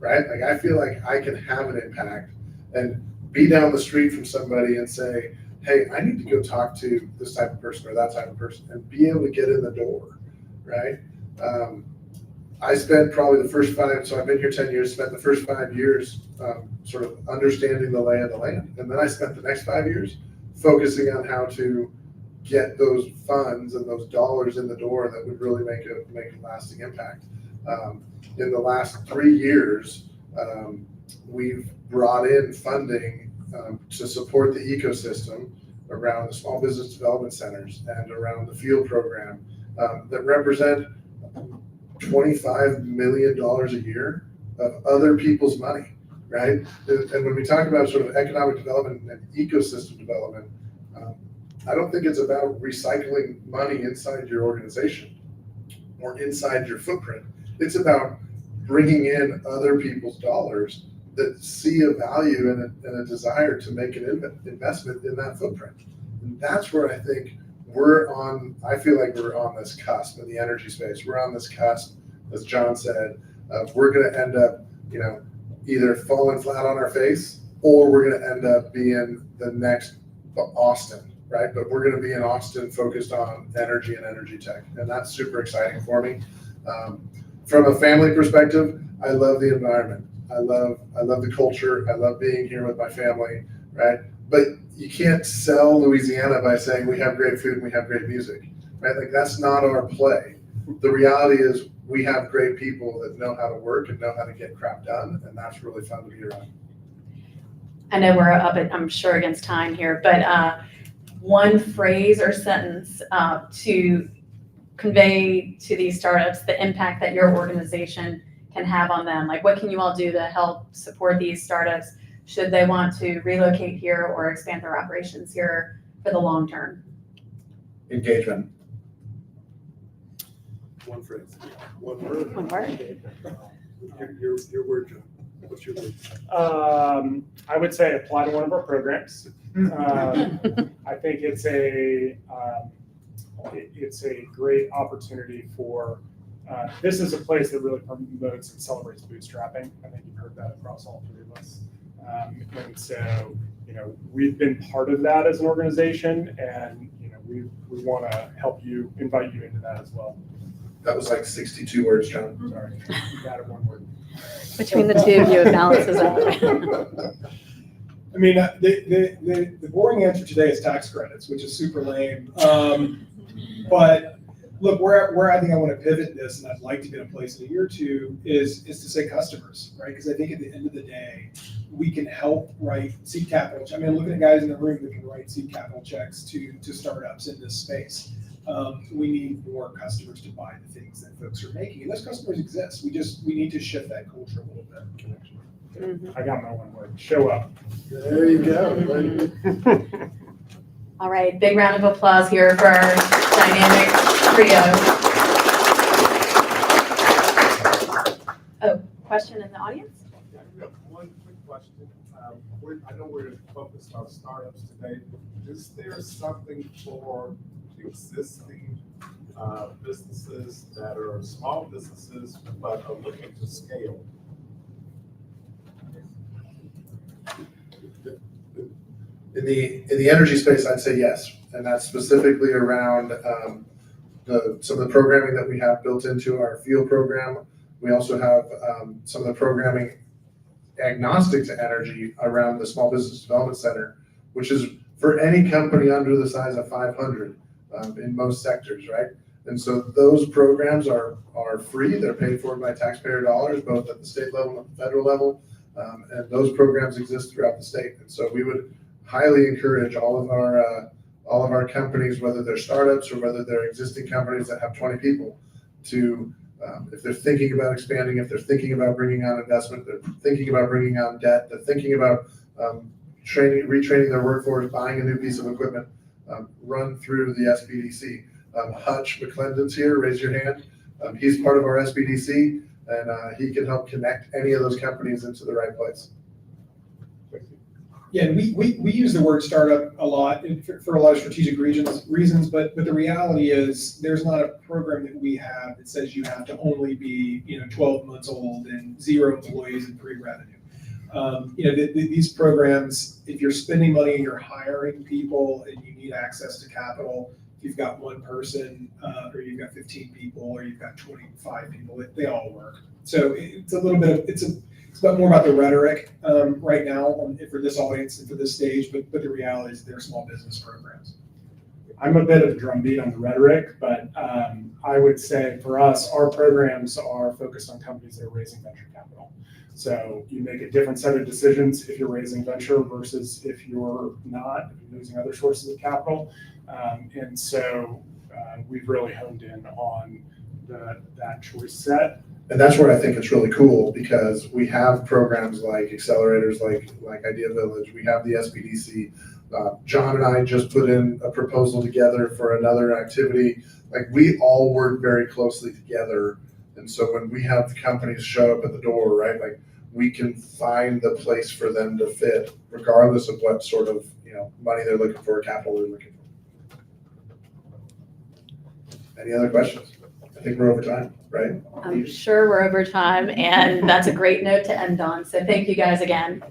right? I feel like I can have an impact and be down the street from somebody and say, hey, I need to go talk to this type of person or that type of person, and be able to get in the door, right? I spent probably the first 5, so I've been here 10 years, spent the first 5 years sort of understanding the lay of the land. And then I spent the next 5 years focusing on how to get those funds and those dollars in the door that would really make a lasting impact. In the last 3 years, we've brought in funding to support the ecosystem around the small business development centers and around the field program that represent $25 million a year of other people's money, right? And when we talk about sort of economic development and ecosystem development, I don't think it's about recycling money inside your organization or inside your footprint. It's about bringing in other people's dollars that see a value and a desire to make an investment in that footprint. And that's where I think I feel like we're on this cusp in the energy space. We're on this cusp, as John said, we're going to end up, either falling flat on our face, or we're going to end up being the next Austin, right? But we're going to be in Austin focused on energy and energy tech. And that's super exciting for me. From a family perspective, I love the environment. I love the culture. I love being here with my family, right? But you can't sell Louisiana by saying we have great food and we have great music, right? Like that's not our play. The reality is we have great people that know how to work and know how to get crap done, and that's really fun to be around. I know we're I'm sure against time here, but one phrase or sentence to convey to these startups the impact that your organization can have on them. Like, what can you all do to help support these startups should they want to relocate here or expand their operations here for the long term? Engagement. One phrase. One word. One word. Your word, John. What's your word? I would say apply to one of our programs. I think it's a great opportunity for. This is a place that really promotes and celebrates bootstrapping. I think you've heard that across all three of us. And so, we've been part of that as an organization, and we want to help you, invite you into that as well. That was like 62 words, John. Sorry, you added one word. Between the two of you, it balances out. I mean, the boring answer today is tax credits, which is super lame. But look, where I think I want to pivot this, and I'd like to get a place in a year or two, is to say customers, right? Because I think at the end of the day, we can help write seed capital. I mean, I'm looking at guys in the room that can write seed capital checks to startups in this space. We need more customers to buy the things that folks are making, and those customers exist. We need to shift that culture a little bit. Mm-hmm. I got my one word. Show up. There you go. All right, big round of applause here for our dynamic trio. Oh, question in the audience? Yeah, I have one quick question. I know we're focused on startups today. Is there something for existing businesses that are small businesses but are looking to scale? In the energy space, I'd say yes, and that's specifically around some of the programming that we have built into our field program. We also have some of the programming agnostic to energy around the Small Business Development Center, which is for any company under the size of 500 in most sectors, right? And so those programs are free. They're paid for by taxpayer dollars, both at the state level and the federal level, and those programs exist throughout the state. And so we would highly encourage all of our companies, whether they're startups or whether they're existing companies that have 20 people, to if they're thinking about expanding, if they're thinking about bringing on investment, they're thinking about bringing on debt, they're thinking about retraining their workforce, buying a new piece of equipment, run through the SBDC. Hutch McClendon's here. Raise your hand. He's part of our SBDC, and he can help connect any of those companies into the right place. Yeah, and we use the word startup a lot for a lot of strategic reasons, but the reality is there's not a program that we have that says you have to only be 12 months old and 0 employees and pre-revenue. These programs, if you're spending money and you're hiring people and you need access to capital, if you've got one person or you've got 15 people or you've got 25 people, they all work. So it's a little bit of it's more about the rhetoric right now for this audience and for this stage, but the reality is they're small business programs. I'm a bit of a drumbeat on the rhetoric, but I would say for us, our programs are focused on companies that are raising venture capital. So you make a different set of decisions if you're raising venture versus if you're not, if you're using other sources of capital. And so we've really honed in on that choice set. And that's where I think it's really cool, because we have programs like accelerators, like Idea Village. We have the SBDC. John and I just put in a proposal together for another activity. Like, we all work very closely together. And so when we have the companies show up at the door, right, like, we can find the place for them to fit, regardless of what sort of, money they're looking for, capital they're looking for. Any other questions? I think we're over time, right? I'm sure we're over time, and that's a great note to end on. So thank you guys again.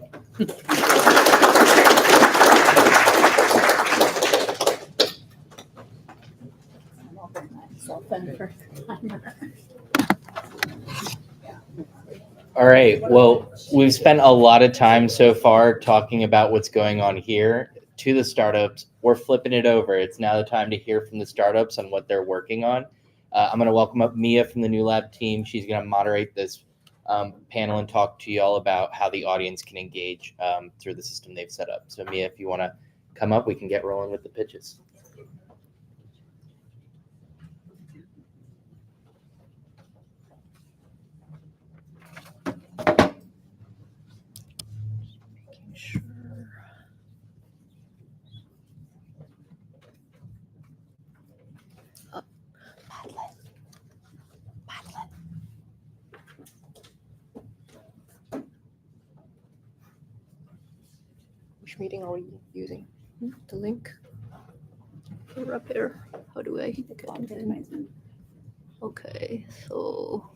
All right. Well, we've spent a lot of time so far talking about what's going on here to the startups. We're flipping it over. It's now the time to hear from the startups on what they're working on. I'm going to welcome up Mia from the New Lab team. She's going to moderate this panel and talk to you all about how the audience can engage through the system they've set up. So Mia, if you want to come up, we can get rolling with the pitches. Which meeting are we using? The link? Or up here? How do I get in? Okay, so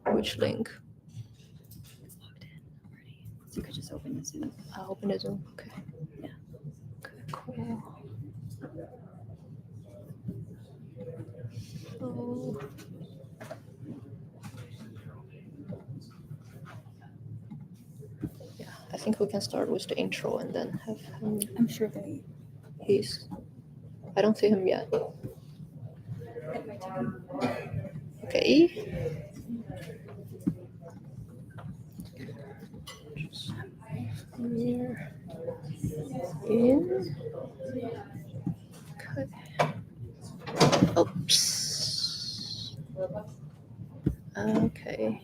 which link? You could just open the Zoom. I'll open the Zoom. Okay. Yeah. Okay, cool. So, yeah, I think we can start with the intro and then have him. I'm sure they. I don't see him yet. Okay. Here. In. Okay. Oops. Okay.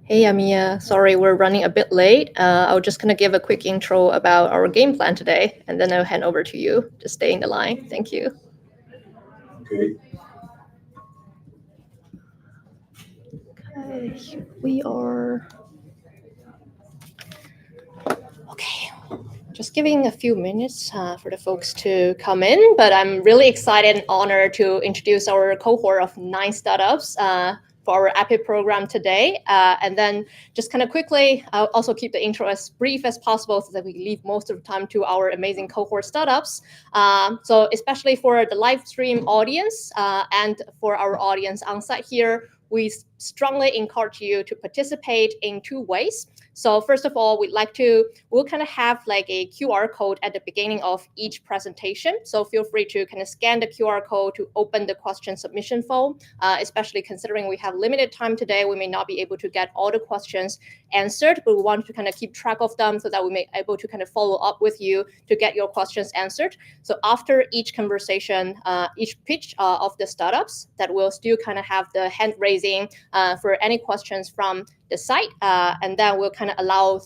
Hey, Amia. Sorry, we're running a bit late. I was just going to give a quick intro about our game plan today, and then I'll hand over to you. Just stay in the line. Thank you. Okay. Okay, here we are. Okay, just giving a few minutes for the folks to come in, but I'm really excited and honored to introduce our cohort of 9 startups for our EPIC program today. And then just kind of quickly, I'll also keep the intro as brief as possible so that we leave most of the time to our amazing cohort startups. So especially for the live stream audience and for our audience on site here, we strongly encourage you to participate in 2 ways. So first of all, we'll kind of have like a QR code at the beginning of each presentation. So feel free to kind of scan the QR code to open the question submission form, especially considering we have limited time today. We may not be able to get all the questions answered, but we want to kind of keep track of them so that we may be able to kind of follow up with you to get your questions answered. So after each conversation, each pitch of the startups, that will still kind of have the hand raising for any questions from the site, and then we'll kind of allow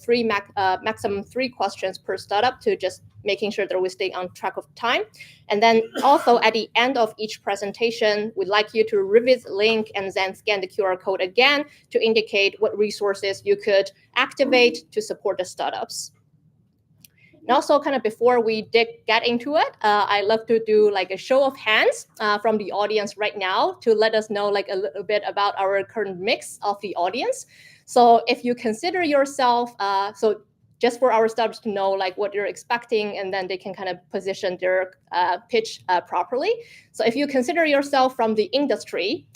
maximum 3 questions per startup to just making sure that we stay on track of time. And then also at the end of each presentation, we'd like you to revisit the link and then scan the QR code again to indicate what resources you could activate to support the startups. And also kind of before we get into it, I love to do like a show of hands from the audience right now to let us know like a little bit about our current mix of the audience. So if you consider yourself, so just for our startups to know like what you're expecting, and then they can kind of position their pitch properly. So if you consider yourself from the industry,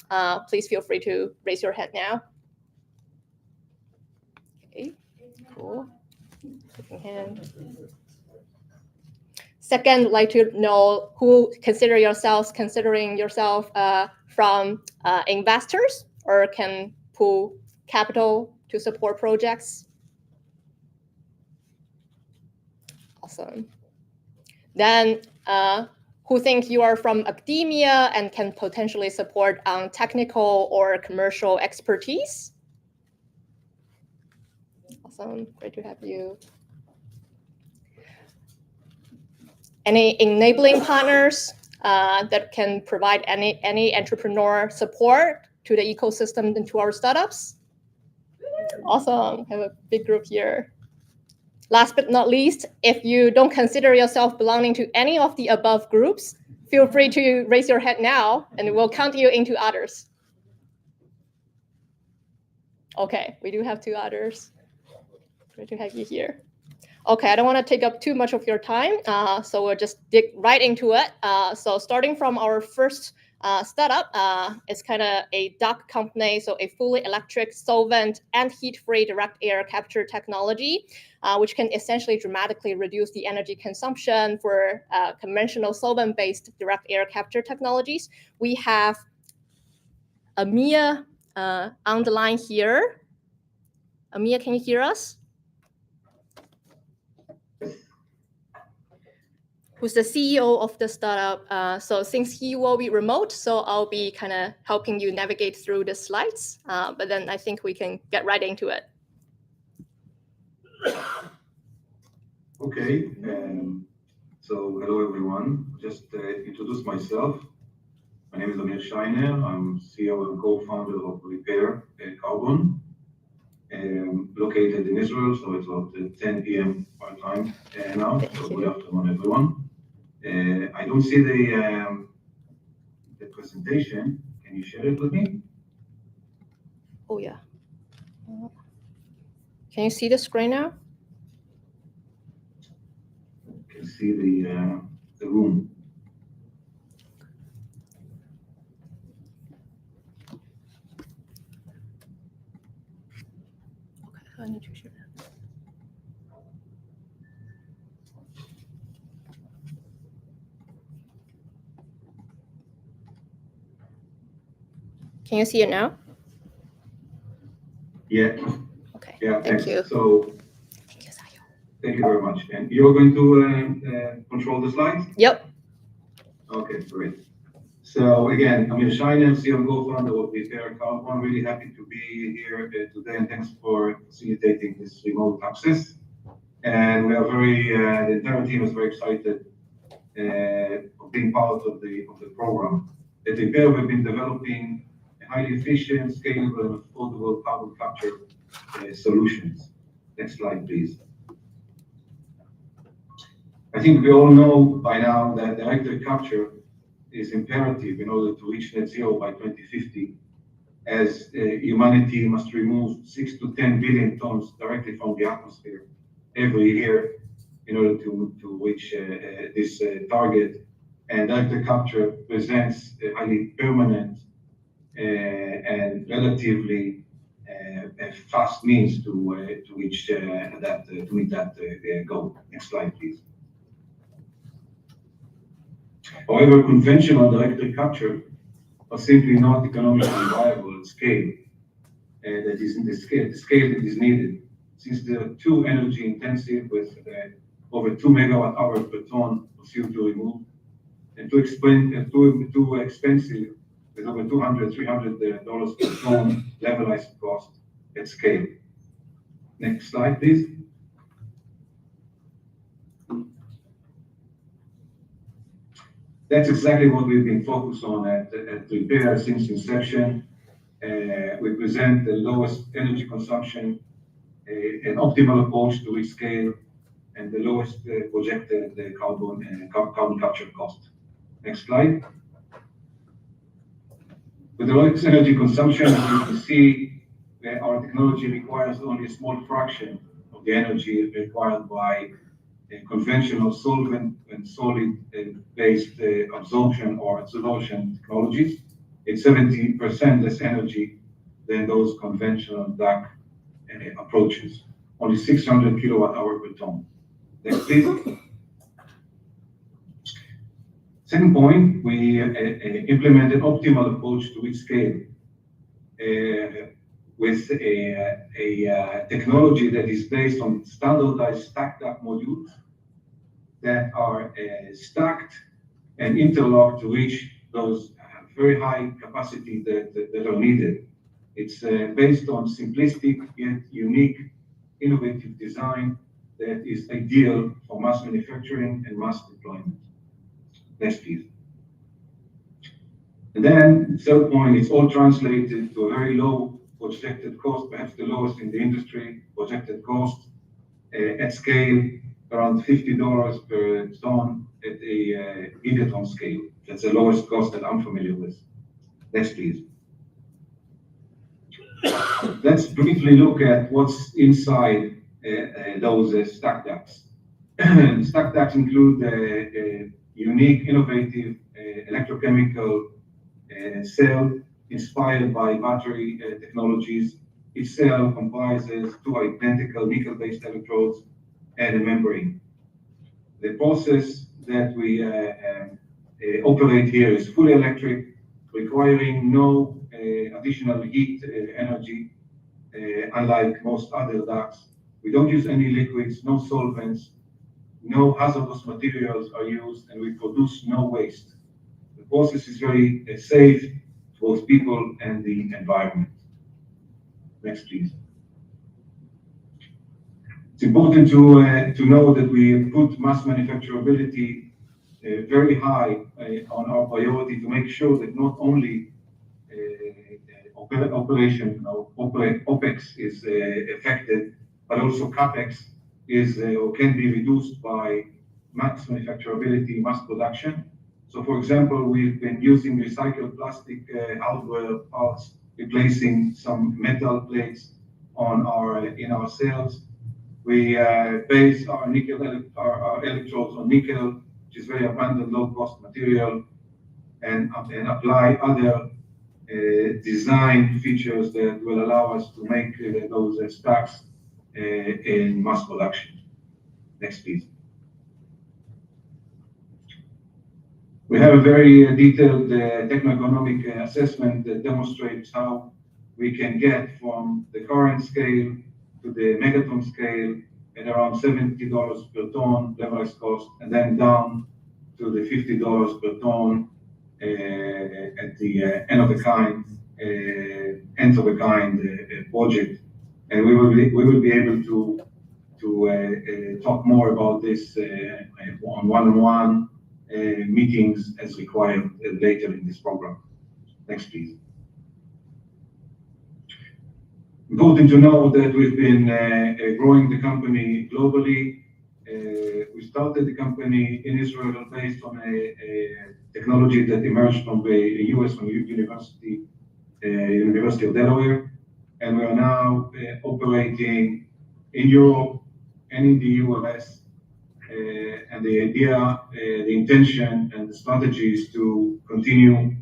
please feel free to raise your hand now. Okay, cool. Second hand. Second, we'd like to know who considering yourself from investors or can pool capital to support projects. Awesome. Then who think you are from academia and can potentially support on technical or commercial expertise. Awesome, great to have you. Any enabling partners that can provide any entrepreneur support to the ecosystem and to our startups? Awesome, have a big group here. Last but not least, if you don't consider yourself belonging to any of the above groups, feel free to raise your hand now and we'll count you into others. Okay, we do have 2 others. Great to have you here. Okay, I don't want to take up too much of your time, so we'll just dig right into it. So starting from our first startup, it's kind of a DUC company, so a fully electric, solvent, and heat-free direct air capture technology, which can essentially dramatically reduce the energy consumption for conventional solvent-based direct air capture technologies. We have Amia on the line here. Amia, can you hear us? Who's the CEO of the startup. So since he will be remote, so I'll be kind of helping you navigate through the slides, but then I think we can get right into it. Okay, so hello everyone. Just introduce myself. My name is Amir Scheiner. I'm CEO and co-founder of Repair Carbon, located in Israel, so it's about 10 p.m. our time now, so good afternoon everyone. I don't see the presentation. Can you share it with me? Oh yeah. Can you see the screen now? Can see the room. Okay, I need to share that. Can you see it now? Yeah. Okay. Yeah. Thank you. So, thank you very much. And you're going to control the slides? Yep. Okay, great. So again, I'm Scheiner, CEO and co-founder of Repair Carbon. I'm really happy to be here today, and thanks for facilitating this remote access. And we are the entire team is very excited of being part of the program. At Repair, we've been developing highly efficient, scalable, and affordable carbon capture solutions. Next slide, please. I think we all know by now that direct air capture is imperative in order to reach net zero by 2050, as humanity must remove 6 to 10 billion tons directly from the atmosphere every year in order to reach this target. And direct air capture presents a highly permanent and relatively fast means to reach to meet that goal. Next slide, please. However, conventional direct air capture are simply not economically viable at scale. That is in the scale that is needed, since they're too energy intensive with over 2 megawatt-hours per ton of CO2 removed, and too expensive with over $200-300 per ton levelized cost at scale. Next slide, please. That's exactly what we've been focused on at Repair since inception. We present the lowest energy consumption, an optimal approach to reach scale, and the lowest projected carbon capture cost. Next slide. With the lowest energy consumption, as you can see, our technology requires only a small fraction of the energy required by conventional solvent and solid-based absorption or adsorption technologies. It's 70% less energy than those conventional DUC approaches. Only 600 kilowatt-hour per ton. Next, please. Second point, we implement an optimal approach to each scale with a technology that is based on standardized stacked up modules that are stacked and interlocked to reach those very high capacity that are needed. It's based on simplistic yet unique, innovative design that is ideal for mass manufacturing and mass deployment. Next, please. And then, third point, it's all translated to a very low projected cost, perhaps the lowest in the industry, projected cost at scale, around $50 per ton at a gigaton scale. That's the lowest cost that I'm familiar with. Next, please. Let's briefly look at what's inside those stack ducts. Stack ducts include a unique, innovative electrochemical cell inspired by battery technologies. Each cell comprises two identical nickel-based electrodes and a membrane. The process that we operate here is fully electric, requiring no additional heat energy, unlike most other ducts. We don't use any liquids, no solvents, no hazardous materials are used, and we produce no waste. The process is very safe for both people and the environment. Next, please. It's important to know that we put mass manufacturability very high on our priority to make sure that not only operation or OPEX is affected, but also CAPEX is or can be reduced by mass manufacturability, mass production. So, for example, we've been using recycled plastic hardware parts, replacing some metal plates in our cells. We base our electrodes on nickel, which is very abundant, low-cost material, and apply other design features that will allow us to make those stacks in mass production. Next, please. We have a very detailed techno-economic assessment that demonstrates how we can get from the current scale to the megaton scale at around $70 per ton levelized cost, and then down to the $50 per ton at the end of the kind project. And we will be able to talk more about this on one-on-one meetings as required later in this program. Next, please. Important to know that we've been growing the company globally. We started the company in Israel based on a technology that emerged from the US, from University of Delaware, and we are now operating in Europe and in the US. And the idea, the intention, and the strategy is to continue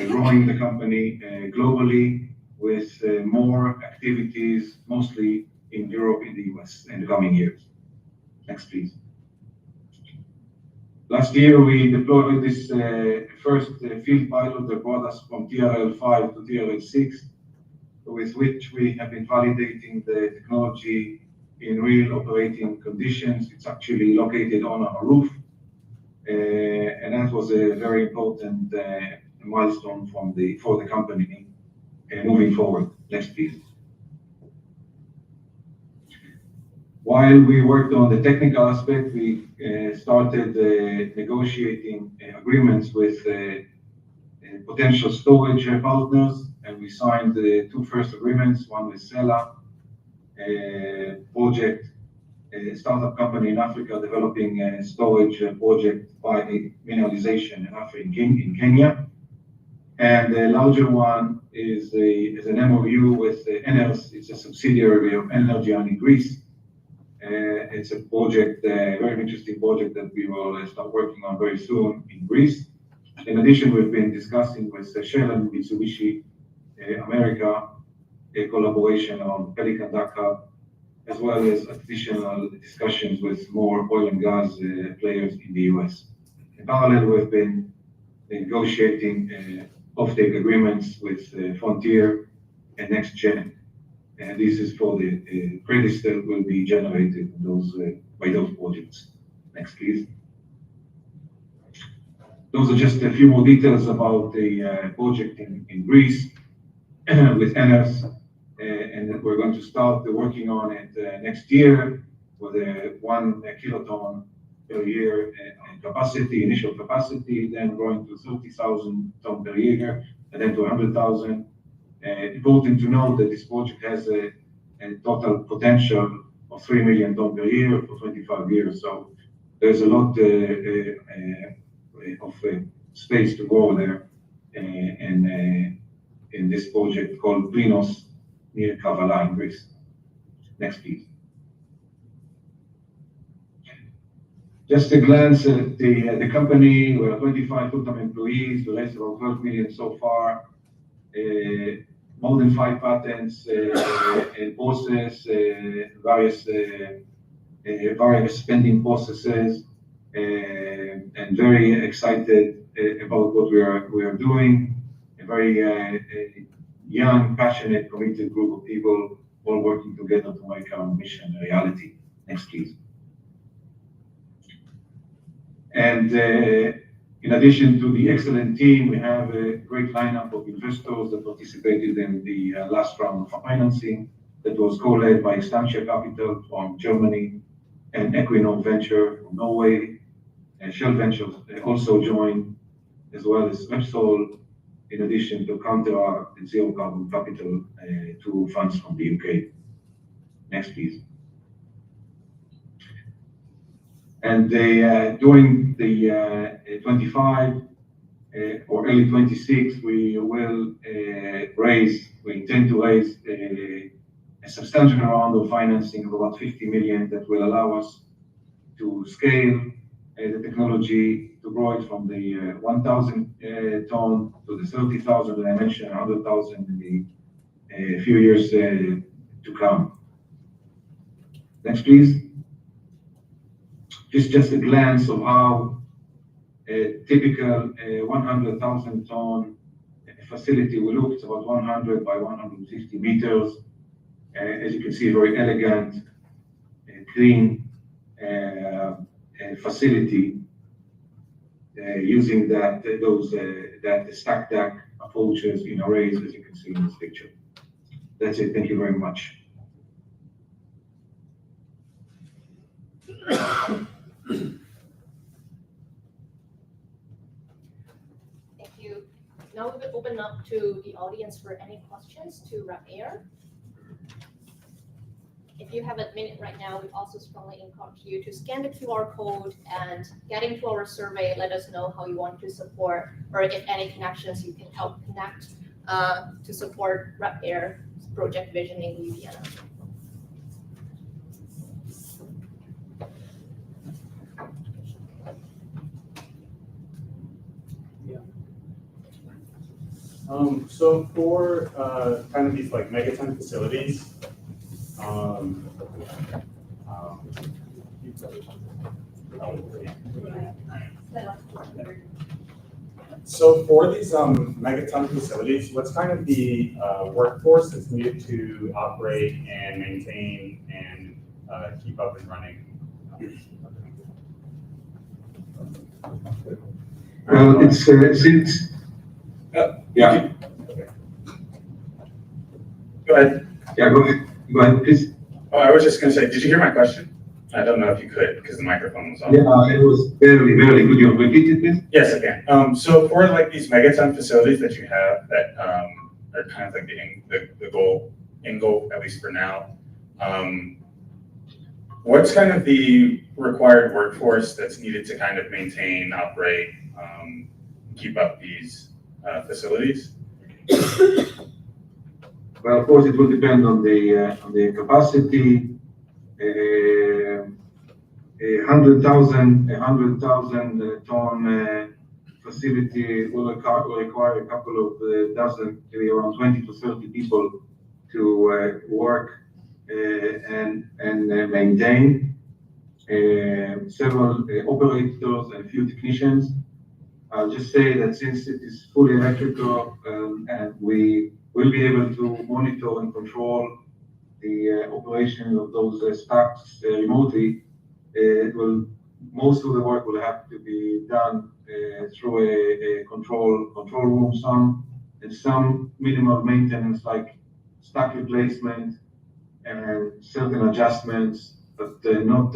growing the company globally with more activities, mostly in Europe, in the US, in the coming years. Next, please. Last year, we deployed this first field pilot that brought us from TRL 5 to TRL 6, with which we have been validating the technology in real operating conditions. It's actually located on our roof, and that was a very important milestone for the company moving forward. Next, please. While we worked on the technical aspect, we started negotiating agreements with potential storage partners, and we signed the two first agreements, one with Sela, a project, a startup company in Africa developing a storage project by mineralization in Kenya. And the larger one is an MOU with Eners. It's a subsidiary of Energean in Greece. It's a project, a very interesting project that we will start working on very soon in Greece. In addition, we've been discussing with Shell and Mitsubishi America a collaboration on Pelican Dakar, as well as additional discussions with more oil and gas players in the US. In parallel, we've been negotiating offtake agreements with Frontier and NextGen. And this is for the credits that will be generated by those projects. Next, please. Those are just a few more details about the project in Greece with NS, and we're going to start working on it next year with a 1 kiloton per year initial capacity, then growing to 30,000 ton per year, and then to 100,000. Important to note that this project has a total potential of 3 million ton per year for 25 years. So there's a lot of space to grow there in this project called Prinos near Kavala in Greece. Next, please. Just a glance at the company. We have 25 full-time employees. We raised about 12 million so far. More than 5 patents and process, various spending processes, and very excited about what we are doing. A very young, passionate, committed group of people all working together to make our mission a reality. Next, please. And in addition to the excellent team, we have a great lineup of investors that participated in the last round of financing that was co-led by Stantia Capital from Germany and Equinor Venture from Norway. And Shell Ventures also joined, as well as Repsol, in addition to Counter and Zero Carbon Capital, 2 funds from the UK. Next, please. And during the 25 or early 26, we intend to raise a substantial amount of financing of about 50 million that will allow us to scale the technology, to grow it from the 1,000 ton to the 30,000 that I mentioned, 100,000 in the few years to come. Next, please. Just a glance of how a typical 100,000 ton facility will look. It's about 100 by 150 meters. As you can see, very elegant, clean facility using that stack deck approaches in arrays, as you can see in this picture. That's it. Thank you very much. Thank you. Now we will open up to the audience for any questions to RapAir. If you have a minute right now, we also strongly encourage you to scan the QR code and get into our survey. Let us know how you want to support, or if any connections you can help connect to support RapAir's project vision in Louisiana. So for kind of these like megaton facilities, so for these megaton facilities, what's kind of the workforce that's needed to operate and maintain and keep up and running? It's since. Yeah. Okay. Go ahead. Yeah, go ahead, please. Oh, I was just going to say, did you hear my question? I don't know if you could because the microphone was on. Yeah, it was very, very good. You repeat it, please? Yes, I can. So for like these megaton facilities that you have that are kind of like the end goal, at least for now, what's kind of the required workforce that's needed to kind of maintain, operate, keep up these facilities? Well, of course, it will depend on the capacity. 100,000 ton facility will require a couple of dozen, maybe around 20 to 30 people to work and maintain. several operators and a few technicians. I'll just say that since it is fully electrical and we will be able to monitor and control the operation of those stacks remotely, most of the work will have to be done through a control room, and some minimal maintenance like stack replacement and certain adjustments, but not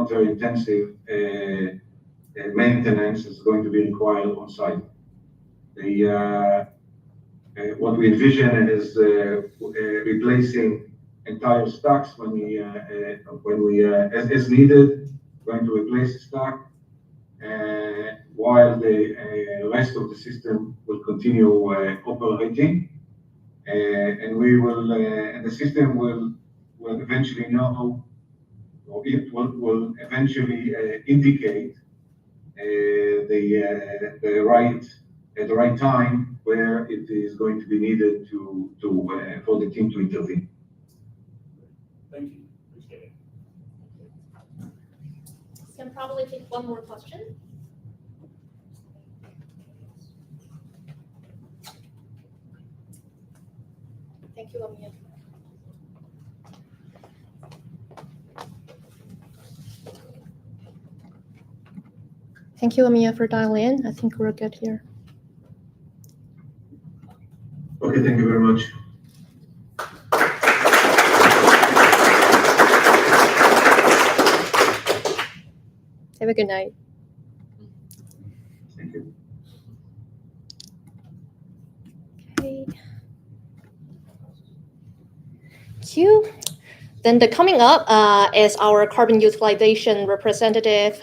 very intensive maintenance is going to be required on site. What we envision is replacing entire stacks when we as needed, going to replace the stack, while the rest of the system will continue operating, and we will and the system will eventually know, or it will eventually indicate the right time where it is going to be needed for the team to intervene. Thank you. Appreciate it. Can probably take one more question. Thank you, Lamia. Thank you, Lamia, for dialing in. I think we're good here. Okay, thank you very much. Have a good night. Thank you. Okay. Thank you. Then the coming up is our carbon utilization representative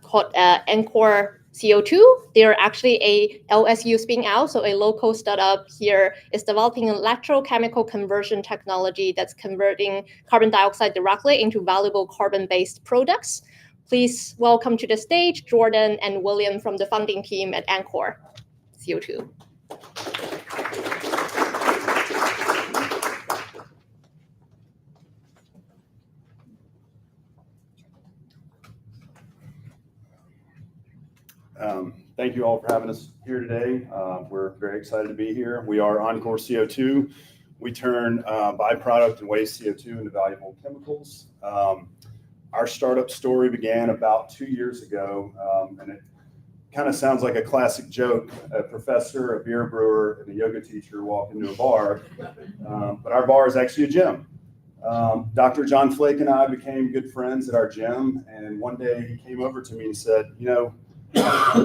called Encore CO2. They're actually a LSU spin out, so a local startup here is developing an electrochemical conversion technology that's converting carbon dioxide directly into valuable carbon-based products. Please welcome to the stage Jordan and William from the founding team at Encore CO2. Thank you all for having us here today. We're very excited to be here. We are Encore CO2. We turn byproduct and waste CO2 into valuable chemicals. Our startup story began about 2 years ago, and it kind of sounds like a classic joke. A professor, a beer brewer, and a yoga teacher walk into a bar, but our bar is actually a gym. Dr. John Flake and I became good friends at our gym, and one day he came over to me and said, you know,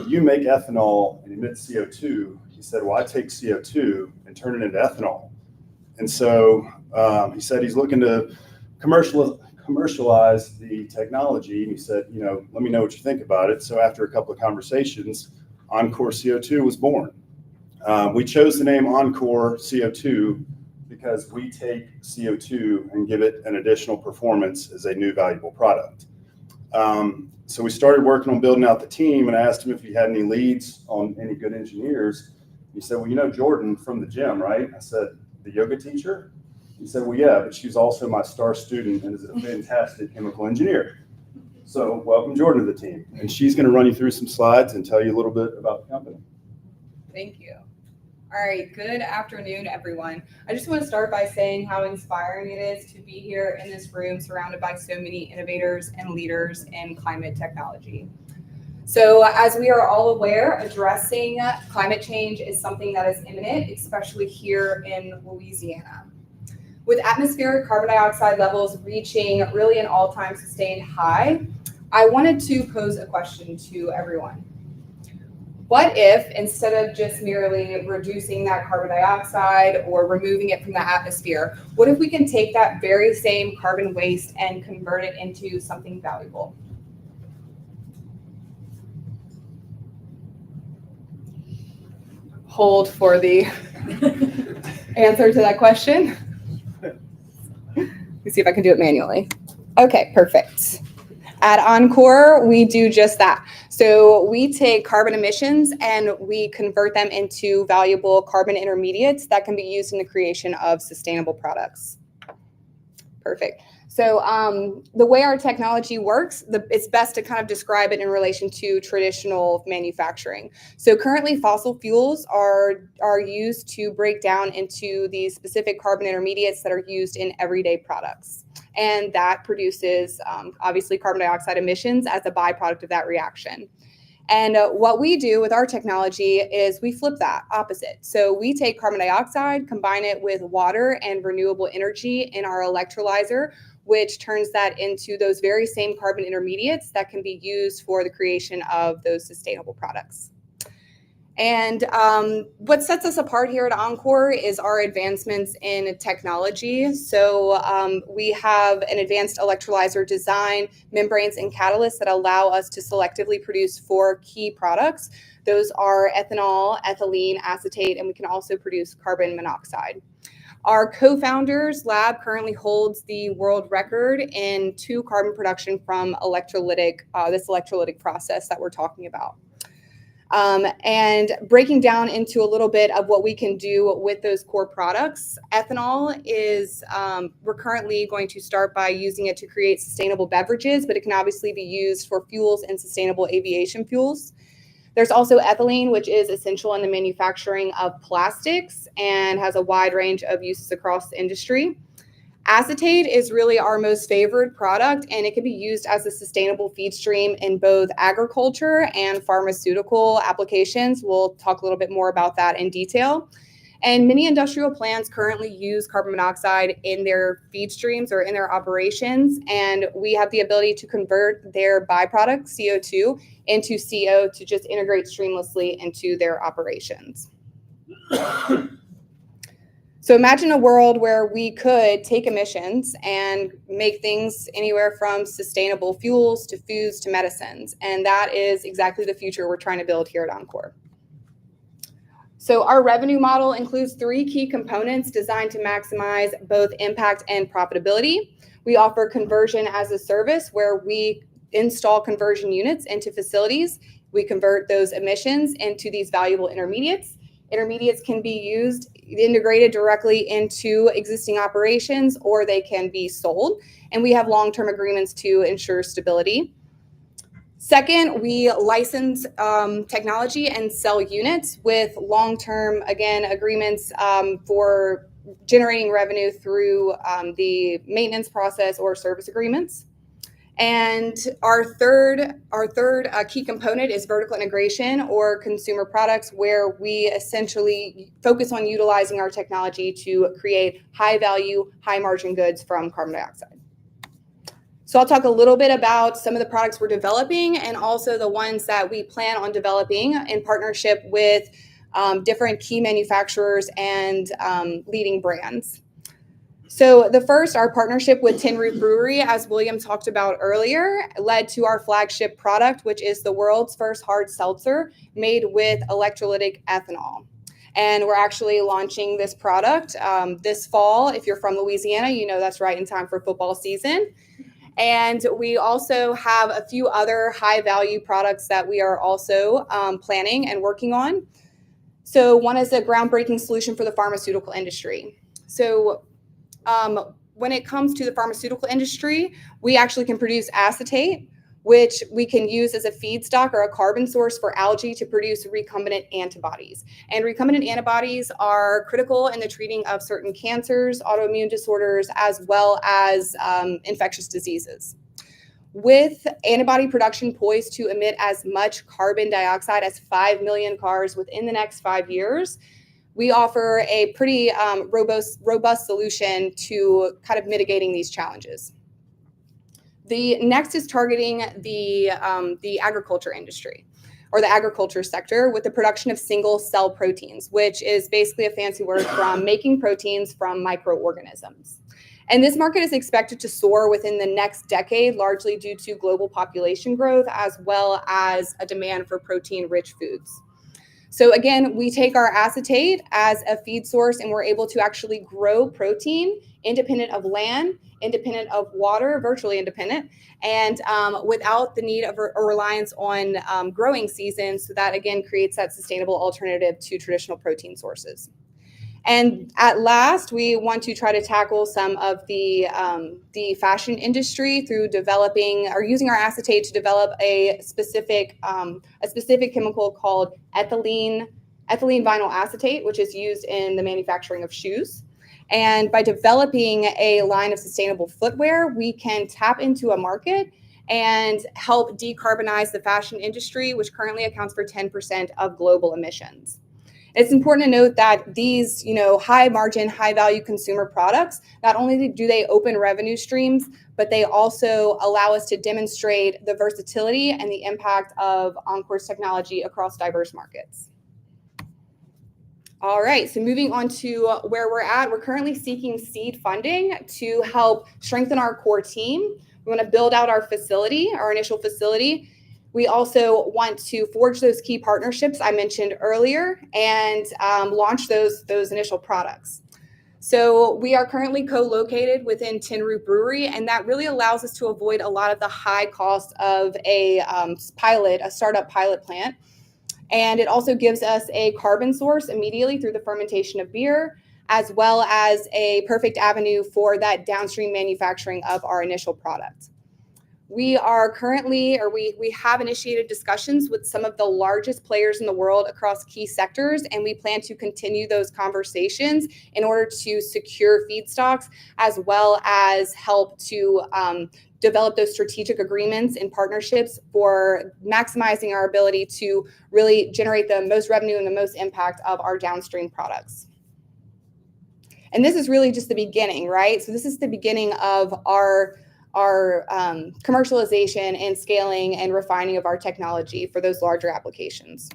you make ethanol and emit CO2. He said, well, I take CO2 and turn it into ethanol. And so he said he's looking to commercialize the technology. And he said, you know, let me know what you think about it. So after a couple of conversations, Encore CO2 was born. We chose the name Encore CO2 because we take CO2 and give it an additional performance as a new valuable product. So we started working on building out the team, and I asked him if he had any leads on any good engineers. He said, well, you know Jordan from the gym, right? I said, the yoga teacher? He said, well, yeah, but she's also my star student and is a fantastic chemical engineer. So welcome Jordan to the team. And she's going to run you through some slides and tell you a little bit about the company. Thank you. All right, good afternoon, everyone. I just want to start by saying how inspiring it is to be here in this room surrounded by so many innovators and leaders in climate technology. So as we are all aware, addressing climate change is something that is imminent, especially here in Louisiana. With atmospheric carbon dioxide levels reaching really an all-time sustained high, I wanted to pose a question to everyone. What if, instead of just merely reducing that carbon dioxide or removing it from the atmosphere, what if we can take that very same carbon waste and convert it into something valuable? Hold for the answer to that question. Let's see if I can do it manually. Okay, perfect. At Encore, we do just that. So we take carbon emissions and we convert them into valuable carbon intermediates that can be used in the creation of sustainable products. Perfect. So the way our technology works, it's best to kind of describe it in relation to traditional manufacturing. So currently fossil fuels are used to break down into these specific carbon intermediates that are used in everyday products. And that produces obviously carbon dioxide emissions as a byproduct of that reaction. And what we do with our technology is we flip that opposite. So we take carbon dioxide, combine it with water and renewable energy in our electrolyzer, which turns that into those very same carbon intermediates that can be used for the creation of those sustainable products. And what sets us apart here at Encore is our advancements in technology. So we have an advanced electrolyzer design, membranes, and catalysts that allow us to selectively produce 4 key products. Those are ethanol, ethylene, acetate, and we can also produce carbon monoxide. Our co-founders lab currently holds the world record in 2 carbon production from this electrolytic process that we're talking about. And breaking down into a little bit of what we can do with those core products, ethanol is, we're currently going to start by using it to create sustainable beverages, but it can obviously be used for fuels and sustainable aviation fuels. There's also ethylene, which is essential in the manufacturing of plastics and has a wide range of uses across the industry. Acetate is really our most favored product, and it can be used as a sustainable feed stream in both agriculture and pharmaceutical applications. We'll talk a little bit more about that in detail. And many industrial plants currently use carbon monoxide in their feed streams or in their operations, and we have the ability to convert their byproduct, CO2, into CO to just integrate seamlessly into their operations. So imagine a world where we could take emissions and make things anywhere from sustainable fuels to foods to medicines. And that is exactly the future we're trying to build here at Encore. So our revenue model includes 3 key components designed to maximize both impact and profitability. We offer conversion as a service where we install conversion units into facilities. We convert those emissions into these valuable intermediates. Intermediates can be integrated directly into existing operations, or they can be sold. And we have long-term agreements to ensure stability. Second, we license technology and sell units with long-term, again, agreements for generating revenue through the maintenance process or service agreements. And our third key component is vertical integration or consumer products, where we essentially focus on utilizing our technology to create high value, high margin goods from carbon dioxide. So I'll talk a little bit about some of the products we're developing and also the ones that we plan on developing in partnership with different key manufacturers and leading brands. So the first, our partnership with Tin Roof Brewery, as William talked about earlier, led to our flagship product, which is the world's first hard seltzer made with electrolytic ethanol. And we're actually launching this product this fall. If you're from Louisiana, you know that's right in time for football season. And we also have a few other high value products that we are also planning and working on. So one is a groundbreaking solution for the pharmaceutical industry. So when it comes to the pharmaceutical industry, we actually can produce acetate, which we can use as a feedstock or a carbon source for algae to produce recombinant antibodies. And recombinant antibodies are critical in the treating of certain cancers, autoimmune disorders, as well as infectious diseases. With antibody production poised to emit as much carbon dioxide as 5 million cars within the next 5 years, we offer a pretty robust solution to kind of mitigating these challenges. The next is targeting the agriculture industry or the agriculture sector with the production of single cell proteins, which is basically a fancy word from making proteins from microorganisms. And this market is expected to soar within the next decade, largely due to global population growth, as well as a demand for protein-rich foods. So again, we take our acetate as a feed source and we're able to actually grow protein independent of land, independent of water, virtually independent, and without the need of a reliance on growing seasons. So that again creates that sustainable alternative to traditional protein sources. And at last, we want to try to tackle some of the fashion industry through developing or using our acetate to develop a specific chemical called ethylene vinyl acetate, which is used in the manufacturing of shoes. And by developing a line of sustainable footwear, we can tap into a market and help decarbonize the fashion industry, which currently accounts for 10% of global emissions. It's important to note that these, high margin, high value consumer products, not only do they open revenue streams, but they also allow us to demonstrate the versatility and the impact of Encore's technology across diverse markets. All right, so moving on to where we're at, we're currently seeking seed funding to help strengthen our core team. We want to build out our facility, our initial facility. We also want to forge those key partnerships I mentioned earlier and launch those initial products. So we are currently co-located within Tin Roof Brewery, and that really allows us to avoid a lot of the high cost of a startup pilot plant. And it also gives us a carbon source immediately through the fermentation of beer, as well as a perfect avenue for that downstream manufacturing of our initial product. We are currently, or we have initiated discussions with some of the largest players in the world across key sectors, and we plan to continue those conversations in order to secure feedstocks, as well as help to develop those strategic agreements and partnerships for maximizing our ability to really generate the most revenue and the most impact of our downstream products. And this is really just the beginning, right? So this is the beginning of our commercialization and scaling and refining of our technology for those larger applications.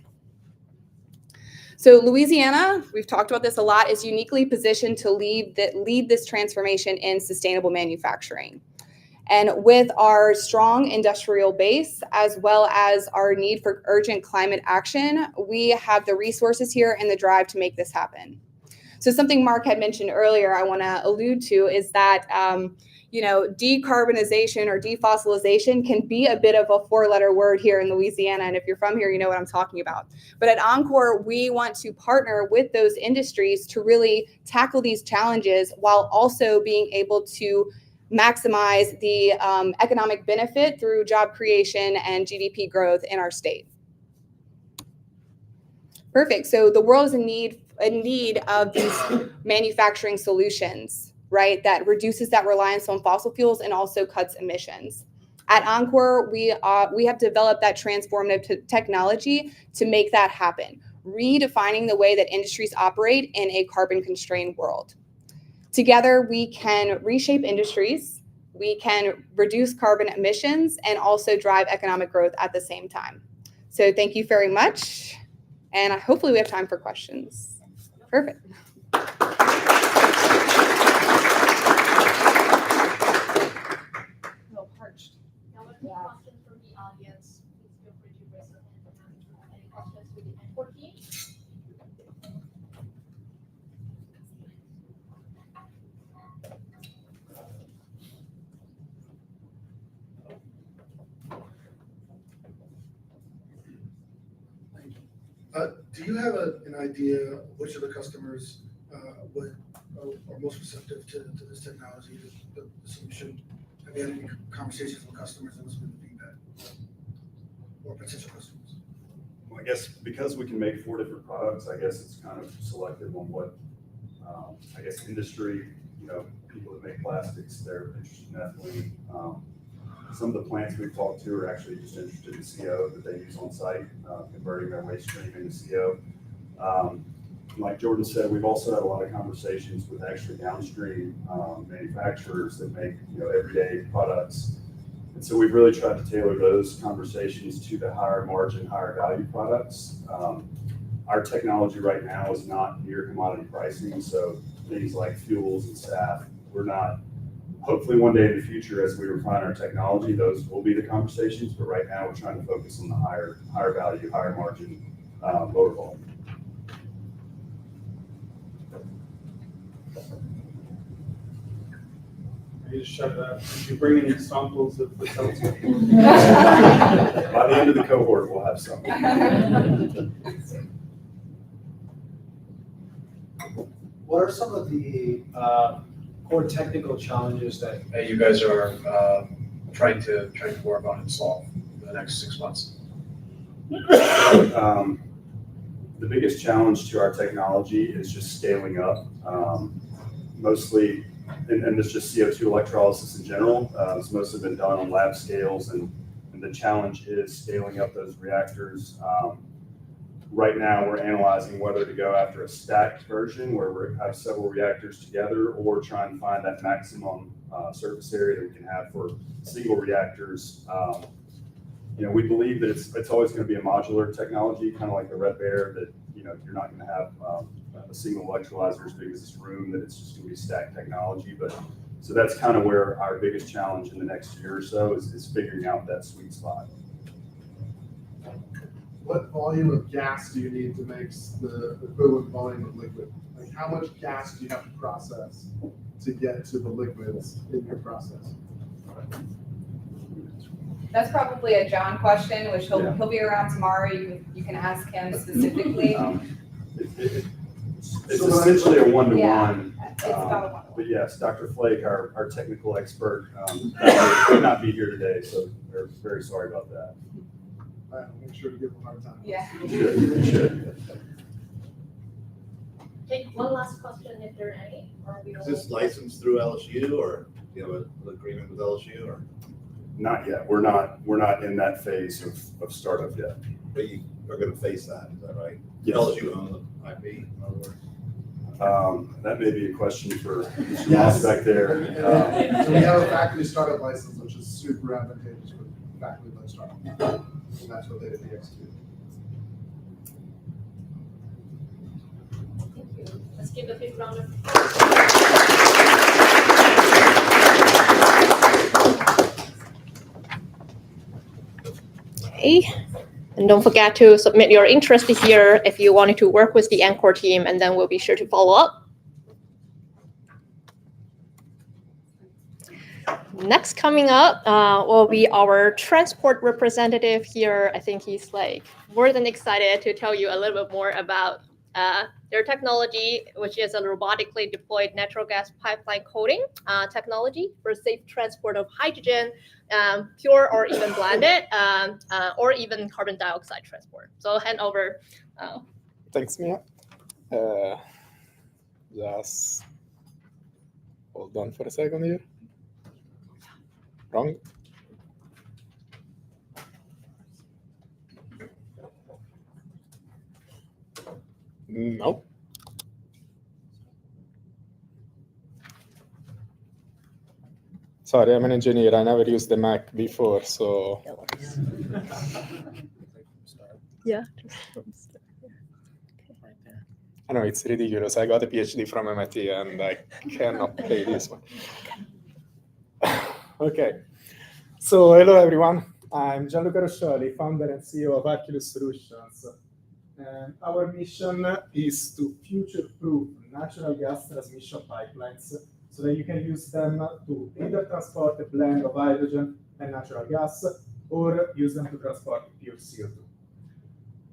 So Louisiana, we've talked about this a lot, is uniquely positioned to lead this transformation in sustainable manufacturing. And with our strong industrial base, as well as our need for urgent climate action, we have the resources here and the drive to make this happen. So something Mark had mentioned earlier, I want to allude to is that decarbonization or defossilization can be a bit of a four-letter word here in Louisiana. And if you're from here, you know what I'm talking about. But at Encore, we want to partner with those industries to really tackle these challenges while also being able to maximize the economic benefit through job creation and GDP growth in our state. Perfect. So the world is in need of these manufacturing solutions, right, that reduces that reliance on fossil fuels and also cuts emissions. At Encore, we have developed that transformative technology to make that happen, redefining the way that industries operate in a carbon-constrained world. Together, we can reshape industries, we can reduce carbon emissions, and also drive economic growth at the same time. So thank you very much, and hopefully we have time for questions. Perfect. Questions from the audience, please feel free to raise your hand. Any questions for the Encore team? Do you have an idea which of the customers are most receptive to this technology, the solution? Have you had any conversations with customers and what's been the feedback or potential customers? Well, I guess because we can make 4 different products, I guess it's kind of selective on what, industry, people that make plastics, they're interested in ethylene. Some of the plants we've talked to are actually just interested in CO that they use on site, converting their waste stream into CO. Like Jordan said, we've also had a lot of conversations with actually downstream manufacturers that make everyday products. And so we've really tried to tailor those conversations to the higher margin, higher value products. Our technology right now is not near commodity pricing, so things like fuels and SAF, we're not. Hopefully one day in the future, as we refine our technology, those will be the conversations, but right now we're trying to focus on the higher value, higher margin, lower volume. You just shut it up. Did you bring any examples of the cells? By the end of the cohort, we'll have some. are some of the core technical challenges that you guys are trying to work on and solve in the next 6 months? The biggest challenge to our technology is just scaling up, mostly, and it's just CO2 electrolysis in general. It's mostly been done on lab scales, and the challenge is scaling up those reactors. Right now, we're analyzing whether to go after a stacked version where we have several reactors together, or try and find that maximum surface area that we can have for single reactors. We believe that it's always going to be a modular technology, kind of like the Red Bear, that you're not going to have a single electrolyzer as big as this room, that it's just going to be stacked technology. But so that's kind of where our biggest challenge in the next year or so is figuring out that sweet spot. What volume of gas do you need to make the equivalent volume of liquid? Like, how much gas do you have to process to get to the liquids in your process? That's probably a John question, which he'll be around tomorrow. You can ask him specifically. It's essentially a one-to-one. Yeah, it's about a one-to-one. But yes, Dr. Flake, our technical expert, could not be here today, so we're very sorry about that. I'll make sure to give him a hard time. Yeah. You should. Take one last question if there are any. Is this licensed through LSU, or do you have an agreement with LSU, or? Not yet. We're not in that phase of startup yet. But you are going to face that, is that right? Yes. LSU own the IP, in other words. That may be a question for Mr. Moss back there. So we have a faculty startup license, which is super advantageous for faculty-led startup. And that's what they did the execute. Thank you. Let's give a big round of Okay. And don't forget to submit your interest here if you wanted to work with the Anchor team, and then we'll be sure to follow up. Next coming up will be our transport representative here. I think he's more than excited to tell you a little bit more about their technology, which is a robotically deployed natural gas pipeline coating technology for safe transport of hydrogen, pure or even blended, or even carbon dioxide transport. So I'll hand over. Thanks, Mia. Just hold on for a second here. Wrong. No. Sorry, I'm an engineer. I never used the Mac before, so. Yeah. I know it's ridiculous. I got a PhD from MIT and I cannot play this one. Okay. So hello everyone. I'm Gianluca Roscioli, founder and CEO of Arculus Solutions. And our mission is to future-proof natural gas transmission pipelines so that you can use them to either transport a blend of hydrogen and natural gas or use them to transport pure CO2.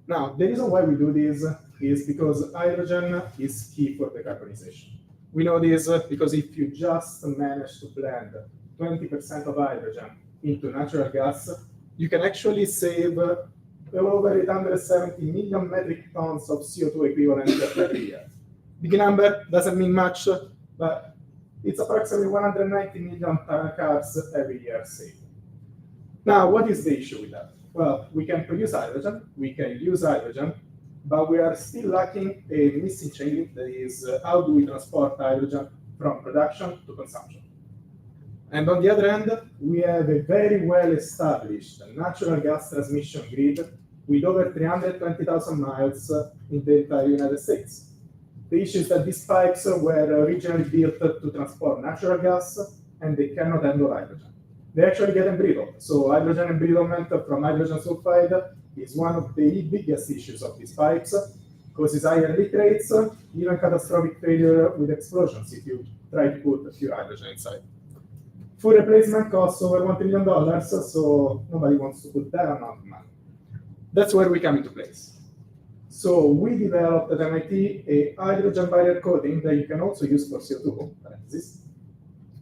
Now, the reason why we do this is because hydrogen is key for decarbonization. We know this because if you just manage to blend 20% of hydrogen into natural gas, you can actually save well over 870 million metric tons of CO2 equivalent every year. Big number, doesn't mean much, but it's approximately 190 million cars every year saved. Now, what is the issue with that? Well, we can produce hydrogen, we can use hydrogen, but we are still lacking a missing chain, that is, how do we transport hydrogen from production to consumption? And on the other hand, we have a very well-established natural gas transmission grid with over 320,000 miles in the entire United States. The issue is that these pipes were originally built to transport natural gas, and they cannot handle hydrogen. They actually get embrittled. So hydrogen embrittlement from hydrogen sulfide is one of the biggest issues of these pipes, causes higher leak rates, even catastrophic failure with explosions if you try to put pure hydrogen inside. Full replacement costs over $1 billion, so nobody wants to put that amount of money. That's where we come into place. So we developed at MIT a hydrogen barrier coating that you can also use for CO2, parentheses,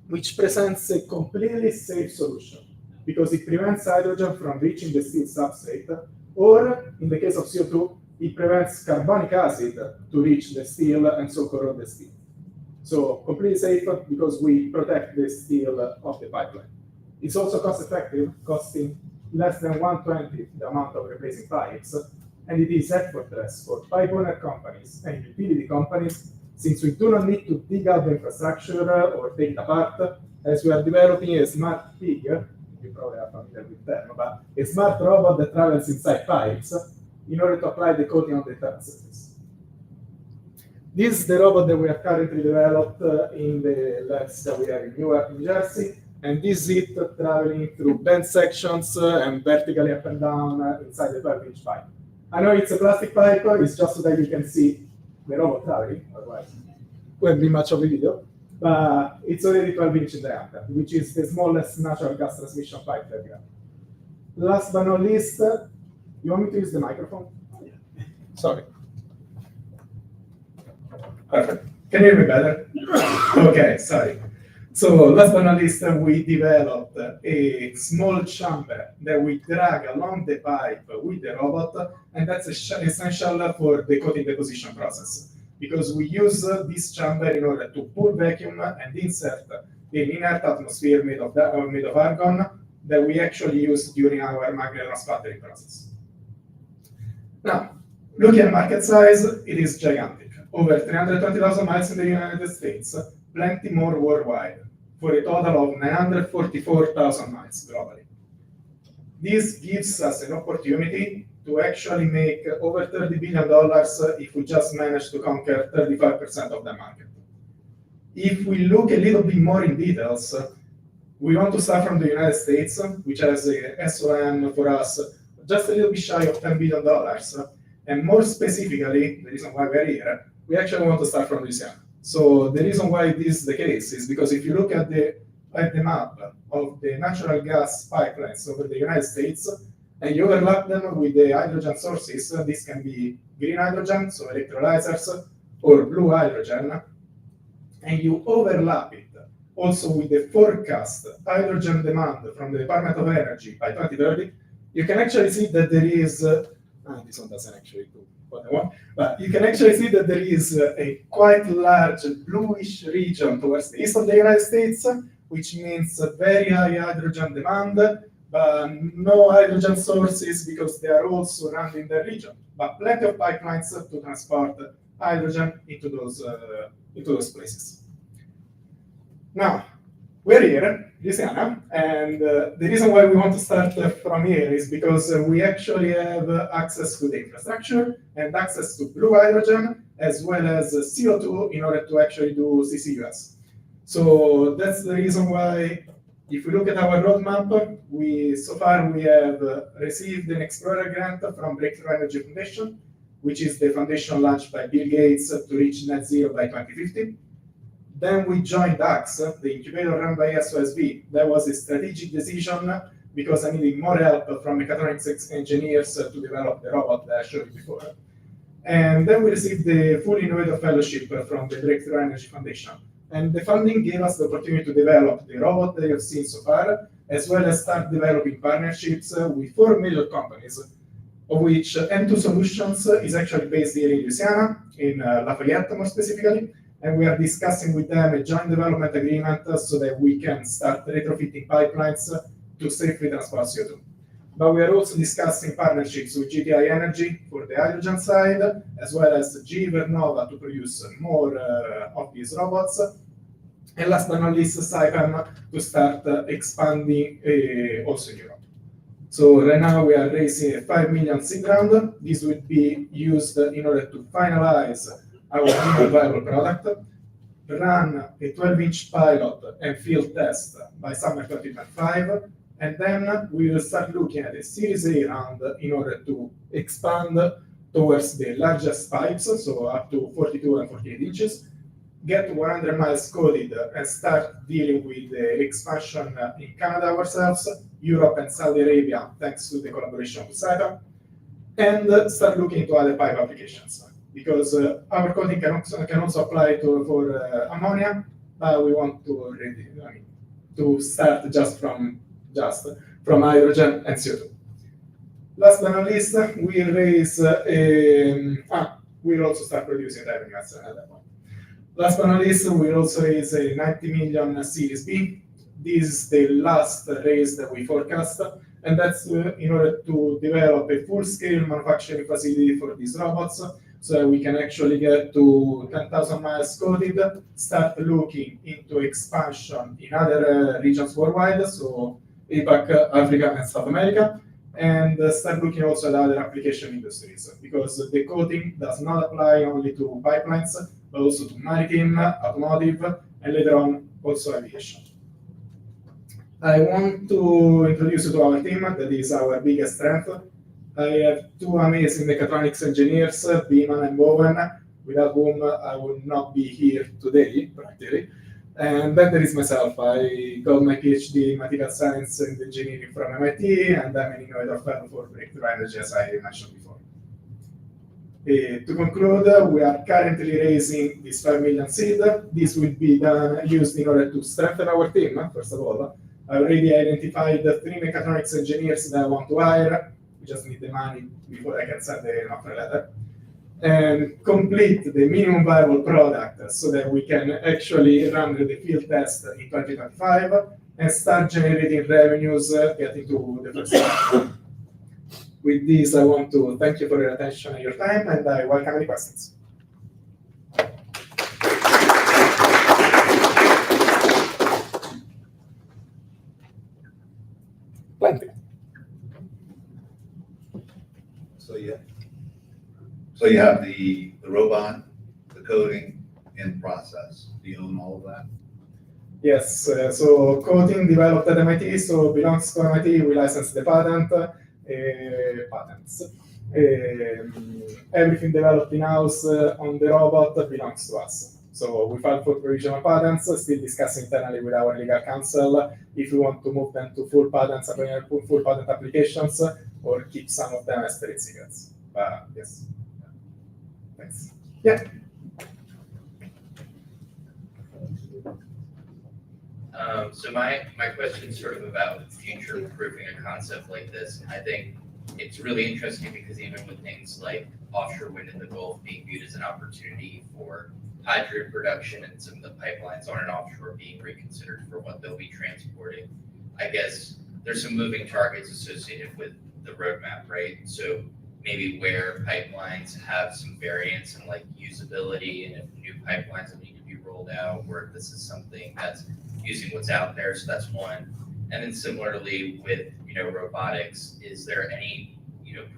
which presents a completely safe solution because it prevents hydrogen from reaching the steel substrate, or in the case of CO2, it prevents carbonic acid to reach the steel and so corrode the steel. So completely safe because we protect the steel of the pipeline. It's also cost effective, costing less than 1/20 the amount of replacing pipes, and it is effortless for pipe owner companies and utility companies since we do not need to dig out the infrastructure or take it apart, as we are developing a smart pig, you probably are familiar with them, but a smart robot that travels inside pipes in order to apply the coating on the internal surface. This is the robot that we have currently developed in the labs that we have in Newark, New Jersey, and this is it traveling through bent sections and vertically up and down inside the 12-inch pipe. I know it's a plastic pipe, it's just so that you can see the robot traveling, otherwise it won't be much of a video, but it's already 12 inch in diameter, which is the smallest natural gas transmission pipe that we have. Last but not least, you want me to use the microphone? Sorry. Perfect. Can you hear me better? Okay, sorry. So last but not least, we developed a small chamber that we drag along the pipe with the robot, and that's essential for the coating deposition process, because we use this chamber in order to pull vacuum and insert an inert atmosphere made of argon that we actually use during our magneton sputtering process. Now, looking at market size, it is gigantic. Over 320,000 miles in the United States, plenty more worldwide, for a total of 944,000 miles globally. This gives us an opportunity to actually make over $30 billion if we just manage to conquer 35% of the market. If we look a little bit more in details, we want to start from the United States, which has a SOM for us just a little bit shy of $10 billion. And more specifically, the reason why we're here, we actually want to start from Louisiana. So the reason why this is the case is because if you look at the map of the natural gas pipelines over the United States, and you overlap them with the hydrogen sources, this can be green hydrogen, so electrolyzers, or blue hydrogen, and you overlap it also with the forecast hydrogen demand from the Department of Energy by 2030, you can actually see that there is, this one doesn't actually do what I want, but you can actually see that there is a quite large bluish region towards the east of the United States, which means very high hydrogen demand, but no hydrogen sources because they are all surrounding the region, but plenty of pipelines to transport hydrogen into those places. Now, we're here, Louisiana, and the reason why we want to start from here is because we actually have access to the infrastructure and access to blue hydrogen as well as CO2 in order to actually do CCUS. So that's the reason why, if we look at our roadmap, so far we have received an Explorer grant from Breakthrough Energy Foundation, which is the foundation launched by Bill Gates to reach net zero by 2050. Then we joined AX, the incubator run by SOSV. That was a strategic decision because I needed more help from mechatronics engineers to develop the robot that I showed you before. And then we received the full innovator fellowship from the Breakthrough Energy Foundation. And the funding gave us the opportunity to develop the robot that you've seen so far, as well as start developing partnerships with 4 major companies, of which N2 Solutions is actually based here in Louisiana, in Lafayette more specifically, and we are discussing with them a joint development agreement so that we can start retrofitting pipelines to safely transport CO2. But we are also discussing partnerships with GTI Energy for the hydrogen side, as well as GE Vernova to produce more of these robots. And last but not least, Saipem to start expanding also in Europe. So right now we are raising a 5 million seed round. This would be used in order to finalize our minimum viable product, run a 12-inch pilot and field test by summer 2025, and then we will start looking at a Series A round in order to expand towards the largest pipes, so up to 42 and 48 inches, get 100 miles coated and start dealing with the expansion in Canada ourselves, Europe and Saudi Arabia, thanks to the collaboration with Saipem. and start looking to other pipe applications. Because our coating can also apply for ammonia, but we want to start just from hydrogen and CO2. Last but not least, we'll also start producing revenue at that point. Last but not least, we'll also raise a 90 million Series B. This is the last raise that we forecast, and that's in order to develop a full-scale manufacturing facility for these robots, so that we can actually get to 10,000 miles coated, start looking into expansion in other regions worldwide, so APAC, Africa, and South America, and start looking also at other application industries, because the coating does not apply only to pipelines, but also to maritime, automotive, and later on also aviation. I want to introduce you to our team. That is our biggest strength. I have two amazing mechatronics engineers, Beeman and Bowen, without whom I would not be here today, practically. And then there is myself. I got my PhD in material science and engineering from MIT, and I'm an innovator fellow for breakthrough energy, as I mentioned before. To conclude, we are currently raising this 5 million seed. This will be used in order to strengthen our team, first of all. I already identified 3 mechatronics engineers that I want to hire. We just need the money before I can send the offer letter. And complete the minimum viable product so that we can actually run the field test in 2025 and start generating revenues getting to the first step. With this, I want to thank you for your attention and your time, and I welcome any questions. Plenty. So you have the robot, the coding, and process. Do you own all of that? Yes, so coding developed at MIT, so belongs to MIT. We license the patents. Everything developed in-house on the robot belongs to us. So we filed for provisional patents, still discussing internally with our legal counsel if we want to move them to full patents, full patent applications, or keep some of them as trade secrets. But yes, thanks. Yeah. So my question is sort of about future-proofing a concept like this. I think it's really interesting because even with things like offshore wind in the Gulf being viewed as an opportunity for hydrogen production and some of the pipelines on and offshore being reconsidered for what they'll be transporting, I guess there's some moving targets associated with the roadmap, right? So maybe where pipelines have some variance in like usability and if new pipelines that need to be rolled out, or if this is something that's using what's out there. So that's one. And then similarly with, robotics, is there any,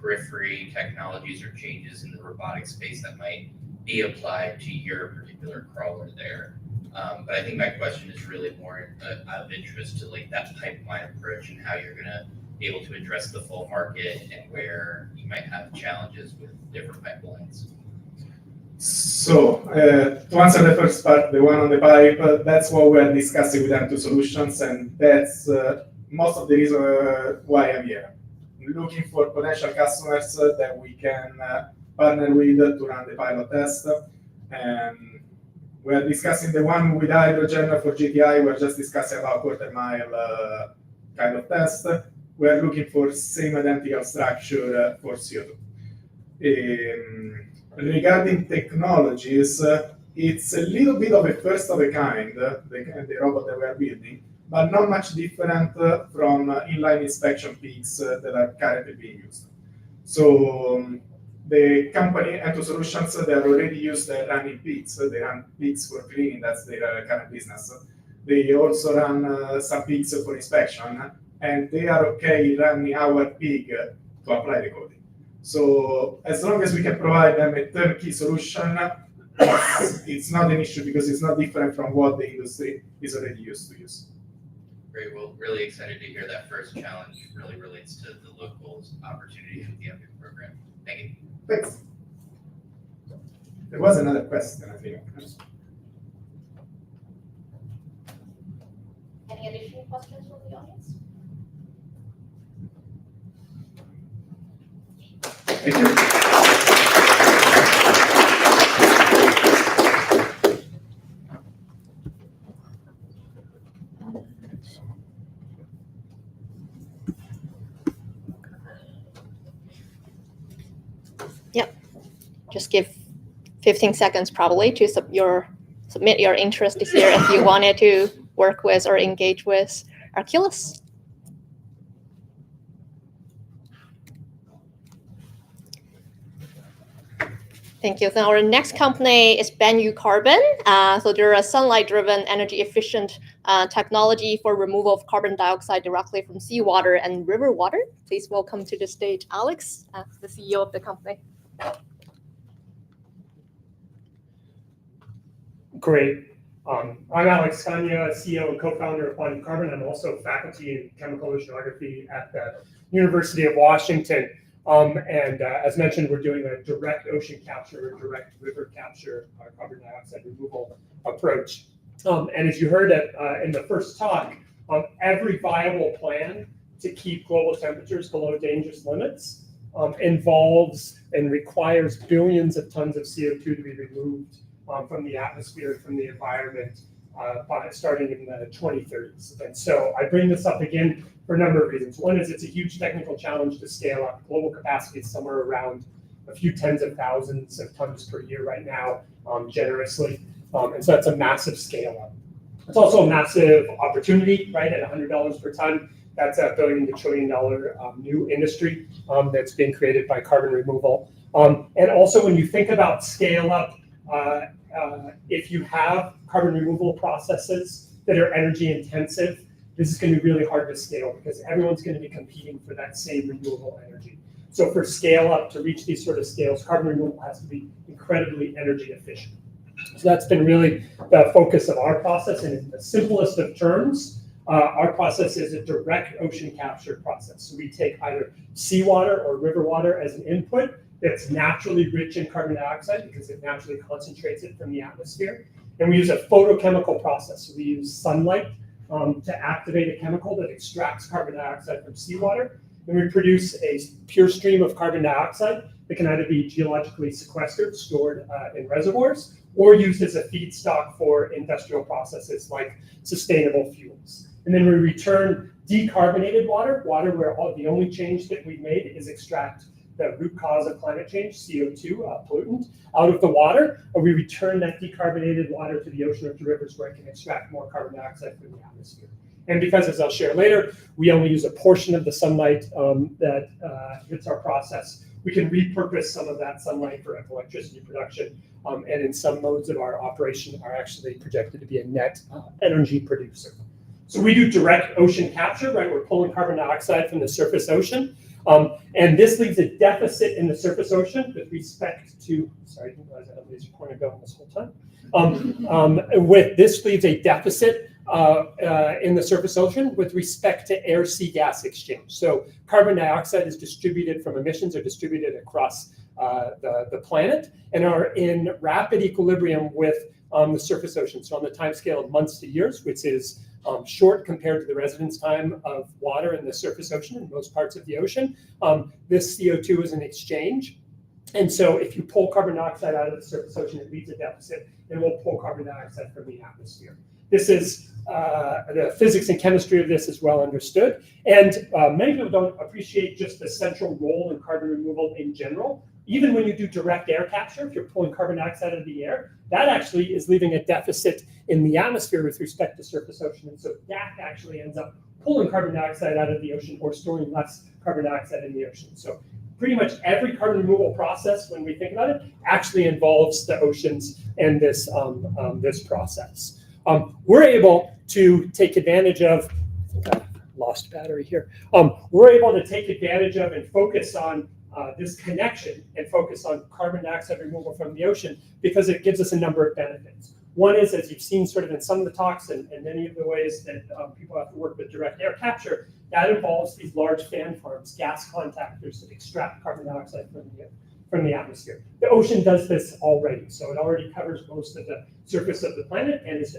periphery technologies or changes in the robotic space that might be applied to your particular crawler there? But I think my question is really more out of interest to like that pipeline approach and how you're going to be able to address the full market and where you might have challenges with different pipelines. So, to answer the first part, the one on the pipe, that's what we're discussing with M2 Solutions, and that's most of the reason why I'm here. Looking for potential customers that we can partner with to run the pilot test. We're discussing the one with hydrogen for GTI. We're just discussing about quarter-mile kind of test. We're looking for same identical structure for CO2. Regarding technologies, it's a little bit of a first of a kind, the robot that we are building, but not much different from inline inspection peaks that are currently being used. So the company M2 Solutions, they are already used to running peaks. They run peaks for cleaning, that's their current business. They also run some peaks for inspection, and they are okay running our pig to apply the coding. So as long as we can provide them a turnkey solution, it's not an issue because it's not different from what the industry is already used to use. Great. Well, really excited to hear that first challenge really relates to the local opportunity with the EPIC program. Thank you. Thanks. There was another question, I think. Any additional questions from the audience? Thank you. Yep. Just give 15 seconds probably to submit your interest this year if you wanted to work with or engage with Arculus. Thank you. Then our next company is Banyu Carbon. So they're a sunlight-driven, energy-efficient technology for removal of carbon dioxide directly from seawater and river water. Please welcome to the stage Alex, the CEO of the company. Great. I'm Alex Kanya, CEO and co-founder of Banyu Carbon. I'm also faculty in chemical oceanography at the University of Washington. As mentioned, we're doing a direct ocean capture, direct river capture, carbon dioxide removal approach. And as you heard in the first talk, every viable plan to keep global temperatures below dangerous limits involves and requires billions of tons of CO2 to be removed from the atmosphere, from the environment, starting in the 2030s. And so I bring this up again for a number of reasons. One is it's a huge technical challenge to scale up. Global capacity is somewhere around a few tens of thousands of tons per year right now, generously. And so that's a massive scale up. It's also a massive opportunity, right? At $100 per ton, that's a $1 billion to $1 trillion new industry that's been created by carbon removal. And also when you think about scale up, if you have carbon removal processes that are energy intensive, this is going to be really hard to scale because everyone's going to be competing for that same renewable energy. So for scale up to reach these sort of scales, carbon removal has to be incredibly energy efficient. So that's been really the focus of our process. And in the simplest of terms, our process is a direct ocean capture process. So we take either seawater or river water as an input that's naturally rich in carbon dioxide because it naturally concentrates it from the atmosphere. And we use a photochemical process. So we use sunlight to activate a chemical that extracts carbon dioxide from seawater. And we produce a pure stream of carbon dioxide that can either be geologically sequestered, stored in reservoirs, or used as a feedstock for industrial processes like sustainable fuels. And then we return decarbonated water where the only change that we've made is extract the root cause of climate change, CO2, pollutant, out of the water, and we return that decarbonated water to the ocean or to rivers where it can extract more carbon dioxide from the atmosphere. And because, as I'll share later, we only use a portion of the sunlight that hits our process, we can repurpose some of that sunlight for electricity production, and in some modes of our operation are actually projected to be a net energy producer. So we do direct ocean capture, right? We're pulling carbon dioxide from the surface ocean. And this leaves a deficit in the surface ocean with respect to, sorry, I didn't realize I had a laser pointer going this whole time. This leaves a deficit in the surface ocean with respect to air-sea gas exchange. So carbon dioxide is distributed from emissions are distributed across the planet and are in rapid equilibrium with the surface ocean. So on the time scale of months to years, which is short compared to the residence time of water in the surface ocean in most parts of the ocean. This CO2 is an exchange. And so if you pull carbon dioxide out of the surface ocean, it leaves a deficit, and we'll pull carbon dioxide from the atmosphere. This is, the physics and chemistry of this is well understood. And many people don't appreciate just the central role in carbon removal in general. Even when you do direct air capture, if you're pulling carbon dioxide out of the air, that actually is leaving a deficit in the atmosphere with respect to surface ocean. And so DAC actually ends up pulling carbon dioxide out of the ocean or storing less carbon dioxide in the ocean. So pretty much every carbon removal process, when we think about it, actually involves the oceans and this, this process. We're able to take advantage of, I think I lost battery here. We're able to take advantage of and focus on this connection and focus on carbon dioxide removal from the ocean because it gives us a number of benefits. One is, as you've seen sort of in some of the talks and many of the ways that people have to work with direct air capture, that involves these large fan farms, gas contactors that extract carbon dioxide from the atmosphere. The ocean does this already, so it already covers most of the surface of the planet and is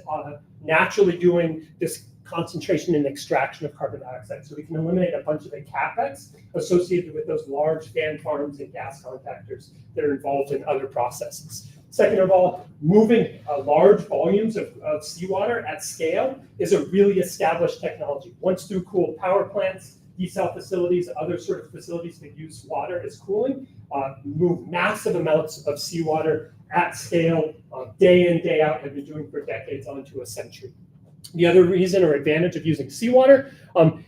naturally doing this concentration and extraction of carbon dioxide. So we can eliminate a bunch of the capex associated with those large fan farms and gas contactors that are involved in other processes. Second of all, moving large volumes of seawater at scale is a really established technology. Once through cooled power plants, desal facilities, other sort of facilities that use water as cooling, move massive amounts of seawater at scale, day in, day out, have been doing for decades onto a century. The other reason or advantage of using seawater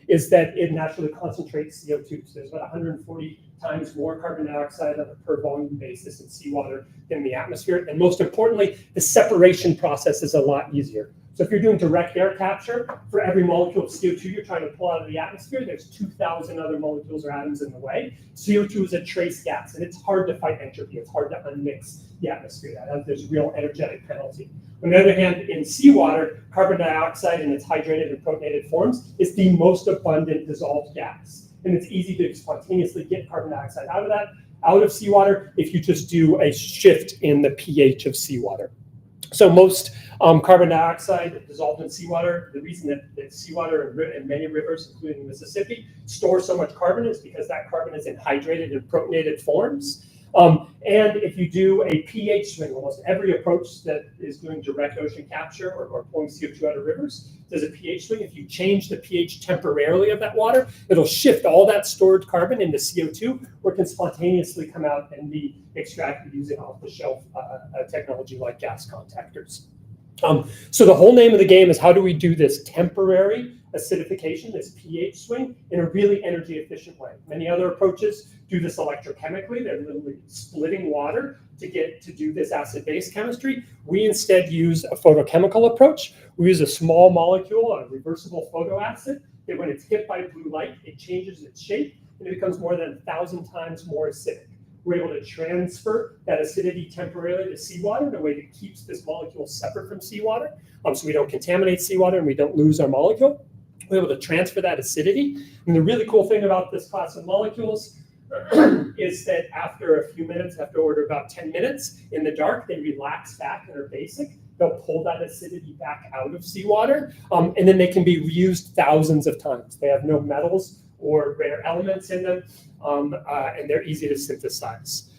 is that it naturally concentrates CO2. So there's about 140 times more carbon dioxide on a per volume basis in seawater than the atmosphere. And most importantly, the separation process is a lot easier. So if you're doing direct air capture, for every molecule of CO2 you're trying to pull out of the atmosphere, there's 2,000 other molecules or atoms in the way. CO2 is a trace gas, and it's hard to fight entropy. It's hard to unmix the atmosphere. There's real energetic penalty. On the other hand, in seawater, carbon dioxide in its hydrated and protonated forms is the most abundant dissolved gas. And it's easy to spontaneously get carbon dioxide out of seawater if you just do a shift in the pH of seawater. So most carbon dioxide dissolved in seawater, the reason that seawater and many rivers, including the Mississippi, store so much carbon is because that carbon is in hydrated and protonated forms. And if you do a pH swing, almost every approach that is doing direct ocean capture or pulling CO2 out of rivers does a pH swing. If you change the pH temporarily of that water, it'll shift all that stored carbon into CO2, or it can spontaneously come out and be extracted using off-the-shelf technology like gas contactors. So the whole name of the game is how do we do this temporary acidification, this pH swing, in a really energy efficient way. Many other approaches do this electrochemically. They're literally splitting water to do this acid-base chemistry. We instead use a photochemical approach. We use a small molecule, a reversible photoacid, that when it's hit by blue light, it changes its shape and it becomes more than 1,000 times more acidic. We're able to transfer that acidity temporarily to seawater in a way that keeps this molecule separate from seawater, so we don't contaminate seawater and we don't lose our molecule. We're able to transfer that acidity. And the really cool thing about this class of molecules is that after a few minutes, after order about 10 minutes in the dark, they relax back and are basic. They'll pull that acidity back out of seawater, and then they can be reused thousands of times. They have no metals or rare elements in them, and they're easy to synthesize.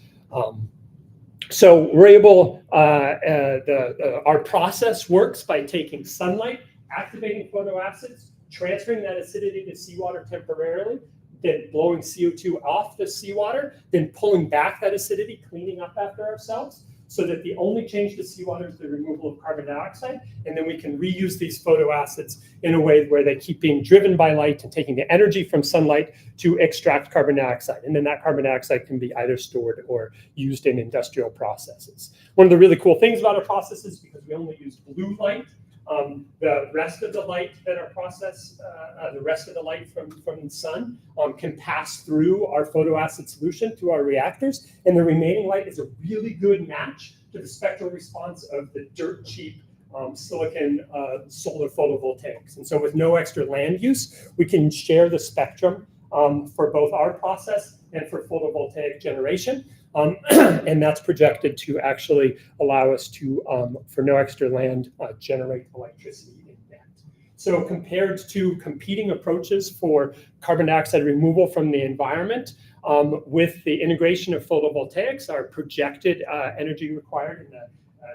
So we're able, our process works by taking sunlight, activating photoacids, transferring that acidity to seawater temporarily, then blowing CO2 off the seawater, then pulling back that acidity, cleaning up after ourselves, so that the only change to seawater is the removal of carbon dioxide, and then we can reuse these photoacids in a way where they keep being driven by light and taking the energy from sunlight to extract carbon dioxide. And then that carbon dioxide can be either stored or used in industrial processes. One of the really cool things about our process is because we only use blue light, the rest of the light that our process, the rest of the light from the sun can pass through our photoacid solution to our reactors, and the remaining light is a really good match to the spectral response of the dirt cheap silicon solar photovoltaics. And so with no extra land use, we can share the spectrum for both our process and for photovoltaic generation. And that's projected to actually allow us to, for no extra land, generate electricity in net. So compared to competing approaches for carbon dioxide removal from the environment, with the integration of photovoltaics, our projected energy required in the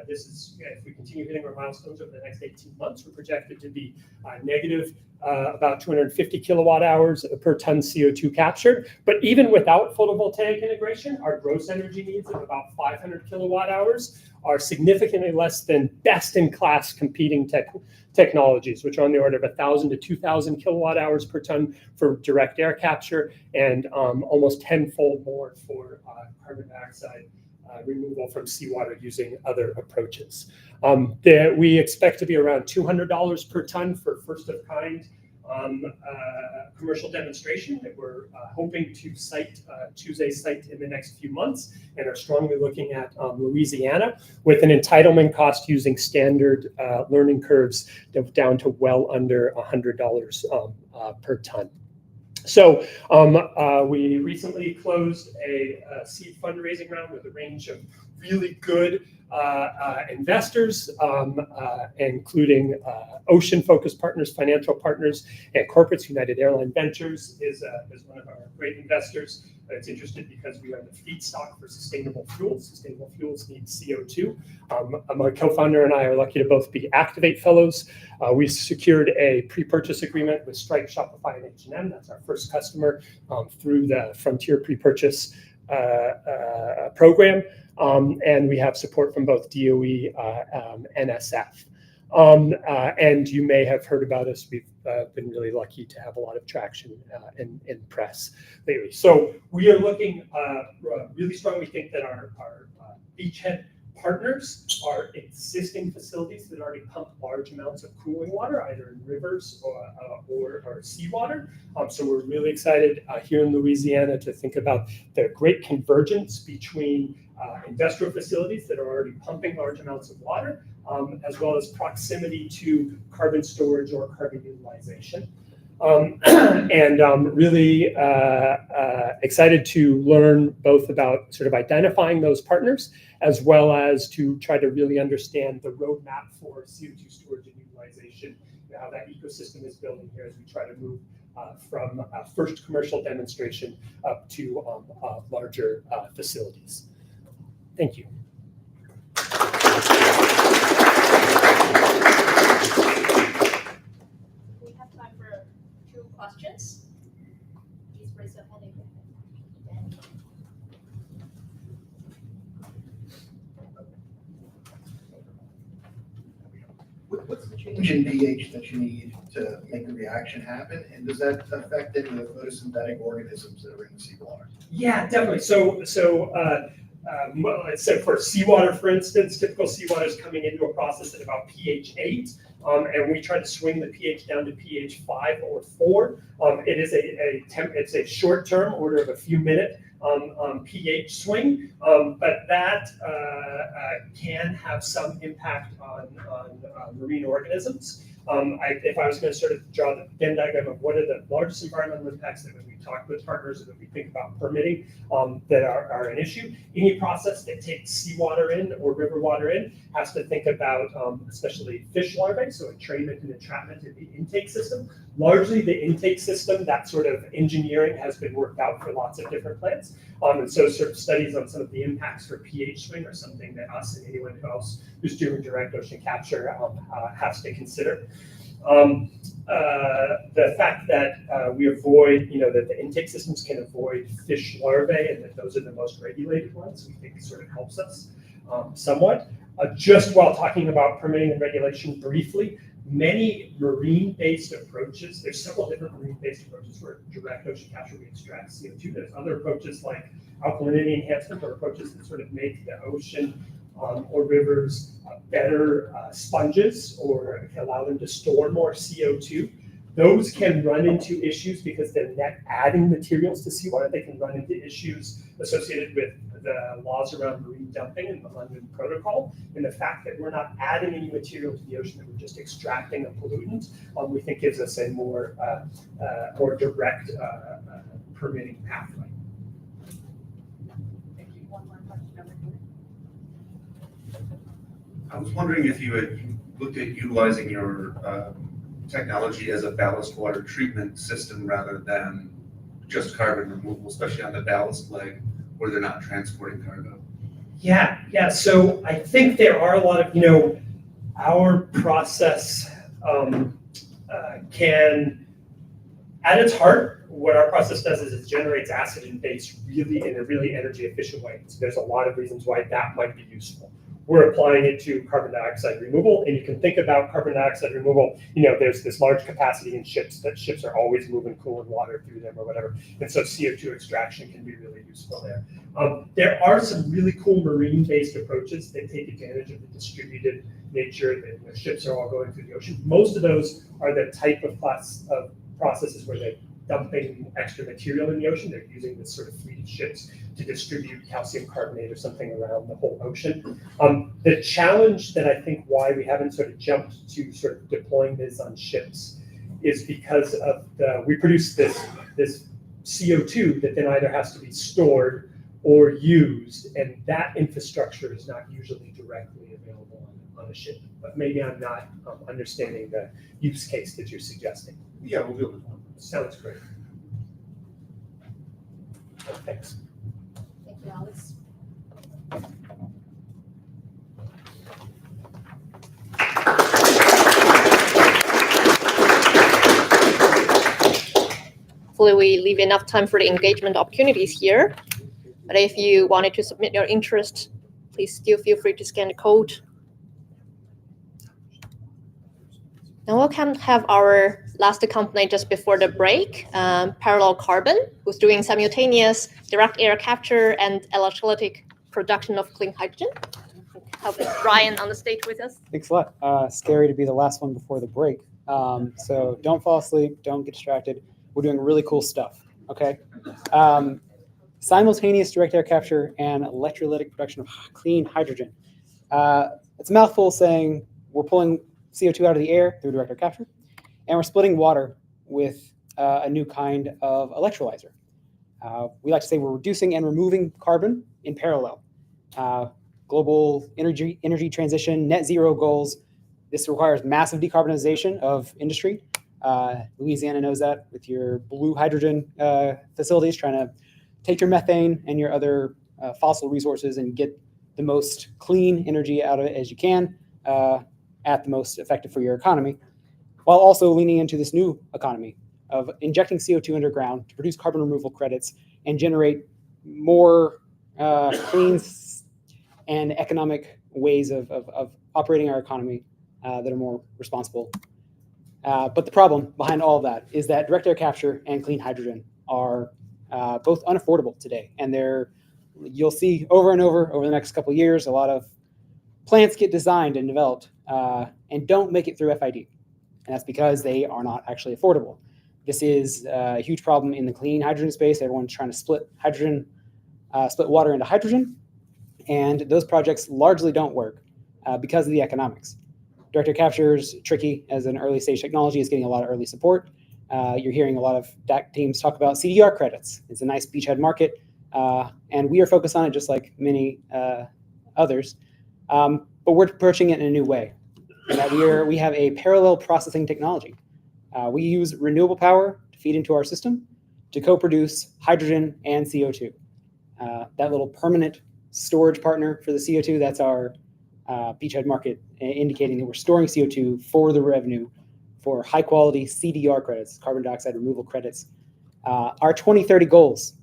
this is, if we continue hitting our milestones over the next 18 months, we're projected to be negative about 250 kilowatt hours per ton CO2 captured. But even without photovoltaic integration, our gross energy needs of about 500 kilowatt hours are significantly less than best-in-class competing technologies, which are on the order of 1,000 to 2,000 kilowatt hours per ton for direct air capture, and almost tenfold more for carbon dioxide removal from seawater using other approaches. We expect to be around $200 per ton for first-of-kind commercial demonstration that we're hoping to choose a site in the next few months, and are strongly looking at Louisiana, with an entitlement cost using standard learning curves down to well under $100 per ton. So we recently closed a seed fundraising round with a range of really good investors, including ocean-focused partners, financial partners, and corporates. United Airline Ventures is one of our great investors. It's interested because we are the feedstock for sustainable fuels. Sustainable fuels need CO2. My co-founder and I are lucky to both be Activate Fellows. We secured a pre-purchase agreement with Stripe, Shopify, and H&M. That's our first customer through the Frontier pre-purchase program. And we have support from both DOE and SF. And you may have heard about us. We've been really lucky to have a lot of traction in press lately. So we are looking really strong. We think that our beachhead partners are existing facilities that already pump large amounts of cooling water, either in rivers or seawater. So we're really excited here in Louisiana to think about the great convergence between industrial facilities that are already pumping large amounts of water, as well as proximity to carbon storage or carbon utilization. Really excited to learn both about sort of identifying those partners, as well as to try to really understand the roadmap for CO2 storage and utilization, and how that ecosystem is building here as we try to move from first commercial demonstration up to larger facilities. Thank you. We have time for 2 questions. Please raise your hand. What's the change in pH that you need to make the reaction happen? And does that affect any of the photosynthetic organisms that are in the seawater? Yeah, definitely. So for seawater, for instance, typical seawater is coming into a process at about pH 8, and we try to swing the pH down to pH 5 or 4. It is it's a short-term, order of a few minute pH swing, but that can have some impact on marine organisms. If I was going to sort of draw the Venn diagram of what are the largest environmental impacts that when we talk with partners and that we think about permitting that are an issue, any process that takes seawater in or river water in has to think about especially fish larvae, so entrainment and entrapment in the intake system. Largely the intake system, that sort of engineering has been worked out for lots of different plants. And so sort of studies on some of the impacts for pH swing are something that us and anyone else who's doing direct ocean capture has to consider. The fact that we avoid, that the intake systems can avoid fish larvae and that those are the most regulated ones, we think sort of helps us somewhat. Just while talking about permitting and regulation briefly, many marine-based approaches, there's several different marine-based approaches for direct ocean capture we extract CO2. There's other approaches like alkalinity enhancement, or approaches that sort of make the ocean or rivers better sponges or allow them to store more CO2. Those can run into issues because they're net adding materials to seawater. They can run into issues associated with the laws around marine dumping and the London Protocol, and the fact that we're not adding any material to the ocean, that we're just extracting a pollutant, we think gives us a more direct permitting pathway. Thank you. One more question over here. I was wondering if you had looked at utilizing your technology as a ballast water treatment system rather than just carbon removal, especially on the ballast leg where they're not transporting cargo. Yeah. So I think there are a lot of, our process can, at its heart, what our process does is it generates acid and base really in a really energy efficient way. So there's a lot of reasons why that might be useful. We're applying it to carbon dioxide removal, and you can think about carbon dioxide removal, there's this large capacity in ships, that ships are always moving cooling water through them or whatever, and so CO2 extraction can be really useful there. There are some really cool marine-based approaches that take advantage of the distributed nature that the ships are all going through the ocean. Most of those are the type of class of processes where they're dumping extra material in the ocean. They're using this sort of fleet of ships to distribute calcium carbonate or something around the whole ocean. The challenge that I think why we haven't sort of jumped to sort of deploying this on ships is because of we produce this CO2 that then either has to be stored or used, and that infrastructure is not usually directly available on a ship. But maybe I'm not understanding the use case that you're suggesting. Yeah, we'll do it. Sounds great. Thanks. Thank you, Alex. Hopefully we leave enough time for the engagement opportunities here. But if you wanted to submit your interest, please still feel free to scan the code. Now we'll have our last company just before the break, Parallel Carbon, who's doing simultaneous direct air capture and electrolytic production of clean hydrogen. Have Ryan on the stage with us. Thanks a lot. Scary to be the last one before the break. So don't fall asleep, don't get distracted. We're doing really cool stuff, okay? Simultaneous direct air capture and electrolytic production of clean hydrogen. It's a mouthful saying we're pulling CO2 out of the air through direct air capture, and we're splitting water with a new kind of electrolyzer. We like to say we're reducing and removing carbon in parallel. Global energy transition, net zero goals. This requires massive decarbonization of industry. Louisiana knows that with your blue hydrogen facilities, trying to take your methane and your other fossil resources and get the most clean energy out of it as you can at the most effective for your economy, while also leaning into this new economy of injecting CO2 underground to produce carbon removal credits and generate more clean and economic ways of operating our economy that are more responsible. But the problem behind all of that is that direct air capture and clean hydrogen are both unaffordable today. And you'll see over and over the next couple of years, a lot of plants get designed and developed and don't make it through FID. And that's because they are not actually affordable. This is a huge problem in the clean hydrogen space. Everyone's trying to split water into hydrogen. And those projects largely don't work because of the economics. Direct air capture is tricky as an early stage technology. It's getting a lot of early support. You're hearing a lot of DAC teams talk about CDR credits. It's a nice beachhead market. And we are focused on it just like many others. But we're approaching it in a new way. In that we have a parallel processing technology. We use renewable power to feed into our system to co-produce hydrogen and CO2. That little permanent storage partner for the CO2, that's our beachhead market, indicating that we're storing CO2 for the revenue for high quality CDR credits, carbon dioxide removal credits. Our 2030 goals,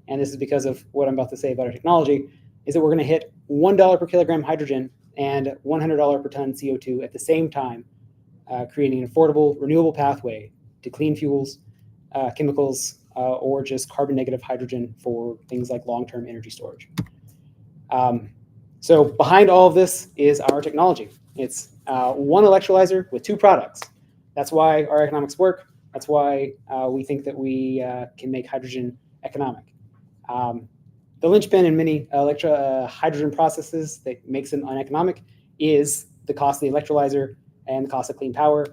and this is because of what I'm about to say about our technology, is that we're going to hit $1 per kilogram hydrogen and $100 per ton CO2 at the same time, creating an affordable, renewable pathway to clean fuels, chemicals, or just carbon negative hydrogen for things like long-term energy storage. So behind all of this is our technology. It's one electrolyzer with two products. That's why our economics work. That's why we think that we can make hydrogen economic. The linchpin in many hydrogen processes that makes them uneconomic is the cost of the electrolyzer and the cost of clean power.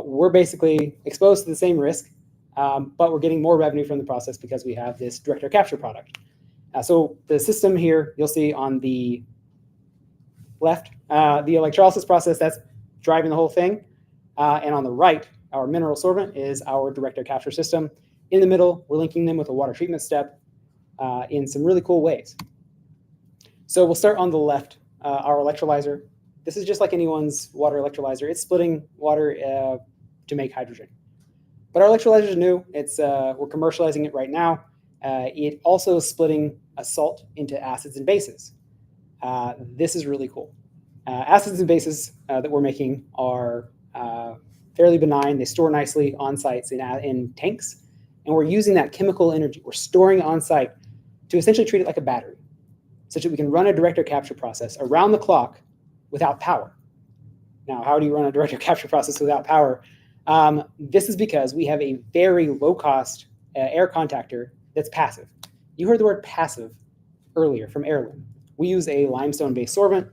We're basically exposed to the same risk, but we're getting more revenue from the process because we have this direct air capture product. So the system here, you'll see on the left, the electrolysis process, that's driving the whole thing. And on the right, our mineral sorbent is our direct air capture system. In the middle, we're linking them with a water treatment step in some really cool ways. So we'll start on the left, our electrolyzer. This is just like anyone's water electrolyzer. It's splitting water to make hydrogen. But our electrolyzer is new. We're commercializing it right now. It also is splitting a salt into acids and bases. This is really cool. Acids and bases that we're making are fairly benign. They store nicely on sites in tanks. And we're using that chemical energy. We're storing on site to essentially treat it like a battery, such that we can run a direct air capture process around the clock without power. Now, how do you run a direct air capture process without power? This is because we have a very low-cost air contactor that's passive. You heard the word passive earlier from Heirloom. We use a limestone-based sorbent.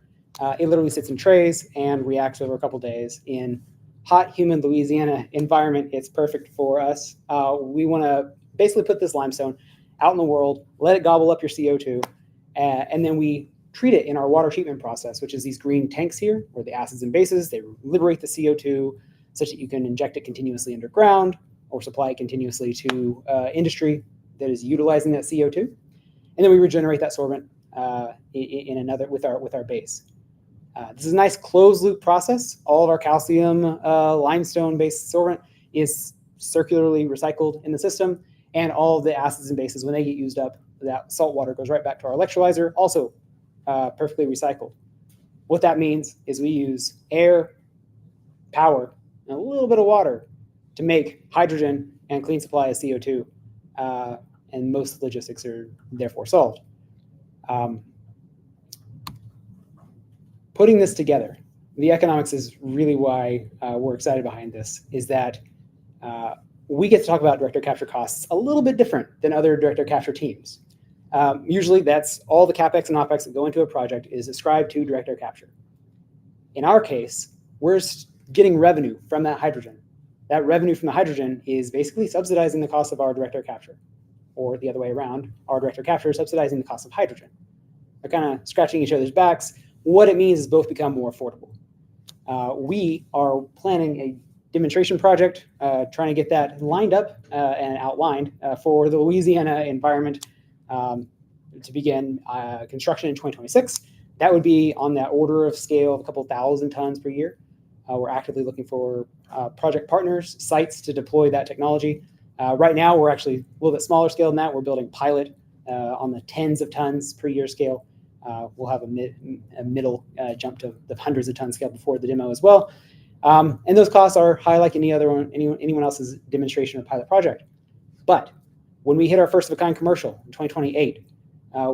It literally sits in trays and reacts over a couple days in hot, humid Louisiana environment. It's perfect for us. We want to basically put this limestone out in the world, let it gobble up your CO2, and then we treat it in our water treatment process, which is these green tanks here, where the acids and bases, they liberate the CO2 such that you can inject it continuously underground or supply it continuously to industry that is utilizing that CO2. And then we regenerate that sorbent in another with our base. This is a nice closed loop process. All of our calcium limestone-based sorbent is circularly recycled in the system, and all of the acids and bases, when they get used up, that salt water goes right back to our electrolyzer, also perfectly recycled. What that means is we use air, power, and a little bit of water to make hydrogen and clean supply of CO2, and most logistics are therefore solved. Putting this together, the economics is really why we're excited behind this, is that we get to talk about direct air capture costs a little bit different than other direct air capture teams. Usually that's all the CapEx and OpEx that go into a project is ascribed to direct air capture. In our case, we're getting revenue from that hydrogen. That revenue from the hydrogen is basically subsidizing the cost of our direct air capture, or the other way around, our direct air capture is subsidizing the cost of hydrogen. They're kind of scratching each other's backs. What it means is both become more affordable. We are planning a demonstration project, trying to get that lined up and outlined for the Louisiana environment to begin construction in 2026. That would be on that order of scale of a couple thousand tons per year. We're actively looking for project partners, sites to deploy that technology. Right now, we're actually a little bit smaller scale than that. We're building pilot on the tens of tons per year scale. We'll have a middle jump to the hundreds of ton scale before the demo as well. And those costs are high like anyone else's demonstration or pilot project. But when we hit our first of a kind commercial in 2028,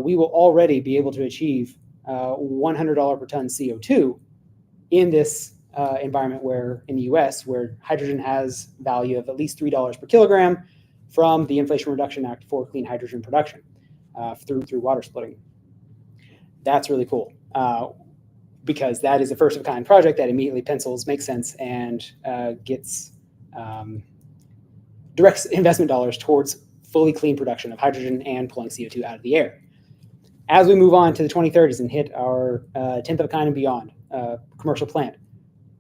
we will already be able to achieve $100 per ton CO2 in this environment where in the US, where hydrogen has value of at least $3 per kilogram from the Inflation Reduction Act for clean hydrogen production through water splitting. That's really cool because that is a first of a kind project that immediately pencils, makes sense, and gets directs investment dollars towards fully clean production of hydrogen and pulling CO2 out of the air. As we move on to the 2030s and hit our 10th of a kind and beyond commercial plant,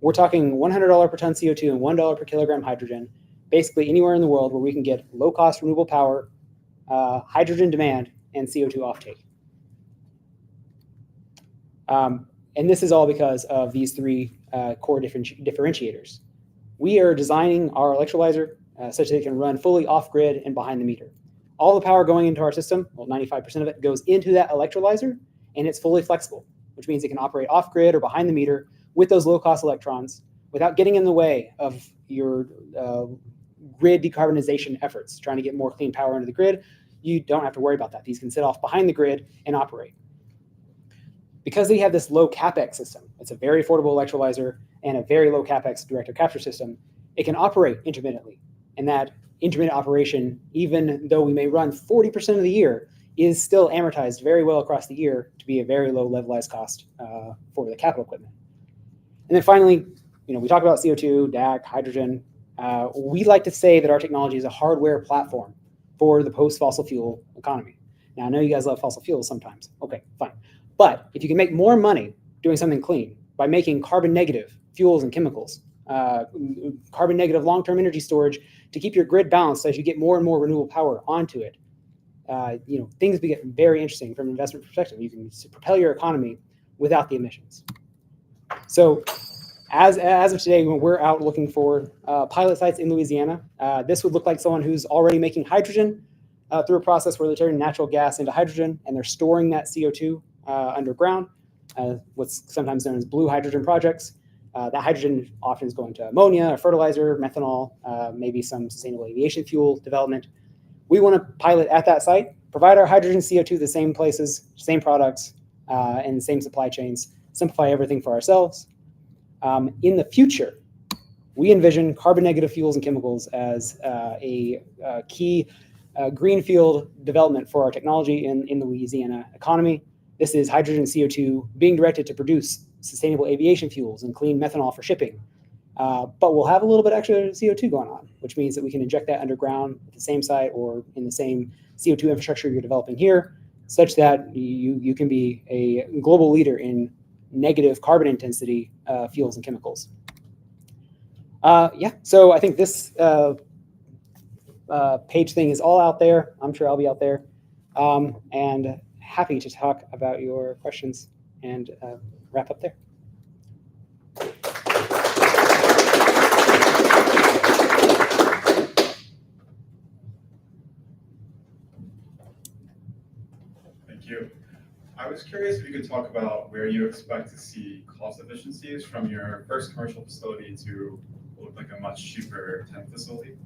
we're talking $100 per ton CO2 and $1 per kilogram hydrogen, basically anywhere in the world where we can get low cost renewable power, hydrogen demand, and CO2 offtake. And this is all because of these three core differentiators. We are designing our electrolyzer such that it can run fully off-grid and behind the meter. All the power going into our system, well, 95% of it goes into that electrolyzer, and it's fully flexible, which means it can operate off-grid or behind the meter with those low-cost electrons without getting in the way of your grid decarbonization efforts, trying to get more clean power into the grid. You don't have to worry about that. These can sit off behind the grid and operate. Because they have this low capex system, it's a very affordable electrolyzer and a very low capex direct air capture system, it can operate intermittently. And that intermittent operation, even though we may run 40% of the year, is still amortized very well across the year to be a very low levelized cost for the capital equipment. And then finally, we talk about CO2, DAC, hydrogen. We like to say that our technology is a hardware platform for the post-fossil fuel economy. Now, I know you guys love fossil fuels sometimes. Okay, fine. But if you can make more money doing something clean by making carbon negative fuels and chemicals, carbon negative long-term energy storage to keep your grid balanced as you get more and more renewable power onto it, things get very interesting from an investment perspective. You can propel your economy without the emissions. So as of today, when we're out looking for pilot sites in Louisiana, this would look like someone who's already making hydrogen through a process where they're turning natural gas into hydrogen and they're storing that CO2 underground, what's sometimes known as blue hydrogen projects. That hydrogen often is going to ammonia, or fertilizer, methanol, maybe some sustainable aviation fuel development. We want to pilot at that site, provide our hydrogen CO2 the same places, same products, and the same supply chains, simplify everything for ourselves. In the future, we envision carbon negative fuels and chemicals as a key greenfield development for our technology in the Louisiana economy. This is hydrogen CO2 being directed to produce sustainable aviation fuels and clean methanol for shipping. But we'll have a little bit extra CO2 going on, which means that we can inject that underground at the same site or in the same CO2 infrastructure you're developing here, such that you can be a global leader in negative carbon intensity fuels and chemicals. Yeah, so I think this page thing is all out there. I'm sure I'll be out there. And happy to talk about your questions and wrap up there. Thank you. I was curious if you could talk about where you expect to see cost efficiencies from your first commercial facility to what look like a much cheaper 10th facility.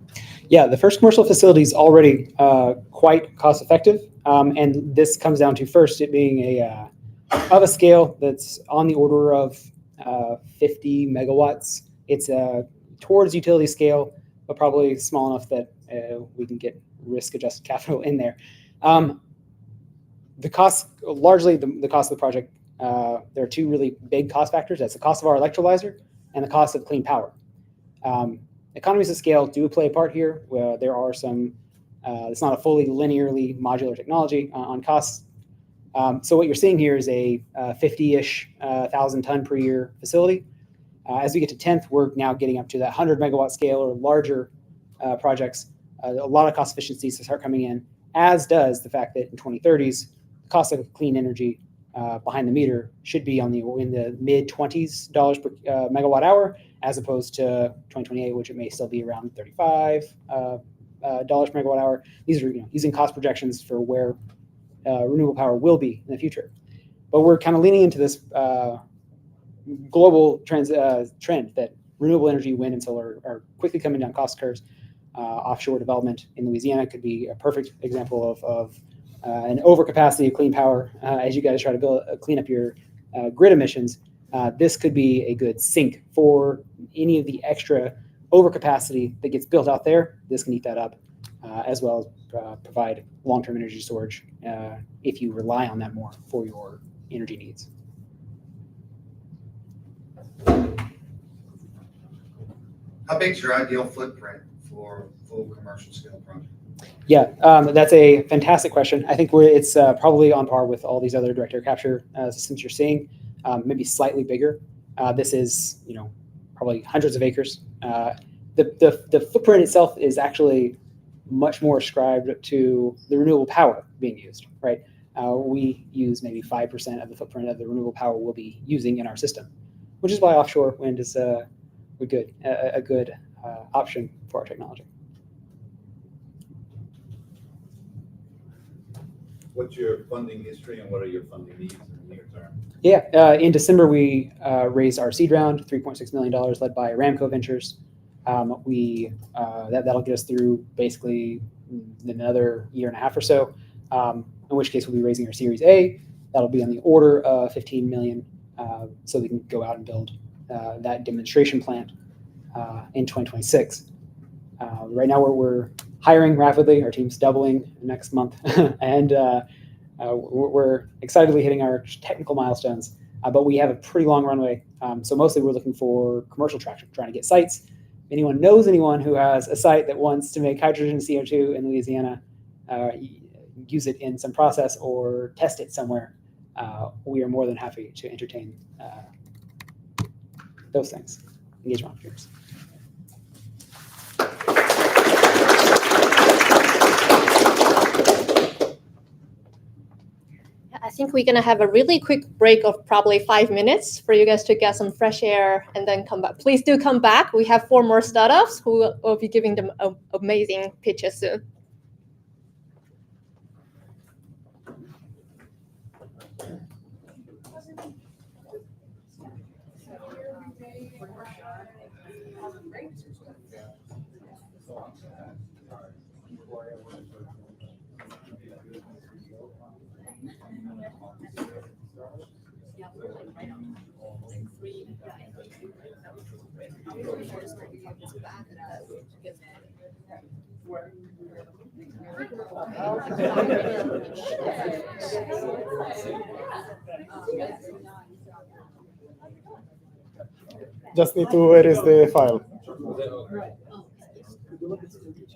Yeah, the first commercial facility is already quite cost effective. And this comes down to first it being of a scale that's on the order of 50 megawatts. It's towards utility scale, but probably small enough that we can get risk adjusted capital in there. The cost, largely the cost of the project, there are two really big cost factors. That's the cost of our electrolyzer and the cost of clean power. Economies of scale do play a part here. Where there are some, it's not a fully linearly modular technology on costs. So what you're seeing here is a 50-ish 1,000 ton per year facility. As we get to 10th, we're now getting up to that 100 megawatt scale or larger projects. A lot of cost efficiencies to start coming in, as does the fact that in 2030s, the cost of clean energy behind the meter should be in the mid $20s per megawatt hour, as opposed to 2028, which it may still be around $35 per megawatt hour. These are using cost projections for where renewable power will be in the future. But we're kind of leaning into this global trend that renewable energy, wind and solar are quickly coming down cost curves. Offshore development in Louisiana could be a perfect example of an overcapacity of clean power as you guys try to clean up your grid emissions. This could be a good sink for any of the extra overcapacity that gets built out there. This can eat that up, as well as provide long-term energy storage if you rely on that more for your energy needs. How big is your ideal footprint for full commercial scale project? Yeah, that's a fantastic question. I think it's probably on par with all these other direct air capture systems you're seeing, maybe slightly bigger. This is, probably hundreds of acres. The footprint itself is actually much more ascribed to the renewable power being used, right? We use maybe 5% of the footprint of the renewable power we'll be using in our system, which is why offshore wind is a good option for our technology. What's your funding history and what are your funding needs in the near term? Yeah, in December, we raised our seed round, $3.6 million, led by Aramco Ventures. That'll get us through basically another year and a half or so, in which case we'll be raising our Series A. That'll be on the order of $15 million, so we can go out and build that demonstration plant in 2026. Right now we're hiring rapidly. Our team's doubling next month, and we're excitedly hitting our technical milestones. But we have a pretty long runway. So mostly we're looking for commercial traction, trying to get sites. If anyone knows anyone who has a site that wants to make hydrogen CO2 in Louisiana, use it in some process or test it somewhere, we are more than happy to entertain those things, engagement opportunities. I think we're gonna have a really quick break of probably 5 minutes for you guys to get some fresh air and then come back. Please do come back. We have 4 more startups who will be giving them amazing pitches soon. Just need to, where is the file?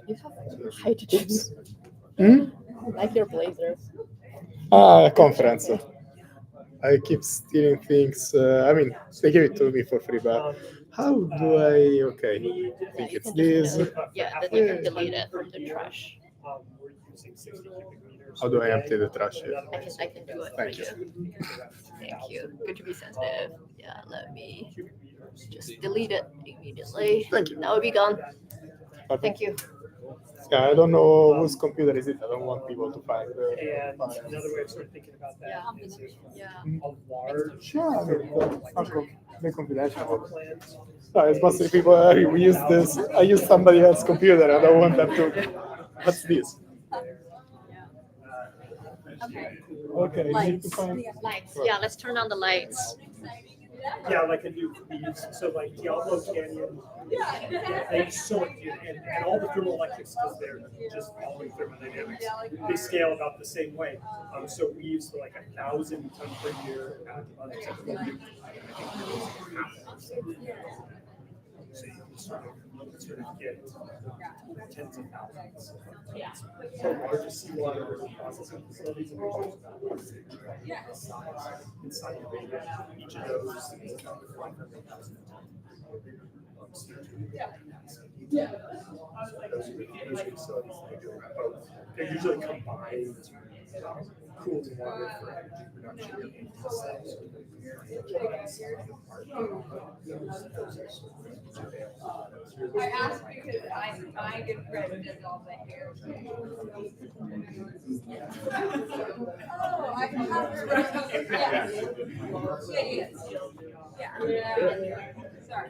You have hydrogen. Like your blazer. Conference. I keep stealing things. I mean, they give it to me for free, but how do I? Okay, I think it's this. Yeah, then you can delete it from the trash. How do I empty the trash here? I can do it for Thank you. Thank you. Good to be sensitive. Yeah, let me just delete it immediately. Thank you. That will be gone. Perfect. Thank you. Yeah, I don't know whose computer is it. I don't want people to find the And files. another way of sort of thinking about that is if Yeah. a large Make confidential. No, it's mostly people. We use this. I use somebody else's computer. I don't want them to. What's this? Okay. Okay. Need to Lights. find. Lights. Yeah, let's turn on the lights. Yeah, like a new these, so like Diablo Canyon, they sort and all the thermoelectrics, because they're just following thermodynamics, they scale about the same way. So we use like 1,000 tons per year at unacceptable nuke. So you can sort of get tens of thousands. So largest seawater processing facilities in the world. Inside of each of those is about 500,000 tons. Those facilities, they do both. They're usually combined cooling water for energy production in the cells. I asked because my good friend does all the hair. Oh, I have to write. Yeah. Sorry.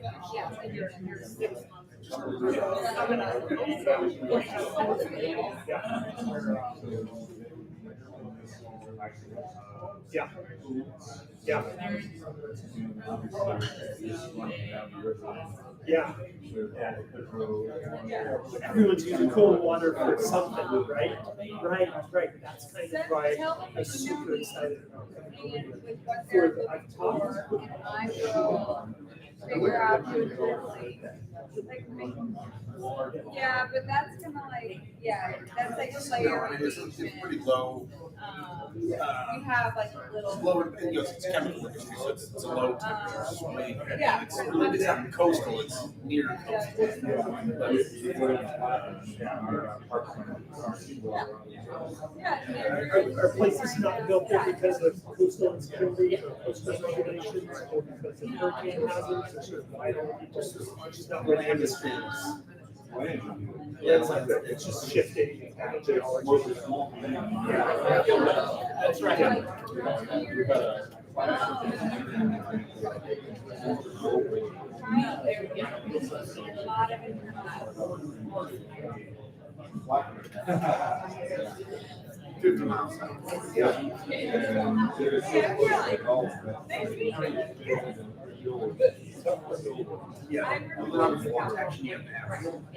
Yeah. Yeah. Yeah. Everyone's using cold water for something, right? Right. That's kind of why I'm super excited about it. I've talked. Figure out who it's really. Yeah, but that's kind of like, that's like a layer. It's pretty low. We have like a little. It's low, it's chemical industry, so it's a low temperature swing. Yeah. It's not coastal, it's near Are places not built there because of coastal insecurity or coastal regulations or because of hurricane hazards or sort of why don't we just not where the industry is? It's just shifting geology. That's right.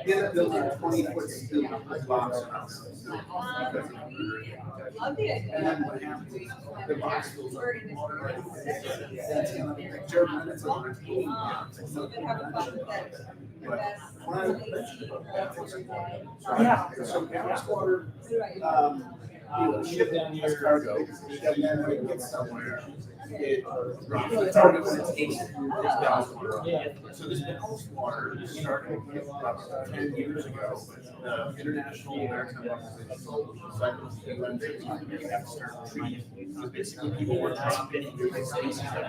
Yeah, they'll do 20-foot steel box house. And then what happens is the box goes up in water. That's gonna be like turbulence over so ballast water, ship down here, cargo, and then when it gets somewhere, it target when it's 8, there's ballast water. So this ballast water started about 10 years ago. The International Maritime Organization cycles you have to start treating. Basically, people were dropping spaces that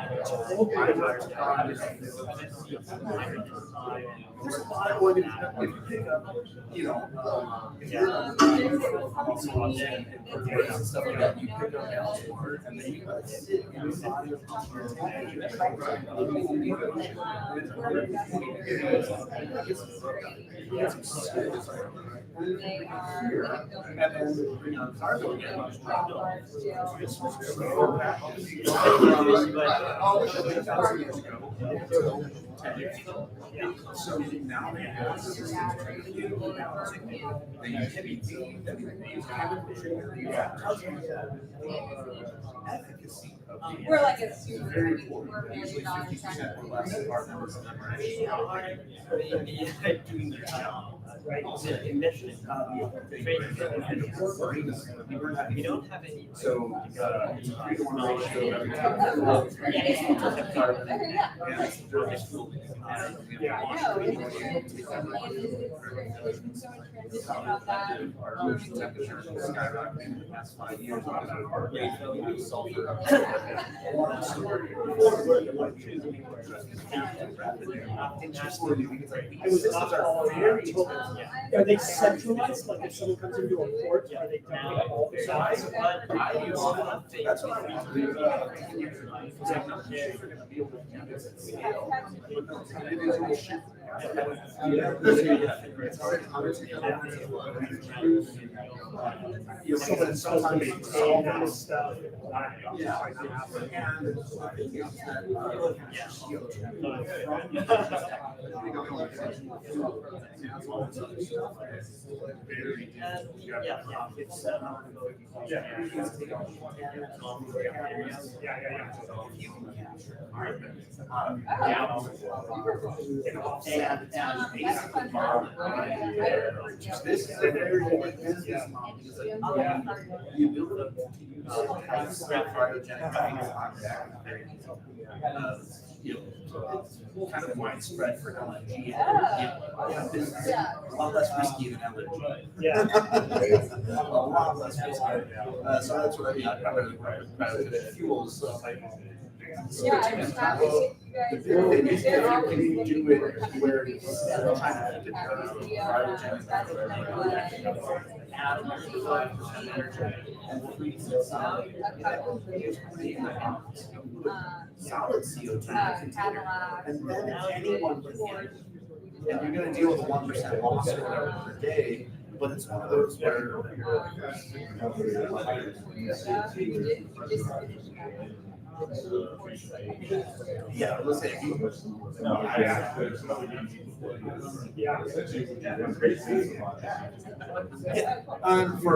there's a lot of women if you pick up, if you're and stuff like that, you pick up ballast water and then you let it sit in the body of and then bring on cargo again. So now they have efficacy. We're like a super. Very important. Usually 50% or less of our members of them are actually doing their job. right? You mentioned you don't have any. So it's a 3-to-1 ratio every time. Carbon and surface fuel. Our ocean temperature has skyrocketed in the past 5 years because of our rate of sulfur. Are they centralized? Like if someone comes into a port, are they down all the sides? That's what I'm doing. This is a very unique business model because you build up cryogenic feedstock very kind of widespread for LNG. This is a lot less risky than LNG. Yeah. A lot less risky. So that's what I mean. I'm really proud of cryogenic fuels. So the big thing is if you can do it where it's China did cryogenic add 5% energy and freeze it solid. Solid CO2 in a container, and then anyone can use it. And you're going to deal with a 1% loss or whatever per day, but it's one of those where yeah, let's say for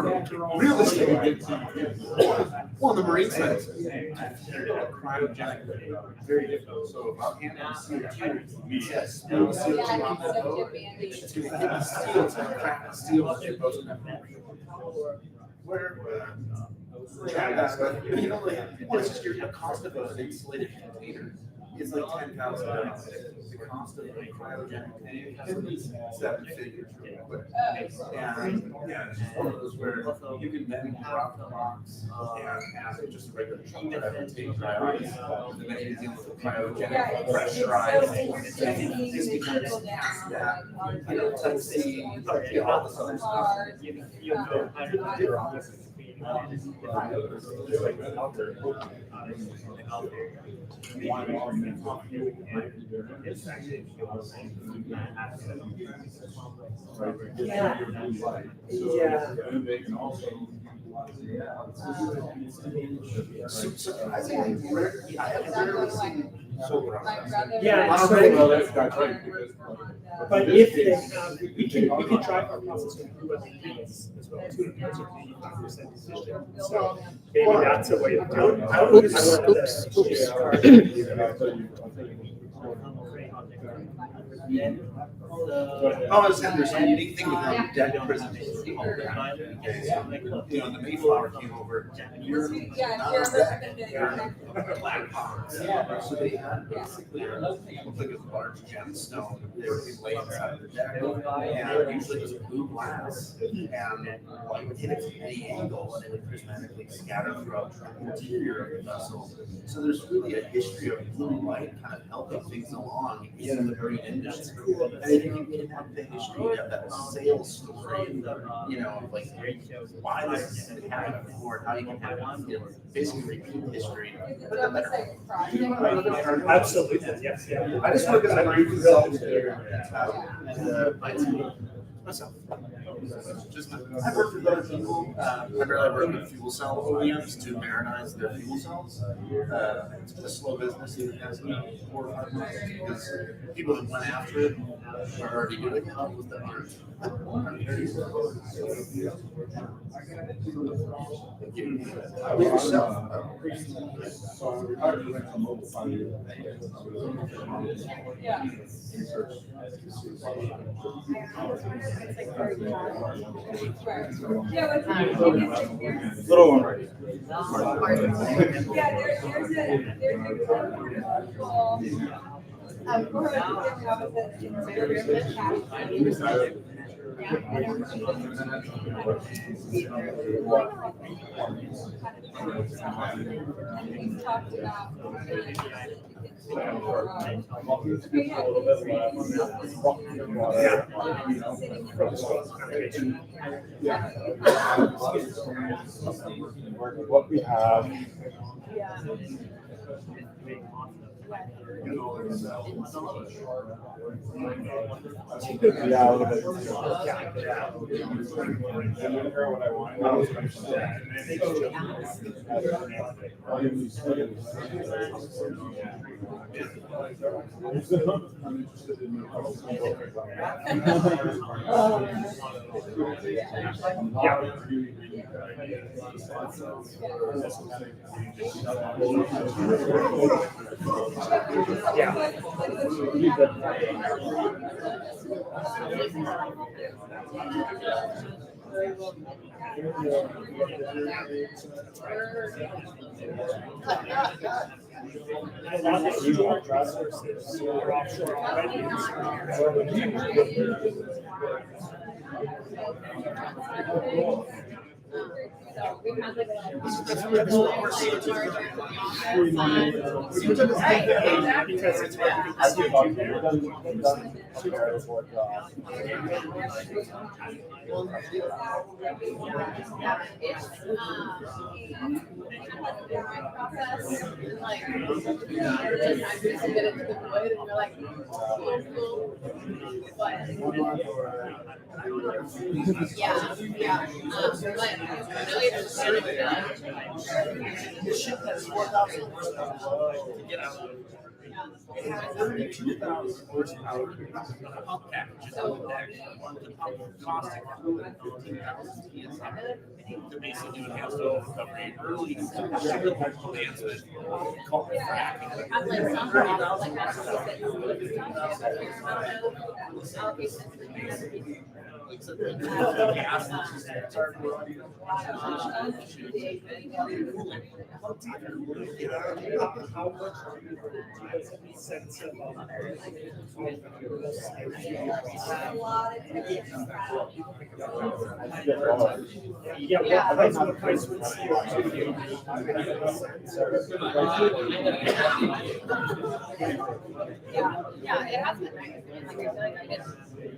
real estate, well, the marine side, cryogenic, very difficult. So if I'm handling CO2, yes, spill CO2 on the boat, it's going to hit the steel, it's going to crack the steel as opposed to you know, it's just your cost of an insulated container is like $10,000. The cost of a cryogenic tank is at least 7 figures real quick. And yeah, it's just one of those where you can then drop the box and have just a regular truck that would take dry ice, and then you deal with the cryogenic pressurized. This becomes that, you know, Type C, all this other stuff. Yeah, but if they have, we can try our process to improve what they do as well too. In terms of the 5% decision. So maybe that's a way of doing it. Oh, there's a unique thing with debt presentation. You know, the Mayflower came over. You're black box. So they had basically a large gemstone. They were laying out of the deck, and usually it was blue glass, and you would hit it from any angle, and it would prismatically scatter throughout the interior of the vessel. So there's really a history of blue light kind of helping things along in the marine industry. And I think you can have the history of that sales story, you know, of like why this has happened before, how you can have one, basically repeat history, but the better. Absolutely, yes, yeah. I just work as a marine consultant here, and myself. Just, I've worked with other people, primarily worked with fuel cell OEMs to marinize their fuel cells. It's been a slow business, even has about 4 or 5 months, because people that went after it are already doing it with the Little one right What we have. Yeah, a little bit.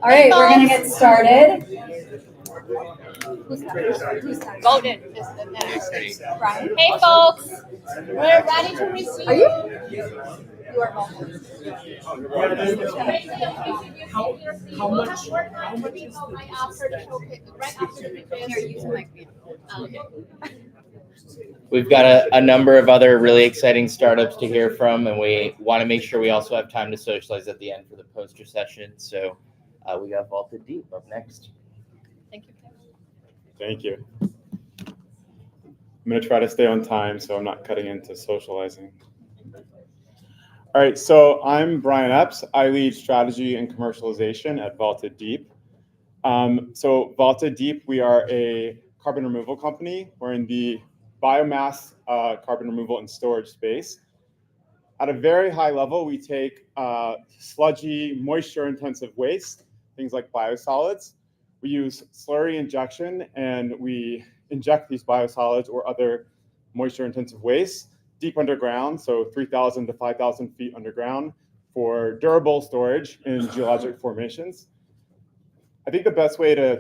All right, we're gonna get started. Golden is the next. Right. Hey, folks. We're ready to receive. Are you? You are welcome. How much is right after the showcase? Right after the showcase. We've got a number of other really exciting startups to hear from, and we want to make sure we also have time to socialize at the end for the poster session. So we got Vaulted Deep up next. Thank you. Thank you. I'm going to try to stay on time so I'm not cutting into socializing. All right, so I'm Brian Epps. I lead strategy and commercialization at Vaulted Deep. So Vaulted Deep, we are a carbon removal company. We're in the biomass carbon removal and storage space. At a very high level, we take sludgy, moisture-intensive waste, things like biosolids. We use slurry injection, and we inject these biosolids or other moisture-intensive wastes deep underground, so 3,000 to 5,000 feet underground for durable storage in geologic formations. I think the best way to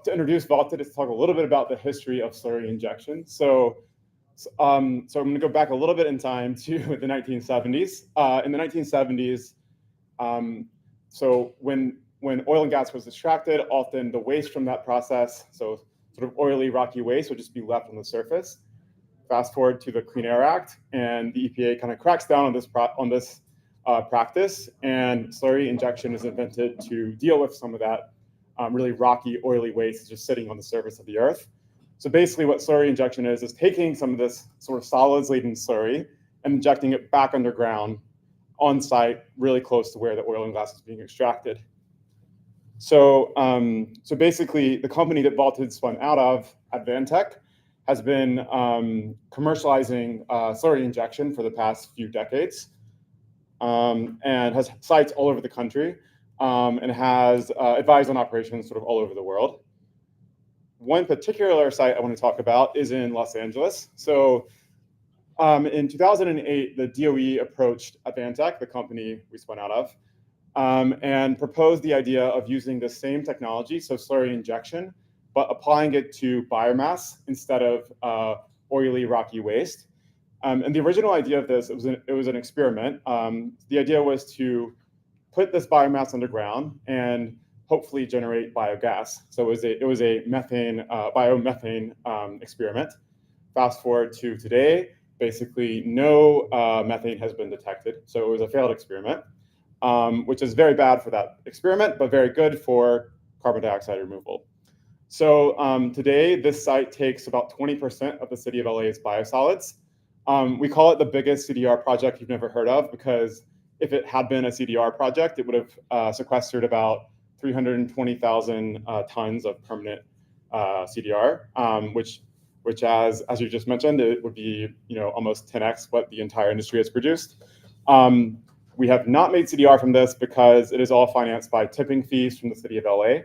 introduce Vaulted is to talk a little bit about the history of slurry injection. So I'm going to go back a little bit in time to the 1970s. In the 1970s, so when when oil and gas was extracted, often the waste from that process, so sort of oily, rocky waste, would just be left on the surface. Fast forward to the Clean Air Act, and the EPA kind of cracks down on this practice, and slurry injection is invented to deal with some of that really rocky, oily waste just sitting on the surface of the earth. So basically what slurry injection is taking some of this sort of solids-laden slurry and injecting it back underground on site, really close to where the oil and gas is being extracted. So, so basically the company that Vaulted spun out of, Advantech, has been commercializing slurry injection for the past few decades, and has sites all over the country, and has advised on operations sort of all over the world. One particular site I want to talk about is in Los Angeles. So in 2008, the DOE approached Advantech, the company we spun out of, and proposed the idea of using the same technology, so slurry injection, but applying it to biomass instead of oily, rocky waste. And the original idea of this, it was an experiment. The idea was to put this biomass underground and hopefully generate biogas. So it was a methane, biomethane experiment. Fast forward to today, basically no methane has been detected. So it was a failed experiment, which is very bad for that experiment, but very good for carbon dioxide removal. So today, this site takes about 20% of the city of LA's biosolids. We call it the biggest CDR project you've never heard of, because if it had been a CDR project, it would have sequestered about 320,000 tons of permanent CDR, which as you just mentioned, it would be almost 10x what the entire industry has produced. We have not made CDR from this because it is all financed by tipping fees from the city of LA.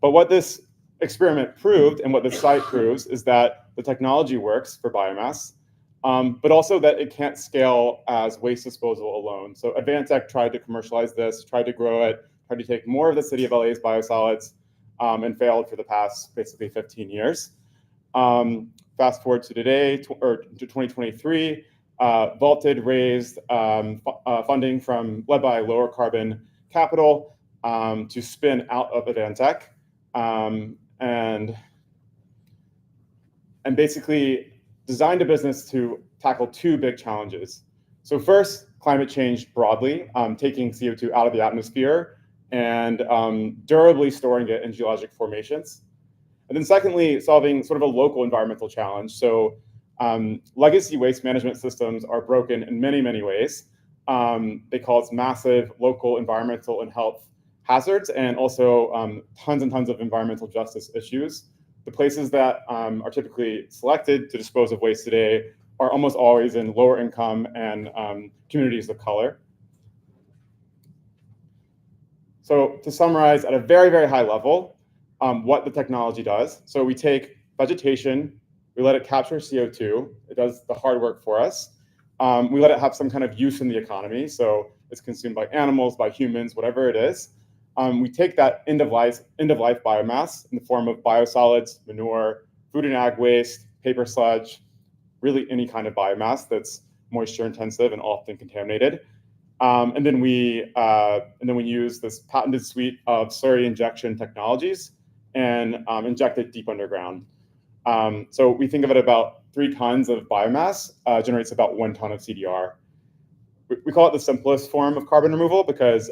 But what this experiment proved and what this site proves is that the technology works for biomass, but also that it can't scale as waste disposal alone. So Advantech tried to commercialize this, tried to grow it, tried to take more of the city of LA's biosolids, and failed for the past basically 15 years. Fast forward to today, or to 2023, Vaulted raised funding led by Lower Carbon Capital to spin out of Advantech, and basically designed a business to tackle two big challenges. So first, climate change broadly, taking CO2 out of the atmosphere and durably storing it in geologic formations. And then secondly, solving sort of a local environmental challenge. So legacy waste management systems are broken in many, many ways. They cause massive local environmental and health hazards, and also tons and tons of environmental justice issues. The places that are typically selected to dispose of waste today are almost always in lower income and communities of color. So to summarize at a very, very high level, what the technology does. So we take vegetation, we let it capture CO2, it does the hard work for us. We let it have some kind of use in the economy, so it's consumed by animals, by humans, whatever it is. We take that end-of-life biomass in the form of biosolids, manure, food and ag waste, paper sludge, really any kind of biomass that's moisture intensive and often contaminated. And then we use this patented suite of slurry injection technologies and inject it deep underground. So we think of it about 3 tons of biomass generates about 1 ton of CDR. We call it the simplest form of carbon removal because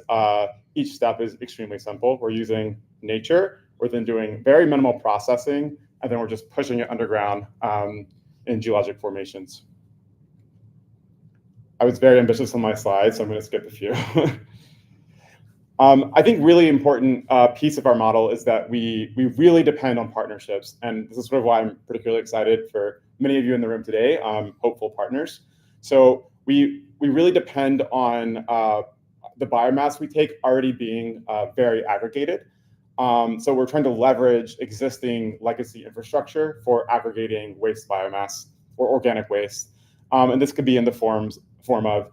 each step is extremely simple. We're using nature, we're then doing very minimal processing, and then we're just pushing it underground in geologic formations. I was very ambitious on my slides, so I'm going to skip a few. I think really important piece of our model is that we really depend on partnerships, and this is sort of why I'm particularly excited for many of you in the room today, hopeful partners. So we really depend on the biomass we take already being very aggregated. So we're trying to leverage existing legacy infrastructure for aggregating waste biomass or organic waste. And this could be in the form of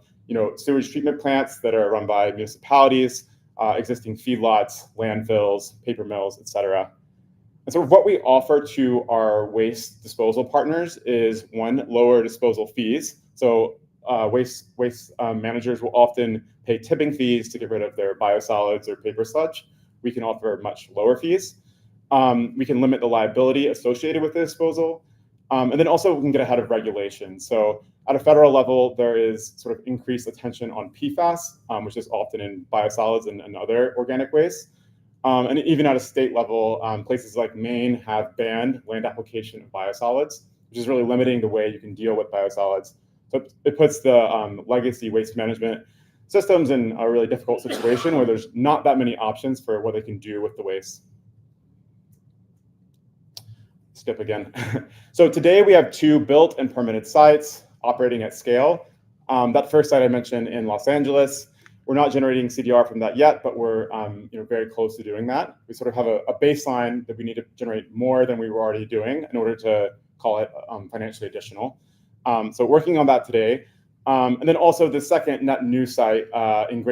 sewage treatment plants that are run by municipalities, existing feedlots, landfills, paper mills, et cetera. And so what we offer to our waste disposal partners is 1, lower disposal fees. So waste managers will often pay tipping fees to get rid of their biosolids or paper sludge. We can offer much lower fees. We can limit the liability associated with the disposal. And then also we can get ahead of regulation. So at a federal level, there is sort of increased attention on PFAS, which is often in biosolids and other organic waste. And even at a state level, places like Maine have banned land application of biosolids, which is really limiting the way you can deal with biosolids. So it puts the legacy waste management systems in a really difficult situation where there's not that many options for what they can do with the waste. Skip again. So today we have 2 built and permitted sites operating at scale. That first site I mentioned in Los Angeles, we're not generating CDR from that yet, but we're very close to doing that. We sort of have a baseline that we need to generate more than we were already doing in order to call it financially additional. So working on that today. And then also the second net new site in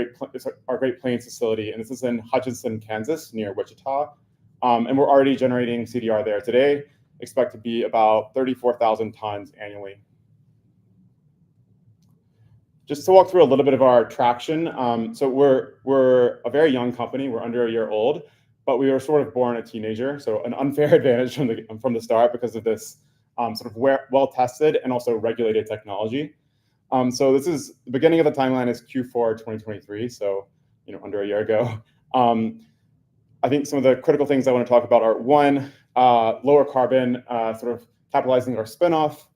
our Great Plains facility, and this is in Hutchinson, Kansas, near Wichita. And we're already generating CDR there today. Expect to be about 34,000 tons annually. Just to walk through a little bit of our traction. So we're a very young company. We're under a year old, but we were sort of born a teenager. So an unfair advantage from the start because of this sort of well-tested and also regulated technology. So this is the beginning of the timeline is Q4 2023. So under a year ago. I think some of the critical things I want to talk about are 1, lower carbon, sort of capitalizing our spinoff.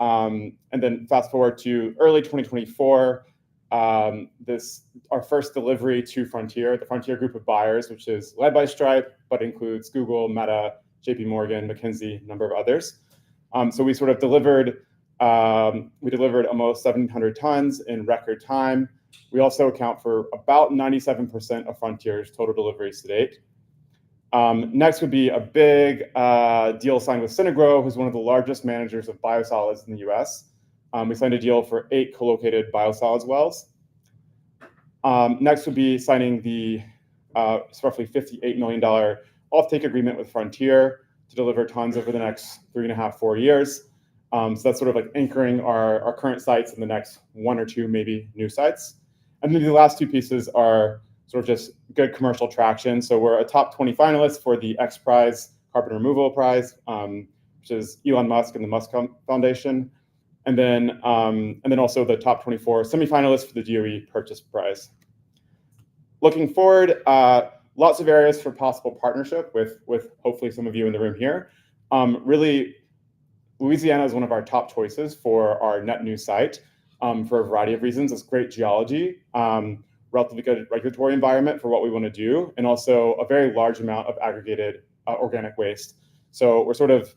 And then fast forward to early 2024, our first delivery to Frontier, the Frontier group of buyers, which is led by Stripe, but includes Google, Meta, JP Morgan, McKinsey, a number of others. So we sort of delivered almost 700 tons in record time. We also account for about 97% of Frontier's total deliveries to date. Next would be a big deal signed with Synagro, who's one of the largest managers of biosolids in the US. We signed a deal for 8 co-located biosolids wells. Next would be signing the roughly $58 million offtake agreement with Frontier to deliver tons over the next 3.5, 4 years. So that's sort of like anchoring our current sites in the next 1 or 2 maybe new sites. And then the last 2 pieces are sort of just good commercial traction. So we're a top 20 finalist for the X Prize Carbon Removal Prize, which is Elon Musk and the Musk Foundation. And then also the top 24 semifinalists for the DOE Purchase Prize. Looking forward, lots of areas for possible partnership with hopefully some of you in the room here. Really, Louisiana is one of our top choices for our net new site for a variety of reasons. It's great geology, relatively good regulatory environment for what we want to do, and also a very large amount of aggregated organic waste. So we're sort of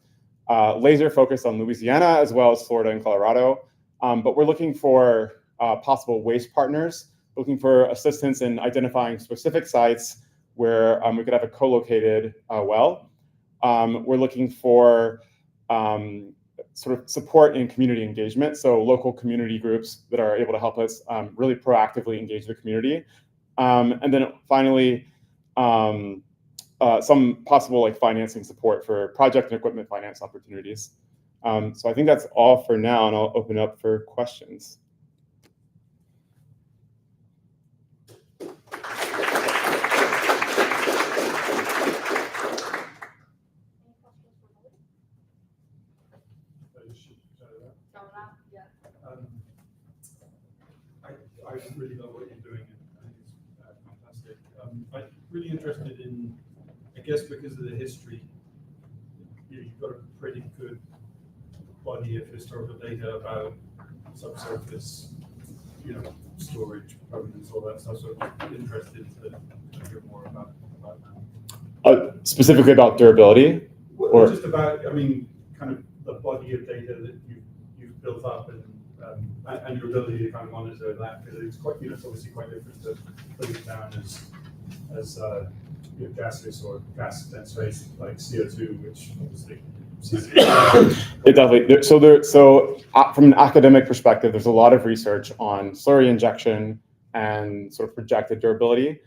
laser focused on Louisiana as well as Florida and Colorado, but we're looking for possible waste partners, looking for assistance in identifying specific sites where we could have a co-located well. We're looking for sort of support in community engagement, so local community groups that are able to help us really proactively engage the community. And then finally, some possible financing support for project and equipment finance opportunities. So I think that's all for now, and I'll open up for questions. I really love what you're doing. I think it's fantastic. I'm really interested in, I guess because of the history, you've got a pretty good body of historical data about subsurface, storage, provenance, all that stuff. So I'm interested to hear more about that. Specifically about durability? Or just about, kind of the body of data that you've built up and your ability to kind of monitor that, because it's quite, it's obviously quite different to putting it down as gaseous or gas dense phase like CO2, which obviously. It definitely. So from an academic perspective, there's a lot of research on slurry injection and sort of projected durability.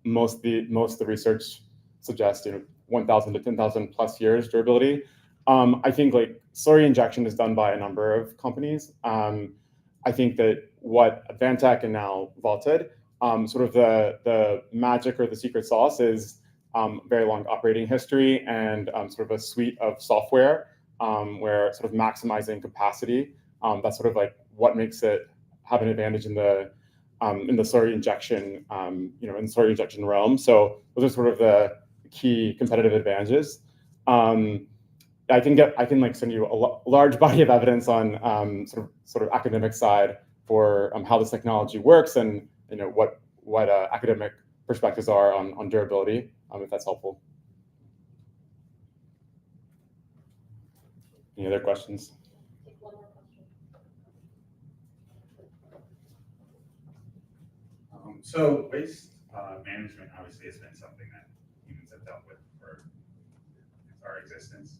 Most of the research suggests 1,000 to 10,000 plus years durability. I think like slurry injection is done by a number of companies. I think that what Advantech and now Vaulted, sort of the magic or the secret sauce is very long operating history and sort of a suite of software where sort of maximizing capacity. That's sort of like what makes it have an advantage in the slurry injection, in the slurry injection realm. So those are sort of the key competitive advantages. I can like send you a large body of evidence on sort of academic side for how this technology works and what academic perspectives are on durability, if that's helpful. Any other questions? So waste management obviously has been something that humans have dealt with for our existence.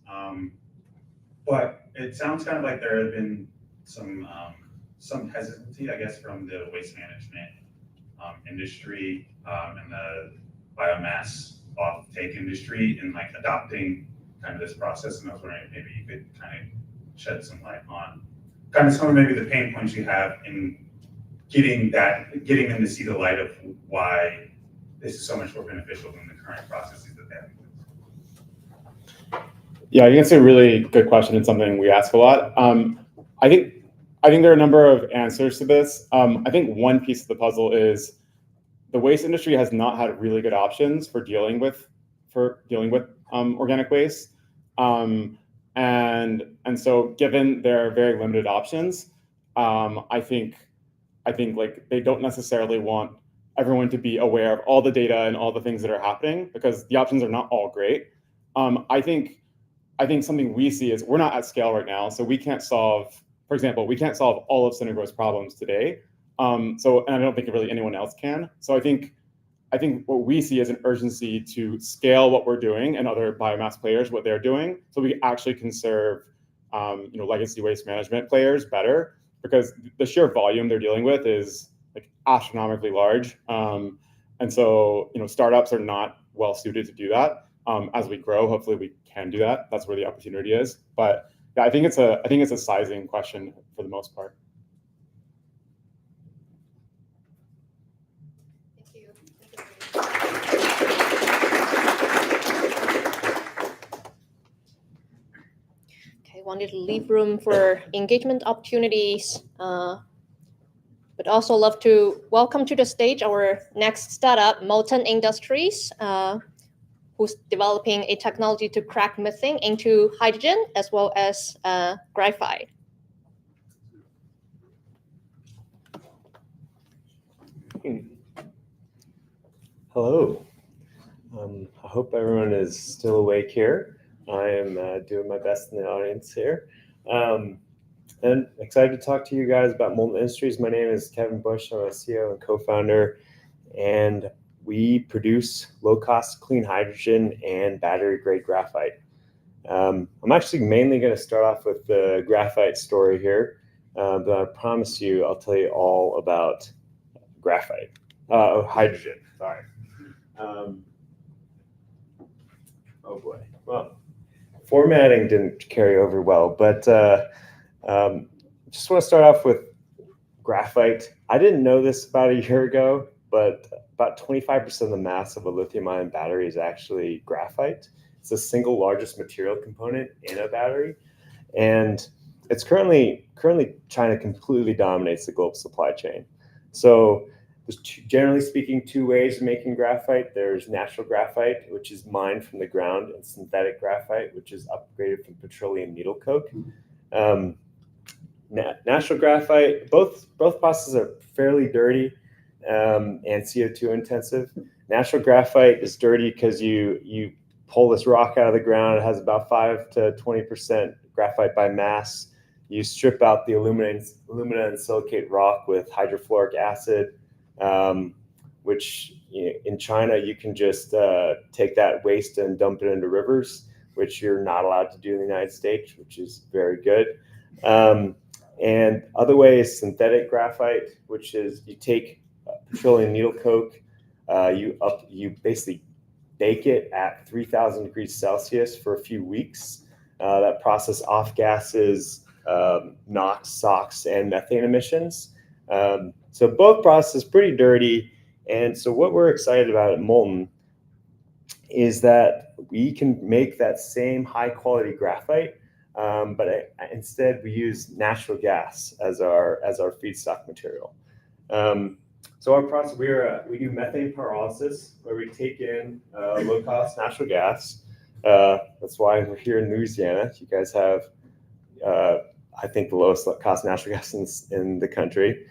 But it sounds kind of like there have been some hesitancy, I guess, from the waste management industry and the biomass off-take industry in like adopting kind of this process. And I was wondering if maybe you could kind of shed some light on kind of some of maybe the pain points you have in getting them to see the light of why this is so much more beneficial than the current processes that they have. Yeah, I think it's a really good question and something we ask a lot. I think there are a number of answers to this. I think one piece of the puzzle is the waste industry has not had really good options for dealing with organic waste, and so given their very limited options, I think like they don't necessarily want everyone to be aware of all the data and all the things that are happening because the options are not all great. I think something we see is we're not at scale right now, so we can't solve, for example, all of Synagros problems today. And I don't think really anyone else can. So I think what we see is an urgency to scale what we're doing and other biomass players what they're doing, so we actually can serve legacy waste management players better because the sheer volume they're dealing with is like astronomically large. And so startups are not well suited to do that. As we grow, hopefully we can do that. That's where the opportunity is. But yeah, I think it's a sizing question for the most part. Okay, wanted to leave room for engagement opportunities, but also love to welcome to the stage our next startup, Molten Industries, who's developing a technology to crack methane into hydrogen as well as graphite. Hello. I hope everyone is still awake here. I am doing my best in the audience here. And excited to talk to you guys about Molten Industries. My name is Kevin Bush. I'm a CEO and co-founder, and we produce low-cost clean hydrogen and battery-grade graphite. I'm actually mainly going to start off with the graphite story here, but I promise you I'll tell you all about graphite. Hydrogen, sorry. Oh boy. Well, formatting didn't carry over well, but just want to start off with graphite. I didn't know this about a year ago, but about 25% of the mass of a lithium-ion battery is actually graphite. It's the single largest material component in a battery, and it's currently China completely dominates the global supply chain. So there's generally speaking two ways of making graphite. There's natural graphite, which is mined from the ground, and synthetic graphite, which is upgraded from petroleum needle coke. Natural graphite, both processes are fairly dirty and CO2 intensive. Natural graphite is dirty because you pull this rock out of the ground. It has about 5 to 20% graphite by mass. You strip out the alumina and silicate rock with hydrofluoric acid, which in China you can just take that waste and dump it into rivers, which you're not allowed to do in the United States, which is very good. And other way is synthetic graphite, which is you take petroleum needle coke, you basically bake it at 3,000 degrees Celsius for a few weeks. that process off gases, NOx, SOx, and methane emissions. So both processes pretty dirty. And so what we're excited about at Molten is that we can make that same high quality graphite, but instead we use natural gas as our feedstock material. So our process, we do methane pyrolysis, where we take in low cost natural gas. That's why we're here in Louisiana. You guys have, I think, the lowest cost natural gas in the country.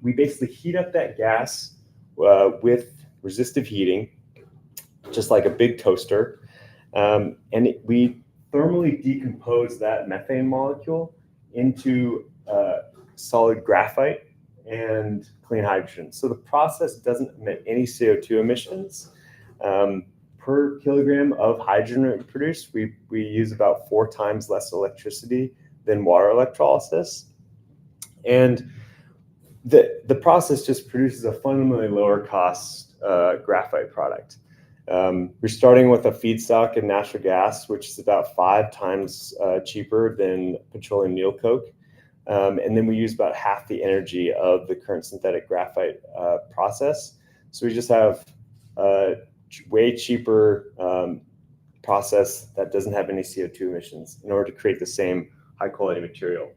We basically heat up that gas with resistive heating, just like a big toaster. We thermally decompose that methane molecule into solid graphite and clean hydrogen. So the process doesn't emit any CO2 emissions. Per kilogram of hydrogen we produce, we use about 4 times less electricity than water electrolysis. And the process just produces a fundamentally lower cost graphite product. We're starting with a feedstock in natural gas, which is about 5 times cheaper than petroleum needle coke. And then we use about half the energy of the current synthetic graphite process. So we just have a way cheaper process that doesn't have any CO2 emissions in order to create the same high quality material.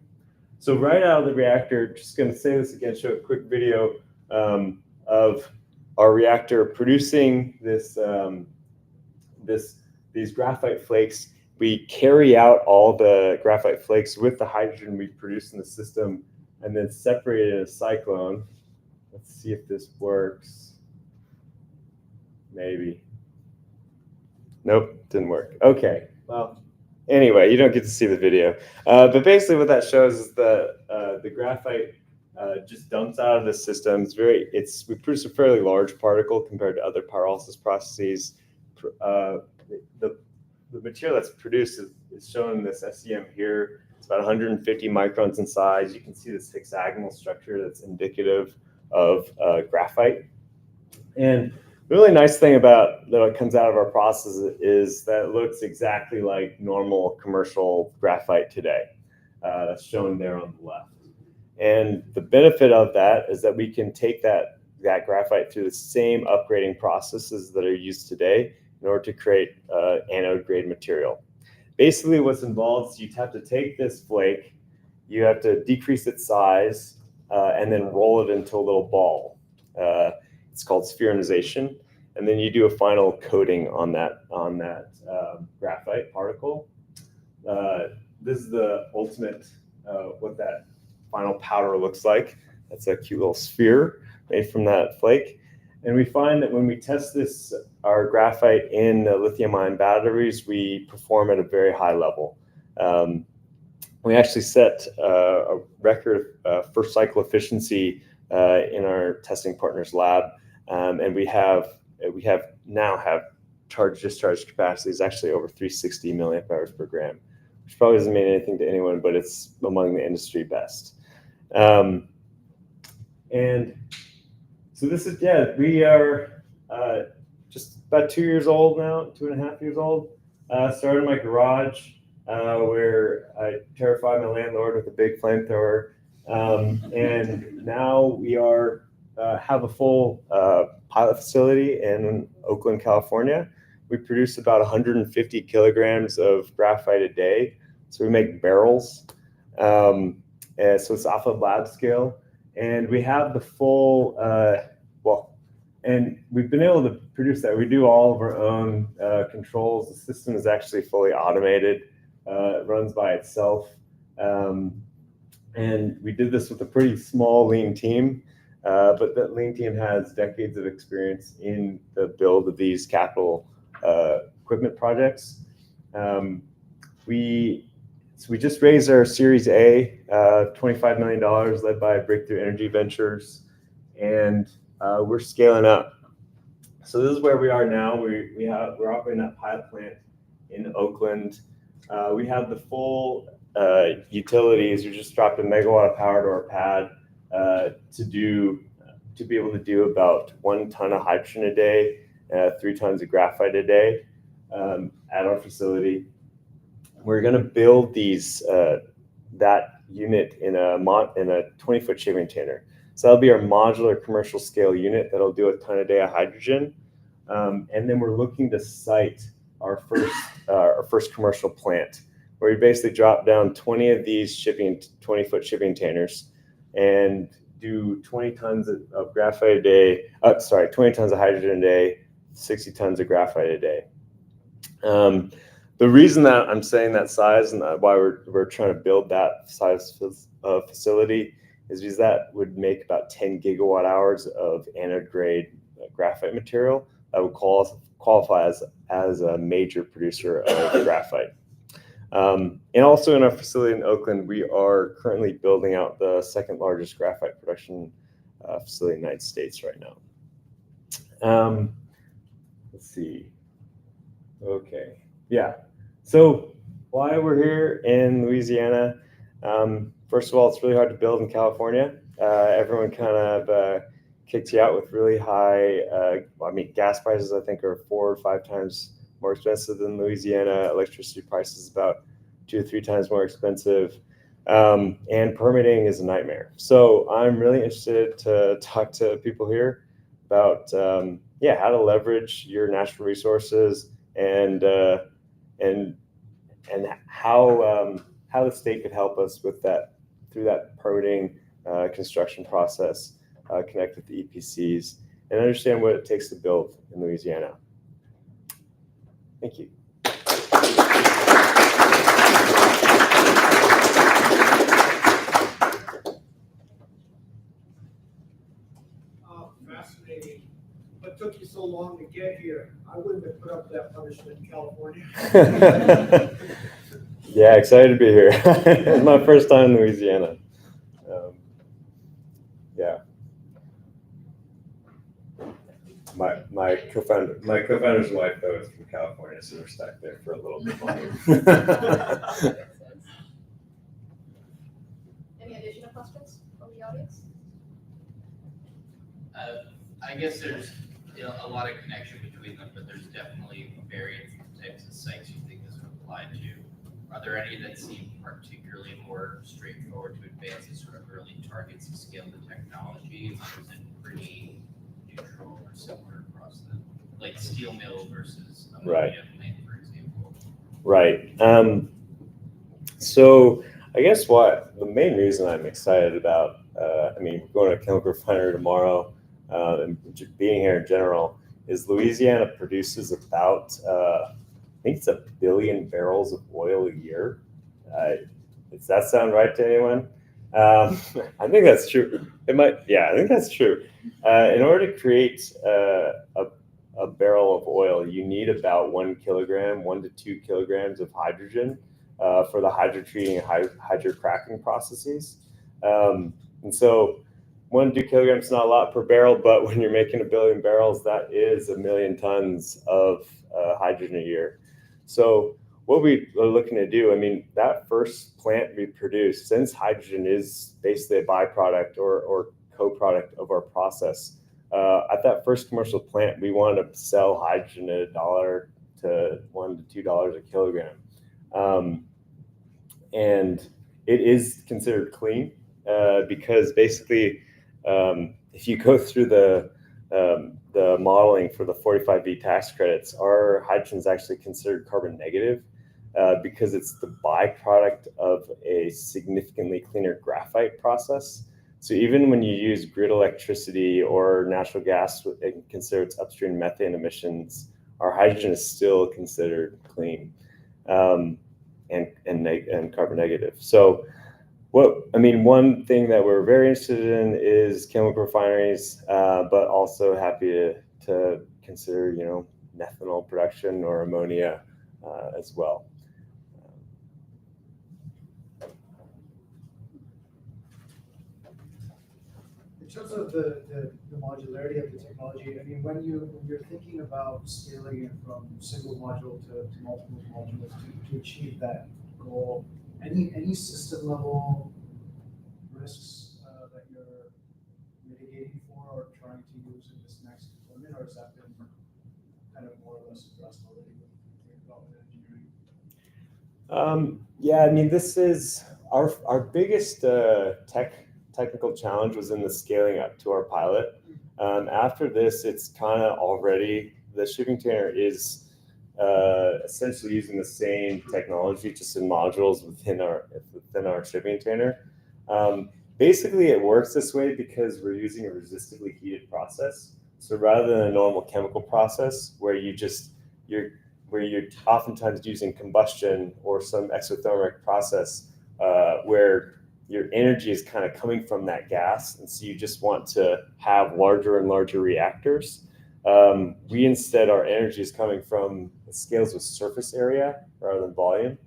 So right out of the reactor, just going to say this again, show a quick video of our reactor producing these graphite flakes. We carry out all the graphite flakes with the hydrogen we produce in the system and then separate it in a cyclone. Let's see if this works. Maybe. Nope, didn't work. Okay, well, anyway, you don't get to see the video. But basically what that shows is the graphite just dumps out of the system. We produce a fairly large particle compared to other pyrolysis processes. The material that's produced is shown in this SEM here. It's about 150 microns in size. You can see this hexagonal structure that's indicative of graphite. And the really nice thing about what comes out of our process is that it looks exactly like normal commercial graphite today. That's shown there on the left. And the benefit of that is that we can take that graphite through the same upgrading processes that are used today in order to create anode grade material. Basically what's involved is you have to take this flake, you have to decrease its size, and then roll it into a little ball. It's called spheronization. And then you do a final coating on that graphite particle. This is the ultimate, what that final powder looks like. That's a cute little sphere made from that flake. And we find that when we test our graphite in lithium-ion batteries, we perform at a very high level. We actually set a record first cycle efficiency in our testing partner's lab, and we now have charge discharge capacity is actually over 360 milliamp hours per gram, which probably doesn't mean anything to anyone, but it's among the industry best. And so this is, we are just about 2 years old now, 2.5 years old. Started in my garage where I terrified my landlord with a big flamethrower. And now we have a full pilot facility in Oakland, California. We produce about 150 kilograms of graphite a day. So we make barrels. And so it's off of lab scale. And we have the full, and we've been able to produce that. We do all of our own controls. The system is actually fully automated. It runs by itself. And we did this with a pretty small, lean team. But that lean team has decades of experience in the build of these capital equipment projects. We just raised our Series A, $25 million, led by Breakthrough Energy Ventures, and we're scaling up. So this is where we are now. We're operating that pilot plant in Oakland. We have the full utilities. We just dropped a megawatt of power to our pad to be able to do about 1 ton of hydrogen a day, 3 tons of graphite a day at our facility. we're going to build these that unit in a 20-foot shipping container. So that'll be our modular commercial scale unit that'll do a ton a day of hydrogen. And then we're looking to site our first commercial plant, where we basically drop down 20 of these 20-foot shipping containers and do 20 tons of graphite a day. 20 tons of hydrogen a day, 60 tons of graphite a day. The reason that I'm saying that size and why we're trying to build that size facility is because that would make about 10 gigawatt hours of anode grade graphite material that would qualify as a major producer of graphite. And also in our facility in Oakland, we are currently building out the second largest graphite production facility in the United States right now. Let's see. Okay. Yeah. So why we're here in Louisiana? First of all, it's really hard to build in California. Everyone kind of kicks you out with really high, gas prices, I think, are 4 or 5 times more expensive than Louisiana. Electricity prices about 2 or 3 times more expensive. And permitting is a nightmare. So I'm really interested to talk to people here about, how to leverage your natural resources and how the state could help us with that through that permitting construction process, connect with the EPCs, and understand what it takes to build in Louisiana. Thank you. Fascinating. What took you so long to get here? I wouldn't have put up with that punishment in California. Yeah, excited to be here. It's my first time in Louisiana. Yeah. My co-founder's wife though is from California, so we're stuck there for a little bit longer. Any additional questions from the audience? I guess there's a lot of connection between them, but there's definitely various types of sites you think this would apply to. Are there any that seem particularly more straightforward to advance as sort of early targets to scale the technologies, or is it pretty neutral or similar across them? Like steel mill versus ammonia plant, for example. Right. So I guess the main reason I'm excited about, going to a chemical refinery tomorrow, and being here in general, is Louisiana produces about, I think it's 1 billion barrels of oil a year. Does that sound right to anyone? I think that's true. I think that's true. In order to create a barrel of oil, you need about 1 to 2 kilograms of hydrogen for the hydrotreating and hydrocracking processes. And so 1 to 2 kilograms is not a lot per barrel, but when you're making 1 billion barrels, that is 1 million tons of hydrogen a year. So what we are looking to do, that first plant we produce, since hydrogen is basically a byproduct or co-product of our process, at that first commercial plant, we want to sell hydrogen at $1 to $1 to $2 a kilogram. And it is considered clean because basically, if you go through the modeling for the 45V tax credits, our hydrogen is actually considered carbon negative because it's the byproduct of a significantly cleaner graphite process. So even when you use grid electricity or natural gas and consider its upstream methane emissions, our hydrogen is still considered clean and carbon negative. So one thing that we're very interested in is chemical refineries, but also happy to consider, methanol production or ammonia as well. In terms of the modularity of the technology, when you're thinking about scaling it from single module to multiple modules to achieve that goal, any system level risks that you're mitigating for or trying to use in this next deployment, or has that been kind of more or less addressed already with development engineering? Yeah, I mean, this is our biggest technical challenge was in the scaling up to our pilot. After this, it's kind of already, the shipping container is essentially using the same technology, just in modules within our shipping container. Basically, it works this way because we're using a resistively heated process. So rather than a normal chemical process where you're oftentimes using combustion or some exothermic process where your energy is kind of coming from that gas, and so you just want to have larger and larger reactors. We instead, our energy is coming from scales with surface area rather than volume.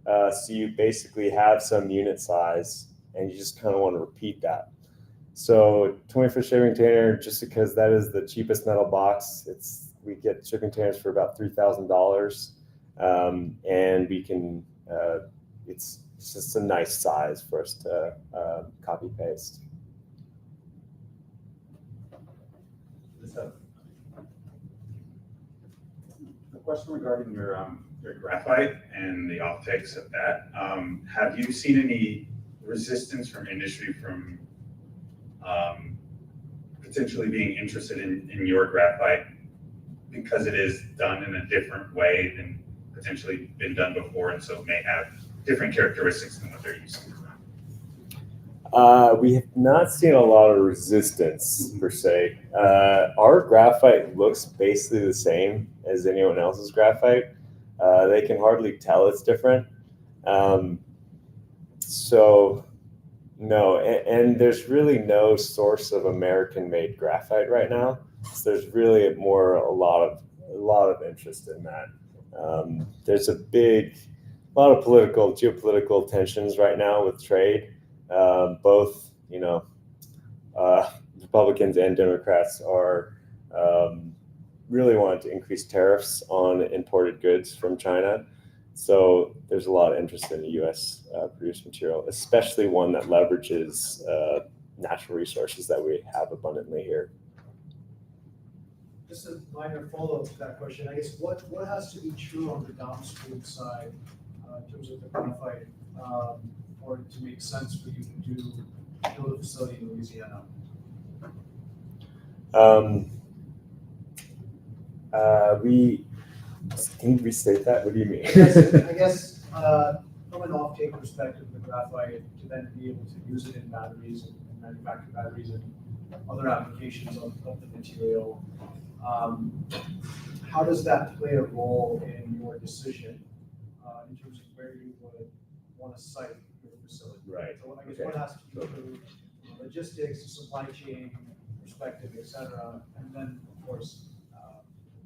So you basically have some unit size, and you just kind of want to repeat that. So 20-foot shipping container, just because that is the cheapest metal box, we get shipping containers for about $3,000, and we can. It's just a nice size for us to copy paste. A question regarding your graphite and the optics of that. Have you seen any resistance from industry from potentially being interested in your graphite because it is done in a different way than potentially been done before, and so may have different characteristics than what they're used to? We have not seen a lot of resistance per se. Our graphite looks basically the same as anyone else's graphite. They can hardly tell it's different. So no, and there's really no source of American-made graphite right now. So there's really a lot of interest in that. There's a lot of geopolitical tensions right now with trade. Both, Republicans and Democrats are really wanting to increase tariffs on imported goods from China. So there's a lot of interest in the U.S. Produced material, especially one that leverages natural resources that we have abundantly here. Just a minor follow-up to that question. I guess what has to be true on the downstream side in terms of the graphite for it to make sense for you to build a facility in Louisiana? Can you restate that? What do you mean? I guess from an off-take perspective, the graphite to then be able to use it in batteries and manufacture batteries and other applications of the material. How does that play a role in your decision in terms of where you would want to site your facility? Right. So I guess what has to be true, logistics, supply chain perspective, et cetera, and then of course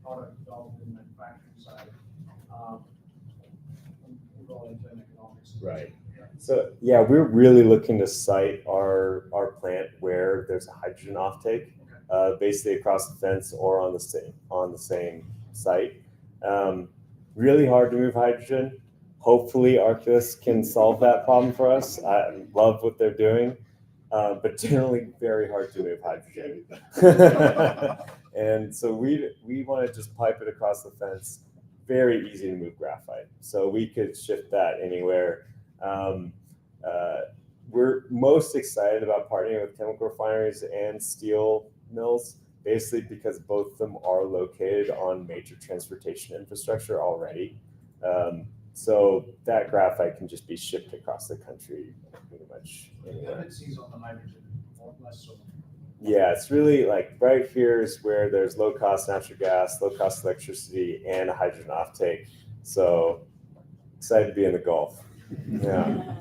product development and manufacturing side. We'll go into an economics. Right. So yeah, we're really looking to site our plant where there's a hydrogen offtake, basically across the fence or on the same site. Really hard to move hydrogen. Hopefully Arculus can solve that problem for us. I love what they're doing, but generally very hard to move hydrogen. And so we want to just pipe it across the fence. Very easy to move graphite. So we could ship that anywhere. We're most excited about partnering with chemical refineries and steel mills, basically because both of them are located on major transportation infrastructure already. So that graphite can just be shipped across the country pretty much anywhere. Dependencies on the hydrogen, or less so. Yeah, it's really like right here is where there's low cost natural gas, low cost electricity, and a hydrogen offtake. So excited to be in the Gulf. Yeah.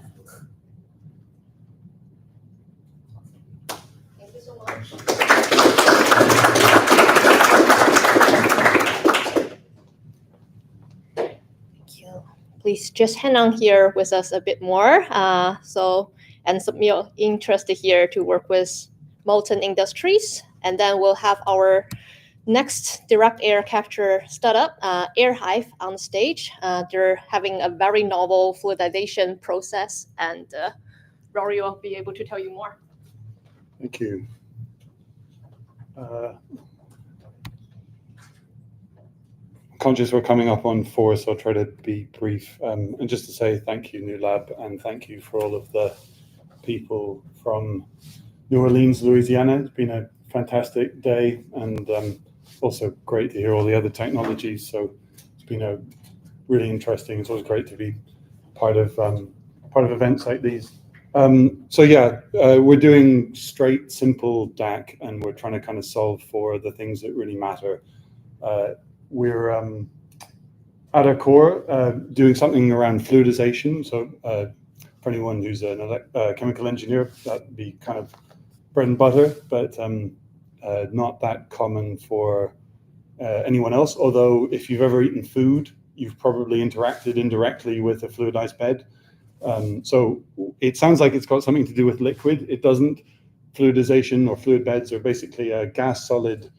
Thank you so much. Thank you. Please just hang on here with us a bit more. And some interested here to work with Molten Industries, and then we'll have our next direct air capture startup, AirHive, on stage. They're having a very novel fluidization process, and Rory will be able to tell you more. Thank you. conscious we're coming up on 4, so I'll try to be brief. And just to say thank you, New Lab, and thank you for all of the people from New Orleans, Louisiana. It's been a fantastic day, and also great to hear all the other technologies. So it's been a really interesting. It's always great to be part of events like these. So yeah, we're doing straight, simple DAC, and we're trying to kind of solve for the things that really matter. We're at our core doing something around fluidization. So for anyone who's a chemical engineer, that'd be kind of bread and butter, but not that common for anyone else. Although if you've ever eaten food, you've probably interacted indirectly with a fluidized bed. So it sounds like it's got something to do with liquid. It doesn't. Fluidization or fluid beds are basically a gas-solid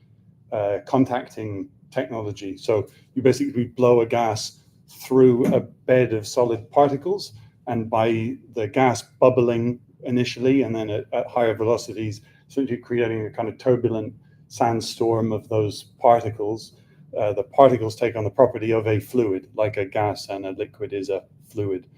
contacting technology. So you basically blow a gas through a bed of solid particles, and by the gas bubbling initially and then at higher velocities, essentially creating a kind of turbulent sandstorm of those particles. The particles take on the property of a fluid, like a gas and a liquid is a fluid.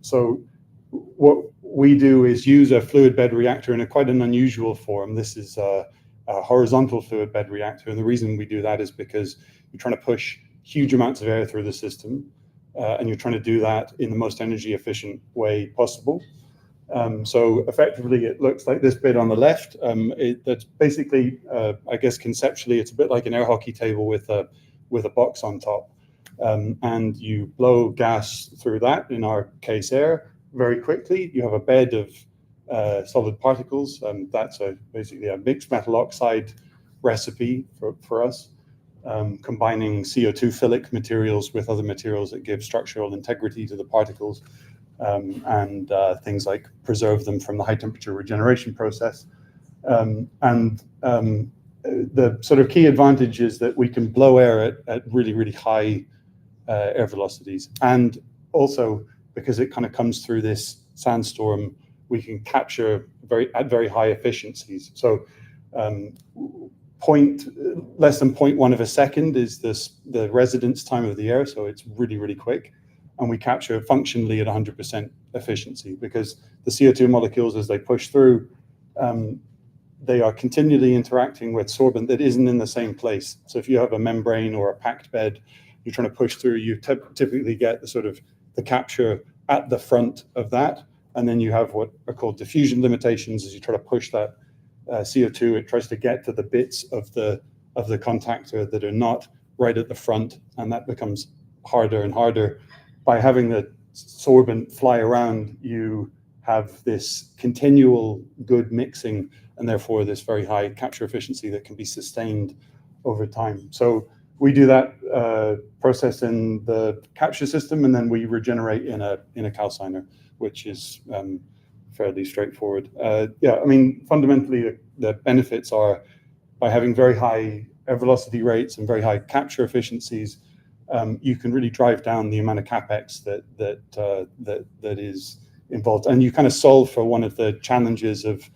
So what we do is use a fluid bed reactor in quite an unusual form. This is a horizontal fluid bed reactor, and the reason we do that is because you're trying to push huge amounts of air through the system, and you're trying to do that in the most energy efficient way possible. So effectively, it looks like this bit on the left. That's basically, I guess conceptually, it's a bit like an air hockey table with a box on top. And you blow gas through that, in our case air, very quickly. You have a bed of solid particles. That's basically a mixed metal oxide recipe for us, combining CO2 philic materials with other materials that give structural integrity to the particles, and things like preserve them from the high temperature regeneration process. The sort of key advantage is that we can blow air at really, really high air velocities. And also, because it kind of comes through this sandstorm, we can capture at very high efficiencies. So less than 0.1 of a second is the residence time of the air, so it's really, really quick. And we capture functionally at 100% efficiency, because the CO2 molecules, as they push through, they are continually interacting with sorbent that isn't in the same place. So if you have a membrane or a packed bed, you're trying to push through, you typically get the capture at the front of that. And then you have what are called diffusion limitations. As you try to push that CO2, it tries to get to the bits of the contactor that are not right at the front, and that becomes harder and harder. By having the sorbent fly around, you have this continual good mixing, and therefore this very high capture efficiency that can be sustained over time. So we do that process in the capture system, and then we regenerate in a calciner, which is fairly straightforward. Yeah, I mean, fundamentally, the benefits are by having very high air velocity rates and very high capture efficiencies, you can really drive down the amount of capex that is involved, and you kind of solve for one of the challenges of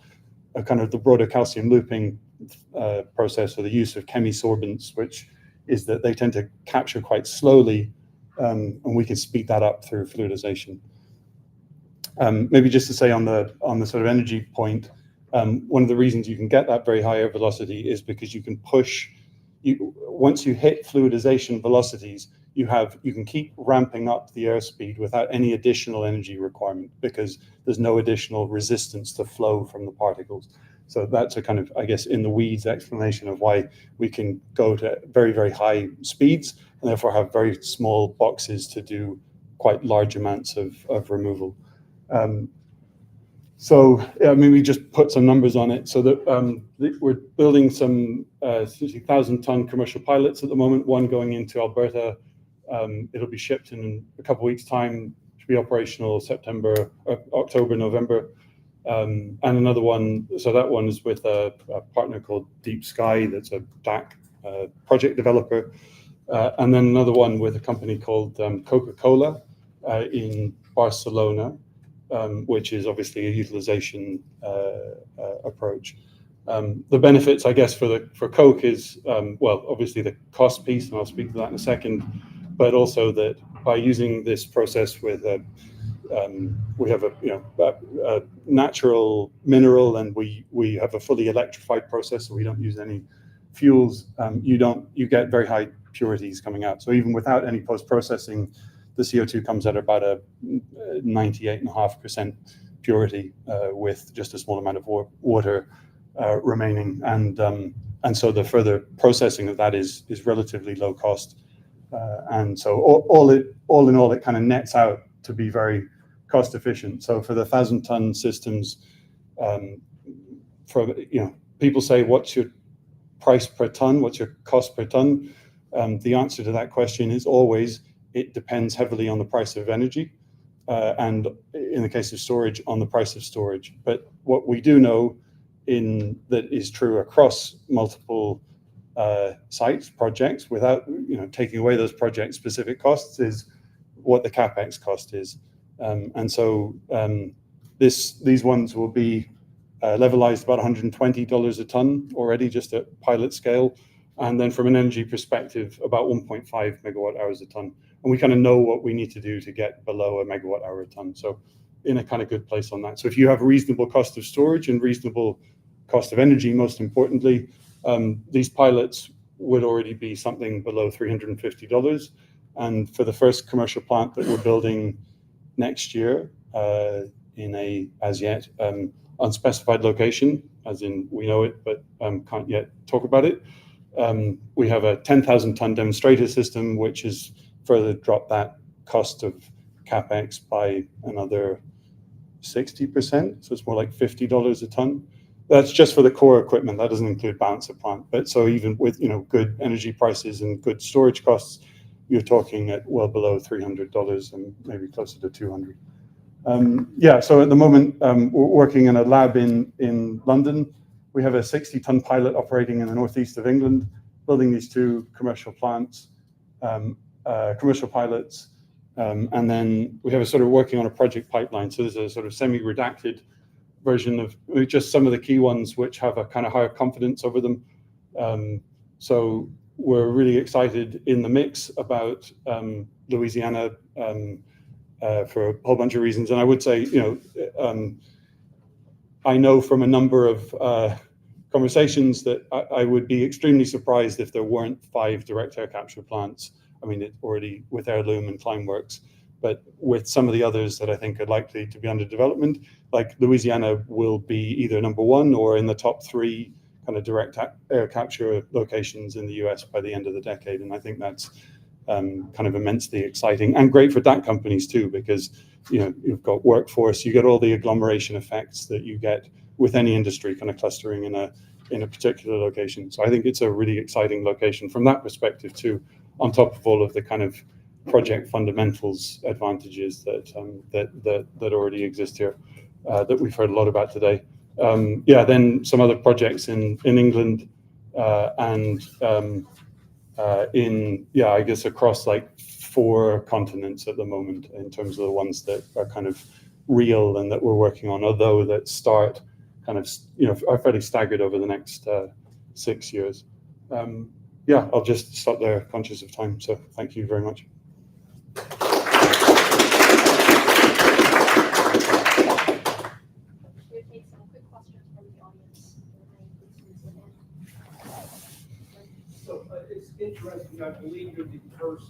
kind of the broader calcium looping process, or the use of chemisorbents, which is that they tend to capture quite slowly, and we can speed that up through fluidization. Maybe just to say on the sort of energy point, one of the reasons you can get that very high air velocity is because you can push. Once you hit fluidization velocities, you can keep ramping up the airspeed without any additional energy requirement, because there's no additional resistance to flow from the particles. So that's a kind of, I guess, in the weeds explanation of why we can go to very, very high speeds and therefore have very small boxes to do quite large amounts of removal. So, I mean, we just put some numbers on it. So that we're building some 1,000-ton commercial pilots at the moment, one going into Alberta. It'll be shipped in a couple of weeks' time, should be operational October, November. And another one, so that one is with a partner called Deep Sky, that's a DAC project developer. And then another one with a company called Coca-Cola in Barcelona, which is obviously a utilization approach. The benefits, I guess, for Coke is, well, obviously the cost piece, and I'll speak to that in a second, but also that by using this process with we have a natural mineral, and we have a fully electrified process, so we don't use any fuels. You get very high purities coming out. So even without any post-processing, the CO2 comes at about a 98.5% purity with just a small amount of water remaining, and so the further processing of that is relatively low cost, and so all in all, it kind of nets out to be very cost efficient. So for the 1,000-ton systems, people say, what's your price per ton? What's your cost per ton? The answer to that question is always, it depends heavily on the price of energy, and in the case of storage, on the price of storage. But what we do know that is true across multiple sites, projects, without taking away those project specific costs, is what the capex cost is. And so these ones will be levelized about $120 a ton already, just at pilot scale. And then from an energy perspective, about 1.5 megawatt hours a ton. And we kind of know what we need to do to get below a megawatt hour a ton. So in a kind of good place on that. So if you have reasonable cost of storage and reasonable cost of energy, most importantly, these pilots would already be something below $350. And for the first commercial plant that we're building next year in a, as yet, unspecified location, as in we know it, but can't yet talk about it. We have a 10,000-ton demonstrator system, which has further dropped that cost of capex by another 60%. So it's more like $50 a ton. That's just for the core equipment. That doesn't include balance of plant. But so even with good energy prices and good storage costs, you're talking at well below $300 and maybe closer to $200. So at the moment, we're working in a lab in London. We have a 60-ton pilot operating in the northeast of England, building these two commercial plants, commercial pilots, and then we have a sort of working on a project pipeline. So there's a sort of semi-redacted version of just some of the key ones which have a kind of higher confidence over them. So we're really excited in the mix about Louisiana for a whole bunch of reasons. And I would say, I know from a number of conversations that I would be extremely surprised if there weren't 5 direct air capture plants. I mean, it already with Heirloom and Climeworks, but with some of the others that I think are likely to be under development, like Louisiana will be either number 1 or in the top 3 kind of direct air capture locations in the US by the end of the decade. And I think that's kind of immensely exciting and great for DAC companies too, because you've got workforce, you get all the agglomeration effects that you get with any industry kind of clustering in a particular location. So I think it's a really exciting location from that perspective too, on top of all of the kind of project fundamentals advantages that already exist here, that we've heard a lot about today. Then some other projects in England and I guess across like 4 continents at the moment in terms of the ones that are kind of real and that we're working on, although that start kind of are fairly staggered over the next 6 years. I'll just stop there, conscious of time. So thank you very much. So it's interesting, I believe you're the first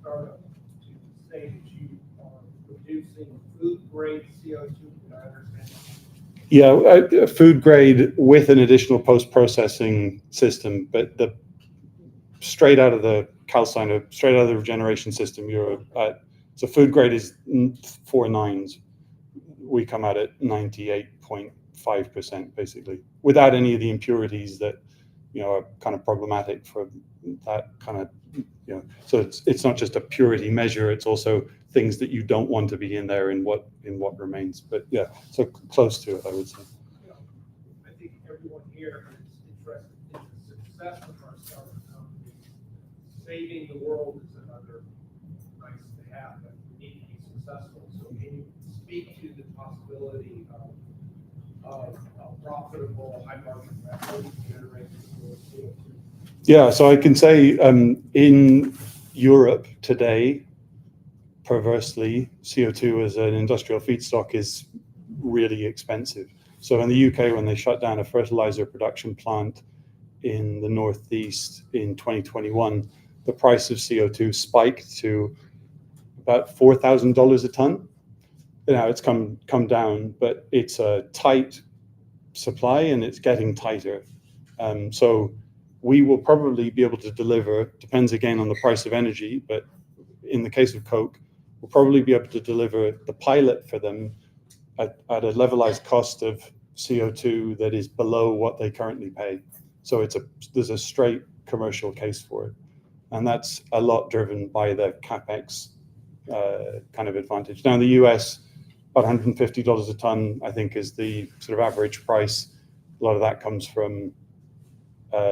startup to say that you are producing food-grade CO2, did I understand? Food grade with an additional post-processing system, but straight out of the calciner, straight out of the regeneration system, so food grade is 4 nines. We come out at 98.5% basically, without any of the impurities that are kind of problematic for that kind of So it's not just a purity measure; it's also things that you don't want to be in there in what remains. But so close to it, I would say. I think everyone here is interested in the success of our startup companies. Saving the world is another nice to have, but we need to be successful. So can you speak to the possibility of profitable, high margin method to generate CO2? Yeah, so I can say in Europe today, perversely, CO2 as an industrial feedstock is really expensive. So in the UK, when they shut down a fertilizer production plant in the Northeast in 2021, the price of CO2 spiked to about $4,000 a ton. Now it's come down, but it's a tight supply and it's getting tighter. So we will probably be able to deliver, depends again on the price of energy, but in the case of Coke, we'll probably be able to deliver the pilot for them at a levelized cost of CO2 that is below what they currently pay. So there's a straight commercial case for it. And that's a lot driven by the CapEx kind of advantage. Now in the US, about $150 a ton, I think, is the sort of average price. A lot of that comes from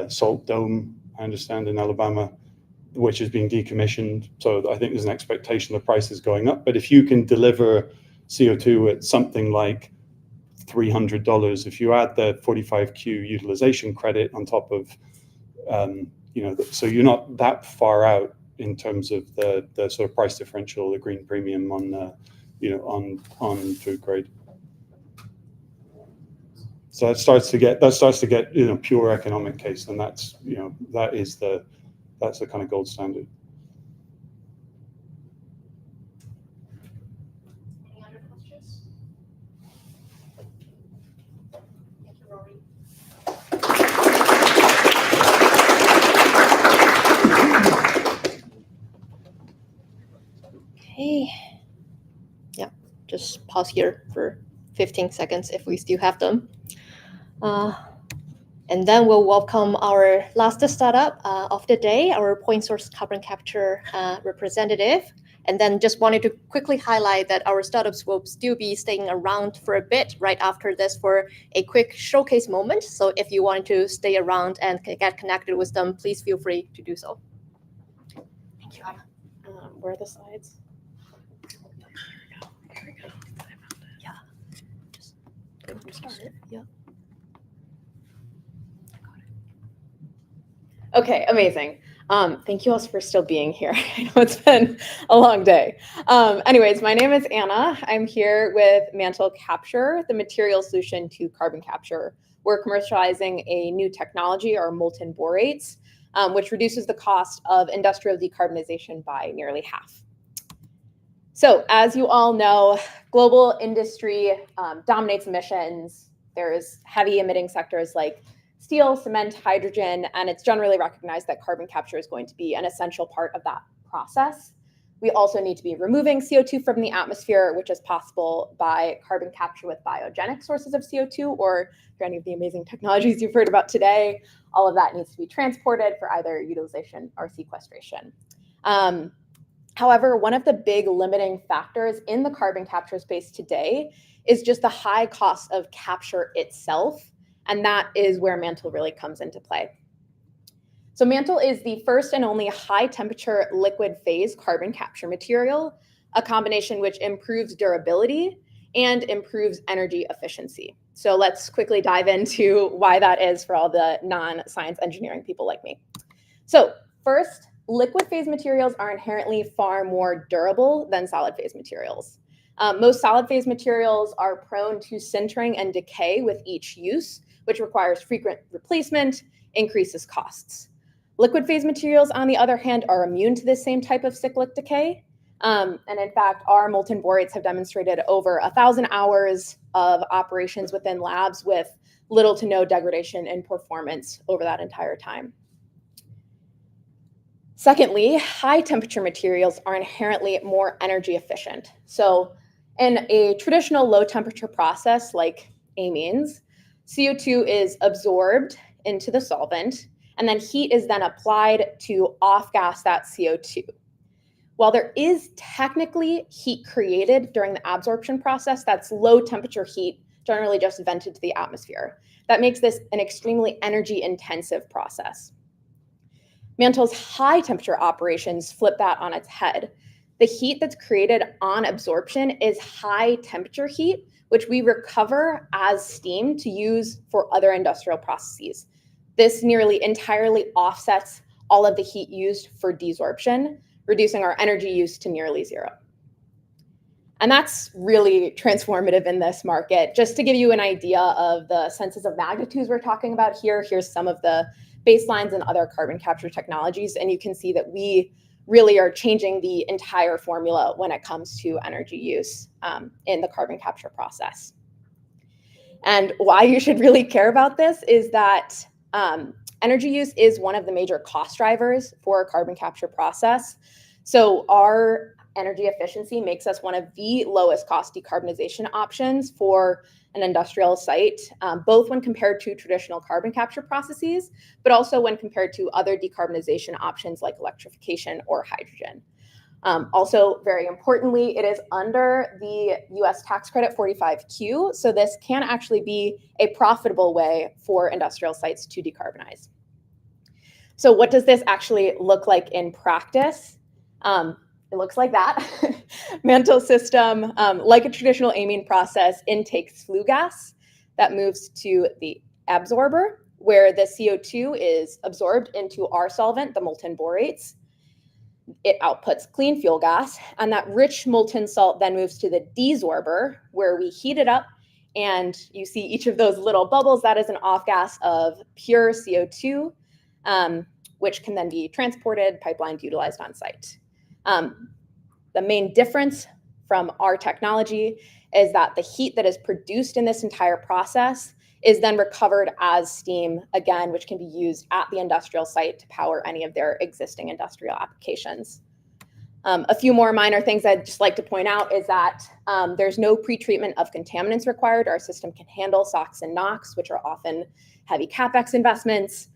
Salt Dome, I understand, in Alabama, which is being decommissioned. So I think there's an expectation the price is going up. But if you can deliver CO2 at something like $300, if you add the 45Q utilization credit on top of, so you're not that far out in terms of the sort of price differential, the green premium on, on food grade. So that starts to get pure economic case, and that's the kind of gold standard. Any other questions? Thank you, Rory. Okay. Yeah, just pause here for 15 seconds if we still have them. And then we'll welcome our last startup of the day, our point source carbon capture representative. And then just wanted to quickly highlight that our startups will still be staying around for a bit right after this for a quick showcase moment. So if you want to stay around and get connected with them, please feel free to do so. Thank you. Where are the slides? Here we go. Yeah. Just go from start. Yeah. Okay, amazing. Thank you all for still being here. I know it's been a long day. Anyways, my name is Anna. I'm here with Mantle Capture, the material solution to carbon capture. We're commercializing a new technology, our molten borates, which reduces the cost of industrial decarbonization by nearly half. So as you all know, global industry dominates emissions. There's heavy emitting sectors like steel, cement, hydrogen, and it's generally recognized that carbon capture is going to be an essential part of that process. We also need to be removing CO2 from the atmosphere, which is possible by carbon capture with biogenic sources of CO2 or through any of the amazing technologies you've heard about today. All of that needs to be transported for either utilization or sequestration. However, one of the big limiting factors in the carbon capture space today is just the high cost of capture itself. And that is where Mantle really comes into play. So Mantle is the first and only high temperature liquid phase carbon capture material, a combination which improves durability and improves energy efficiency. So let's quickly dive into why that is for all the non-science engineering people like me. So first, liquid phase materials are inherently far more durable than solid phase materials. Most solid phase materials are prone to sintering and decay with each use, which requires frequent replacement, increases costs. Liquid phase materials, on the other hand, are immune to this same type of cyclic decay. And in fact, our molten borates have demonstrated over 1,000 hours of operations within labs with little to no degradation in performance over that entire time. Secondly, high temperature materials are inherently more energy efficient. So in a traditional low temperature process like amines, CO2 is absorbed into the solvent, and then heat is then applied to off-gas that CO2. While there is technically heat created during the absorption process, that's low temperature heat, generally just vented to the atmosphere. That makes this an extremely energy intensive process. Mantle's high temperature operations flip that on its head. the heat that's created on absorption is high temperature heat, which we recover as steam to use for other industrial processes. This nearly entirely offsets all of the heat used for desorption, reducing our energy use to nearly zero. And that's really transformative in this market. Just to give you an idea of the senses of magnitudes we're talking about here, here's some of the baselines and other carbon capture technologies. And you can see that we really are changing the entire formula when it comes to energy use in the carbon capture process. And why you should really care about this is that energy use is one of the major cost drivers for a carbon capture process. So our energy efficiency makes us one of the lowest cost decarbonization options for an industrial site, both when compared to traditional carbon capture processes, but also when compared to other decarbonization options like electrification or hydrogen. Also, very importantly, it is under the US tax credit 45Q, so this can actually be a profitable way for industrial sites to decarbonize. So what does this actually look like in practice? It looks like that. Mantle system, like a traditional amine process, intakes flue gas that moves to the absorber, where the CO2 is absorbed into our solvent, the molten borates. It outputs clean fuel gas, and that rich molten salt then moves to the desorber, where we heat it up, and you see each of those little bubbles. That is an off gas of pure CO2, which can then be transported, pipelined, utilized on site. The main difference from our technology is that the heat that is produced in this entire process is then recovered as steam again, which can be used at the industrial site to power any of their existing industrial applications. A few more minor things I'd just like to point out is that there's no pretreatment of contaminants required. Our system can handle SOx and NOx, which are often heavy CapEx investments.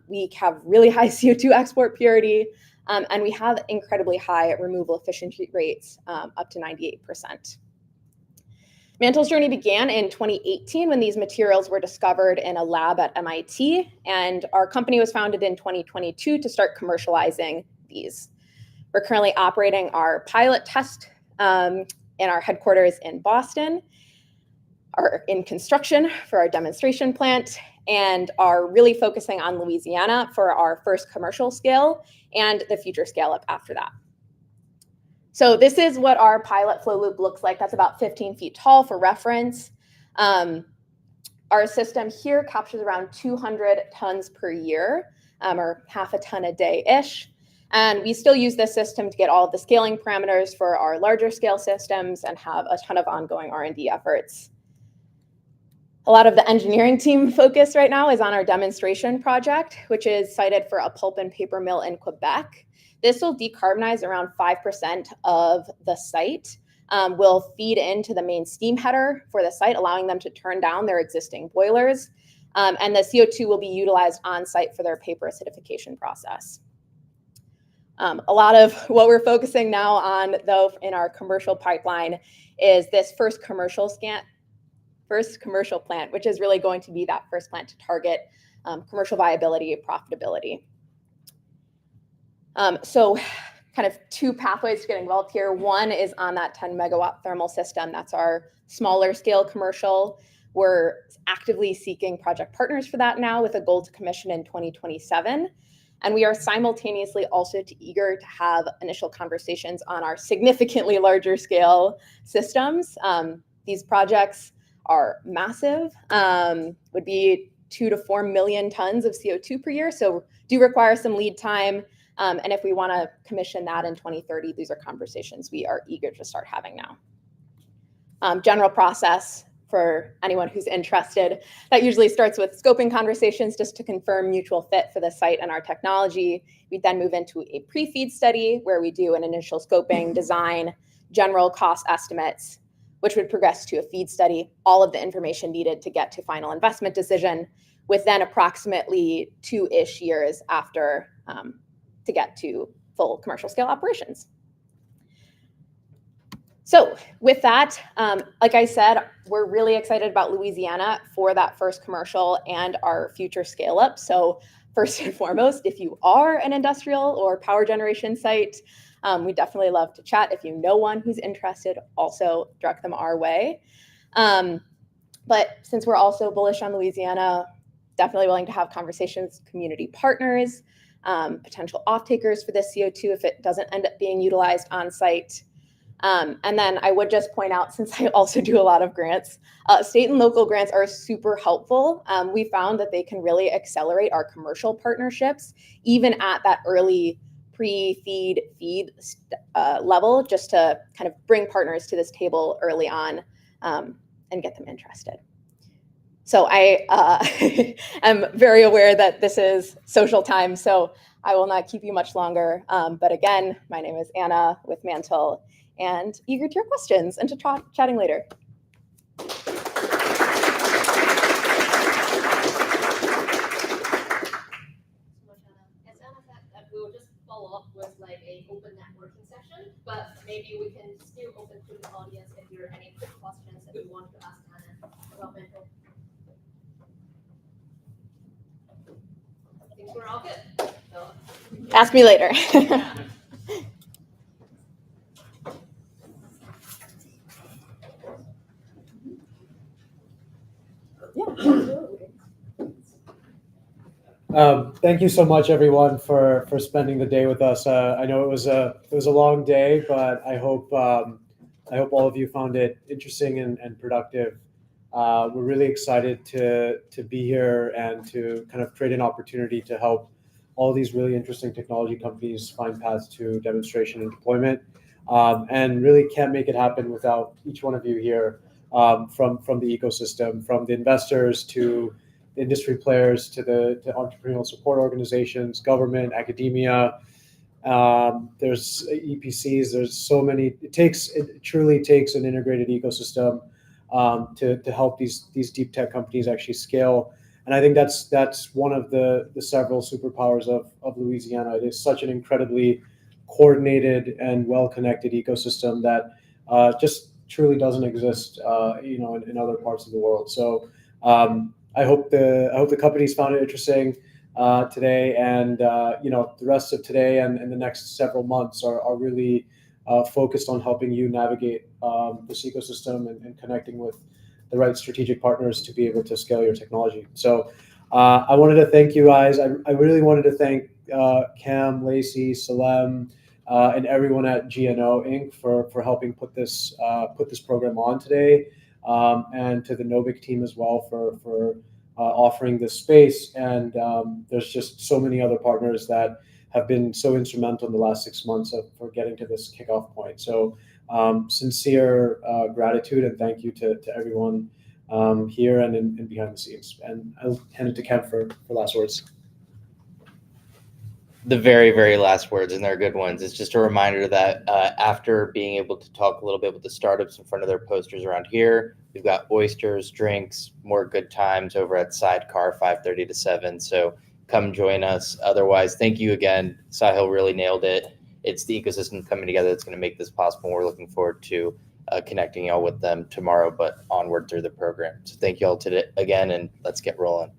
We have really high CO2 export purity. And we have incredibly high removal efficiency rates, up to 98%. Mantle's journey began in 2018 when these materials were discovered in a lab at MIT, and our company was founded in 2022 to start commercializing these. We're currently operating our pilot test in our headquarters in Boston, are in construction for our demonstration plant, and are really focusing on Louisiana for our first commercial scale and the future scale up after that. So this is what our pilot flow loop looks like. That's about 15 feet tall for reference. Our system here captures around 200 tons per year, or half a ton a day-ish. And we still use this system to get all of the scaling parameters for our larger scale systems and have a ton of ongoing R&D efforts. A lot of the engineering team focus right now is on our demonstration project, which is cited for a pulp and paper mill in Quebec. This will decarbonize around 5% of the site, will feed into the main steam header for the site, allowing them to turn down their existing boilers. And the CO2 will be utilized on site for their paper acidification process. A lot of what we're focusing now on, though, in our commercial pipeline is this first commercial plant, which is really going to be that first plant to target commercial viability and profitability. So kind of two pathways to get involved here. One is on that 10 megawatt thermal system. That's our smaller scale commercial. We're actively seeking project partners for that now with a goal to commission in 2027. And we are simultaneously also eager to have initial conversations on our significantly larger scale systems. These projects are massive, would be 2 to 4 million tons of CO2 per year. So do require some lead time. And if we want to commission that in 2030, these are conversations we are eager to start having now. General process for anyone who's interested, that usually starts with scoping conversations just to confirm mutual fit for the site and our technology. We then move into a pre-feed study where we do an initial scoping, design, general cost estimates, which would progress to a feed study, all of the information needed to get to final investment decision, with then approximately 2-ish years after to get to full commercial scale operations. So with that, like I said, we're really excited about Louisiana for that first commercial and our future scale up. So first and foremost, if you are an industrial or power generation site, We definitely love to chat. If you know one who's interested, also direct them our way. But since we're also bullish on Louisiana, definitely willing to have conversations with community partners, potential off-takers for this CO2 if it doesn't end up being utilized on site. And then I would just point out, since I also do a lot of grants, state and local grants are super helpful. We found that they can really accelerate our commercial partnerships, even at that early pre-feed feed level, just to kind of bring partners to this table early on and get them interested. So I am very aware that this is social time, so I will not keep you much longer. But again, my name is Anna with Mantle, and eager to your questions and to chatting later. We'll just follow up with like a open networking session, but maybe we can still open to the audience if there are any quick questions that you want to ask Anna about Mantle. I think we're all good. So, ask me later. Thank you so much, everyone, for spending the day with us. I know it was a long day, but I hope all of you found it interesting and productive. We're really excited to be here and to kind of create an opportunity to help all these really interesting technology companies find paths to demonstration and deployment. And really can't make it happen without each one of you here, from the ecosystem, from the investors to industry players to the entrepreneurial support organizations, government, academia. There's EPCs. There's so many. It truly takes an integrated ecosystem to help these deep tech companies actually scale. And I think that's one of the several superpowers of Louisiana. It is such an incredibly coordinated and well-connected ecosystem that just truly doesn't exist, in other parts of the world. So I hope the companies found it interesting today, and the rest of today and the next several months are really focused on helping you navigate this ecosystem and connecting with the right strategic partners to be able to scale your technology. So I wanted to thank you guys. I really wanted to thank Cam, Lacey, Salem, and everyone at GNO Inc. for helping put this program on today, and to the Novic team as well for offering this space. And there's just so many other partners that have been so instrumental in the last 6 months for getting to this kickoff point. So sincere gratitude and thank you to everyone here and behind the scenes. And I'll hand it to Ken for last words. The very, very last words, and they're good ones. It's just a reminder that after being able to talk a little bit with the startups in front of their posters around here, we've got oysters, drinks, more good times over at Sidecar 5:30 to 7. So come join us. Otherwise, thank you again. Sahil really nailed it. It's the ecosystem coming together that's going to make this possible. We're looking forward to connecting y'all with them tomorrow, but onward through the program. So thank y'all today again, and let's get rolling.